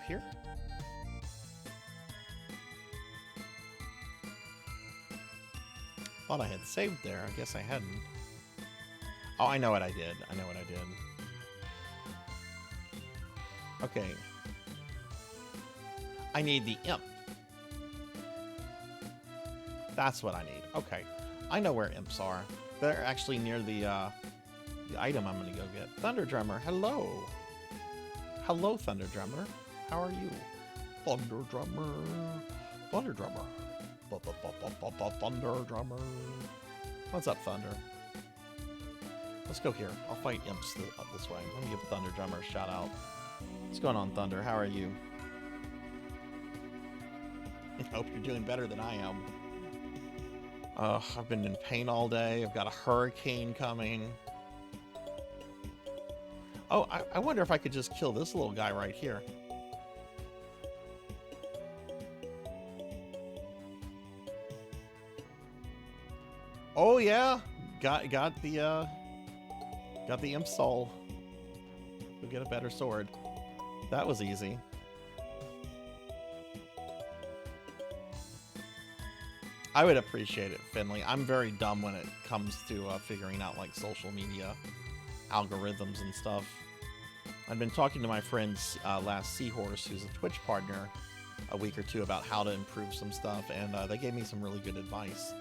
Here. Thought I had saved there. I guess I hadn't. Oh, I know what I did. Okay. I need the imp. That's what I need. Okay. I know where imps are. They're actually near the item I'm going to go get. Thunder Drummer, hello. Hello, Thunder Drummer. How are you? Thunder Drummer. Thunder Drummer. Thunder Drummer. What's up, Thunder? Let's go here. I'll fight imps up this way. Let me give Thunder Drummer a shout out. What's going on, Thunder? How are you? I hope you're doing better than I am. I've been in pain all day. I've got a hurricane coming. Oh, I wonder if I could just kill this little guy right here. Oh yeah, got the imp soul. Go get a better sword. That was easy. I would appreciate it, Finley. I'm very dumb when it comes to figuring out like social media algorithms and stuff. I've been talking to my friend Last Seahorse, who's a Twitch partner, a week or two about how to improve some stuff, and they gave me some really good advice.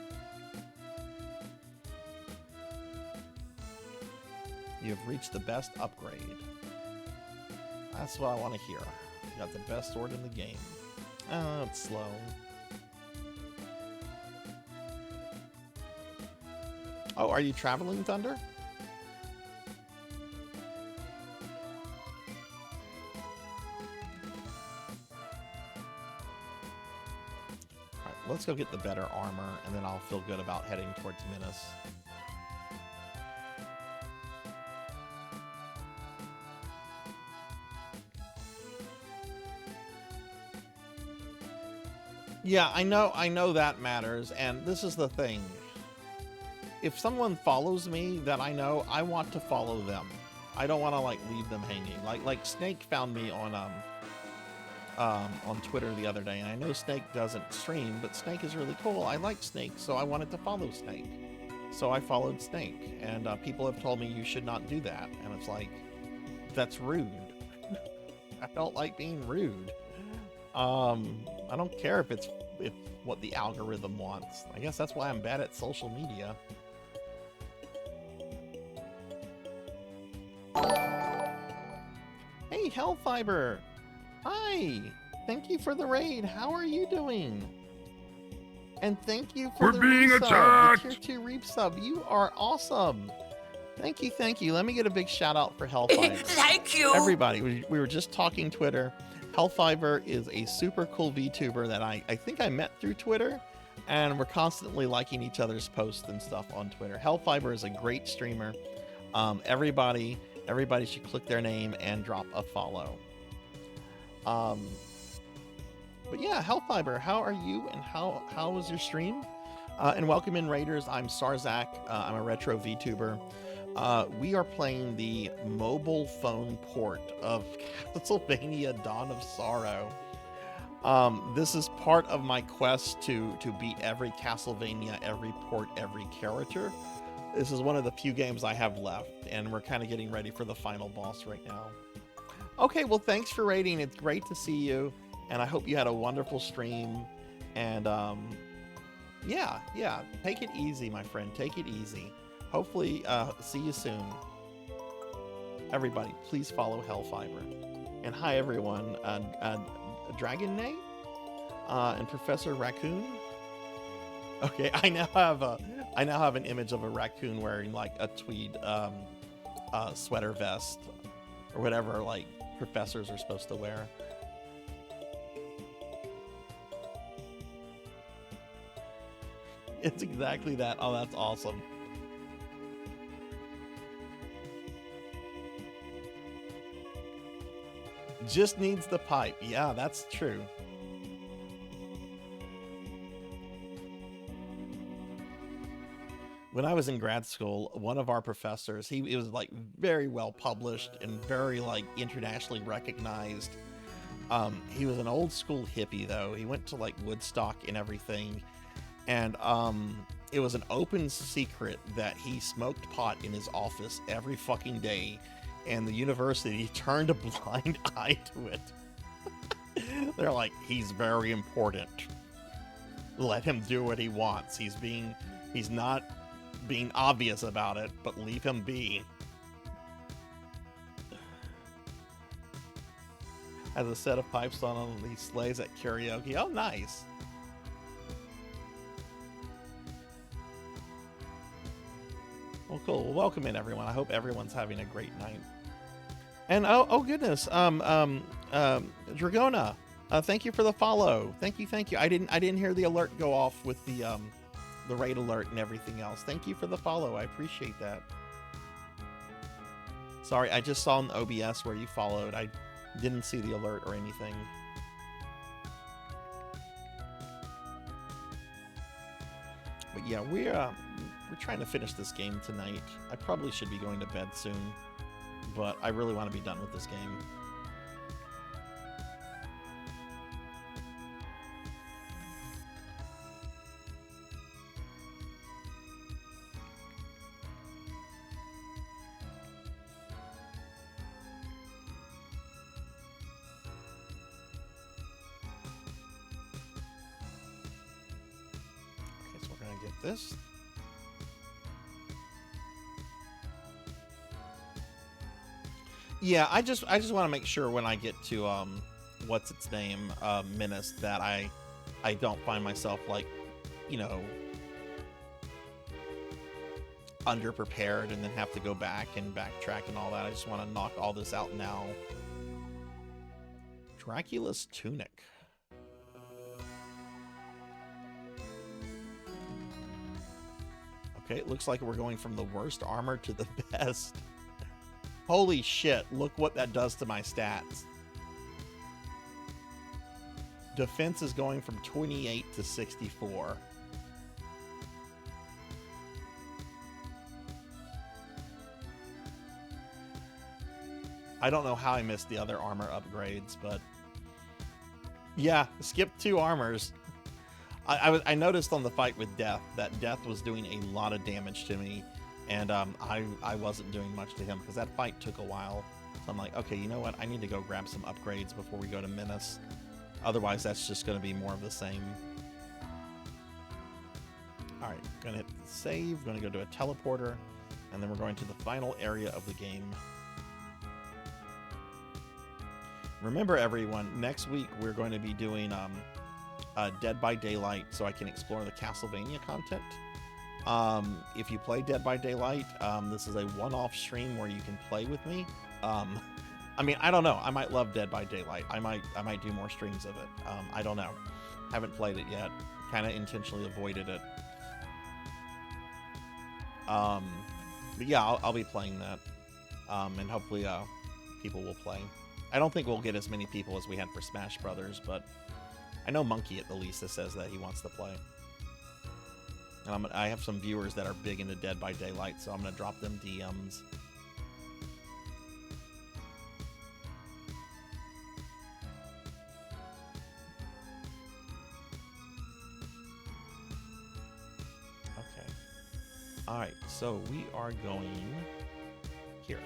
You have reached the best upgrade. That's what I want to hear. You got the best sword in the game. Oh, it's slow. Oh, are you traveling, Thunder? Alright, let's go get the better armor, and then I'll feel good about heading towards Minas. Yeah, I know that matters, and this is the thing. If someone follows me that I know, I want to follow them. I don't want to like leave them hanging. Like Snake found me on Twitter the other day, and I know Snake doesn't stream, but Snake is really cool. I like Snake, so I wanted to follow Snake. So I followed Snake, and people have told me you should not do that, and it's like, that's rude. I don't like being rude. I don't care if what the algorithm wants. I guess that's why I'm bad at social media. Hey, Hellfiber! Hi! Thank you for the raid. How are you doing? And thank you for the being resub, attacked! the tier 2 reap sub. You are awesome. Thank you, thank you. Let me get a big shout out for Hellfiber. Thank you. Everybody, we were just talking Twitter. Hellfiber is a super cool VTuber that I think I met through Twitter, and we're constantly liking each other's posts and stuff on Twitter. Hellfiber is a great streamer. Everybody should click their name and drop a follow. But yeah, Hellfiber, how are you, and how was your stream? And welcome in, Raiders. I'm Sarzac. I'm a retro VTuber. We are playing the mobile phone port of Castlevania Dawn of Sorrow. This is part of my quest to beat every Castlevania, every port, every character. This is one of the few games I have left, and we're kind of getting ready for the final boss right now. Okay, well, thanks for raiding. It's great to see you, and I hope you had a wonderful stream. And yeah, take it easy, my friend. Take it easy. Hopefully, see you soon. Everybody, please follow Hellfiber. And hi, everyone. Dragon Nay? And Professor Raccoon? Okay, I now have an image of a raccoon wearing like a tweed sweater vest or whatever like professors are supposed to wear. It's exactly that. Oh, that's awesome. Just needs the pipe. Yeah, that's true. When I was in grad school, one of our professors, he was like very well published and very like internationally recognized. He was an old school hippie though. He went to like Woodstock and everything. And it was an open secret that he smoked pot in his office every fucking day. And the university turned a blind eye to it. They're like, he's very important. Let him do what he wants. He's not being obvious about it, but leave him be. Has a set of pipes on these sleighs at karaoke. Oh, nice. Well, cool. Well, welcome in, everyone. I hope everyone's having a great night. And oh goodness, Dragona, thank you for the follow. Thank you. I didn't hear the alert go off with the raid alert and everything else. Thank you for the follow. I appreciate that. Sorry, I just saw in the OBS where you followed. I didn't see the alert or anything. But yeah, we're we're trying to finish this game tonight. I probably should be going to bed soon, but I really want to be done with this game. This. Yeah, I just want to make sure when I get to what's its name, Menace, that I don't find myself like, you know, underprepared and then have to go back and backtrack and all that. I just want to knock all this out now. Dracula's tunic. Okay, it looks like we're going from the worst armor to the best. Holy shit, look what that does to my stats. Defense is going from 28 to 64. I don't know how I missed the other armor upgrades, but yeah, skip 2 armors. I noticed on the fight with Death that Death was doing a lot of damage to me, and I wasn't doing much to him because that fight took a while. So I'm like, okay, you know what? I need to go grab some upgrades before we go to Menace. Otherwise, that's just going to be more of the same. All right, gonna hit save. Gonna go to a teleporter, and then we're going to the final area of the game. Remember, everyone, next week we're going to be doing Dead by Daylight, so I can explore the Castlevania content. If you play Dead by Daylight, this is a one-off stream where you can play with me. I mean, I don't know. I might love Dead by Daylight. I might do more streams of it. I don't know. Haven't played it yet. Kind of intentionally avoided it. But yeah, I'll be playing that, and hopefully people will play. I don't think we'll get as many people as we had for Smash Brothers, but I know Monkey at the least that says that he wants to play. And I have some viewers that are big into Dead by Daylight, so I'm going to drop them DMs. Okay. Alright, so we are going here.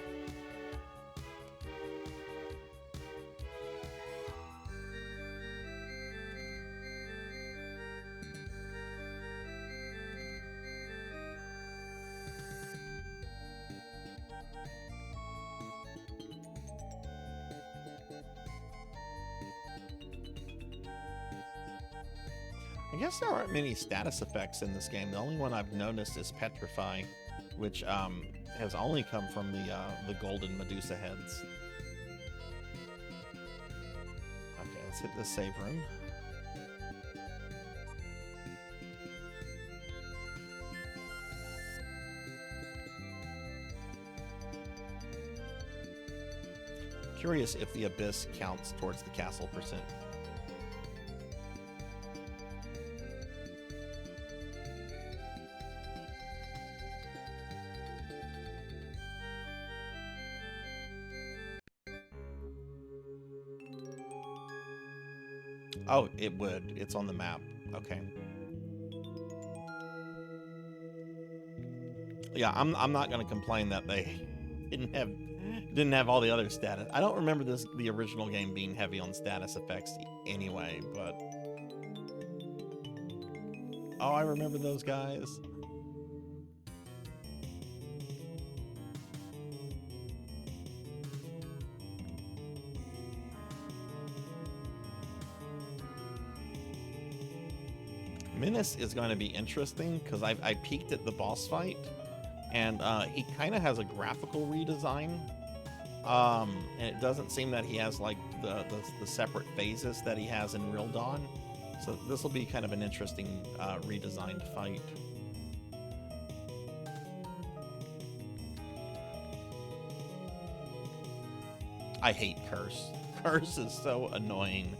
I guess there aren't many status effects in this game. The only one I've noticed is Petrify, which has only come from the golden Medusa heads. Okay, let's hit the save room. Curious if the Abyss counts towards the castle percent. Oh, it would. It's on the map. Okay. Yeah, I'm not gonna complain that they didn't have all the other status. I don't remember the original game being heavy on status effects anyway, but oh, I remember those guys. Menace is going to be interesting because I peeked at the boss fight, and he kind of has a graphical redesign, and it doesn't seem that he has like the separate phases that he has in Real Dawn. So this will be kind of an interesting redesigned fight. I hate Curse. Curse is so annoying.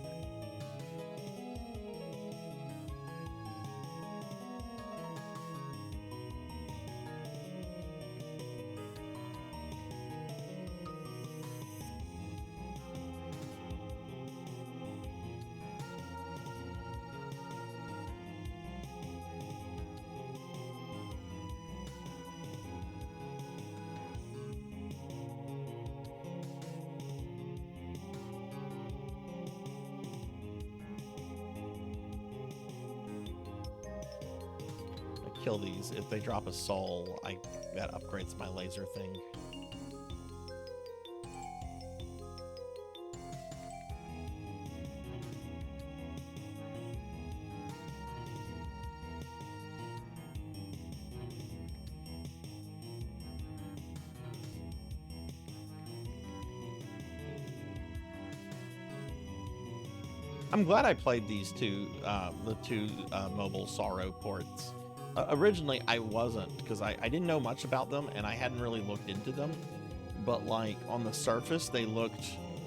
kill these, if they drop a soul, that upgrades my laser thing. I'm glad I played these two, the two mobile Sorrow ports. Originally, I wasn't, because I didn't know much about them, and I hadn't really looked into them. But, like, on the surface, they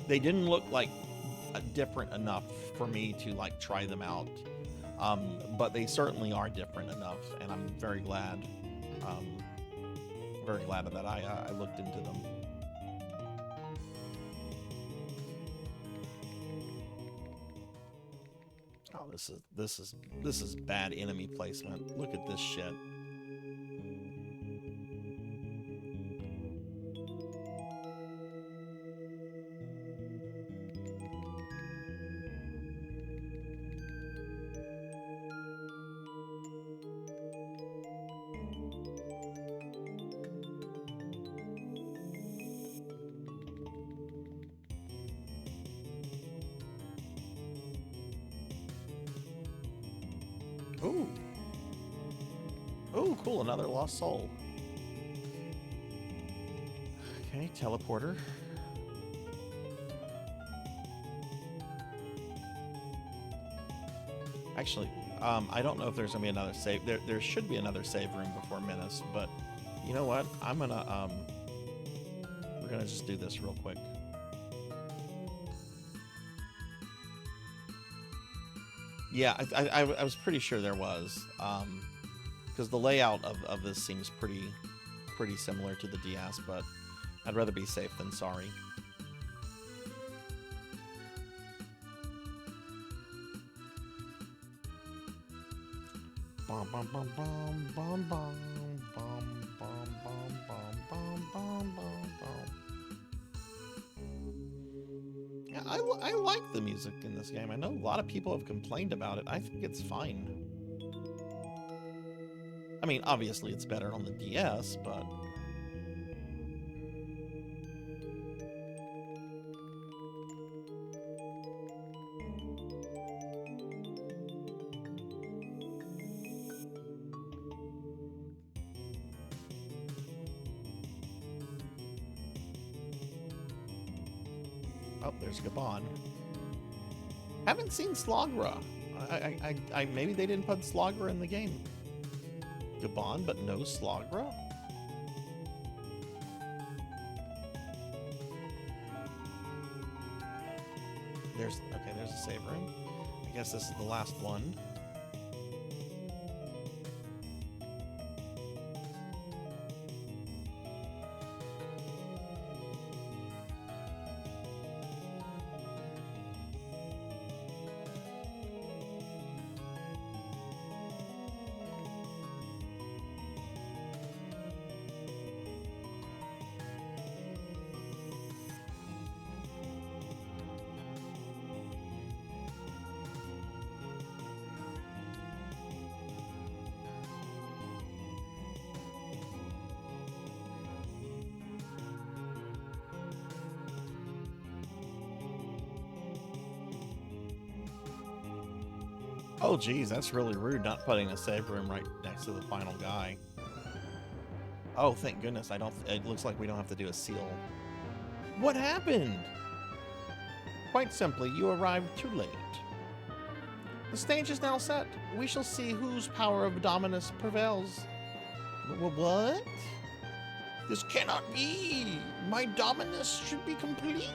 didn't look, like, different enough for me to, like, try them out. But they certainly are different enough, and I'm very glad that I looked into them. Oh, this is bad enemy placement. Look at this shit. Ooh. Ooh, cool, another lost soul. Okay, teleporter. Actually, I don't know if there's gonna be another save. There should be another save room before Menace, but you know what? I'm gonna we're gonna just do this real quick. Yeah, I was pretty sure there was, because the layout of this seems pretty similar to the DS, but I'd rather be safe than sorry. Bum bum bum bum bum bum bum bum bum bum bum bum bum. Yeah, I like the music in this game. I know a lot of people have complained about it. I think it's fine. I mean, obviously it's better on the DS, but... Oh, there's Gabon. Haven't seen Slogra. I maybe they didn't put Slogra in the game. Gabon, but no Slogra? There's a save room. I guess this is the last one. Oh, geez, that's really rude not putting a save room right next to the final guy. Oh, thank goodness, it looks like we don't have to do a seal. What happened? Quite simply, you arrived too late. The stage is now set. We shall see whose power of Dominus prevails. What? This cannot be. My Dominus should be complete.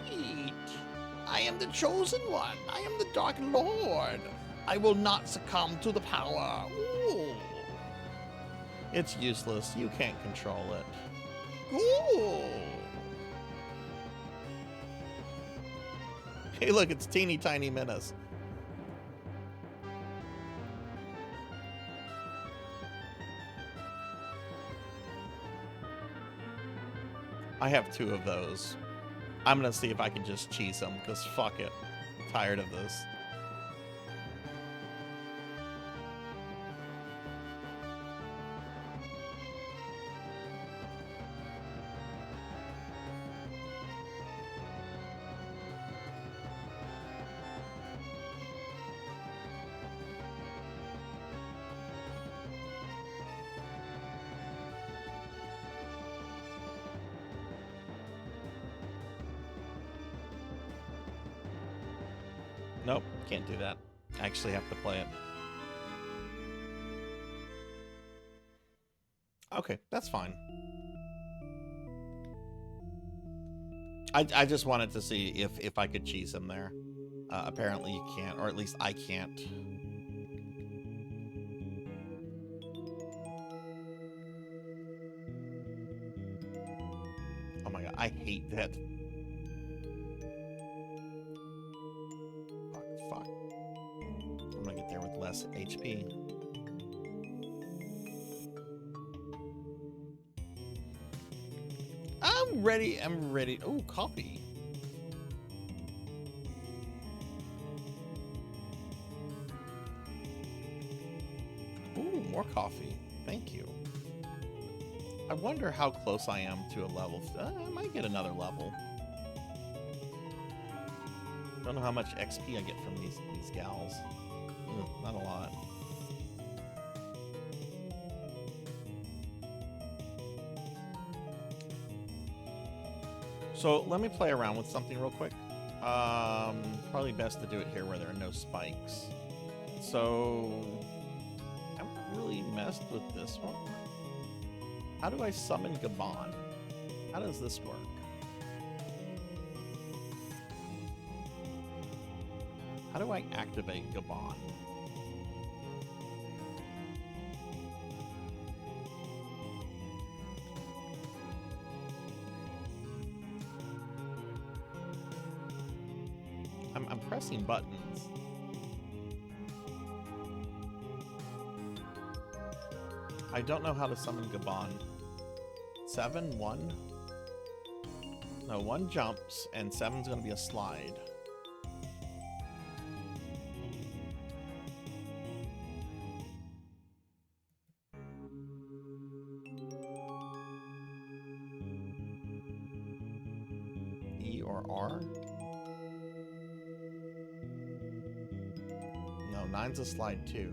I am the chosen one. I am the Dark Lord. I will not succumb to the power. Ooh. It's useless. You can't control it. Ooh. Hey, look, it's teeny tiny Menace. I have 2 of those. I'm gonna see if I can just cheese them, because fuck it. I'm tired of this. Nope, can't do that. I actually have to play it. Okay, that's fine. I just wanted to see if I could cheese him there. Apparently you can't, or at least I can't. Oh my god, I hate that. Fuck. I'm gonna get there with less HP. I'm ready. Oh, coffee. Ooh, more coffee. Thank you. I wonder how close I am to a level. I might get another level. Don't know how much XP I get from these gals. Not a lot. So let me play around with something real quick. Probably best to do it here where there are no spikes. So I haven't really messed with this one. How do I summon Gabon? How does this work? How do I activate Gabon? I'm pressing buttons. I don't know how to summon Gabon. 7, 1? No, 1 jumps, and 7's gonna be a slide. E or R? No, 9's a slide too.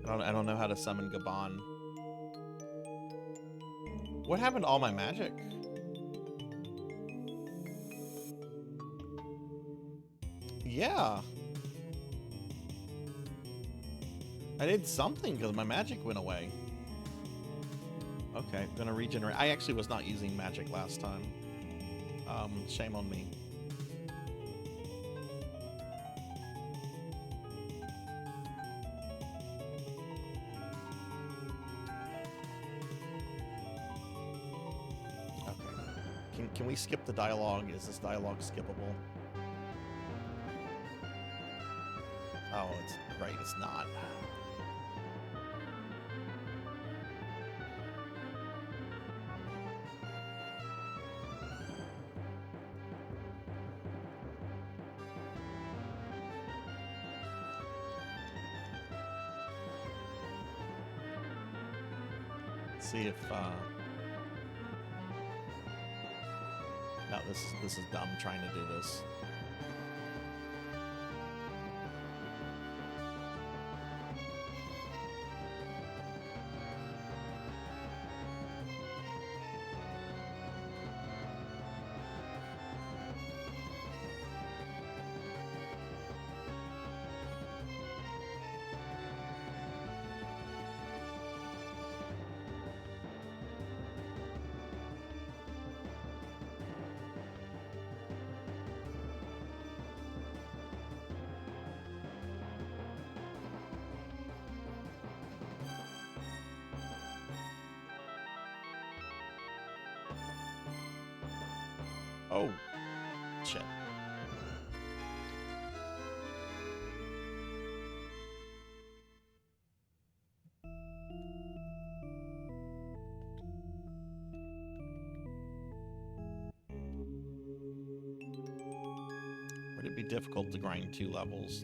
I don't know how to summon Gabon. What happened to all my magic? Yeah. I did something because my magic went away. Okay, gonna regenerate. I actually was not using magic last time. Shame on me. Can we skip the dialogue? Is this dialogue skippable? Oh, it's right, it's not. Let's see if no, this is dumb trying to do this. Oh, shit. Would it be difficult to grind 2 levels?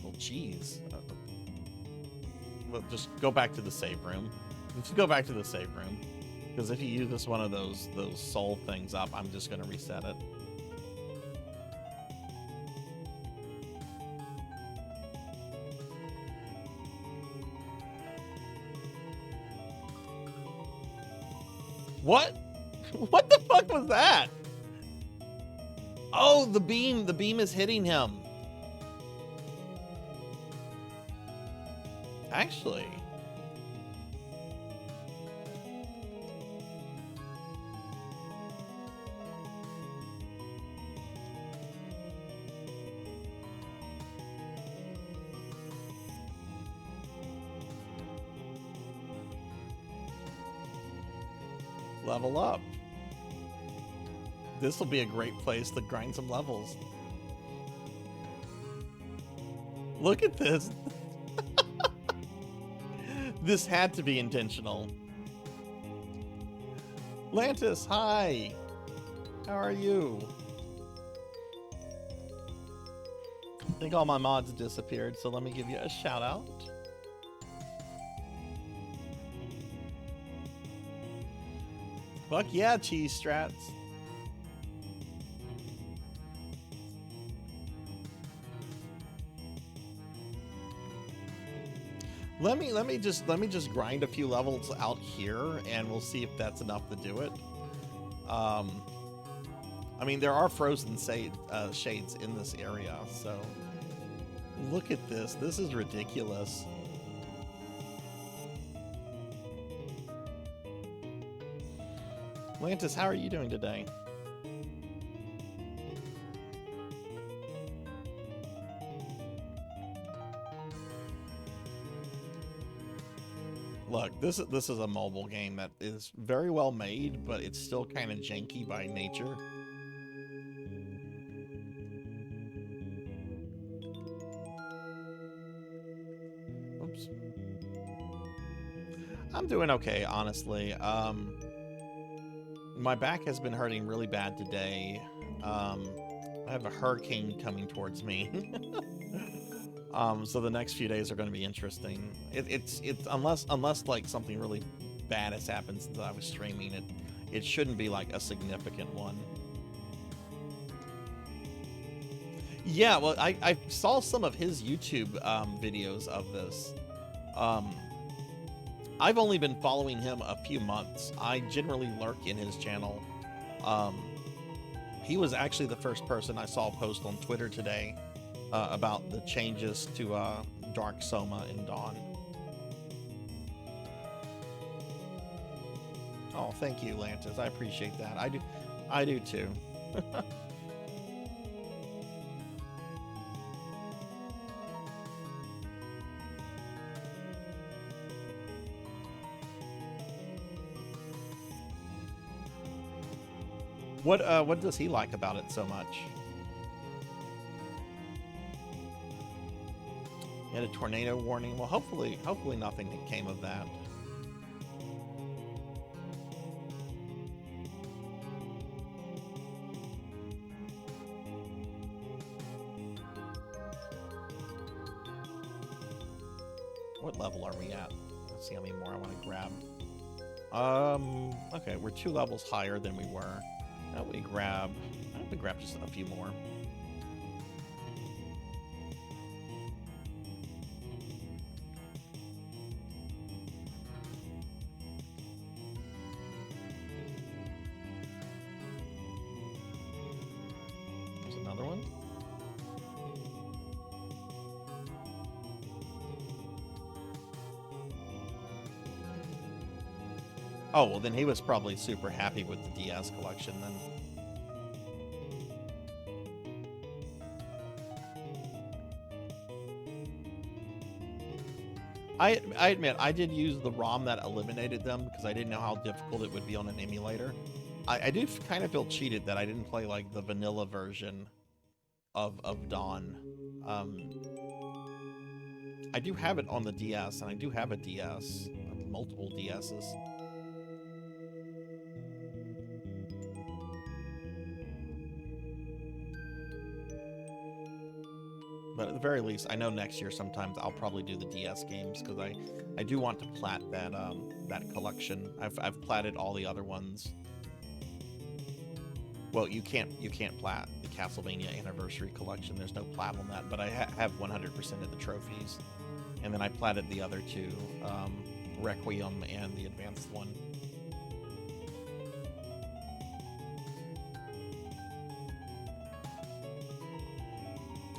Well, jeez. Well, just go back to the save room. Let's go back to the save room. Because if you use this one of those soul things up, I'm just gonna reset it. What? What the fuck was that? Oh, the beam is hitting him. Actually. Level up. This will be a great place to grind some levels. Look at this. This had to be intentional. Lantis, hi. How are you? I think all my mods disappeared, so let me give you a shout out. Fuck yeah, cheese strats. Let me just grind a few levels out here, and we'll see if that's enough to do it. I mean, there are frozen shades in this area, so look at this. This is ridiculous. Lantis, how are you doing today? Look, this is a mobile game that is very well made, but it's still kind of janky by nature. Oops. I'm doing okay, honestly. My back has been hurting really bad today. I have a hurricane coming towards me. So the next few days are going to be interesting. It's unless like something really bad has happened since I was streaming, it shouldn't be like a significant one. Yeah, well, I saw some of his YouTube videos of this. I've only been following him a few months. I generally lurk in his channel. He was actually the first person I saw post on Twitter today about the changes to Dark Soma and Dawn. Oh, thank you, Lantis. I appreciate that. I do too. What does he like about it so much? He had a tornado warning. Well, hopefully nothing came of that. What level are we at? Let's see how many more I want to grab. Okay, we're 2 levels higher than we were. Why don't we grab just a few more? There's another one. Oh, well, then he was probably super happy with the DS collection then. I admit, I did use the ROM that eliminated them because I didn't know how difficult it would be on an emulator. I do kind of feel cheated that I didn't play, like, the vanilla version of Dawn. I do have it on the DS, and I do have a DS. Multiple DSs. But at the very least, I know next year sometimes I'll probably do the DS games because I do want to plat that that collection. I've platted all the other ones. Well, you can't plat the Castlevania Anniversary Collection. There's no plat on that, but I have 100% of the trophies. And then I platted the other two, Requiem and the advanced one.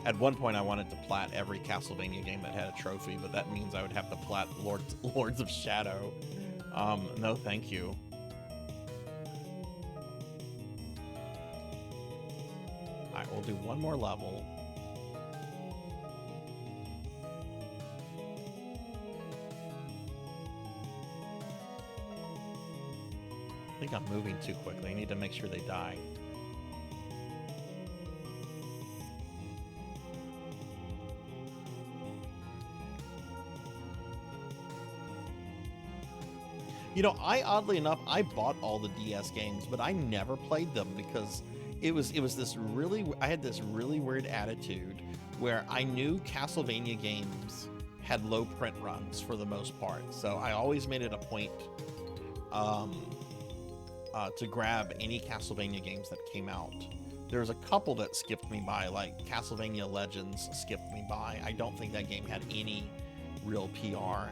At one point, I wanted to plat every Castlevania game that had a trophy, but that means I would have to plat Lords of Shadow. No, thank you. Alright, we'll do one more level. I think I'm moving too quickly. I need to make sure they die. You know, oddly enough, I bought all the DS games, but I never played them because it was this really, I had this really weird attitude where I knew Castlevania games had low print runs for the most part. So I always made it a point to grab any Castlevania games that came out. There's a couple that skipped me by, like Castlevania Legends skipped me by. I don't think that game had any real PR.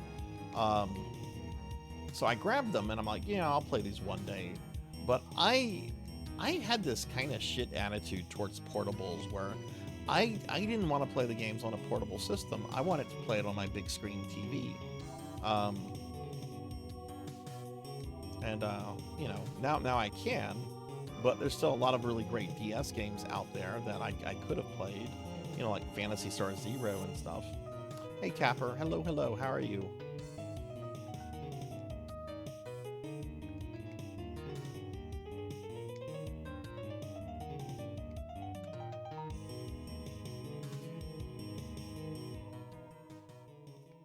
So I grabbed them and I'm like, yeah, I'll play these one day. But I had this kind of shit attitude towards portables where I didn't want to play the games on a portable system. I wanted to play it on my big screen TV. You know, now I can, but there's still a lot of really great DS games out there that I could have played. You know, like Phantasy Star Zero and stuff. Hey Capper, hello, how are you?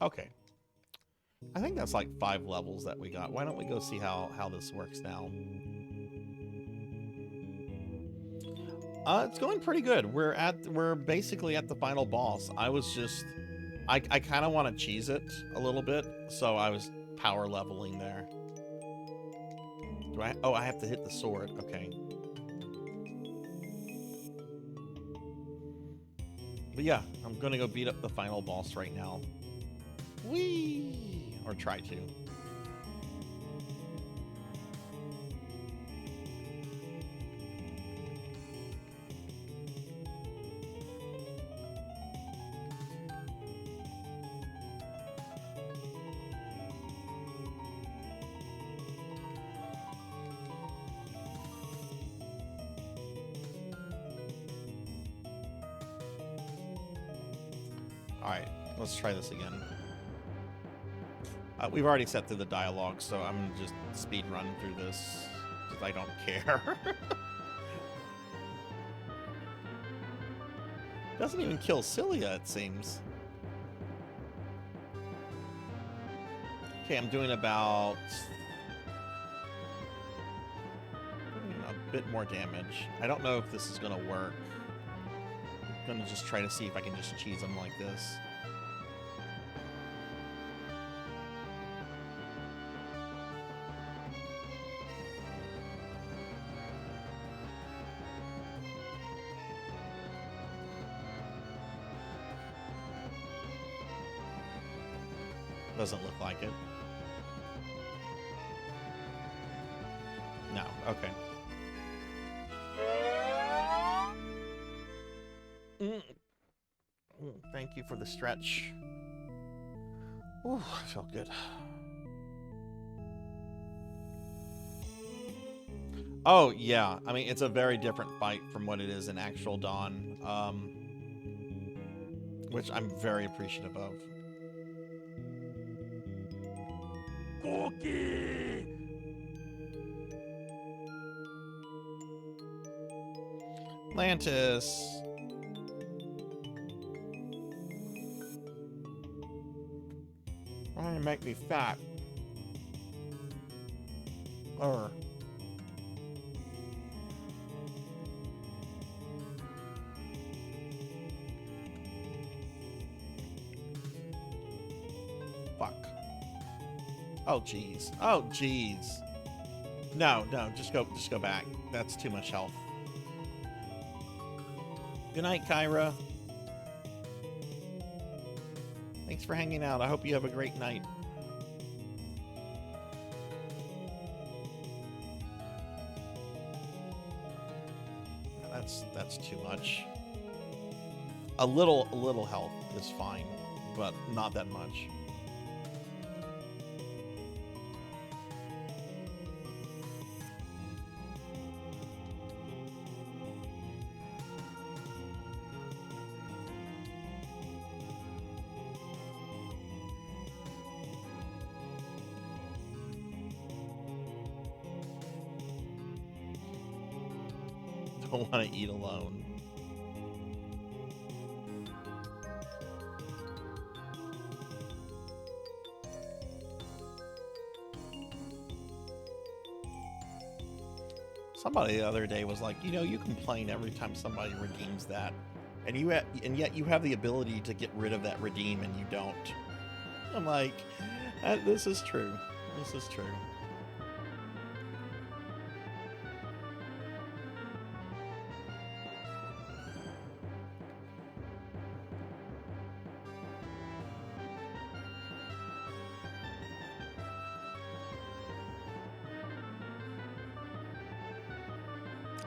Okay. I think that's like 5 levels that we got. Why don't we go see how this works now? It's going pretty good. We're basically at the final boss. I kind of want to cheese it a little bit, so I was power leveling there. Oh, I have to hit the sword. Okay. But yeah, I'm gonna go beat up the final boss right now. Whee! Or try to. Alright, let's try this again. We've already set through the dialogue, so I'm gonna just speed run through this because I don't care. Doesn't even kill Cilia, it seems. Okay, I'm doing about a bit more damage. I don't know if this is gonna work. I'm gonna just try to see if I can just cheese them like this. Doesn't look like it. No, okay. Thank you for the stretch. Ooh, felt good. Oh, yeah. I mean, it's a very different fight from what it is in actual Dawn, which I'm very appreciative of. Cookie! Atlantis. Why don't you make me fat? Fuck. Oh, jeez. Oh, jeez. No, no, just go back. That's too much health. Good night, Kyra. Thanks for hanging out. I hope you have a great night. That's too much. A little health is fine, but not that much. Don't want to eat alone. Somebody the other day was like, you know, you complain every time somebody redeems that, and yet you have the ability to get rid of that redeem, and you don't. I'm like, this is true. This is true.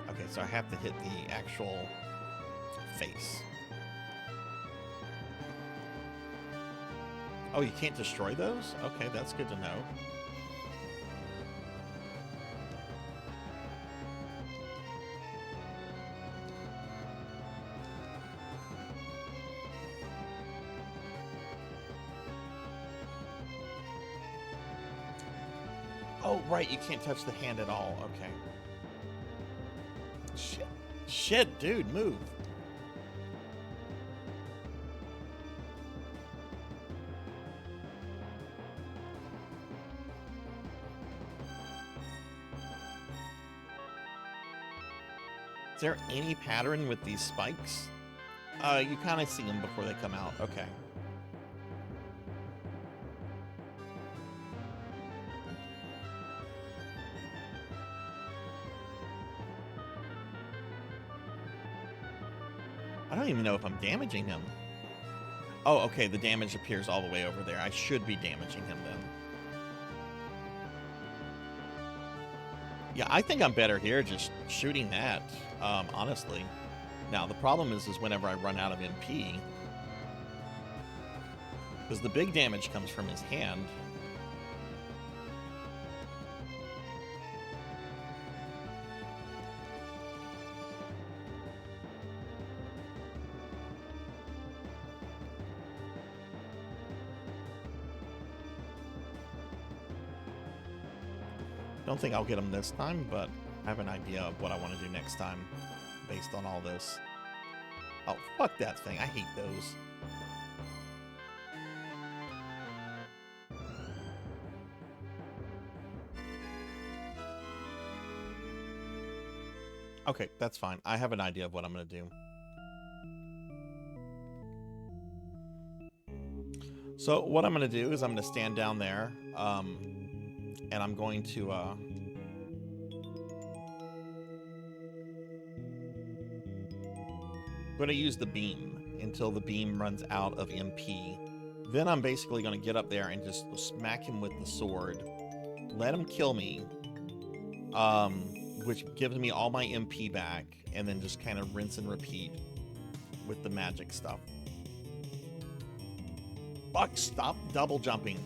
Okay, so I have to hit the actual face. Oh, you can't destroy those? Okay, that's good to know. Oh, right, you can't touch the hand at all. Okay. Shit. Shit, dude, move. Is there any pattern with these spikes? You kind of see them before they come out. Okay. I don't even know if I'm damaging him. Oh, okay, the damage appears all the way over there. I should be damaging him then. Yeah, I think I'm better here just shooting that, honestly. Now, the problem is whenever I run out of MP, because the big damage comes from his hand. Don't think I'll get him this time, but I have an idea of what I want to do next time based on all this. Oh, fuck that thing. I hate those. Okay, that's fine. I have an idea of what I'm going to do. So what I'm going to do is I'm going to stand down there, and I'm going to use the beam until the beam runs out of MP. Then I'm basically going to get up there and just smack him with the sword, let him kill me, which gives me all my MP back, and then just kind of rinse and repeat with the magic stuff. Fuck, stop double jumping.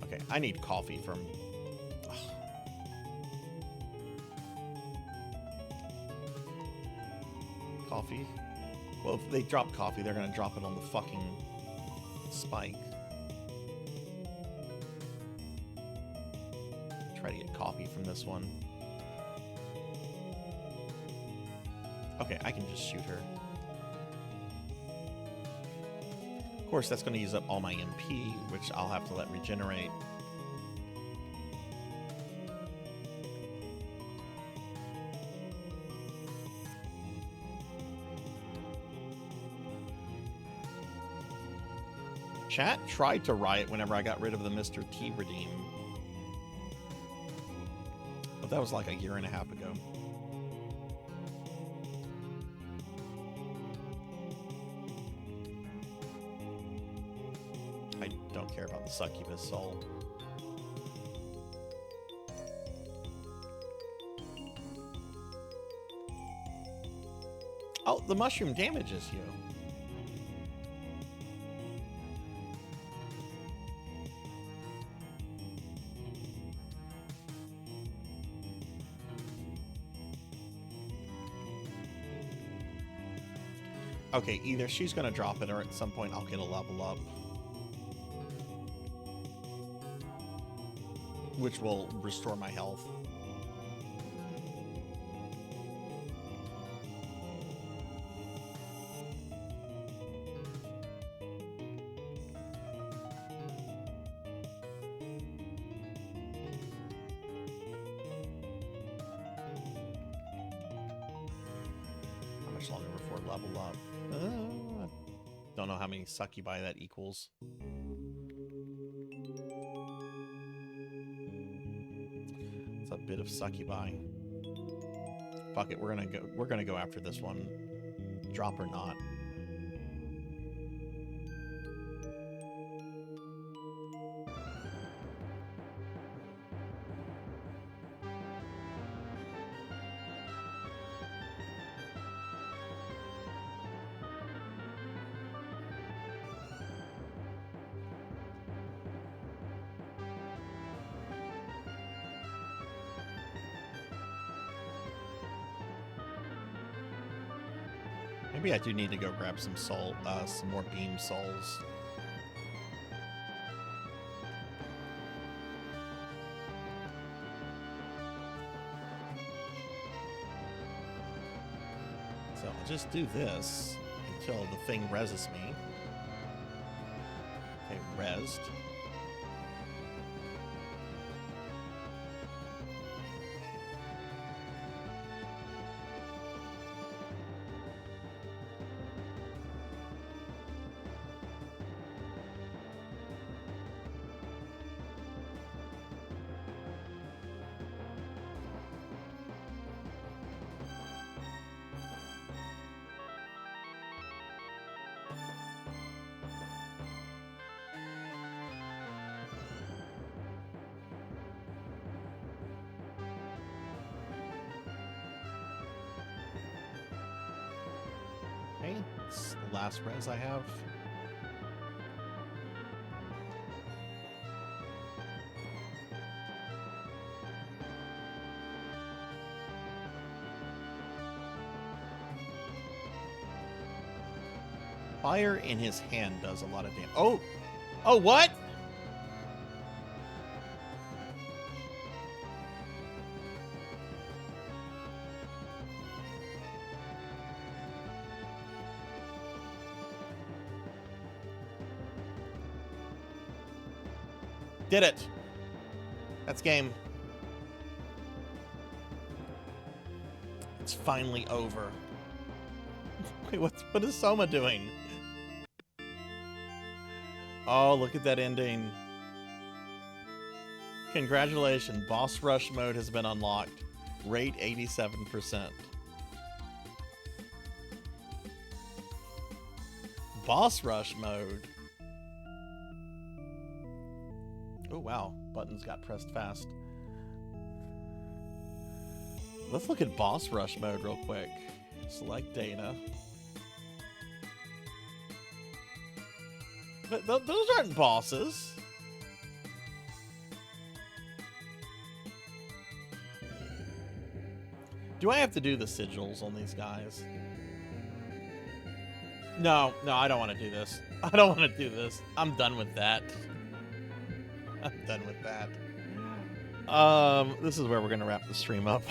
Okay, I need coffee from... Ugh. Coffee? Well, if they drop coffee, they're gonna drop it on the fucking spike. Try to get coffee from this one. Okay, I can just shoot her. Of course, that's going to use up all my MP, which I'll have to let regenerate. Chat tried to riot whenever I got rid of the Mr. T redeem. But that was like a year and a half ago. I don't care about the succubus soul. Oh, the mushroom damages you. Okay, either she's gonna drop it or at some point I'll get a level up. Which will restore my health. How much longer before level up? Don't know how many succubi that equals. It's a bit of succubi. Fuck it, we're gonna go after this one. Drop or not. Maybe I do need to go grab some some more beam souls. So I'll just do this until the thing reses me. Okay, resed. Okay, it's the last res I have. Fire in his hand does a lot of damage. Oh! Oh, what? Did it. That's game. It's finally over. Wait, what is Soma doing? Oh, look at that ending. Congratulations, boss rush mode has been unlocked. Rate 87%. Boss rush mode. Oh, wow. Buttons got pressed fast. Let's look at boss rush mode real quick. Select data. But those aren't bosses. Do I have to do the sigils on these guys? No, I don't want to do this. I don't want to do this. I'm done with that. I'm done with that. This is where we're gonna wrap the stream up.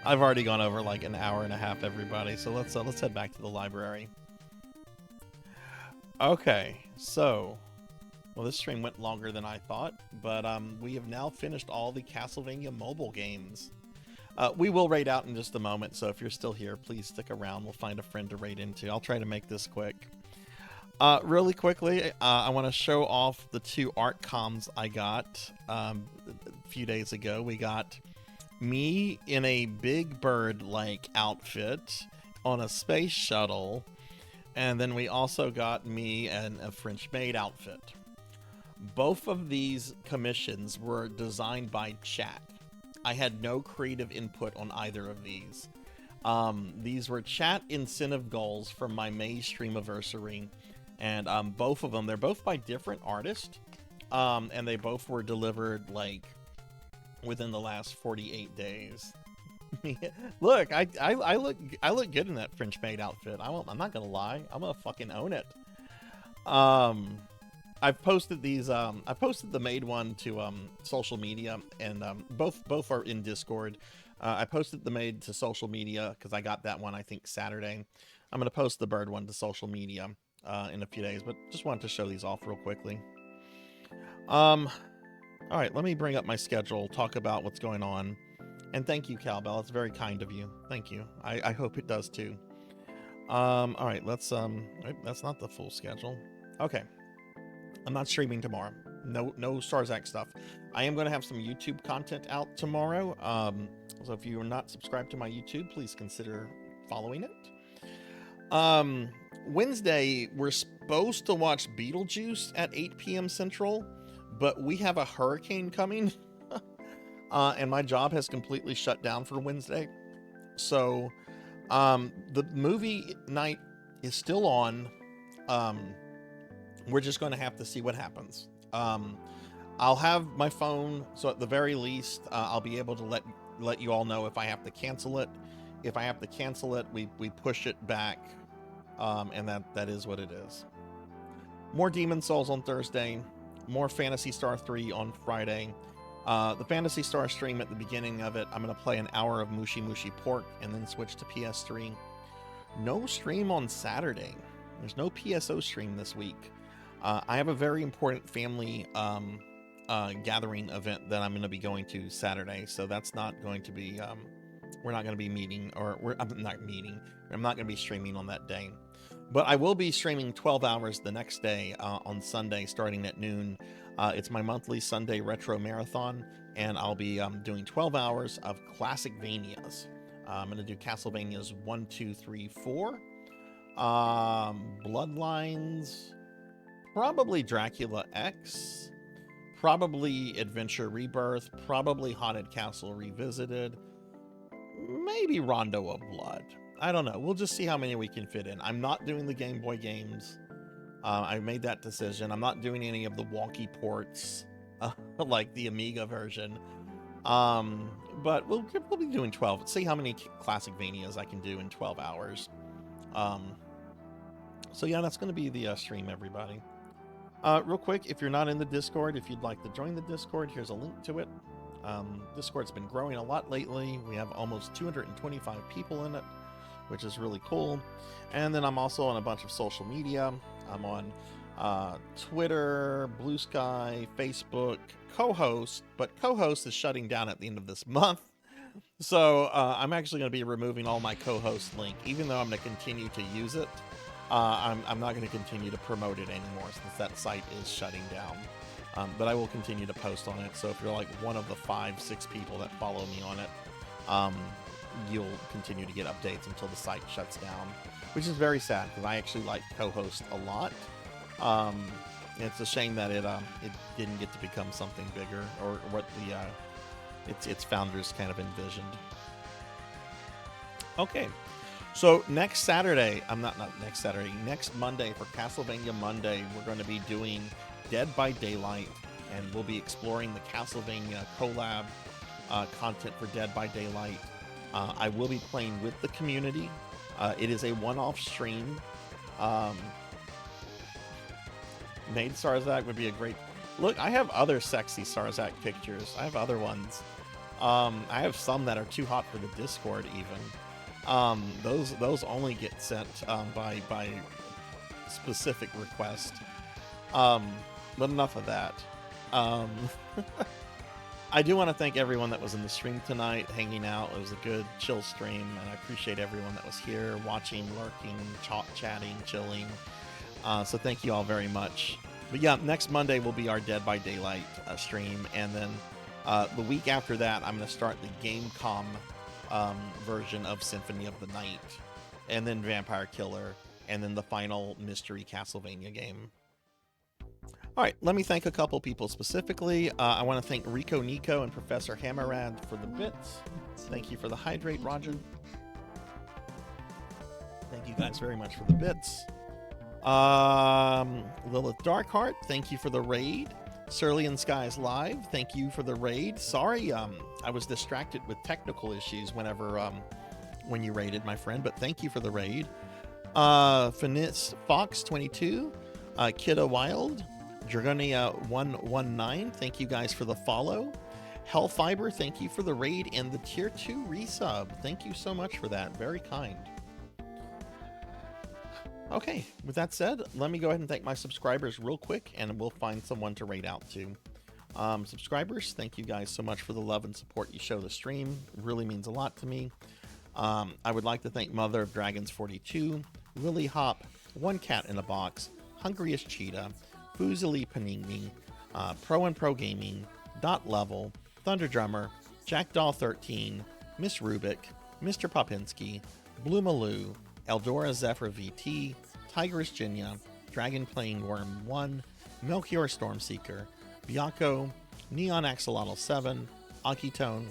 I've already gone over like an hour and a half, everybody. So let's head back to the library. Okay, so well, this stream went longer than I thought, but we have now finished all the Castlevania mobile games. We will raid out in just a moment, so if you're still here, please stick around. We'll find a friend to raid into. I'll try to make this quick. Really quickly, I want to show off the 2 art comms I got a few days ago. We got me in a big bird-like outfit on a space shuttle, and then we also got me in a French maid outfit. Both of these commissions were designed by chat. I had no creative input on either of these. These were chat incentive goals from my May streamiversary, and both of them, they're both by different artists, and they both were delivered like within the last 48 days. Look, I look good in that French maid outfit. I'm not gonna lie, I'm gonna fucking own it. I've posted these. I posted the maid one to social media, and both are in Discord. I posted the maid to social media because I got that one I think Saturday. I'm gonna post the bird one to social media in a few days, but just wanted to show these off real quickly. All right, let me bring up my schedule, talk about what's going on, and thank you, Cowbell. It's very kind of you. Thank you. I hope it does too. All right, let's that's not the full schedule. Okay. I'm not streaming tomorrow. No Sarzac stuff. I am going to have some YouTube content out tomorrow. So if you are not subscribed to my YouTube, please consider following it. Wednesday, we're supposed to watch Beetlejuice at 8 p.m. Central, but we have a hurricane coming. And my job has completely shut down for Wednesday. So the movie night is still on. We're just going to have to see what happens. I'll have my phone, so at the very least, I'll be able to let you all know if I have to cancel it. If I have to cancel it, we push it back, and that is what it is. More Demon Souls on Thursday, more Phantasy Star 3 on Friday. The Phantasy Star stream at the beginning of it, I'm going to play an hour of Mushi Mushi Pork and then switch to PS3. No stream on Saturday. There's no PSO stream this week. I have a very important family gathering event that I'm going to be going to Saturday, so that's not going to be, we're not going to be meeting, or I'm not going to be streaming on that day. But I will be streaming 12 hours the next day on Sunday starting at noon. It's my monthly Sunday retro marathon, and I'll be doing 12 hours of classic Vanias. I'm going to do Castlevanias 1, 2, 3, 4, Bloodlines, probably Dracula X, probably Adventure Rebirth, probably Haunted Castle Revisited, maybe Rondo of Blood. I don't know. We'll just see how many we can fit in. I'm not doing the Game Boy games. I made that decision. I'm not doing any of the wonky ports, like the Amiga version. But we'll be doing 12. Let's see how many classic Vanias I can do in 12 hours. So yeah, that's going to be the stream, everybody. Real quick, if you're not in the Discord, if you'd like to join the Discord, here's a link to it. Discord's been growing a lot lately. We have almost 225 people in it, which is really cool. And then I'm also on a bunch of social media. I'm on Twitter, Blue Sky, Facebook, Co-host, but Co-host is shutting down at the end of this month. So I'm actually going to be removing all my Co-host link, even though I'm going to continue to use it. I'm not going to continue to promote it anymore since that site is shutting down. But I will continue to post on it. So if you're like one of the 5-6 people that follow me on it, you'll continue to get updates until the site shuts down, which is very sad because I actually like Co-host a lot. It's a shame that it didn't get to become something bigger, or what its founders kind of envisioned. Okay. So next Saturday, next Monday for Castlevania Monday, we're going to be doing Dead by Daylight, and we'll be exploring the Castlevania collab content for Dead by Daylight. I will be playing with the community. It is a one-off stream. Maid Sarzac would be a great... Look, I have other sexy Sarzac pictures. I have other ones. I have some that are too hot for the Discord even. Those only get sent by specific request. But enough of that. I do want to thank everyone that was in the stream tonight, hanging out. It was a good, chill stream, and I appreciate everyone that was here, watching, lurking, chatting, chilling. So thank you all very much. But yeah, next Monday will be our Dead by Daylight stream, and then the week after that, I'm going to start the Gamecom version of Symphony of the Night, and then Vampire Killer, and then the final mystery Castlevania game. All right, let me thank a couple people specifically. I want to thank Rico Nico and Professor Hammerad for the bits. Thank you for the hydrate, Roger. Thank you guys very much for the bits. Lilith Darkheart, thank you for the raid. Cerulean Skies Live, thank you for the raid. Sorry, I was distracted with technical issues when you raided, my friend, but thank you for the raid. Finis Fox 22, Kidda Wild, Dragonia 119, thank you guys for the follow. Hellfiber, thank you for the raid and the tier 2 resub. Thank you so much for that. Very kind. Okay, with that said, let me go ahead and thank my subscribers real quick, and we'll find someone to raid out to. Subscribers, thank you guys so much for the love and support you show the stream. It really means a lot to me. I would like to thank Mother of Dragons 42, Lily Hop, One Cat in a Box, Hungriest Cheetah, Fuzili Panini, Pro and Pro Gaming, Dot Level, Thunder Drummer, Jackdaw 13, Miss Rubik, Mr. Popinski, Blue Maloo, Eldora Zephyr VT, Tigress Jinya, Dragon Playing Worm 1, Melchior Stormseeker, Biako, Neon Axolotl 7, Akitone,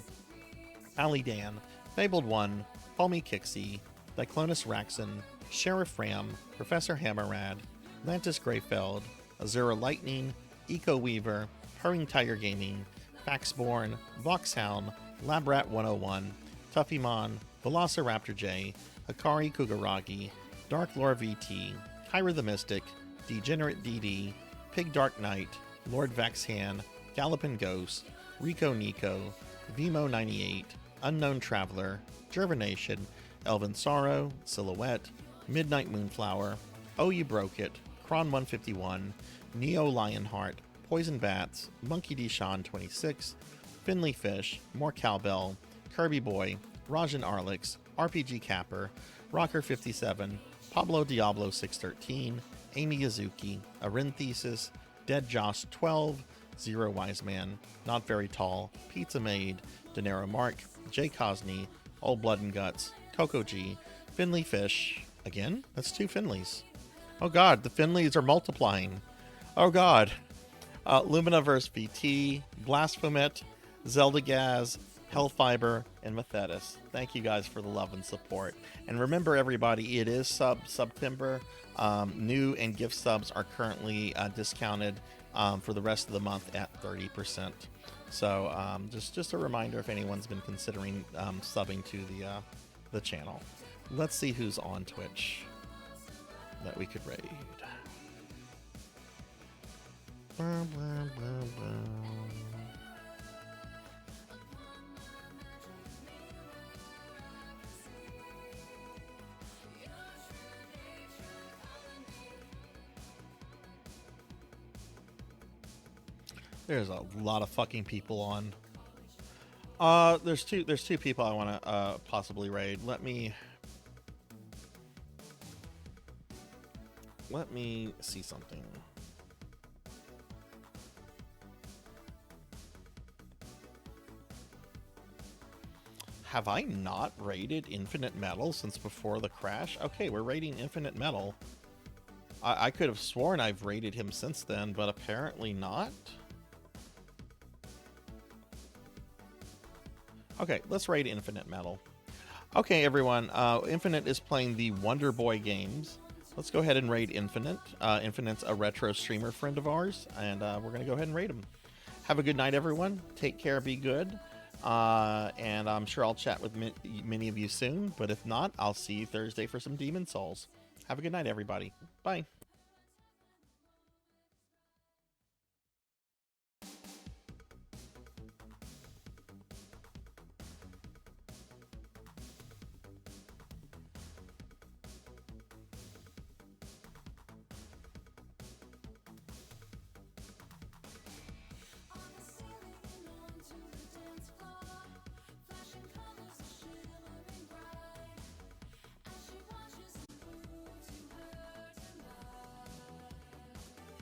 Ali Dan, Fabled 1, Foamy Kixie, Diclonus Raxon, Sheriff Ram, Professor Hammerad, Lantis Greyfeld, Azura Lightning, Eco Weaver, Purring Tiger Gaming, Faxborn, Voxhound, Labrat 101, Tuffymon, Velociraptor J, Hikari Kugaragi, Dark Lore VT, Kyra the Mystic, Degenerate DD, Pig Dark Knight, Lord Vaxhan, Gallopin Ghost, Rico Nico, Vimo 98, Unknown Traveler, Gervination, Elvin Sorrow, Silhouette, Midnight Moonflower, Oh You Broke It, Kron 151, Neo Lionheart, Poison Bats, Monkey D. Sean 26, Finley Fish, More Cowbell, Kirby Boy, Rajan Arlix, RPG Capper, Rocker 57, Pablo Diablo 613, Amy Yazuki, Arinthesis, Dead Josh 12, Zero Wise Man, Not Very Tall, Pizza Maid, Denero Mark, Jay Cosney, Old Blood and Guts, Coco G, Finley Fish. Again? That's 2 Finleys. Oh god, the Finleys are multiplying. Oh god. Luminiverse VT, Blasphemet, Zelda Gaz, Hellfiber, and Methetis. Thank you guys for the love and support. And remember, everybody, it is September. New and gift subs are currently discounted for the rest of the month at 30%. So just a reminder if anyone's been considering subbing to the channel. Let's see who's on Twitch that we could raid. Blah, blah, blah, blah. There's a lot of fucking people on. There's two people I want to possibly raid. Let me see something. Have I not raided Infinite Metal since before the crash? Okay, we're raiding Infinite Metal. I could have sworn I've raided him since then, but apparently not. Okay, let's raid Infinite Metal. Okay, everyone, Infinite is playing the Wonder Boy games. Let's go ahead and raid Infinite. Infinite's a retro streamer friend of ours, and we're going to go ahead and raid him. Have a good night, everyone. Take care, be good. And I'm sure I'll chat with many of you soon, but if not, I'll see you Thursday for some Demon Souls. Have a good night, everybody. Bye.